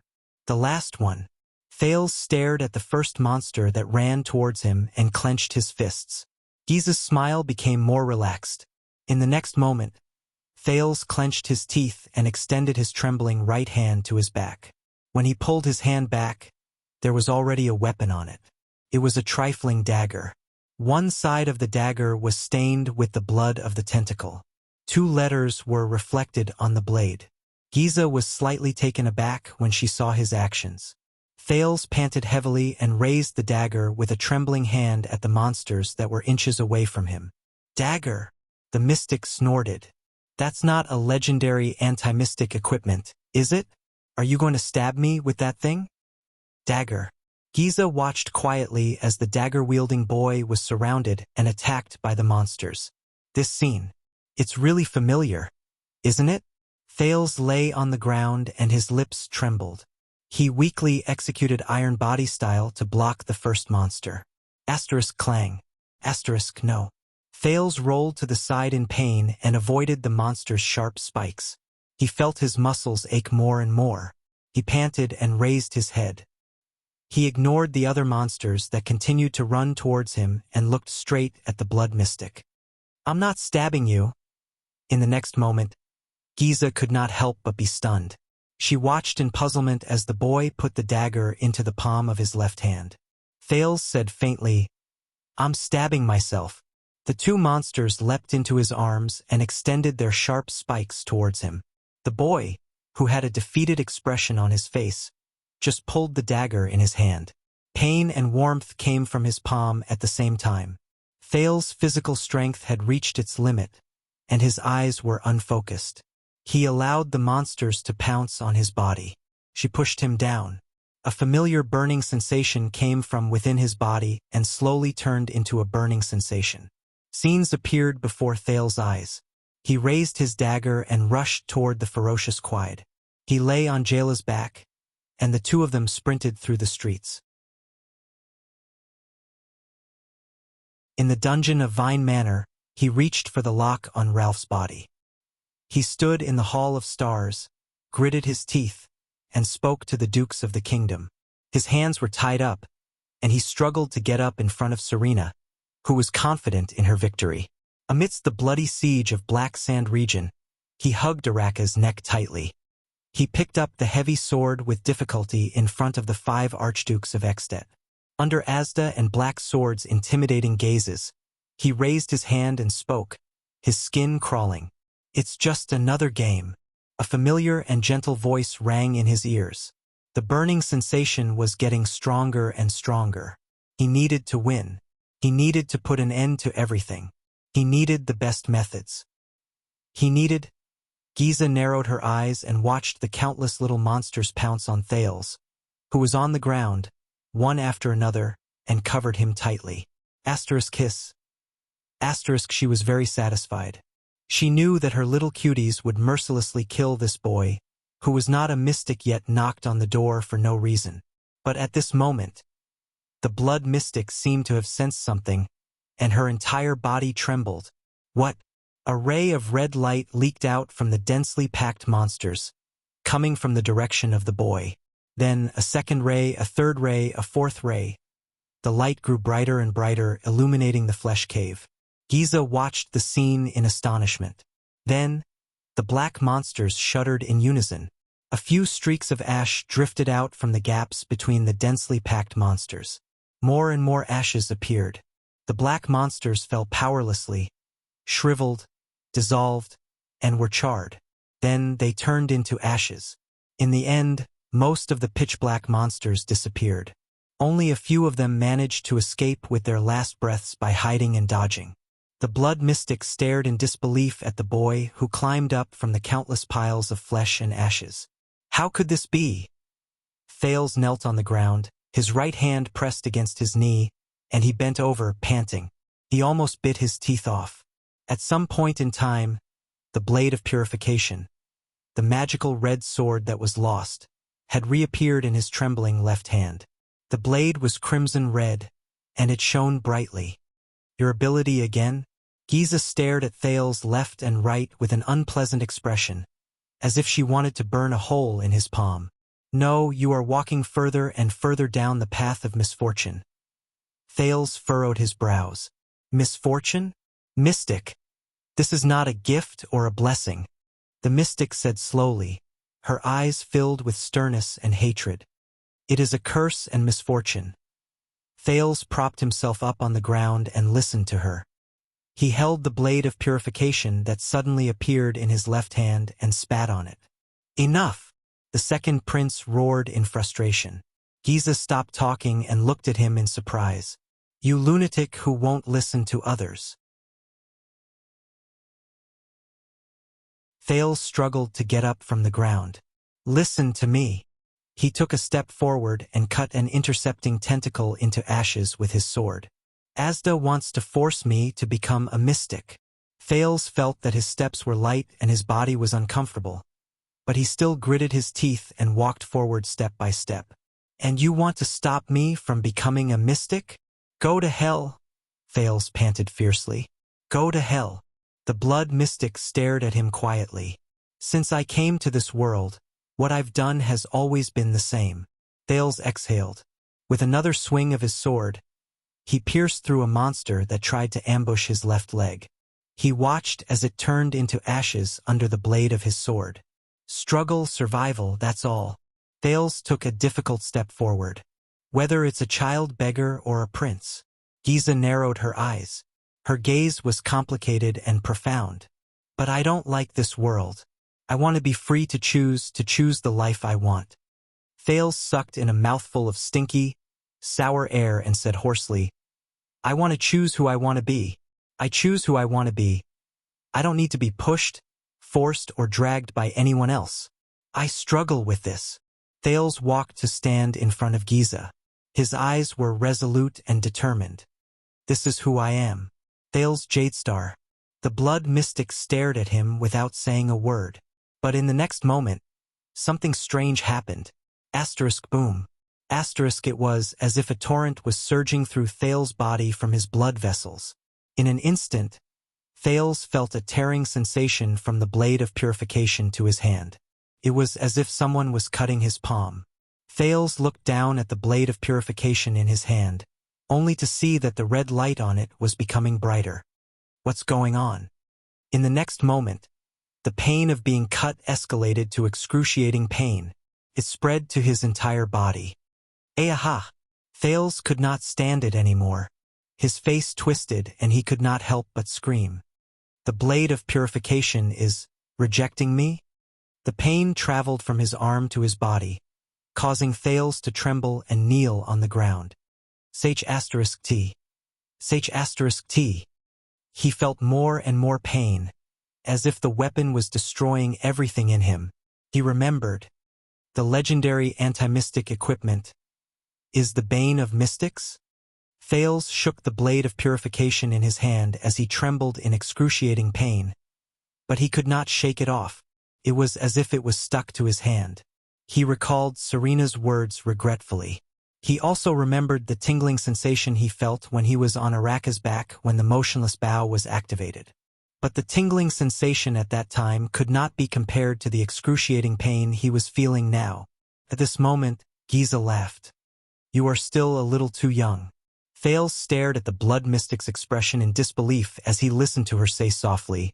The last one. Thales stared at the first monster that ran towards him and clenched his fists. Giza's smile became more relaxed. In the next moment, Thales clenched his teeth and extended his trembling right hand to his back. When he pulled his hand back, there was already a weapon on it. It was a trifling dagger. One side of the dagger was stained with the blood of the tentacle. 2 letters were reflected on the blade. Giza was slightly taken aback when she saw his actions. Thales panted heavily and raised the dagger with a trembling hand at the monsters that were inches away from him. Dagger! The mystic snorted. That's not a legendary anti-mystic equipment, is it? Are you going to stab me with that thing? Dagger. Giza watched quietly as the dagger-wielding boy was surrounded and attacked by the monsters. This scene. It's really familiar, isn't it? Thales lay on the ground and his lips trembled. He weakly executed Iron Body style to block the first monster. Asterisk clang. Asterisk no. Thales rolled to the side in pain and avoided the monster's sharp spikes. He felt his muscles ache more and more. He panted and raised his head. He ignored the other monsters that continued to run towards him and looked straight at the blood mystic. I'm not stabbing you. In the next moment, Giza could not help but be stunned. She watched in puzzlement as the boy put the dagger into the palm of his left hand. Thales said faintly, I'm stabbing myself. The 2 monsters leapt into his arms and extended their sharp spikes towards him. The boy, who had a defeated expression on his face, just pulled the dagger in his hand. Pain and warmth came from his palm at the same time. Thales' physical strength had reached its limit, and his eyes were unfocused. He allowed the monsters to pounce on his body. She pushed him down. A familiar burning sensation came from within his body and slowly turned into a burning sensation. Scenes appeared before Thales' eyes. He raised his dagger and rushed toward the ferocious Quide. He lay on Jayla's back, and the 2 of them sprinted through the streets. In the dungeon of Vine Manor, he reached for the lock on Ralph's body. He stood in the Hall of Stars, gritted his teeth, and spoke to the dukes of the kingdom. His hands were tied up, and he struggled to get up in front of Serena, who was confident in her victory. Amidst the bloody siege of Black Sand region, he hugged Araka's neck tightly. He picked up the heavy sword with difficulty in front of the 5 archdukes of Extet. Under Asda and Black Sword's intimidating gazes, he raised his hand and spoke, his skin crawling. It's just another game. A familiar and gentle voice rang in his ears. The burning sensation was getting stronger and stronger. He needed to win. He needed to put an end to everything. He needed the best methods. Giza narrowed her eyes and watched the countless little monsters pounce on Thales, who was on the ground, one after another, and covered him tightly. Asterisk kiss. Asterisk she was very satisfied. She knew that her little cuties would mercilessly kill this boy, who was not a mystic yet knocked on the door for no reason. But at this moment, the blood mystic seemed to have sensed something, and her entire body trembled. What? A ray of red light leaked out from the densely packed monsters, coming from the direction of the boy. Then a second ray, a third ray, a fourth ray. The light grew brighter and brighter, illuminating the flesh cave. Giza watched the scene in astonishment. Then, the black monsters shuddered in unison. A few streaks of ash drifted out from the gaps between the densely packed monsters. More and more ashes appeared. The black monsters fell powerlessly, shriveled, dissolved, and were charred. Then they turned into ashes. In the end, most of the pitch-black monsters disappeared. Only a few of them managed to escape with their last breaths by hiding and dodging. The blood mystic stared in disbelief at the boy who climbed up from the countless piles of flesh and ashes. How could this be? Thales knelt on the ground, his right hand pressed against his knee, and he bent over, panting. He almost bit his teeth off. At some point in time, the blade of purification, the magical red sword that was lost, had reappeared in his trembling left hand. The blade was crimson red, and it shone brightly. Your ability again? Giza stared at Thales left and right with an unpleasant expression, as if she wanted to burn a hole in his palm. No, you are walking further and further down the path of misfortune. Thales furrowed his brows. Misfortune? Mystic. This is not a gift or a blessing. The mystic said slowly, her eyes filled with sternness and hatred. It is a curse and misfortune. Thales propped himself up on the ground and listened to her. He held the blade of purification that suddenly appeared in his left hand and spat on it. Enough! The second prince roared in frustration. Giza stopped talking and looked at him in surprise. You lunatic who won't listen to others. Thales struggled to get up from the ground. Listen to me. He took a step forward and cut an intercepting tentacle into ashes with his sword. Asda wants to force me to become a mystic. Thales felt that his steps were light and his body was uncomfortable. But he still gritted his teeth and walked forward step by step. And you want to stop me from becoming a mystic? Go to hell, Thales panted fiercely. Go to hell. The blood mystic stared at him quietly. Since I came to this world, what I've done has always been the same. Thales exhaled. With another swing of his sword, he pierced through a monster that tried to ambush his left leg. He watched as it turned into ashes under the blade of his sword. Struggle, survival, that's all. Thales took a difficult step forward. Whether it's a child beggar or a prince. Giza narrowed her eyes. Her gaze was complicated and profound. But I don't like this world. I want to be free to choose the life I want. Thales sucked in a mouthful of stinky, sour air and said hoarsely, I want to choose who I want to be. I choose who I want to be. I don't need to be pushed, forced, or dragged by anyone else. I struggle with this. Thales walked to stand in front of Giza. His eyes were resolute and determined. This is who I am. Thales Jadestar. The blood mystic stared at him without saying a word. But in the next moment, something strange happened. Asterisk boom. Asterisk it was as if a torrent was surging through Thales' body from his blood vessels. In an instant, Thales felt a tearing sensation from the blade of purification to his hand. It was as if someone was cutting his palm. Thales looked down at the blade of purification in his hand, only to see that the red light on it was becoming brighter. What's going on? In the next moment, the pain of being cut escalated to excruciating pain. It spread to his entire body. Aha! Thales could not stand it anymore. His face twisted and he could not help but scream. The blade of purification is rejecting me? The pain traveled from his arm to his body, causing Thales to tremble and kneel on the ground. H*T. H*T. He felt more and more pain, as if the weapon was destroying everything in him. He remembered. The legendary anti-mystic equipment is the bane of mystics? Thales shook the blade of purification in his hand as he trembled in excruciating pain. but he could not shake it off. It was as if it was stuck to his hand. He recalled Serena's words regretfully. He also remembered the tingling sensation he felt when he was on Araka's back when the motionless bow was activated. But the tingling sensation at that time could not be compared to the excruciating pain he was feeling now. At this moment, Giza laughed. "You are still a little too young." Thales stared at the blood mystic's expression in disbelief as he listened to her say softly,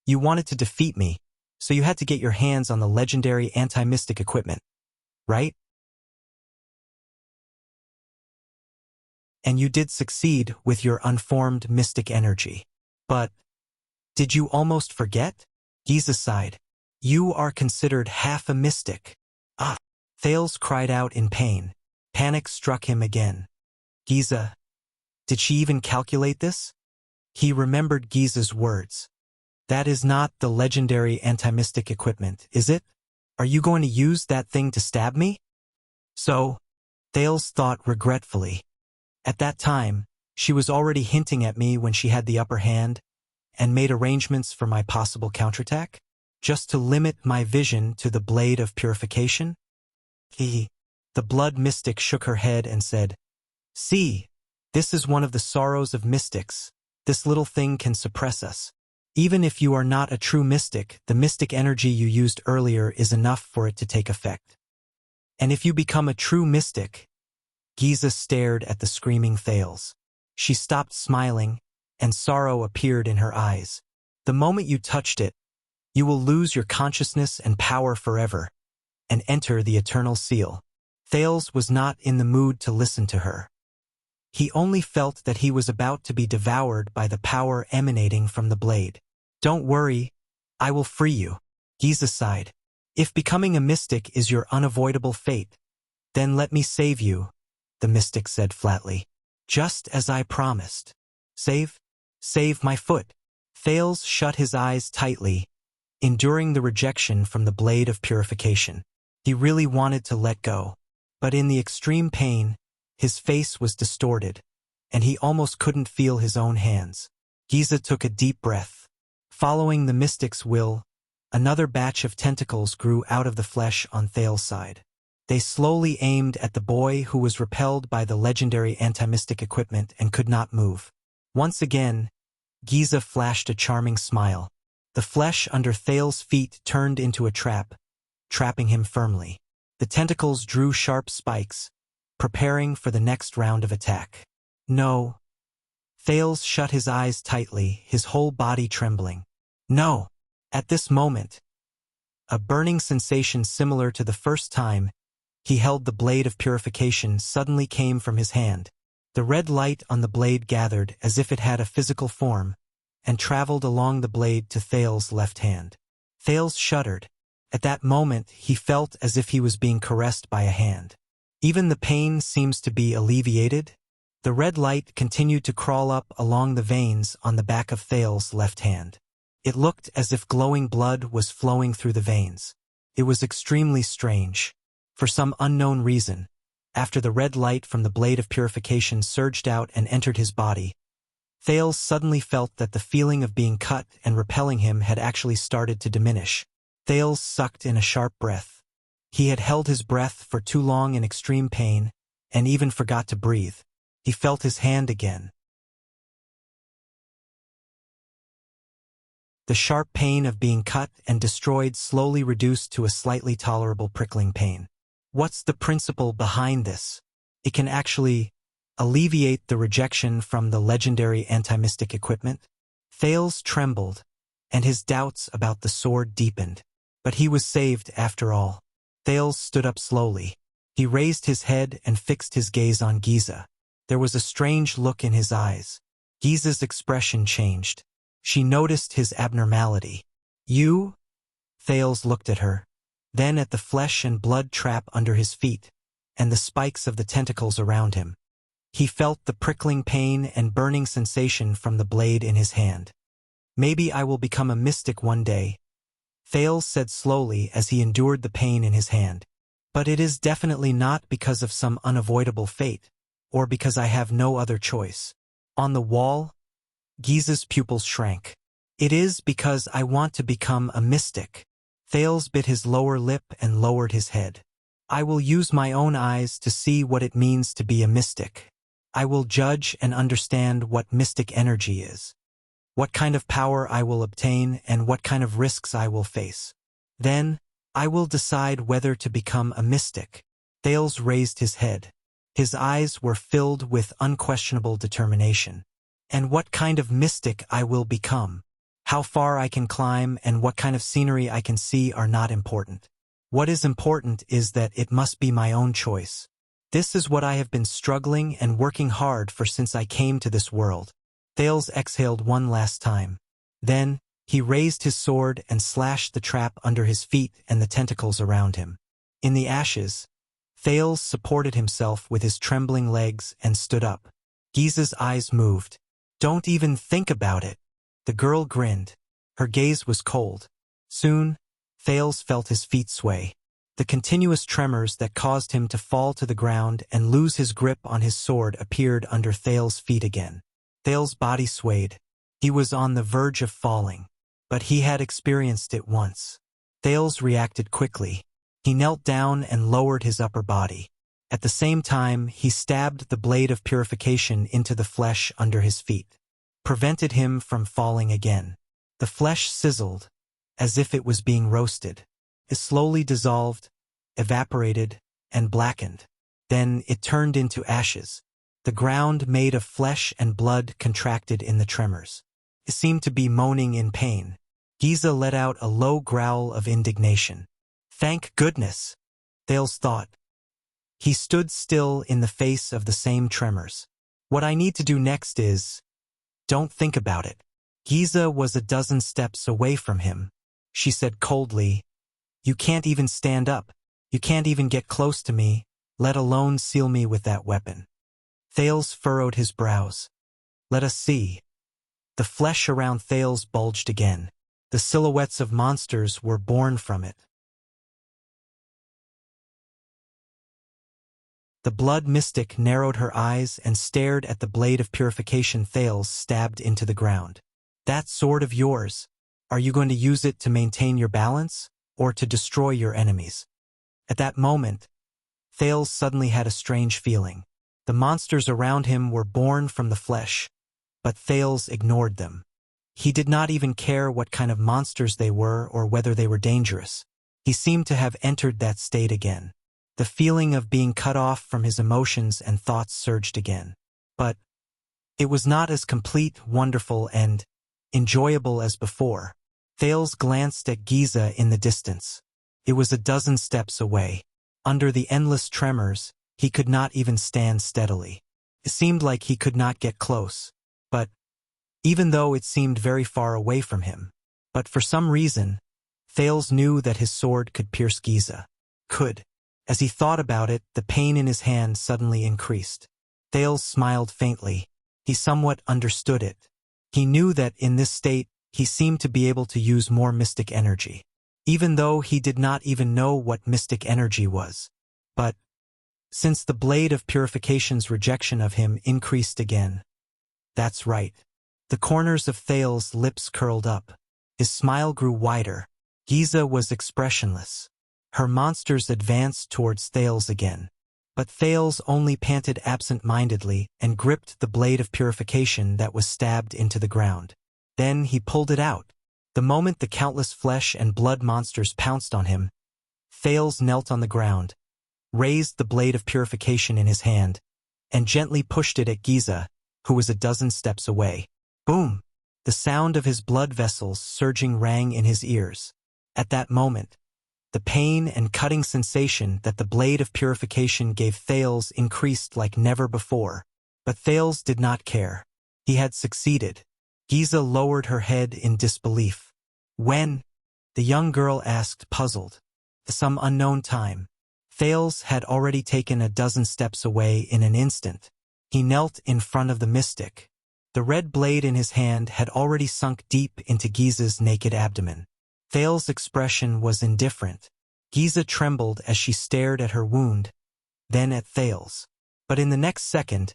"You wanted to defeat me, so you had to get your hands on the legendary anti-mystic equipment, right? And you did succeed with your unformed mystic energy. But did you almost forget?" Giza sighed. "You are considered half a mystic." "Ah!" Thales cried out in pain. Panic struck him again. Giza, did she even calculate this? He remembered Giza's words. "That is not the legendary anti-mystic equipment, is it? Are you going to use that thing to stab me?" So, Thales thought regretfully. At that time, she was already hinting at me when she had the upper hand and made arrangements for my possible counterattack, just to limit my vision to the blade of purification. The blood mystic shook her head and said, "See, this is one of the sorrows of mystics. This little thing can suppress us. Even if you are not a true mystic, the mystic energy you used earlier is enough for it to take effect. And if you become a true mystic..." Giza stared at the screaming Thales. She stopped smiling, and sorrow appeared in her eyes. "The moment you touched it, you will lose your consciousness and power forever, and enter the eternal seal." Thales was not in the mood to listen to her. He only felt that he was about to be devoured by the power emanating from the blade. "Don't worry, I will free you," Giza sighed. "If becoming a mystic is your unavoidable fate, then let me save you," the mystic said flatly. "Just as I promised. Save my foot." Thales shut his eyes tightly, enduring the rejection from the blade of purification. He really wanted to let go, but in the extreme pain, his face was distorted, and he almost couldn't feel his own hands. Giza took a deep breath. Following the mystic's will, another batch of tentacles grew out of the flesh on Thales' side. They slowly aimed at the boy who was repelled by the legendary anti-mystic equipment and could not move. Once again, Giza flashed a charming smile. The flesh under Thales' feet turned into a trap, trapping him firmly. The tentacles drew sharp spikes, preparing for the next round of attack. "No." Thales shut his eyes tightly, his whole body trembling. "No." At this moment, a burning sensation similar to the first time he held the blade of purification suddenly came from his hand. The red light on the blade gathered as if it had a physical form, and traveled along the blade to Thales' left hand. Thales shuddered. At that moment, he felt as if he was being caressed by a hand. Even the pain seems to be alleviated. The red light continued to crawl up along the veins on the back of Thales' left hand. It looked as if glowing blood was flowing through the veins. It was extremely strange. For some unknown reason, after the red light from the blade of purification surged out and entered his body, Thales suddenly felt that the feeling of being cut and repelling him had actually started to diminish. Thales sucked in a sharp breath. He had held his breath for too long in extreme pain, and even forgot to breathe. He felt his hand again. The sharp pain of being cut and destroyed slowly reduced to a slightly tolerable prickling pain. What's the principle behind this? It can actually alleviate the rejection from the legendary anti-mystic equipment? Thales trembled, and his doubts about the sword deepened. But he was saved after all. Thales stood up slowly. He raised his head and fixed his gaze on Giza. There was a strange look in his eyes. Giza's expression changed. She noticed his abnormality. "You?" Thales looked at her, then at the flesh and blood trap under his feet, and the spikes of the tentacles around him. He felt the prickling pain and burning sensation from the blade in his hand. "Maybe I will become a mystic one day," Thales said slowly as he endured the pain in his hand. "But it is definitely not because of some unavoidable fate, or because I have no other choice." On the wall, Giza's pupils shrank. It is because I want to become a mystic. Thales bit his lower lip and lowered his head. I will use my own eyes to see what it means to be a mystic. I will judge and understand what mystic energy is, what kind of power I will obtain, and what kind of risks I will face. Then, I will decide whether to become a mystic. Thales raised his head. His eyes were filled with unquestionable determination. And what kind of mystic I will become, how far I can climb, and what kind of scenery I can see are not important. What is important is that it must be my own choice. This is what I have been struggling and working hard for since I came to this world. Thales exhaled one last time. Then, he raised his sword and slashed the trap under his feet and the tentacles around him. In the ashes, Thales supported himself with his trembling legs and stood up. Giza's eyes moved. Don't even think about it. The girl grinned. Her gaze was cold. Soon, Thales felt his feet sway. The continuous tremors that caused him to fall to the ground and lose his grip on his sword appeared under Thales' feet again. Thales' body swayed. He was on the verge of falling. But he had experienced it once. Thales reacted quickly. He knelt down and lowered his upper body. At the same time, he stabbed the blade of purification into the flesh under his feet, prevented him from falling again. The flesh sizzled, as if it was being roasted. It slowly dissolved, evaporated, and blackened. Then it turned into ashes. The ground made of flesh and blood contracted in the tremors. It seemed to be moaning in pain. Giza let out a low growl of indignation. Thank goodness, Thales thought. He stood still in the face of the same tremors. What I need to do next is... Don't think about it. Giza was a dozen steps away from him. She said coldly, You can't even stand up. You can't even get close to me, let alone seal me with that weapon. Thales furrowed his brows. Let us see. The flesh around Thales bulged again. The silhouettes of monsters were born from it. The blood mystic narrowed her eyes and stared at the blade of purification Thales stabbed into the ground. That sword of yours, are you going to use it to maintain your balance, or to destroy your enemies? At that moment, Thales suddenly had a strange feeling. The monsters around him were born from the flesh, but Thales ignored them. He did not even care what kind of monsters they were or whether they were dangerous. He seemed to have entered that state again. The feeling of being cut off from his emotions and thoughts surged again. But it was not as complete, wonderful, and enjoyable as before. Thales glanced at Giza in the distance. It was a dozen steps away. Under the endless tremors, he could not even stand steadily. It seemed like he could not get close. But even though it seemed very far away from him, but for some reason, Thales knew that his sword could pierce Giza. As he thought about it, the pain in his hand suddenly increased. Thales smiled faintly. He somewhat understood it. He knew that in this state, he seemed to be able to use more mystic energy, even though he did not even know what mystic energy was. But since the blade of purification's rejection of him increased again. That's right. The corners of Thales' lips curled up. His smile grew wider. Giza was expressionless. Her monsters advanced towards Thales again. But Thales only panted absent-mindedly and gripped the blade of purification that was stabbed into the ground. Then he pulled it out. The moment the countless flesh and blood monsters pounced on him, Thales knelt on the ground, raised the blade of purification in his hand, and gently pushed it at Giza, who was a dozen steps away. Boom! The sound of his blood vessels surging rang in his ears. At that moment, the pain and cutting sensation that the blade of purification gave Thales increased like never before. But Thales did not care. He had succeeded. Giza lowered her head in disbelief. When? The young girl asked, puzzled. Some unknown time. Thales had already taken a dozen steps away in an instant. He knelt in front of the mystic. The red blade in his hand had already sunk deep into Giza's naked abdomen. Thales' expression was indifferent. Giza trembled as she stared at her wound, then at Thales. But in the next second,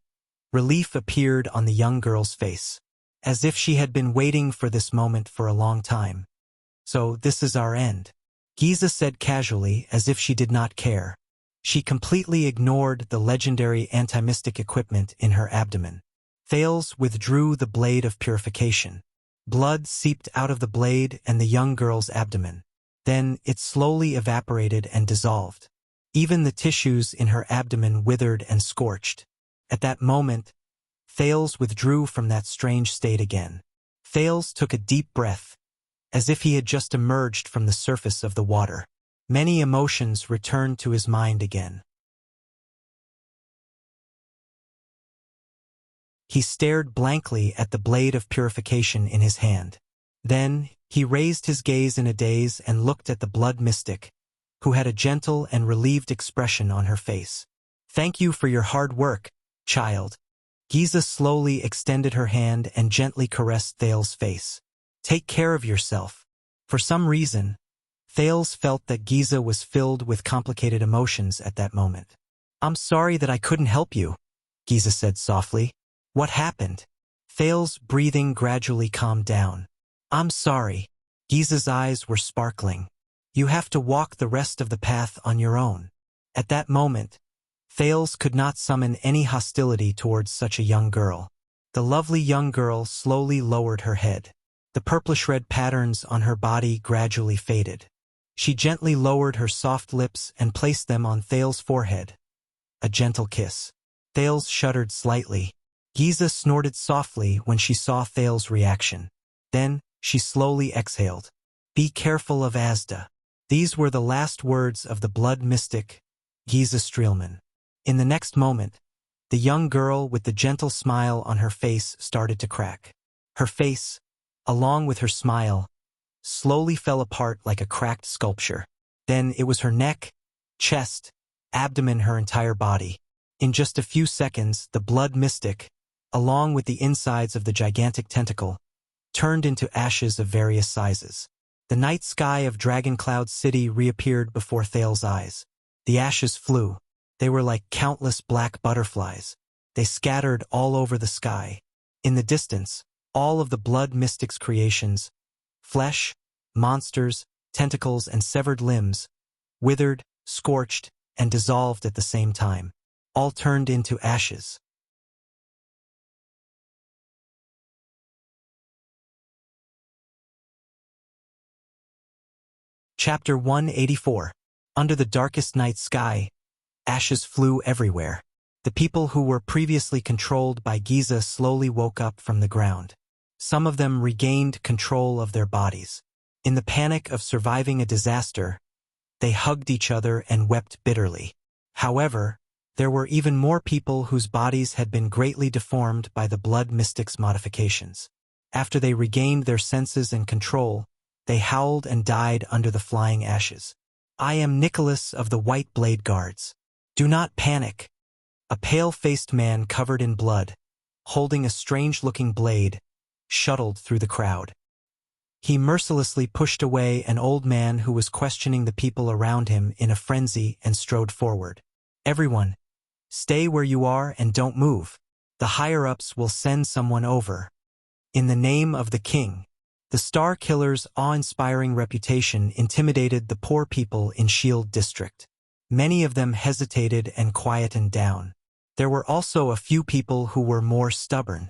relief appeared on the young girl's face. as if she had been waiting for this moment for a long time. So this is our end, Giza said casually, as if she did not care. She completely ignored the legendary anti-mystic equipment in her abdomen. Thales withdrew the blade of purification. Blood seeped out of the blade and the young girl's abdomen. Then it slowly evaporated and dissolved. Even the tissues in her abdomen withered and scorched. At that moment, Thales withdrew from that strange state again. Thales took a deep breath, as if he had just emerged from the surface of the water. Many emotions returned to his mind again. He stared blankly at the blade of purification in his hand. Then, he raised his gaze in a daze and looked at the blood mystic, who had a gentle and relieved expression on her face. "Thank you for your hard work, child." Giza slowly extended her hand and gently caressed Thales' face. "Take care of yourself." For some reason, Thales felt that Giza was filled with complicated emotions at that moment. "I'm sorry that I couldn't help you," Giza said softly. "What happened?" Thales' breathing gradually calmed down. "I'm sorry." Giza's eyes were sparkling. "You have to walk the rest of the path on your own." At that moment, Thales could not summon any hostility towards such a young girl. The lovely young girl slowly lowered her head. The purplish-red patterns on her body gradually faded. She gently lowered her soft lips and placed them on Thales' forehead. A gentle kiss. Thales shuddered slightly. Giza snorted softly when she saw Thales' reaction. Then, she slowly exhaled. "Be careful of Asda." These were the last words of the blood mystic, Giza Streelman. In the next moment, the young girl with the gentle smile on her face started to crack. Her face, along with her smile, slowly fell apart like a cracked sculpture. Then it was her neck, chest, abdomen, her entire body. In just a few seconds, the blood mystic, along with the insides of the gigantic tentacle, turned into ashes of various sizes. The night sky of Dragon Cloud City reappeared before Thales' eyes. The ashes flew. They were like countless black butterflies. They scattered all over the sky. In the distance, all of the blood mystic's creations, flesh, monsters, tentacles, and severed limbs, withered, scorched, and dissolved at the same time. All turned into ashes. Chapter 184. Under the darkest night sky, ashes flew everywhere. The people who were previously controlled by Giza slowly woke up from the ground. Some of them regained control of their bodies. In the panic of surviving a disaster, they hugged each other and wept bitterly. However, there were even more people whose bodies had been greatly deformed by the blood mystic's modifications. After they regained their senses and control, they howled and died under the flying ashes. "I am Nicholas of the White Blade Guards. Do not panic." A pale-faced man covered in blood, holding a strange-looking blade, shuttled through the crowd. He mercilessly pushed away an old man who was questioning the people around him in a frenzy and strode forward. "Everyone, stay where you are and don't move. The higher-ups will send someone over. In the name of the king." The Star Killer's awe-inspiring reputation intimidated the poor people in Shield District. Many of them hesitated and quietened down. There were also a few people who were more stubborn.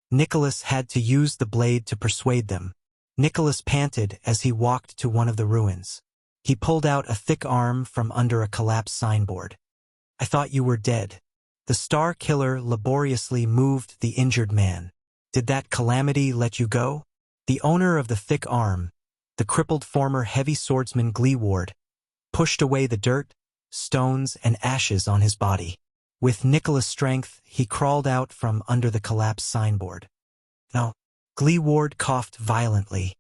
Nicholas had to use the blade to persuade them. Nicholas panted as he walked to one of the ruins. He pulled out a thick arm from under a collapsed signboard. "I thought you were dead." The Star Killer laboriously moved the injured man. "Did that calamity let you go?" The owner of the thick arm, the crippled former heavy swordsman Gleeward, pushed away the dirt, stones, and ashes on his body. With Nicholas' strength, he crawled out from under the collapsed signboard. "No." Gleeward coughed violently.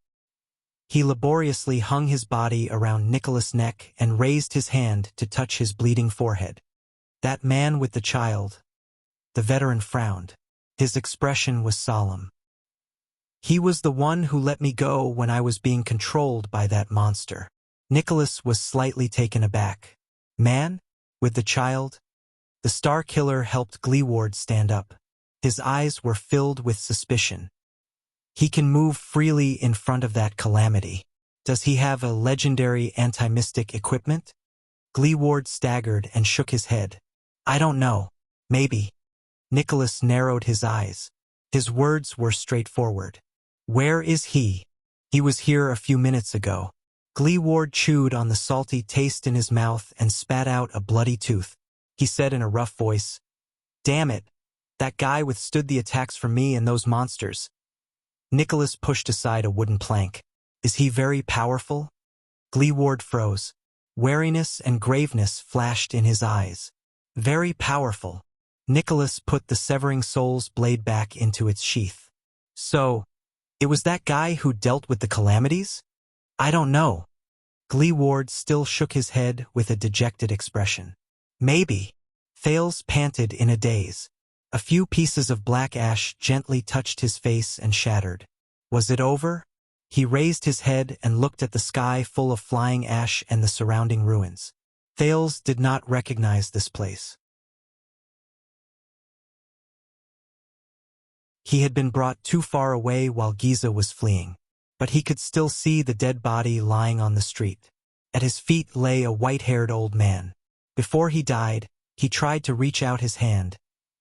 He laboriously hung his body around Nicholas' neck and raised his hand to touch his bleeding forehead. That man with the child. The veteran frowned. His expression was solemn. "He was the one who let me go when I was being controlled by that monster." Nicholas was slightly taken aback. "Man? With the child?" The Star Killer helped Gleeward stand up. His eyes were filled with suspicion. He can move freely in front of that calamity. Does he have a legendary anti-mystic equipment? Gleeward staggered and shook his head. I don't know. Maybe. Nicholas narrowed his eyes. His words were straightforward. Where is he? He was here a few minutes ago. Gleeward chewed on the salty taste in his mouth and spat out a bloody tooth. He said in a rough voice, Damn it! That guy withstood the attacks from me and those monsters. Nicholas pushed aside a wooden plank. Is he very powerful? Gleeward froze. Wariness and graveness flashed in his eyes. Very powerful. Nicholas put the severing soul's blade back into its sheath. So, it was that guy who dealt with the calamities? I don't know. Gleeward still shook his head with a dejected expression. Maybe. Thales panted in a daze. A few pieces of black ash gently touched his face and shattered. Was it over? He raised his head and looked at the sky full of flying ash and the surrounding ruins. Thales did not recognize this place. He had been brought too far away while Giza was fleeing, but he could still see the dead body lying on the street. At his feet lay a white-haired old man. Before he died, he tried to reach out his hand,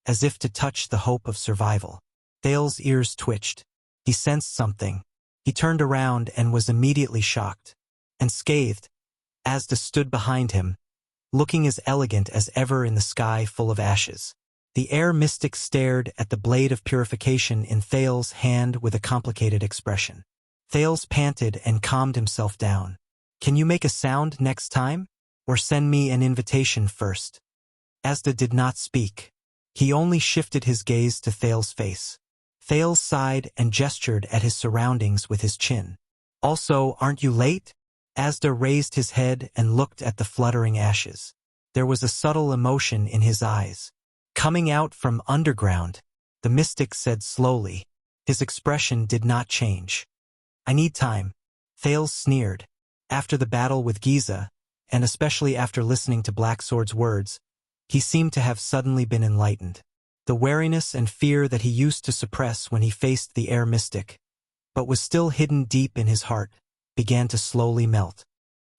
as if to touch the hope of survival. Thales' ears twitched. He sensed something. He turned around and was immediately shocked and scathed. Asda stood behind him, looking as elegant as ever in the sky full of ashes. The air mystic stared at the blade of purification in Thales' hand with a complicated expression. Thales panted and calmed himself down. Can you make a sound next time? Or send me an invitation first? Asda did not speak. He only shifted his gaze to Thales' face. Thales sighed and gestured at his surroundings with his chin. Also, aren't you late? Asda raised his head and looked at the fluttering ashes. There was a subtle emotion in his eyes. Coming out from underground, the mystic said slowly. His expression did not change. I need time. Thales sneered. After the battle with Giza, and especially after listening to Black Sword's words, he seemed to have suddenly been enlightened. The wariness and fear that he used to suppress when he faced the air mystic, but was still hidden deep in his heart, began to slowly melt.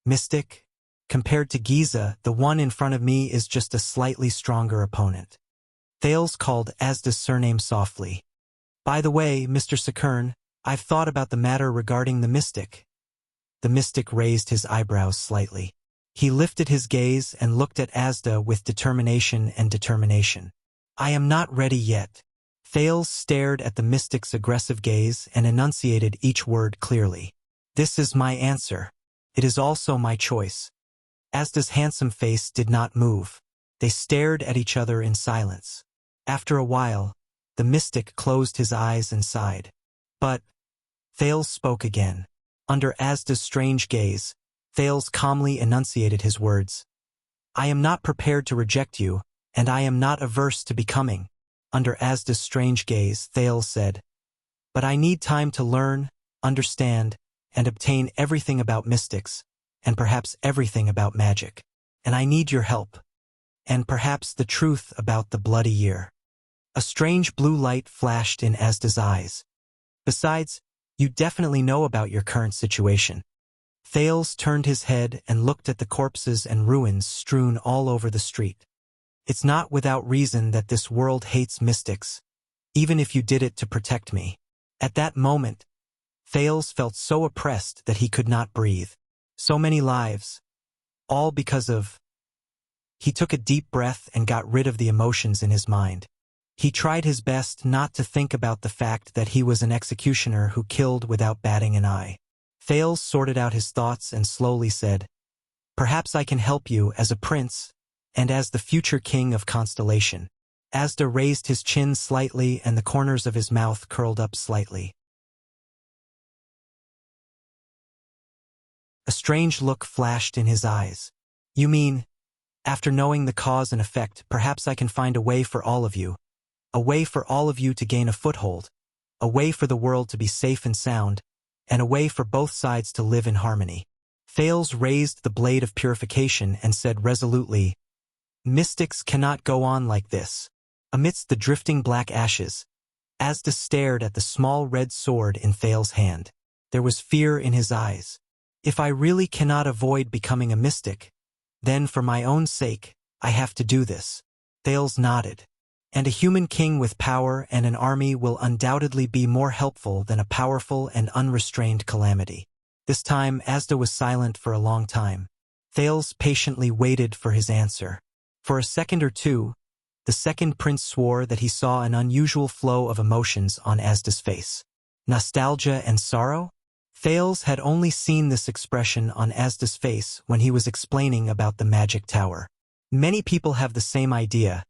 Mystic? Compared to Giza, the one in front of me is just a slightly stronger opponent. Thales called Asda's surname softly. By the way, Mr. Sakern, I've thought about the matter regarding the mystic. The mystic raised his eyebrows slightly. He lifted his gaze and looked at Asda with determination. I am not ready yet. Thales stared at the mystic's aggressive gaze and enunciated each word clearly. This is my answer. It is also my choice. Asda's handsome face did not move. They stared at each other in silence. After a while, the mystic closed his eyes and sighed. But, Thales spoke again. Under Asda's strange gaze, Thales calmly enunciated his words. I am not prepared to reject you, and I am not averse to becoming. Under Asda's strange gaze, Thales said, but I need time to learn, understand, and obtain everything about mystics, and perhaps everything about magic. And I need your help. And perhaps the truth about the bloody year. A strange blue light flashed in Asda's eyes. Besides, you definitely know about your current situation. Thales turned his head and looked at the corpses and ruins strewn all over the street. It's not without reason that this world hates mystics, even if you did it to protect me. At that moment, Thales felt so oppressed that he could not breathe. So many lives, all because of... He took a deep breath and got rid of the emotions in his mind. He tried his best not to think about the fact that he was an executioner who killed without batting an eye. Thales sorted out his thoughts and slowly said, perhaps I can help you as a prince and as the future king of Constellation. Asda raised his chin slightly and the corners of his mouth curled up slightly. A strange look flashed in his eyes. You mean, after knowing the cause and effect, perhaps I can find a way for all of you. A way for all of you to gain a foothold. A way for the world to be safe and sound. And a way for both sides to live in harmony. Thales raised the blade of purification and said resolutely, mystics cannot go on like this. Amidst the drifting black ashes, Asda stared at the small red sword in Thales's hand. There was fear in his eyes. If I really cannot avoid becoming a mystic, then for my own sake, I have to do this. Thales nodded. And a human king with power and an army will undoubtedly be more helpful than a powerful and unrestrained calamity. This time, Asda was silent for a long time. Thales patiently waited for his answer. For a second or two, the second prince swore that he saw an unusual flow of emotions on Asda's face. Nostalgia and sorrow? Thales had only seen this expression on Asda's face when he was explaining about the magic tower. Many people have the same idea,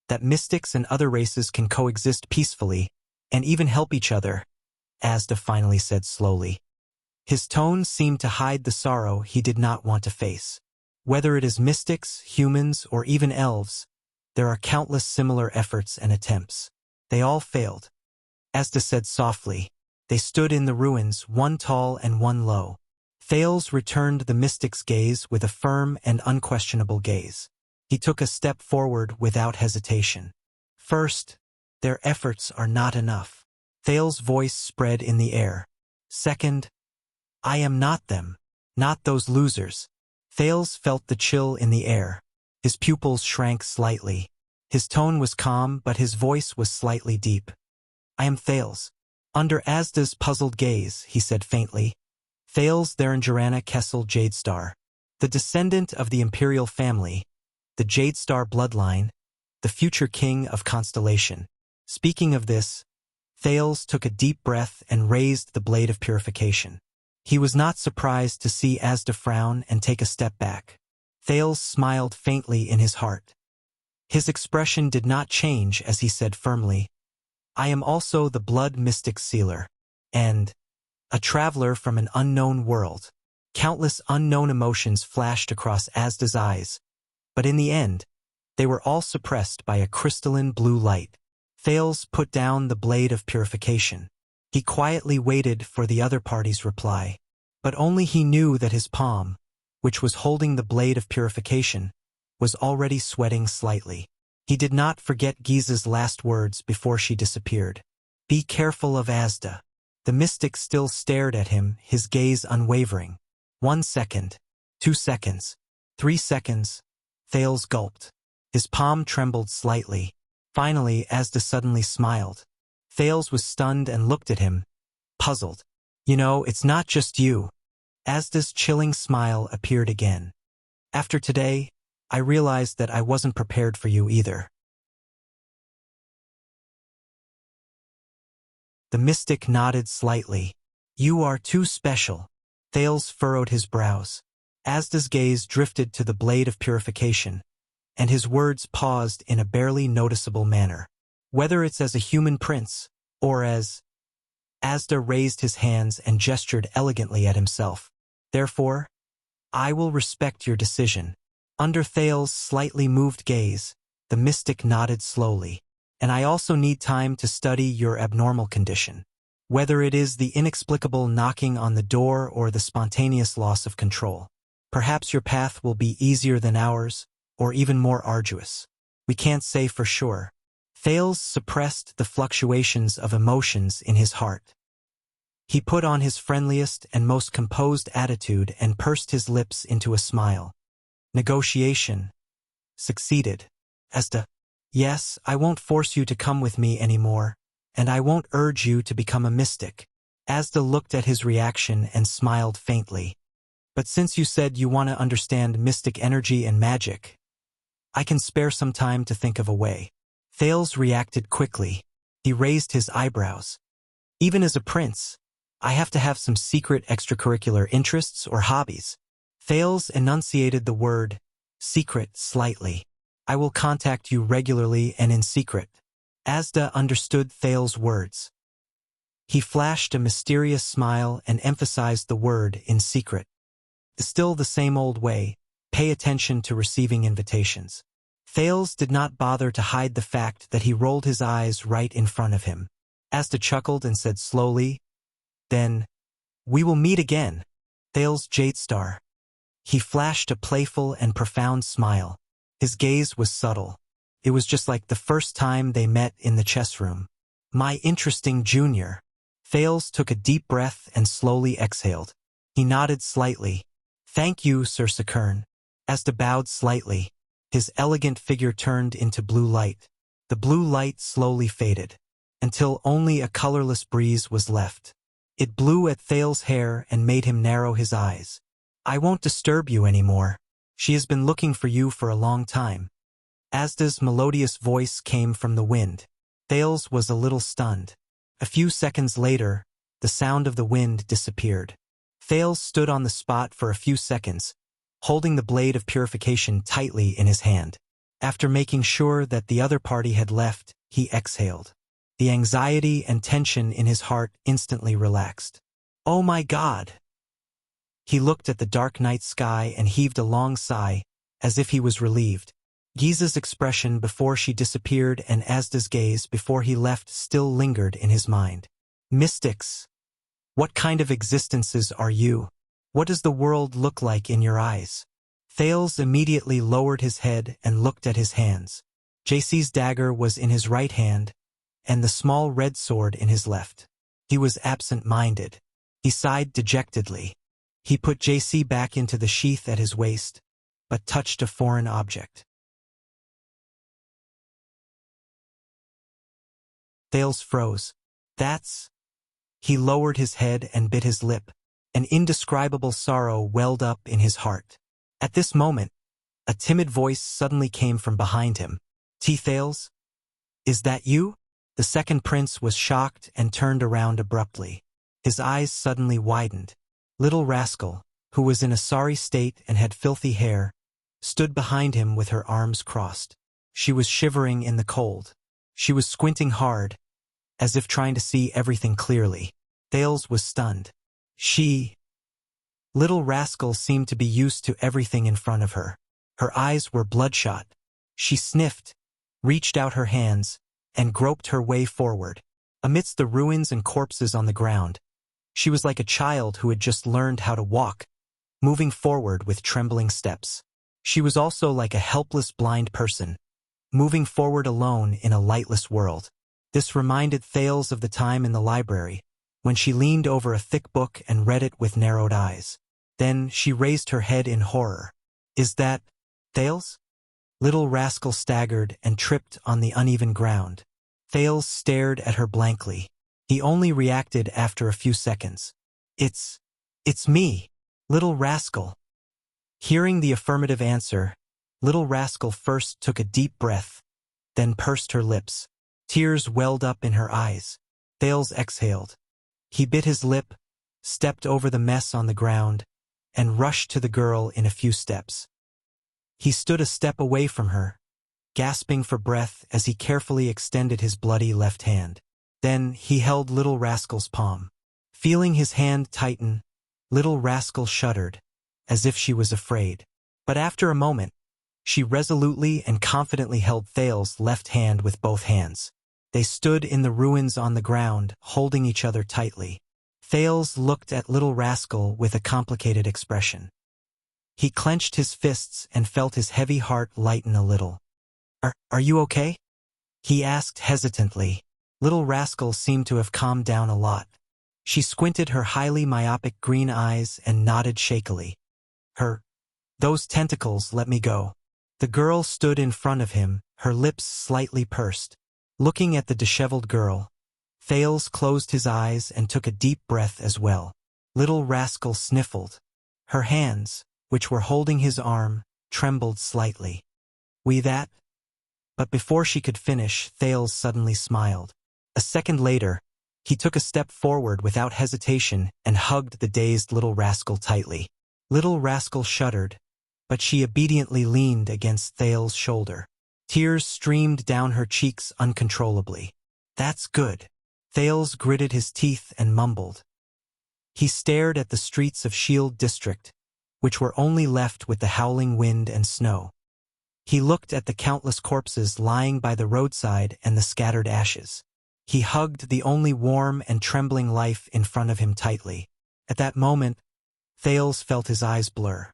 that mystics and other races can coexist peacefully and even help each other, Asda finally said slowly. His tone seemed to hide the sorrow he did not want to face. Whether it is mystics, humans, or even elves, there are countless similar efforts and attempts. They all failed. Asda said softly. They stood in the ruins, one tall and one low. Thales returned the mystic's gaze with a firm and unquestionable gaze. He took a step forward without hesitation. First, their efforts are not enough. Thales' voice spread in the air. Second, I am not them, not those losers. Thales felt the chill in the air. His pupils shrank slightly. His tone was calm, but his voice was slightly deep. I am Thales. Under Asda's puzzled gaze, he said faintly. Thales Therangerana Kessel Jadestar, the descendant of the imperial family, the Jadestar bloodline, the future king of Constellation. Speaking of this, Thales took a deep breath and raised the blade of purification. He was not surprised to see Asda frown and take a step back. Thales smiled faintly in his heart. His expression did not change as he said firmly, I am also the blood mystic sealer, and a traveler from an unknown world. Countless unknown emotions flashed across Asda's eyes, but in the end, they were all suppressed by a crystalline blue light. Thales put down the blade of purification. He quietly waited for the other party's reply, but only he knew that his palm, which was holding the blade of purification, was already sweating slightly. He did not forget Giza's last words before she disappeared. Be careful of Asda. The mystic still stared at him, his gaze unwavering. 1 second, 2 seconds, 3 seconds. Thales gulped. His palm trembled slightly. Finally, Asda suddenly smiled. Thales was stunned and looked at him, puzzled. You know, it's not just you. Asda's chilling smile appeared again. After today, I realized that I wasn't prepared for you either. The mystic nodded slightly. You are too special. Thales furrowed his brows. Asda's gaze drifted to the blade of purification, and his words paused in a barely noticeable manner. Whether it's as a human prince, or as... Asda raised his hands and gestured elegantly at himself. Therefore, I will respect your decision. Under Thales' slightly moved gaze, the mystic nodded slowly. And I also need time to study your abnormal condition. Whether it is the inexplicable knocking on the door or the spontaneous loss of control. Perhaps your path will be easier than ours, or even more arduous. We can't say for sure. Thales suppressed the fluctuations of emotions in his heart. He put on his friendliest and most composed attitude and pursed his lips into a smile. Negotiation succeeded. Asda, yes, I won't force you to come with me anymore, and I won't urge you to become a mystic. Asda looked at his reaction and smiled faintly. But since you said you want to understand mystic energy and magic, I can spare some time to think of a way. Thales reacted quickly. He raised his eyebrows. Even as a prince, I have to have some secret extracurricular interests or hobbies. Thales enunciated the word secret slightly. I will contact you regularly and in secret. Asda understood Thales' words. He flashed a mysterious smile and emphasized the word in secret. Still the same old way, pay attention to receiving invitations. Thales did not bother to hide the fact that he rolled his eyes right in front of him. Asda chuckled and said slowly, Then, we will meet again. Thales Jadestar. He flashed a playful and profound smile. His gaze was subtle. It was just like the first time they met in the chess room. My interesting junior. Thales took a deep breath and slowly exhaled. He nodded slightly. Thank you, Sir Sakern. Asda bowed slightly. His elegant figure turned into blue light. The blue light slowly faded, until only a colorless breeze was left. It blew at Thales' hair and made him narrow his eyes. I won't disturb you anymore. She has been looking for you for a long time. Asda's melodious voice came from the wind. Thales was a little stunned. A few seconds later, the sound of the wind disappeared. Thales stood on the spot for a few seconds, holding the blade of purification tightly in his hand. After making sure that the other party had left, he exhaled. The anxiety and tension in his heart instantly relaxed. Oh my God! He looked at the dark night sky and heaved a long sigh, as if he was relieved. Giza's expression before she disappeared and Asda's gaze before he left still lingered in his mind. Mystics! What kind of existences are you? What does the world look like in your eyes? Thales immediately lowered his head and looked at his hands. JC's dagger was in his right hand, and the small red sword in his left. He was absent-minded. He sighed dejectedly. He put JC back into the sheath at his waist, but touched a foreign object. Thales froze. That's... He lowered his head and bit his lip. An indescribable sorrow welled up in his heart. At this moment, a timid voice suddenly came from behind him. Thales? Is that you? The second prince was shocked and turned around abruptly. His eyes suddenly widened. Little Rascal, who was in a sorry state and had filthy hair, stood behind him with her arms crossed. She was shivering in the cold. She was squinting hard, as if trying to see everything clearly. Thales was stunned. Little Rascal seemed to be used to everything in front of her. Her eyes were bloodshot. She sniffed, reached out her hands, and groped her way forward. Amidst the ruins and corpses on the ground, she was like a child who had just learned how to walk, moving forward with trembling steps. She was also like a helpless blind person, moving forward alone in a lightless world. This reminded Thales of the time in the library, when she leaned over a thick book and read it with narrowed eyes. Then she raised her head in horror. Is that Thales? Little Rascal staggered and tripped on the uneven ground. Thales stared at her blankly. He only reacted after a few seconds. It's me, Little Rascal. Hearing the affirmative answer, Little Rascal first took a deep breath, then pursed her lips. Tears welled up in her eyes. Thales exhaled. He bit his lip, stepped over the mess on the ground, and rushed to the girl in a few steps. He stood a step away from her, gasping for breath as he carefully extended his bloody left hand. Then he held Little Rascal's palm. Feeling his hand tighten, Little Rascal shuddered, as if she was afraid. But after a moment, she resolutely and confidently held Thales' left hand with both hands. They stood in the ruins on the ground, holding each other tightly. Thales looked at Little Rascal with a complicated expression. He clenched his fists and felt his heavy heart lighten a little. Are you okay? He asked hesitantly. Little Rascal seemed to have calmed down a lot. She squinted her highly myopic green eyes and nodded shakily. Those tentacles let me go. The girl stood in front of him, her lips slightly pursed. Looking at the disheveled girl, Thales closed his eyes and took a deep breath as well. Little Rascal sniffled. Her hands, which were holding his arm, trembled slightly. We that? But before she could finish, Thales suddenly smiled. A second later, he took a step forward without hesitation and hugged the dazed Little Rascal tightly. Little Rascal shuddered, but she obediently leaned against Thales' shoulder. Tears streamed down her cheeks uncontrollably. That's good. Thales gritted his teeth and mumbled. He stared at the streets of Shield District, which were only left with the howling wind and snow. He looked at the countless corpses lying by the roadside and the scattered ashes. He hugged the only warm and trembling life in front of him tightly. At that moment, Thales felt his eyes blur.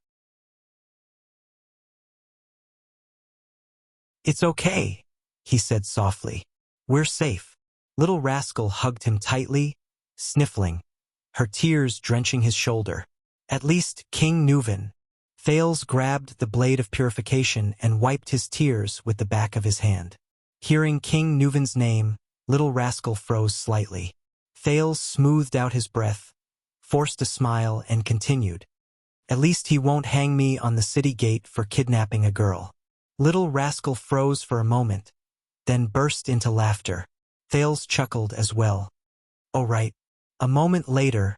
It's okay, he said softly. We're safe. Little Rascal hugged him tightly, sniffling, her tears drenching his shoulder. At least King Nuvan. Thales grabbed the blade of purification and wiped his tears with the back of his hand. Hearing King Nuvan's name, Little Rascal froze slightly. Thales smoothed out his breath, forced a smile, and continued. At least he won't hang me on the city gate for kidnapping a girl. Little Rascal froze for a moment, then burst into laughter. Thales chuckled as well. Oh right. A moment later,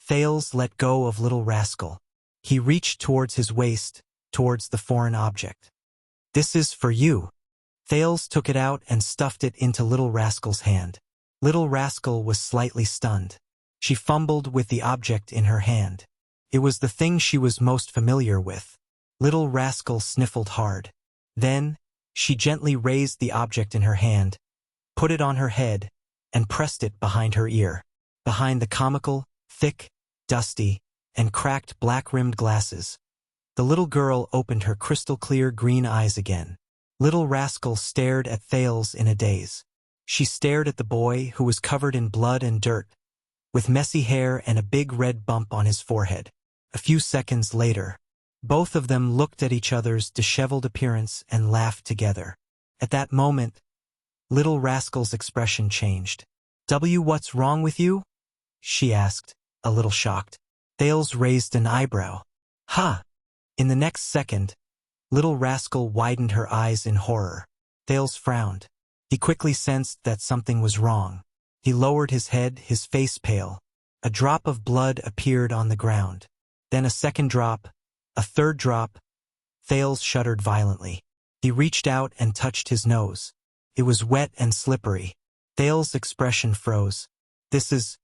Thales let go of Little Rascal. He reached towards his waist, towards the foreign object. This is for you. Thales took it out and stuffed it into Little Rascal's hand. Little Rascal was slightly stunned. She fumbled with the object in her hand. It was the thing she was most familiar with. Little Rascal sniffled hard. Then, she gently raised the object in her hand, put it on her head, and pressed it behind her ear. Behind the comical, thick, dusty, and cracked black-rimmed glasses, the little girl opened her crystal-clear green eyes again. Little Rascal stared at Thales in a daze. She stared at the boy who was covered in blood and dirt, with messy hair and a big red bump on his forehead. A few seconds later, both of them looked at each other's disheveled appearance and laughed together. At that moment, Little Rascal's expression changed. What's wrong with you? She asked, a little shocked. Thales raised an eyebrow. Ha! In the next second, Little Rascal widened her eyes in horror. Thales frowned. He quickly sensed that something was wrong. He lowered his head, his face pale. A drop of blood appeared on the ground. Then a second drop, a third drop. Thales shuddered violently. He reached out and touched his nose. It was wet and slippery. Thales' expression froze. This is...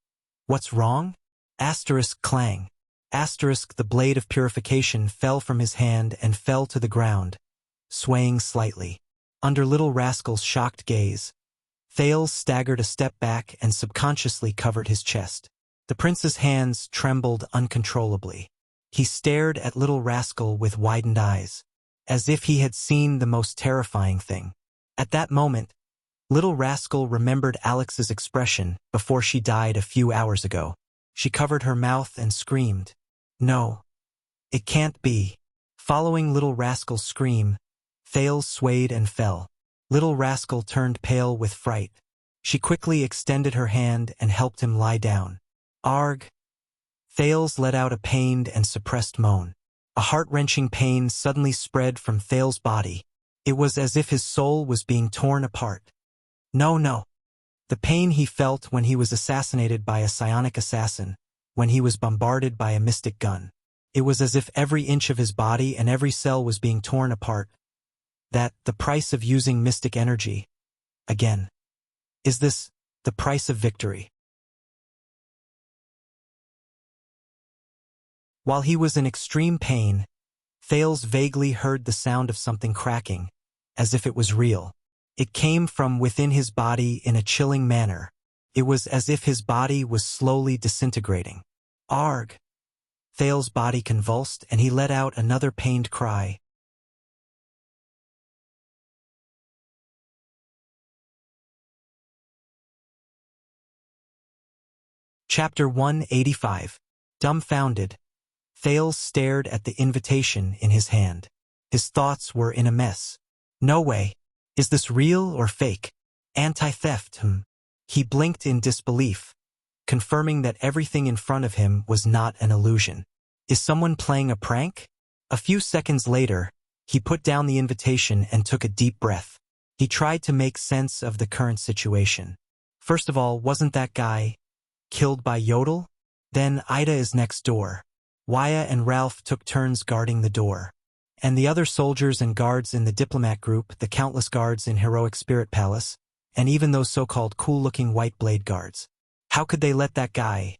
what's wrong? Asterisk clang. Asterisk the blade of purification fell from his hand and fell to the ground, swaying slightly. Under Little Rascal's shocked gaze, Thales staggered a step back and subconsciously covered his chest. The prince's hands trembled uncontrollably. He stared at Little Rascal with widened eyes, as if he had seen the most terrifying thing. At that moment, Little Rascal remembered Alex's expression before she died a few hours ago. She covered her mouth and screamed. No. It can't be. Following Little Rascal's scream, Thales swayed and fell. Little Rascal turned pale with fright. She quickly extended her hand and helped him lie down. Arg! Thales let out a pained and suppressed moan. A heart-wrenching pain suddenly spread from Thales' body. It was as if his soul was being torn apart. No. The pain he felt when he was assassinated by a psionic assassin, when he was bombarded by a mystic gun. It was as if every inch of his body and every cell was being torn apart. That, the price of using mystic energy. Again. Is this the price of victory? While he was in extreme pain, Thales vaguely heard the sound of something cracking, as if it was real. It came from within his body in a chilling manner. It was as if his body was slowly disintegrating. Arg! Thales' body convulsed and he let out another pained cry. Chapter 185. Dumbfounded, Thales stared at the invitation in his hand. His thoughts were in a mess. No way. Is this real or fake? Anti-theft, He blinked in disbelief, confirming that everything in front of him was not an illusion. Is someone playing a prank? A few seconds later, he put down the invitation and took a deep breath. He tried to make sense of the current situation. First of all, wasn't that guy killed by Yodel? Then Ida is next door. Waya and Ralph took turns guarding the door. And the other soldiers and guards in the diplomat group, the countless guards in Heroic Spirit Palace, and even those so-called cool-looking white blade guards. How could they let that guy?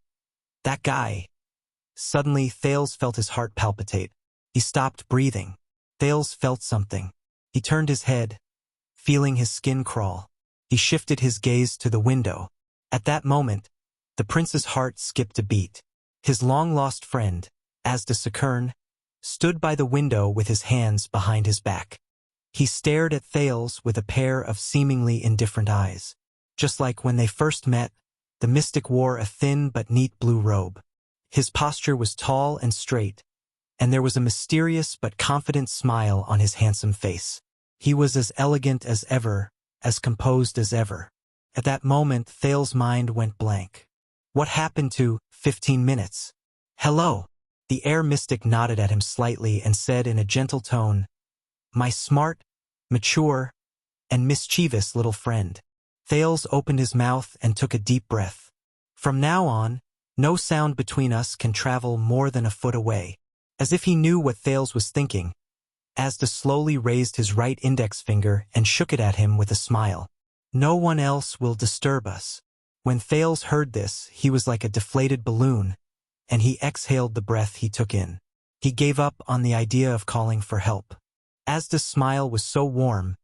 Suddenly, Thales felt his heart palpitate. He stopped breathing. Thales felt something. He turned his head, feeling his skin crawl. He shifted his gaze to the window. At that moment, the prince's heart skipped a beat. His long-lost friend, Asda Sakern, stood by the window with his hands behind his back. He stared at Thales with a pair of seemingly indifferent eyes. Just like when they first met, the mystic wore a thin but neat blue robe. His posture was tall and straight, and there was a mysterious but confident smile on his handsome face. He was as elegant as ever, as composed as ever. At that moment, Thales's mind went blank. What happened to 15 minutes? Hello. The air mystic nodded at him slightly and said in a gentle tone, "My smart, mature, and mischievous little friend." Thales opened his mouth and took a deep breath. From now on, no sound between us can travel more than a foot away. As if he knew what Thales was thinking, Asda slowly raised his right index finger and shook it at him with a smile. "No one else will disturb us." When Thales heard this, he was like a deflated balloon, and he exhaled the breath he took in. He gave up on the idea of calling for help. Asda's smile was so warm,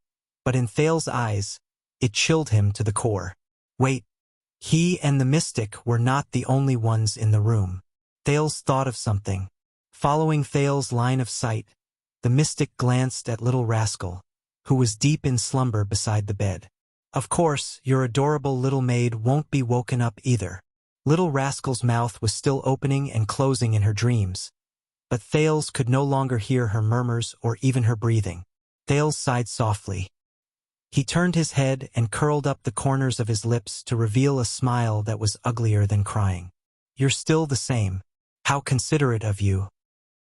but in Thales's eyes, it chilled him to the core. Wait, he and the mystic were not the only ones in the room. Thales thought of something. Following Thales's line of sight, the mystic glanced at little Rascal, who was deep in slumber beside the bed. "Of course, your adorable little maid won't be woken up either." Little Rascal's mouth was still opening and closing in her dreams, but Thales could no longer hear her murmurs or even her breathing. Thales sighed softly. He turned his head and curled up the corners of his lips to reveal a smile that was uglier than crying. "You're still the same. How considerate of you."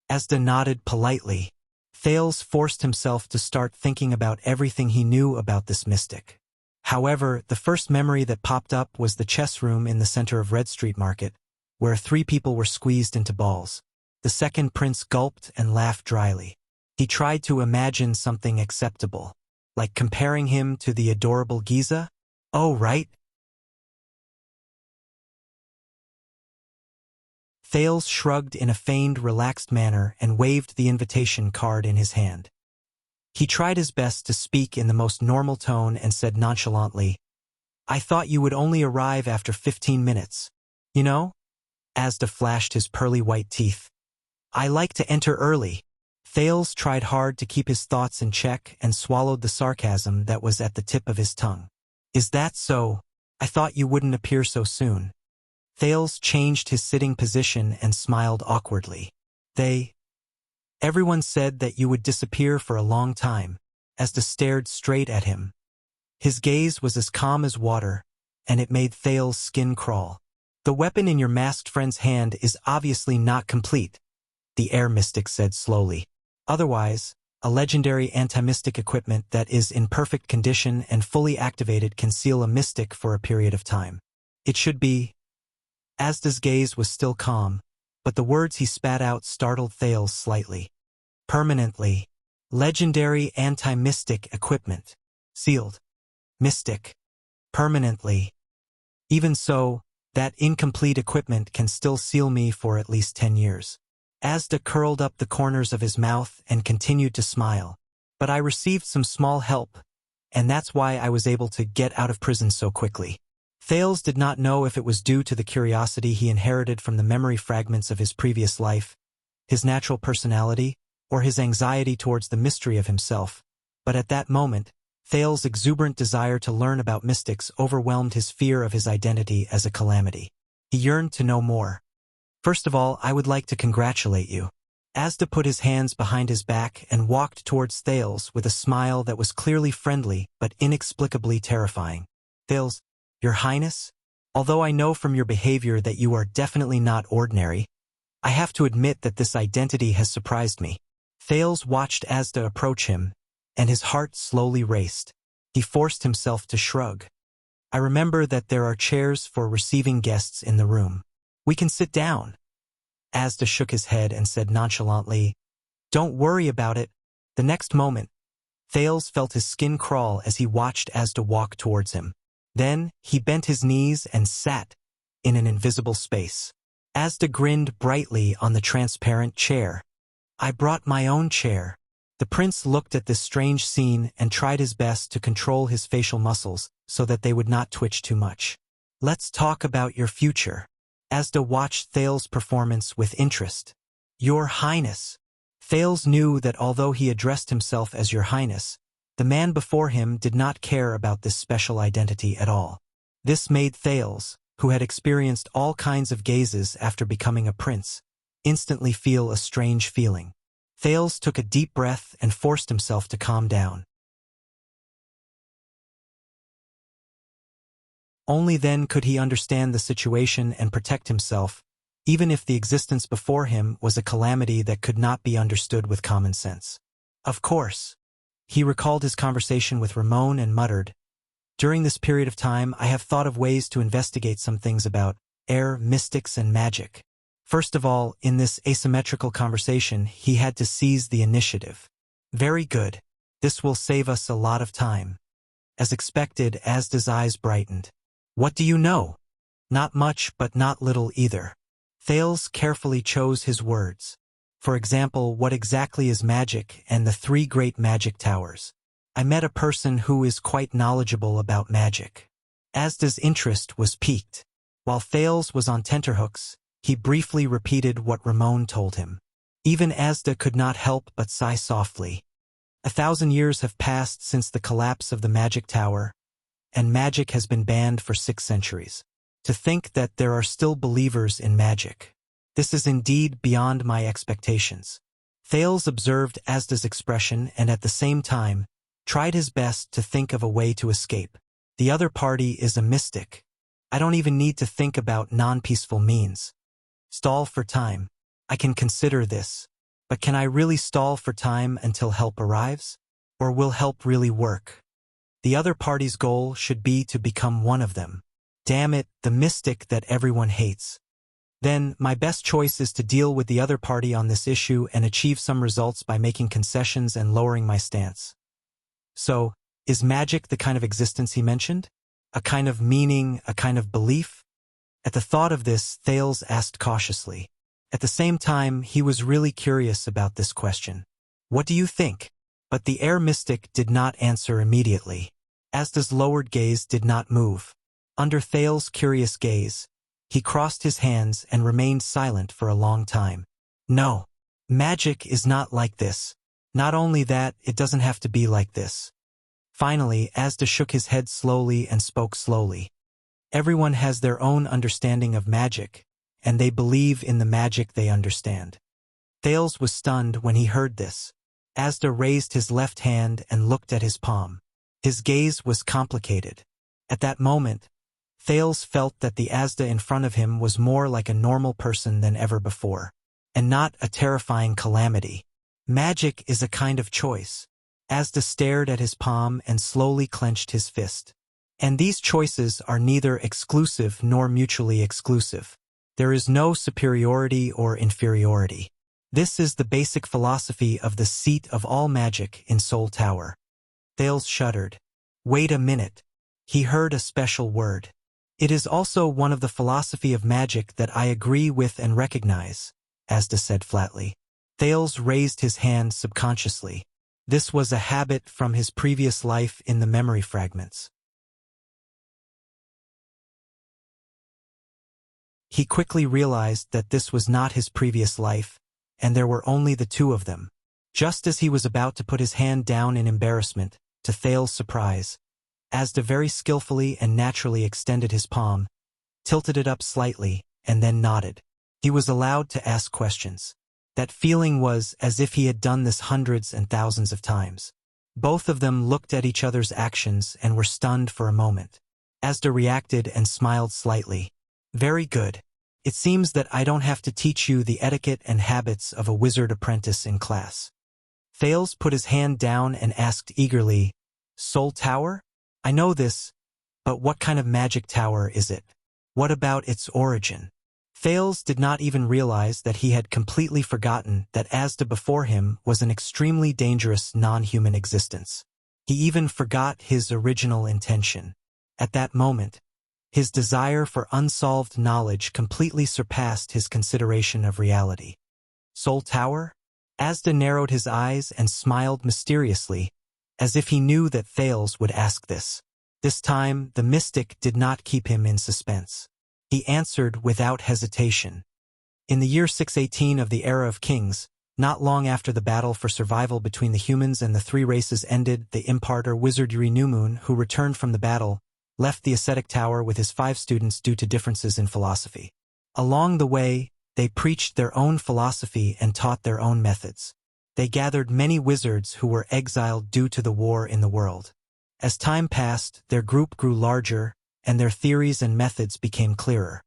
Asda nodded politely. Thales forced himself to start thinking about everything he knew about this mystic. However, the first memory that popped up was the chess room in the center of Red Street Market, where 3 people were squeezed into balls. The second prince gulped and laughed dryly. He tried to imagine something acceptable, like comparing him to the adorable Giza? Oh, right. Thales shrugged in a feigned, relaxed manner and waved the invitation card in his hand. He tried his best to speak in the most normal tone and said nonchalantly, "I thought you would only arrive after 15 minutes. You know?" Asda flashed his pearly white teeth. "I like to enter early." Thales tried hard to keep his thoughts in check and swallowed the sarcasm that was at the tip of his tongue. "Is that so? I thought you wouldn't appear so soon." Thales changed his sitting position and smiled awkwardly. Everyone said that you would disappear for a long time." Asda stared straight at him. His gaze was as calm as water, and it made Thales' skin crawl. "The weapon in your masked friend's hand is obviously not complete," the air mystic said slowly. "Otherwise, a legendary anti-mystic equipment that is in perfect condition and fully activated can seal a mystic for a period of time. It should be." Asda's gaze was still calm, but the words he spat out startled Thales slightly. "Permanently. Legendary anti-mystic equipment. Sealed. Mystic. Permanently. Even so, that incomplete equipment can still seal me for at least 10 years. Asda curled up the corners of his mouth and continued to smile. "But I received some small help, and that's why I was able to get out of prison so quickly." Thales did not know if it was due to the curiosity he inherited from the memory fragments of his previous life, his natural personality, or his anxiety towards the mystery of himself, but at that moment, Thales' exuberant desire to learn about mystics overwhelmed his fear of his identity as a calamity. He yearned to know more. "First of all, I would like to congratulate you." Asda put his hands behind his back and walked towards Thales with a smile that was clearly friendly but inexplicably terrifying. "Thales, Your Highness, although I know from your behavior that you are definitely not ordinary, I have to admit that this identity has surprised me." Thales watched Asda approach him, and his heart slowly raced. He forced himself to shrug. "I remember that there are chairs for receiving guests in the room. We can sit down." Asda shook his head and said nonchalantly, "Don't worry about it." The next moment, Thales felt his skin crawl as he watched Asda walk towards him. Then, he bent his knees and sat in an invisible space. Asda grinned brightly on the transparent chair. "I brought my own chair." The prince looked at this strange scene and tried his best to control his facial muscles so that they would not twitch too much. "Let's talk about your future." Asda watched Thales' performance with interest. "Your Highness." Thales knew that although he addressed himself as Your Highness, the man before him did not care about this special identity at all. This made Thales, who had experienced all kinds of gazes after becoming a prince, instantly feel a strange feeling. Thales took a deep breath and forced himself to calm down. Only then could he understand the situation and protect himself, even if the existence before him was a calamity that could not be understood with common sense. Of course. He recalled his conversation with Ramon and muttered, "During this period of time, I have thought of ways to investigate some things about air, mystics, and magic." First of all, in this asymmetrical conversation, he had to seize the initiative. Very good. This will save us a lot of time. As expected, Asda's eyes brightened. What do you know? Not much, but not little either. Thales carefully chose his words. For example, what exactly is magic and the 3 great magic towers? I met a person who is quite knowledgeable about magic. Asda's interest was piqued. While Thales was on tenterhooks, he briefly repeated what Ramon told him. Even Asda could not help but sigh softly. 1,000 years have passed since the collapse of the magic tower, and magic has been banned for 6 centuries. To think that there are still believers in magic. This is indeed beyond my expectations. Thales observed Asda's expression and at the same time, tried his best to think of a way to escape. The other party is a mystic. I don't even need to think about non-peaceful means. Stall for time. I can consider this. But can I really stall for time until help arrives? Or will help really work? The other party's goal should be to become one of them. Damn it, the mystic that everyone hates. Then, my best choice is to deal with the other party on this issue and achieve some results by making concessions and lowering my stance. So, is magic the kind of existence he mentioned? A kind of meaning, a kind of belief? At the thought of this, Thales asked cautiously. At the same time, he was really curious about this question. What do you think? But the air mystic did not answer immediately. Asda's lowered gaze did not move. Under Thales' curious gaze, he crossed his hands and remained silent for a long time. No, magic is not like this. Not only that, it doesn't have to be like this. Finally, Asda shook his head slowly and spoke slowly. Everyone has their own understanding of magic, and they believe in the magic they understand. Thales was stunned when he heard this. Asda raised his left hand and looked at his palm. His gaze was complicated. At that moment, Thales felt that the Asda in front of him was more like a normal person than ever before, and not a terrifying calamity. Magic is a kind of choice. Asda stared at his palm and slowly clenched his fist. And these choices are neither exclusive nor mutually exclusive. There is no superiority or inferiority. This is the basic philosophy of the seat of all magic in Soul Tower. Thales shuddered. Wait a minute. He heard a special word. It is also one of the philosophy of magic that I agree with and recognize, Asda said flatly. Thales raised his hand subconsciously. This was a habit from his previous life in the memory fragments. He quickly realized that this was not his previous life, and there were only the 2 of them. Just as he was about to put his hand down in embarrassment, to Thales' surprise, Asda very skillfully and naturally extended his palm, tilted it up slightly, and then nodded. He was allowed to ask questions. That feeling was as if he had done this hundreds and thousands of times. Both of them looked at each other's actions and were stunned for a moment. Asda reacted and smiled slightly. Very good. It seems that I don't have to teach you the etiquette and habits of a wizard apprentice in class. Thales put his hand down and asked eagerly, Soul Tower? I know this, but what kind of magic tower is it? What about its origin? Thales did not even realize that he had completely forgotten that Asda before him was an extremely dangerous non-human existence. He even forgot his original intention. At that moment, his desire for unsolved knowledge completely surpassed his consideration of reality. Soul Tower? Asda narrowed his eyes and smiled mysteriously, as if he knew that Thales would ask this. This time, the mystic did not keep him in suspense. He answered without hesitation. In the year 618 of the Era of Kings, not long after the battle for survival between the humans and the 3 races ended, the imparter wizard Yuri Newmoon, who returned from the battle, left the ascetic tower with his 5 students due to differences in philosophy. Along the way, they preached their own philosophy and taught their own methods. They gathered many wizards who were exiled due to the war in the world. As time passed, their group grew larger, and their theories and methods became clearer.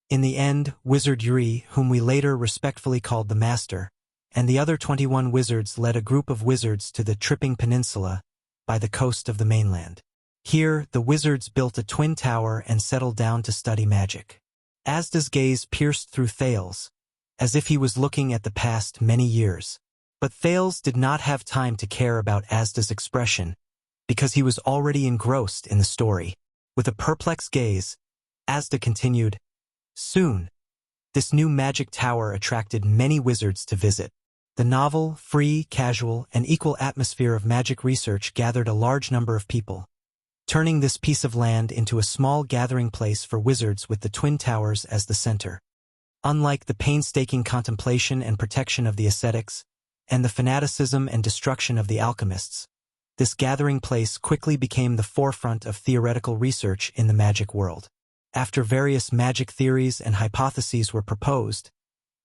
In the end, Wizard Yuri, whom we later respectfully called the Master, and the other 21 wizards led a group of wizards to the Tripping Peninsula by the coast of the mainland. Here, the wizards built a twin tower and settled down to study magic. Asda's gaze pierced through Thales, as if he was looking at the past many years. But Thales did not have time to care about Asda's expression, because he was already engrossed in the story. With a perplexed gaze, Asda continued, "Soon, this new magic tower attracted many wizards to visit. The novel, free, casual, and equal atmosphere of magic research gathered a large number of people, turning this piece of land into a small gathering place for wizards with the Twin Towers as the center. Unlike the painstaking contemplation and protection of the ascetics, and the fanaticism and destruction of the alchemists, this gathering place quickly became the forefront of theoretical research in the magic world. After various magic theories and hypotheses were proposed,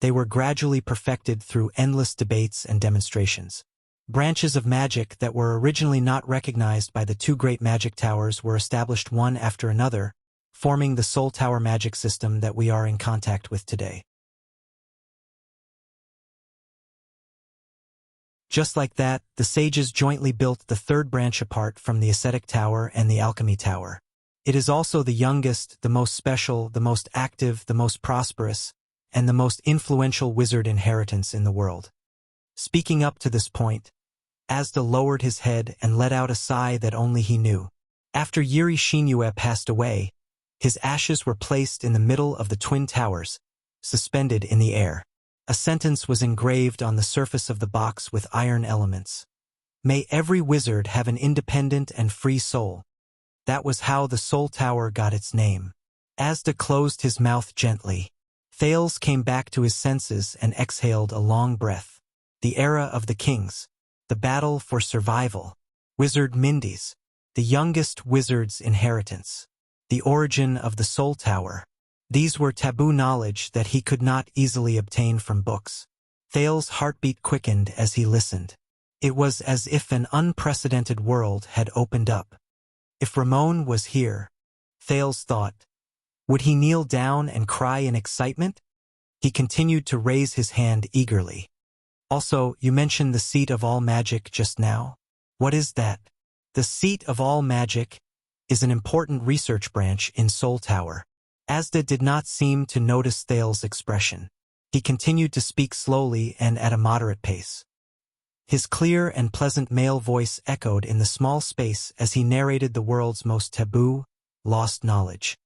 they were gradually perfected through endless debates and demonstrations. Branches of magic that were originally not recognized by the 2 great magic towers were established one after another, forming the Soul Tower magic system that we are in contact with today. Just like that, the sages jointly built the 3rd branch apart from the ascetic tower and the alchemy tower. It is also the youngest, the most special, the most active, the most prosperous, and the most influential wizard inheritance in the world. Speaking up to this point, Asda lowered his head and let out a sigh that only he knew. After Yuri Shinue passed away, his ashes were placed in the middle of the Twin Towers, suspended in the air. A sentence was engraved on the surface of the box with iron elements. "May every wizard have an independent and free soul." That was how the Soul Tower got its name. Asda closed his mouth gently. Thales came back to his senses and exhaled a long breath. The era of the kings. The battle for survival. Wizard Mindy's. The youngest wizard's inheritance. The origin of the Soul Tower. These were taboo knowledge that he could not easily obtain from books. Thales' heartbeat quickened as he listened. It was as if an unprecedented world had opened up. If Ramon was here, Thales thought, would he kneel down and cry in excitement? He continued to raise his hand eagerly. "Also, you mentioned the seat of all magic just now. What is that?" "The seat of all magic is an important research branch in Soul Tower." Asda did not seem to notice Thales' expression. He continued to speak slowly and at a moderate pace. His clear and pleasant male voice echoed in the small space as he narrated the world's most taboo, lost knowledge.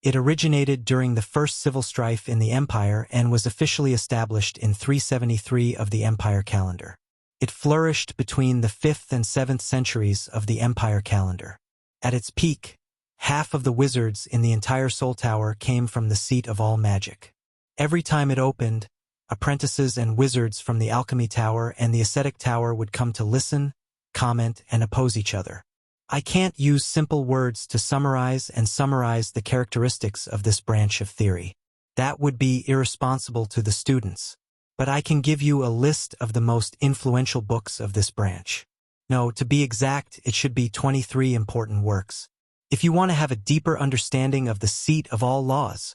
It originated during the first civil strife in the Empire and was officially established in 373 of the Empire calendar. It flourished between the 5th and 7th centuries of the Empire calendar. At its peak, half of the wizards in the entire Soul Tower came from the seat of all magic. Every time it opened, apprentices and wizards from the Alchemy Tower and the Ascetic Tower would come to listen, comment, and oppose each other. I can't use simple words to summarize the characteristics of this branch of theory. That would be irresponsible to the students. But I can give you a list of the most influential books of this branch. No, to be exact, it should be 23 important works. If you want to have a deeper understanding of the seat of all laws,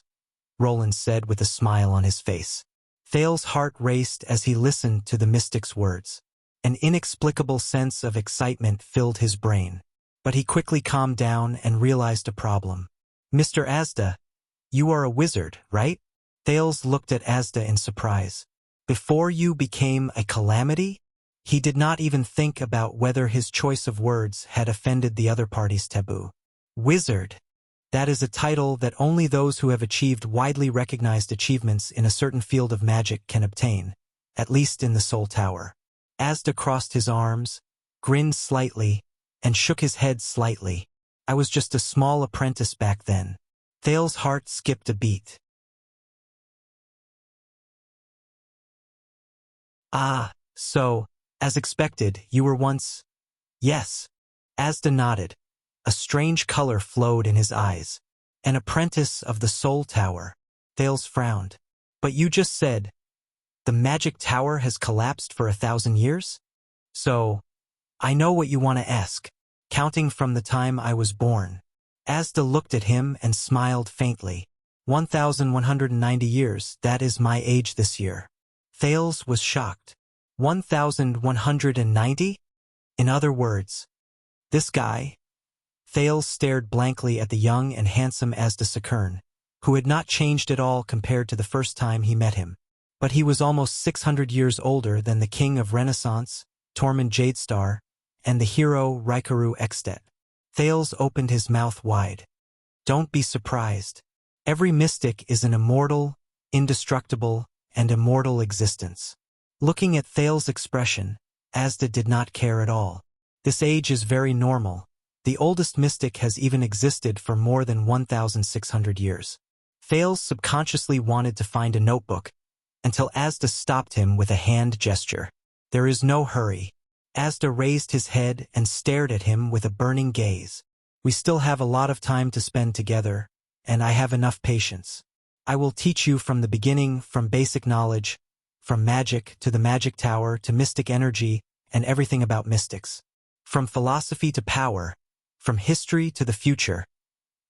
Roland said with a smile on his face. Thales' heart raced as he listened to the mystic's words. An inexplicable sense of excitement filled his brain. But he quickly calmed down and realized a problem. "Mr. Asda, you are a wizard, right?" Thales looked at Asda in surprise. "Before you became a calamity?" He did not even think about whether his choice of words had offended the other party's taboo. "Wizard. That is a title that only those who have achieved widely recognized achievements in a certain field of magic can obtain, at least in the Soul Tower." Asda crossed his arms, grinned slightly, and shook his head slightly. "I was just a small apprentice back then." Thales' heart skipped a beat. "Ah, so, as expected, you were once—" "Yes." Asda nodded. A strange color flowed in his eyes. An apprentice of the Soul Tower. Thales frowned. But you just said, the magic tower has collapsed for 1,000 years? So, I know what you want to ask. Counting from the time I was born. Asda looked at him and smiled faintly. 1,190 years, that is my age this year. Thales was shocked. 1,190? In other words, this guy? Thales stared blankly at the young and handsome Asda Sakern, who had not changed at all compared to the first time he met him. But he was almost 600 years older than the king of Renaissance, Tormund Jadestar, and the hero Rikaru Extet. Thales opened his mouth wide. Don't be surprised. Every mystic is an immortal, indestructible, and immortal existence. Looking at Thales' expression, Asda did not care at all. This age is very normal. The oldest mystic has even existed for more than 1,600 years. Thales subconsciously wanted to find a notebook, until Asda stopped him with a hand gesture. There is no hurry. Asda raised his head and stared at him with a burning gaze. We still have a lot of time to spend together, and I have enough patience. I will teach you from the beginning, from basic knowledge, from magic to the magic tower to mystic energy and everything about mystics. From philosophy to power, from history to the future,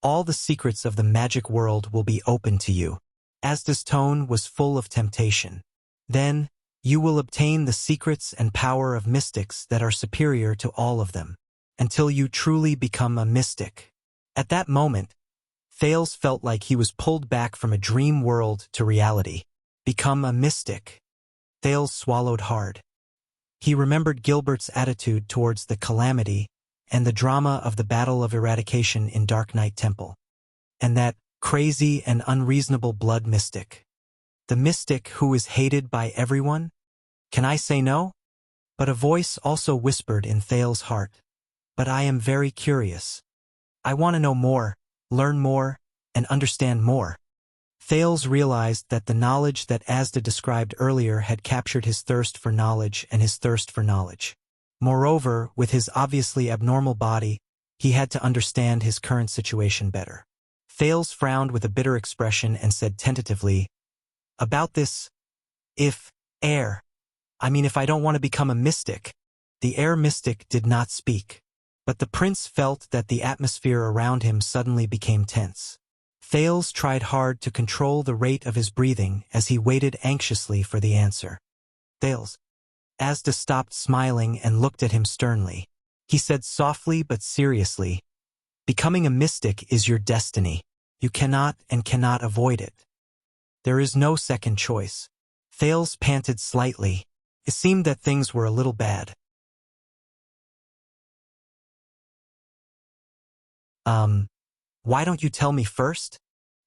all the secrets of the magic world will be open to you. Asda's tone was full of temptation. Then, you will obtain the secrets and power of mystics that are superior to all of them, until you truly become a mystic. At that moment, Thales felt like he was pulled back from a dream world to reality. Become a mystic. Thales swallowed hard. He remembered Gilbert's attitude towards the calamity and the drama of the Battle of Eradication in Dark Knight Temple. And that crazy and unreasonable blood mystic. The mystic who is hated by everyone? Can I say no? But a voice also whispered in Thales' heart. But I am very curious. I want to know more, learn more, and understand more. Thales realized that the knowledge that Asda described earlier had captured his thirst for knowledge and his thirst for knowledge. Moreover, with his obviously abnormal body, he had to understand his current situation better. Thales frowned with a bitter expression and said tentatively, about this, if I don't want to become a mystic. The air mystic did not speak. But the prince felt that the atmosphere around him suddenly became tense. Thales tried hard to control the rate of his breathing as he waited anxiously for the answer. Thales. Asda stopped smiling and looked at him sternly. He said softly but seriously, becoming a mystic is your destiny. You cannot avoid it. There is no second choice. Thales panted slightly. It seemed that things were a little bad. Why don't you tell me first?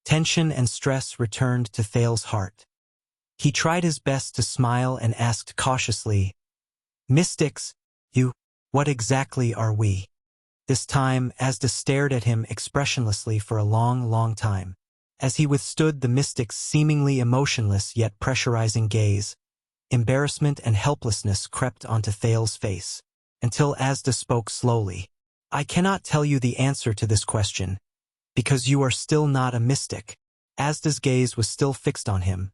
Tension and stress returned to Thales' heart. He tried his best to smile and asked cautiously, mystics, what exactly are we? This time, Asda stared at him expressionlessly for a long, long time. As he withstood the mystic's seemingly emotionless yet pressurizing gaze, embarrassment and helplessness crept onto Thales' face, until Asda spoke slowly. I cannot tell you the answer to this question, because you are still not a mystic. Asda's gaze was still fixed on him,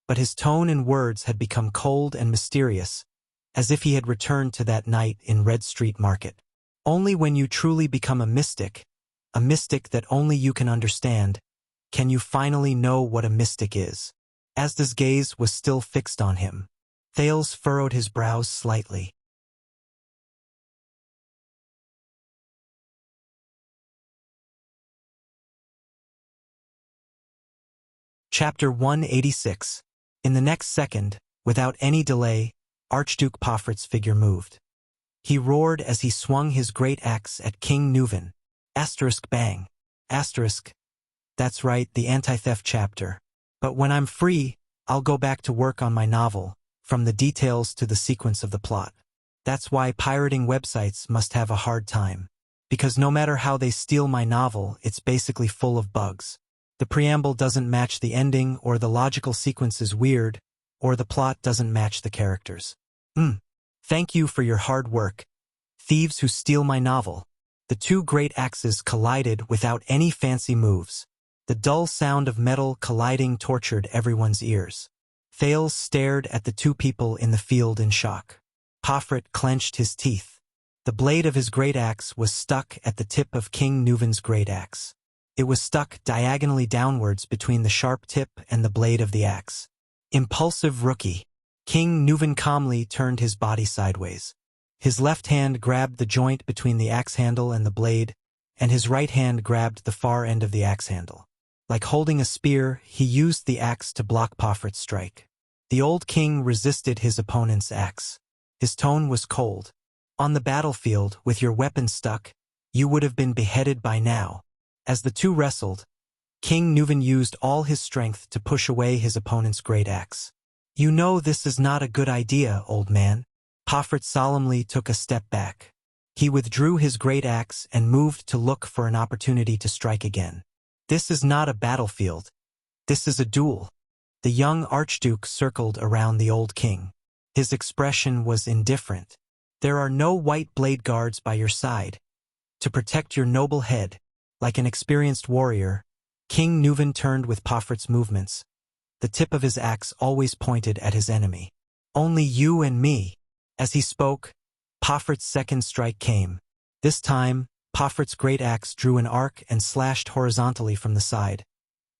but his tone and words had become cold and mysterious, as if he had returned to that night in Red Street Market. Only when you truly become a mystic that only you can understand, can you finally know what a mystic is. Asda's gaze was still fixed on him. Thales furrowed his brows slightly. Chapter 186. In the next second, without any delay, Archduke Poffert's figure moved. He roared as he swung his great axe at King Neuven. Bang. That's right, the anti-theft chapter. But when I'm free, I'll go back to work on my novel, from the details to the sequence of the plot. That's why pirating websites must have a hard time. Because no matter how they steal my novel, it's basically full of bugs. The preamble doesn't match the ending, or the logical sequence is weird, or the plot doesn't match the characters. Thank you for your hard work. Thieves who steal my novel. The two great axes collided without any fancy moves. The dull sound of metal colliding tortured everyone's ears. Thales stared at the two people in the field in shock. Pofret clenched his teeth. The blade of his great axe was stuck at the tip of King Nuven's great axe. It was stuck diagonally downwards between the sharp tip and the blade of the axe. Impulsive rookie. King Nuven calmly turned his body sideways. His left hand grabbed the joint between the axe handle and the blade, and his right hand grabbed the far end of the axe handle. Like holding a spear, he used the axe to block Pofret's strike. The old king resisted his opponent's axe. His tone was cold. On the battlefield, with your weapon stuck, you would have been beheaded by now. As the two wrestled, King Nuven used all his strength to push away his opponent's great axe. You know this is not a good idea, old man. Pofret solemnly took a step back. He withdrew his great axe and moved to look for an opportunity to strike again. This is not a battlefield. This is a duel. The young archduke circled around the old king. His expression was indifferent. There are no white blade guards by your side. To protect your noble head, like an experienced warrior, King Nuven turned with Pofret's movements. The tip of his axe always pointed at his enemy. Only you and me. As he spoke, Pofret's second strike came. This time, Pofret's great axe drew an arc and slashed horizontally from the side,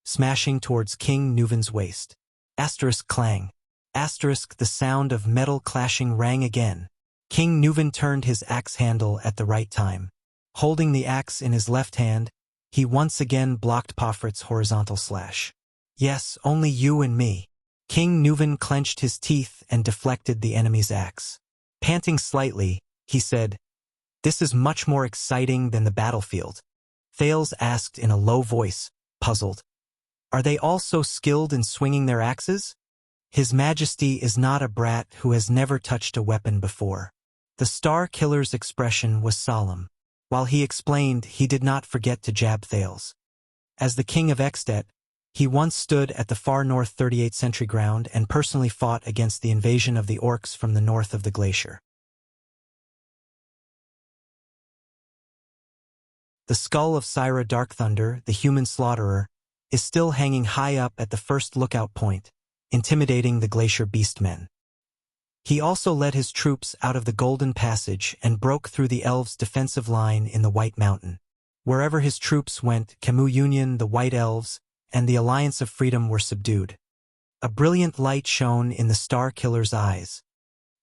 smashing towards King Nuven's waist. Asterisk clang. Asterisk the sound of metal clashing rang again. King Nuven turned his axe handle at the right time. Holding the axe in his left hand, he once again blocked Pofret's horizontal slash. Yes, only you and me. King Nuven clenched his teeth and deflected the enemy's axe. Panting slightly, he said, "This is much more exciting than the battlefield." Thales asked in a low voice, puzzled. "Are they all so skilled in swinging their axes?" "His Majesty is not a brat who has never touched a weapon before." The Star Killer's expression was solemn. While he explained, he did not forget to jab Thales. As the king of Extet, he once stood at the far north 38th century ground and personally fought against the invasion of the orcs from the north of the glacier. The skull of Syra Darkthunder, the human slaughterer, is still hanging high up at the first lookout point, intimidating the glacier beastmen. He also led his troops out of the Golden Passage and broke through the elves' defensive line in the White Mountain. Wherever his troops went, Camus Union, the White Elves, and the Alliance of Freedom were subdued. A brilliant light shone in the Star Killer's eyes.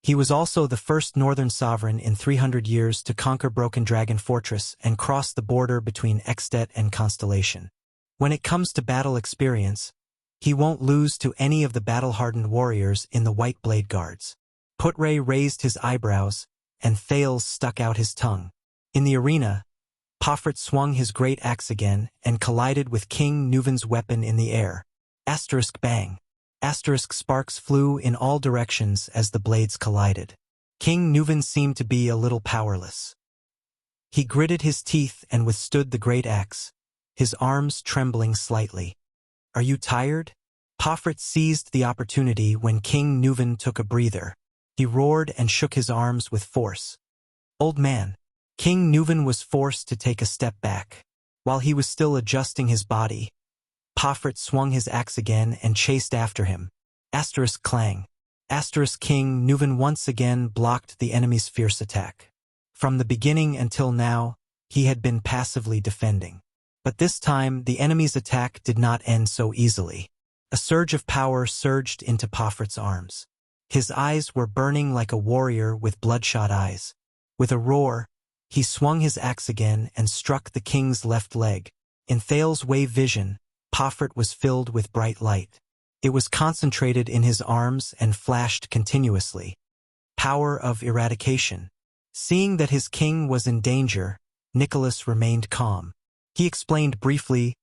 He was also the first northern sovereign in 300 years to conquer Broken Dragon Fortress and cross the border between Extet and Constellation. When it comes to battle experience, he won't lose to any of the battle-hardened warriors in the White Blade Guards. Putre raised his eyebrows, and Thales stuck out his tongue. In the arena, Pofret swung his great axe again and collided with King Nuven's weapon in the air. Asterisk bang. Asterisk sparks flew in all directions as the blades collided. King Nuven seemed to be a little powerless. He gritted his teeth and withstood the great axe, his arms trembling slightly. "Are you tired?" Pofret seized the opportunity when King Nuven took a breather. He roared and shook his arms with force. "Old man." King Nuven was forced to take a step back. While he was still adjusting his body, Pofret swung his axe again and chased after him. Asterisk clang. Asterisk King Nuven once again blocked the enemy's fierce attack. From the beginning until now, he had been passively defending. But this time, the enemy's attack did not end so easily. A surge of power surged into Pofret's arms. His eyes were burning like a warrior with bloodshot eyes. With a roar, he swung his axe again and struck the king's left leg. In Thales' wave vision, Pofret was filled with bright light. It was concentrated in his arms and flashed continuously. Power of eradication. Seeing that his king was in danger, Nicholas remained calm. He explained briefly,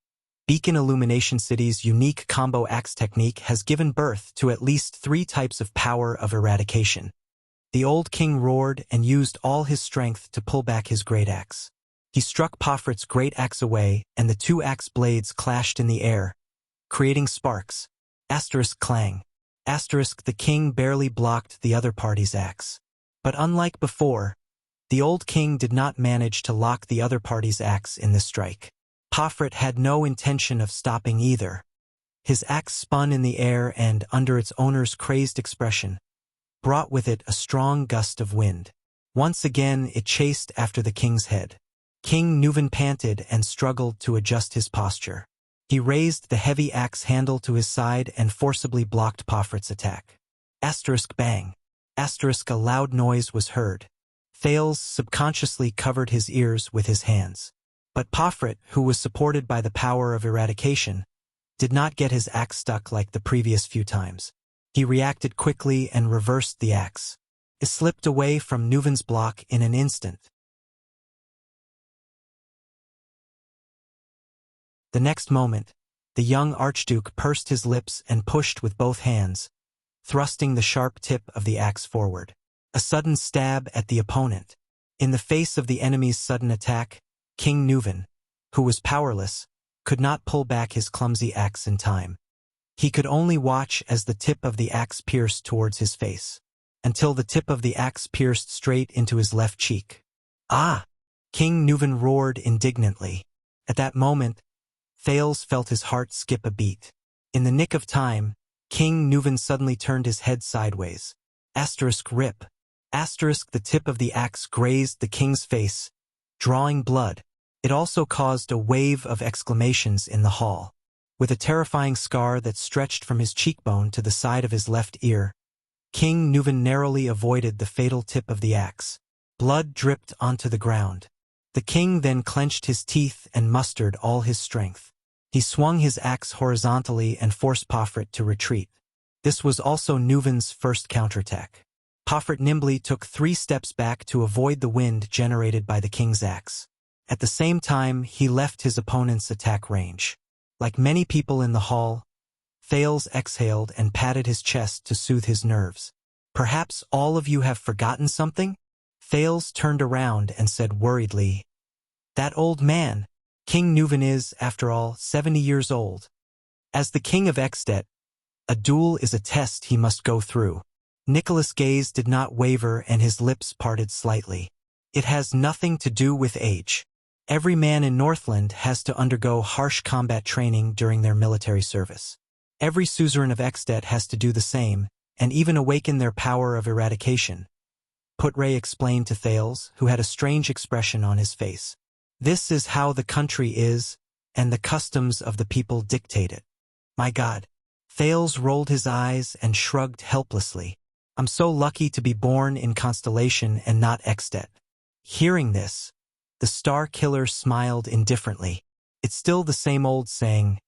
Beacon Illumination City's unique combo axe technique has given birth to at least 3 types of power of eradication. The old king roared and used all his strength to pull back his great axe. He struck Pofret's great axe away, and the 2 axe blades clashed in the air, creating sparks. Asterisk clang. Asterisk the king barely blocked the other party's axe. But unlike before, The old king did not manage to lock the other party's axe in this strike. Pofrit had no intention of stopping either. His axe spun in the air and, under its owner's crazed expression, brought with it a strong gust of wind. Once again it chased after the king's head. King Nuvan panted and struggled to adjust his posture. He raised the heavy axe handle to his side and forcibly blocked Pofrit's attack. Bang. A loud noise was heard. Thales subconsciously covered his ears with his hands. But Pofrit, who was supported by the power of eradication, did not get his axe stuck like the previous few times. He reacted quickly and reversed the axe. It slipped away from Nuvan's block in an instant. The next moment, the young archduke pursed his lips and pushed with both hands, thrusting the sharp tip of the axe forward. A sudden stab at the opponent. In the face of the enemy's sudden attack, King Nuvan, who was powerless, could not pull back his clumsy axe in time. He could only watch as the tip of the axe pierced towards his face, until the tip of the axe pierced straight into his left cheek. Ah! King Nuvan roared indignantly. At that moment, Thales felt his heart skip a beat. In the nick of time, King Nuvan suddenly turned his head sideways. Rip. The tip of the axe grazed the king's face, drawing blood. It also caused a wave of exclamations in the hall. With a terrifying scar that stretched from his cheekbone to the side of his left ear, King Nuvan narrowly avoided the fatal tip of the axe. Blood dripped onto the ground. The king then clenched his teeth and mustered all his strength. He swung his axe horizontally and forced Pofrit to retreat. This was also Nuvan's first counterattack. Pofrit nimbly took 3 steps back to avoid the wind generated by the king's axe. At the same time, he left his opponent's attack range. Like many people in the hall, Thales exhaled and patted his chest to soothe his nerves. Perhaps all of you have forgotten something? Thales turned around and said worriedly, "That old man, King Nuvan is, after all, 70 years old. As the king of Exdet, a duel is a test he must go through." Nicholas' gaze did not waver and his lips parted slightly. "It has nothing to do with age. Every man in Northland has to undergo harsh combat training during their military service. Every suzerain of Exdet has to do the same, and even awaken their power of eradication," Putray explained to Thales, who had a strange expression on his face. "This is how the country is, and the customs of the people dictate it." "My God." Thales rolled his eyes and shrugged helplessly. "I'm so lucky to be born in Constellation and not Exdet." Hearing this, the Star Killer smiled indifferently. "It's still the same old saying,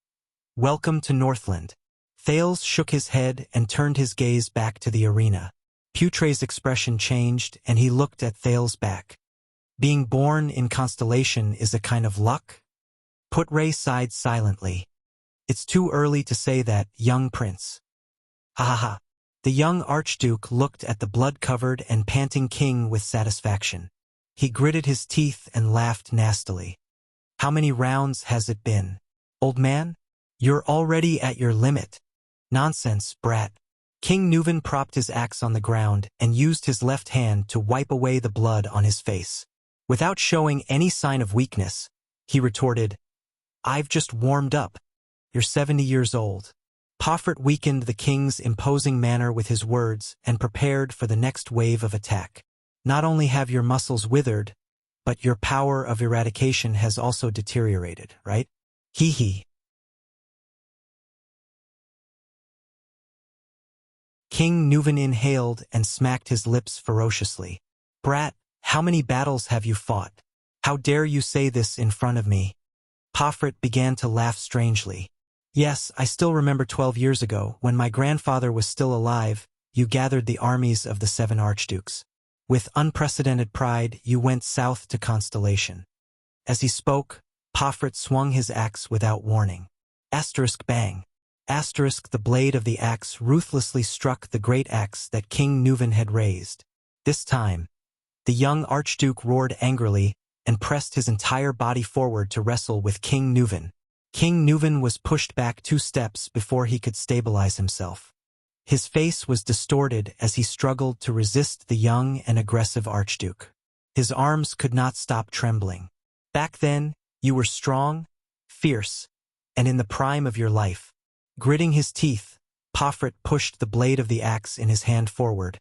welcome to Northland." Thales shook his head and turned his gaze back to the arena. Putray's expression changed and he looked at Thales back. "Being born in Constellation is a kind of luck?" Putray sighed silently. "It's too early to say that, young prince." "Ha ha ha." The young archduke looked at the blood-covered and panting king with satisfaction. He gritted his teeth and laughed nastily. "How many rounds has it been? Old man? You're already at your limit." "Nonsense, brat." King Nuvan propped his axe on the ground and used his left hand to wipe away the blood on his face. Without showing any sign of weakness, he retorted, "I've just warmed up. You're 70 years old." Pofrit weakened the king's imposing manner with his words and prepared for the next wave of attack. "Not only have your muscles withered, but your power of eradication has also deteriorated, right? Hee hee." King Nuvan inhaled and smacked his lips ferociously. "Brat, how many battles have you fought? How dare you say this in front of me?" Pofrit began to laugh strangely. "Yes, I still remember 12 years ago, when my grandfather was still alive, you gathered the armies of the 7 archdukes. With unprecedented pride, you went south to Constellation." As he spoke, Pofrit swung his axe without warning. Bang. The blade of the axe ruthlessly struck the great axe that King Nuvan had raised. This time, the young archduke roared angrily and pressed his entire body forward to wrestle with King Nuvan. King Nuvan was pushed back 2 steps before he could stabilize himself. His face was distorted as he struggled to resist the young and aggressive archduke. His arms could not stop trembling. Back then, you were strong, fierce, and in the prime of your life. Gritting his teeth, Pofrit pushed the blade of the axe in his hand forward,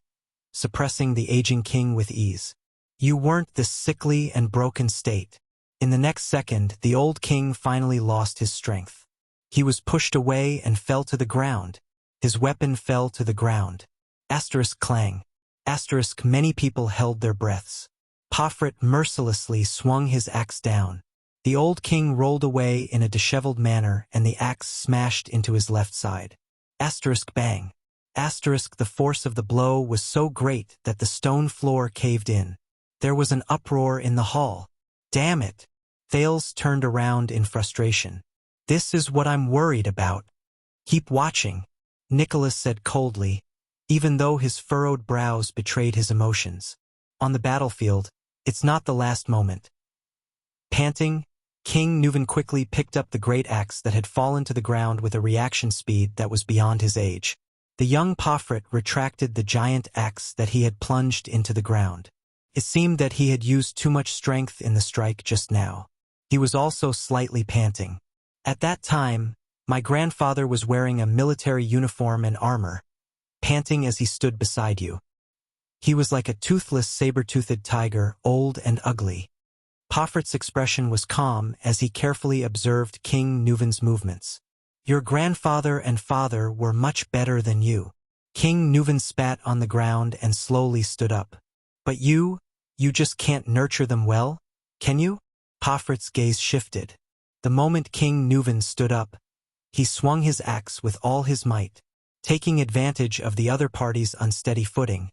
suppressing the aging king with ease. You weren't this sickly and broken state. In the next second, the old king finally lost his strength. He was pushed away and fell to the ground. His weapon fell to the ground. Asterisk clang. Asterisk many people held their breaths. Pofrit mercilessly swung his axe down. The old king rolled away in a disheveled manner and the axe smashed into his left side. Asterisk bang. Asterisk the force of the blow was so great that the stone floor caved in. There was an uproar in the hall. Damn it! Thales turned around in frustration. This is what I'm worried about. Keep watching, Nicholas said coldly, even though his furrowed brows betrayed his emotions. On the battlefield, it's not the last moment. Panting, King Nuvan quickly picked up the great axe that had fallen to the ground with a reaction speed that was beyond his age. The young Pofrit retracted the giant axe that he had plunged into the ground. It seemed that he had used too much strength in the strike just now. He was also slightly panting. At that time, my grandfather was wearing a military uniform and armor, panting as he stood beside you. He was like a toothless saber-toothed tiger, old and ugly. Pofrit's expression was calm as he carefully observed King Nuvan's movements. Your grandfather and father were much better than you. King Nuvan spat on the ground and slowly stood up. But you just can't nurture them well, can you? Pofrit's gaze shifted. The moment King Nuvan stood up, he swung his axe with all his might, taking advantage of the other party's unsteady footing.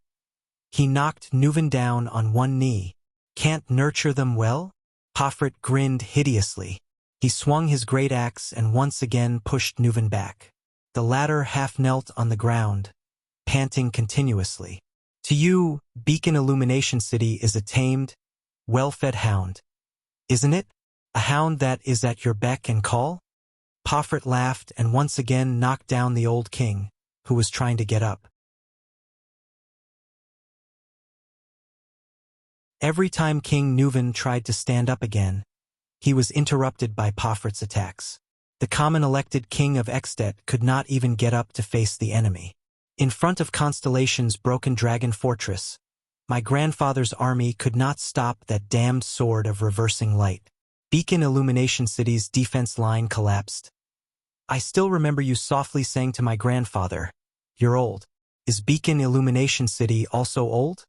He knocked Nuvan down on one knee. Can't nurture them well? Pofrit grinned hideously. He swung his great axe and once again pushed Nuvan back. The latter half knelt on the ground, panting continuously. To you, Beacon Illumination City is a tamed, well-fed hound. Isn't it? A hound that is at your beck and call? Pofrit laughed and once again knocked down the old king, who was trying to get up. Every time King Nuvan tried to stand up again, he was interrupted by Pofrit's attacks. The common elected king of Extet could not even get up to face the enemy. In front of Constellation's broken dragon fortress, my grandfather's army could not stop that damned sword of reversing light. Beacon Illumination City's defense line collapsed. I still remember you softly saying to my grandfather, "You're old. Is Beacon Illumination City also old?"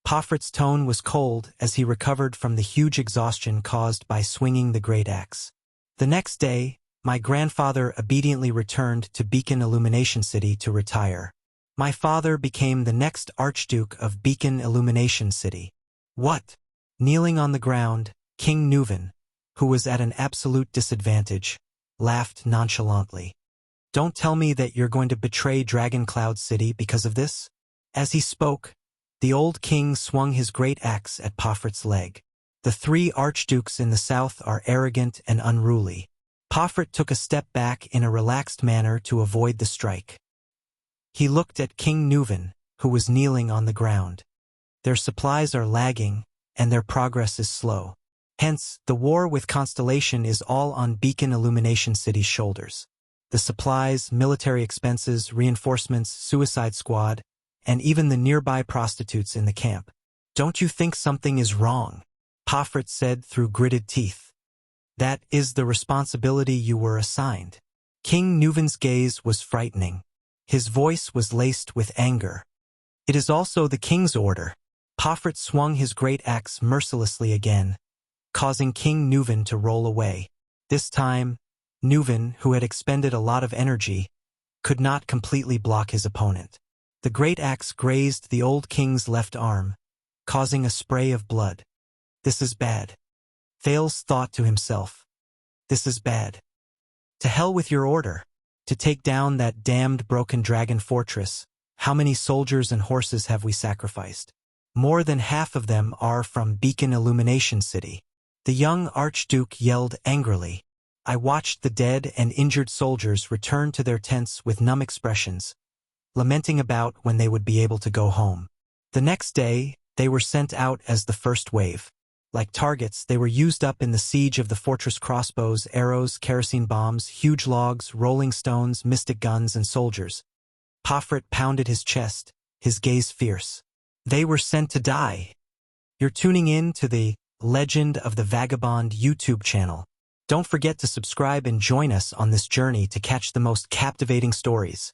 Pofrit's tone was cold as he recovered from the huge exhaustion caused by swinging the great axe. The next day, my grandfather obediently returned to Beacon Illumination City to retire. My father became the next Archduke of Beacon Illumination City. What? Kneeling on the ground, King Nuvan, who was at an absolute disadvantage, laughed nonchalantly. Don't tell me that you're going to betray Dragon Cloud City because of this? As he spoke, the old king swung his great axe at Pofrit's leg. The three archdukes in the south are arrogant and unruly. Pofrit took a step back in a relaxed manner to avoid the strike. He looked at King Nuvan, who was kneeling on the ground. Their supplies are lagging, and their progress is slow. Hence, the war with Constellation is all on Beacon Illumination City's shoulders. The supplies, military expenses, reinforcements, suicide squad, and even the nearby prostitutes in the camp. Don't you think something is wrong? Pofrit said through gritted teeth. That is the responsibility you were assigned. King Nuvan's gaze was frightening. His voice was laced with anger. It is also the king's order. Pofrit swung his great axe mercilessly again, causing King Nuvan to roll away. This time, Nuvan, who had expended a lot of energy, could not completely block his opponent. The great axe grazed the old king's left arm, causing a spray of blood. This is bad. Thales thought to himself. This is bad. To hell with your order. To take down that damned broken dragon fortress, how many soldiers and horses have we sacrificed? More than half of them are from Beacon Illumination City. The young Archduke yelled angrily. I watched the dead and injured soldiers return to their tents with numb expressions, lamenting about when they would be able to go home. The next day, They were sent out as the first wave. Like targets, they were used up in the siege of the fortress: crossbows, arrows, kerosene bombs, huge logs, rolling stones, mystic guns, and soldiers. Pofrit pounded his chest, his gaze fierce. They were sent to die. You're tuning in to the Legend of the Vagabond YouTube channel. Don't forget to subscribe and join us on this journey to catch the most captivating stories.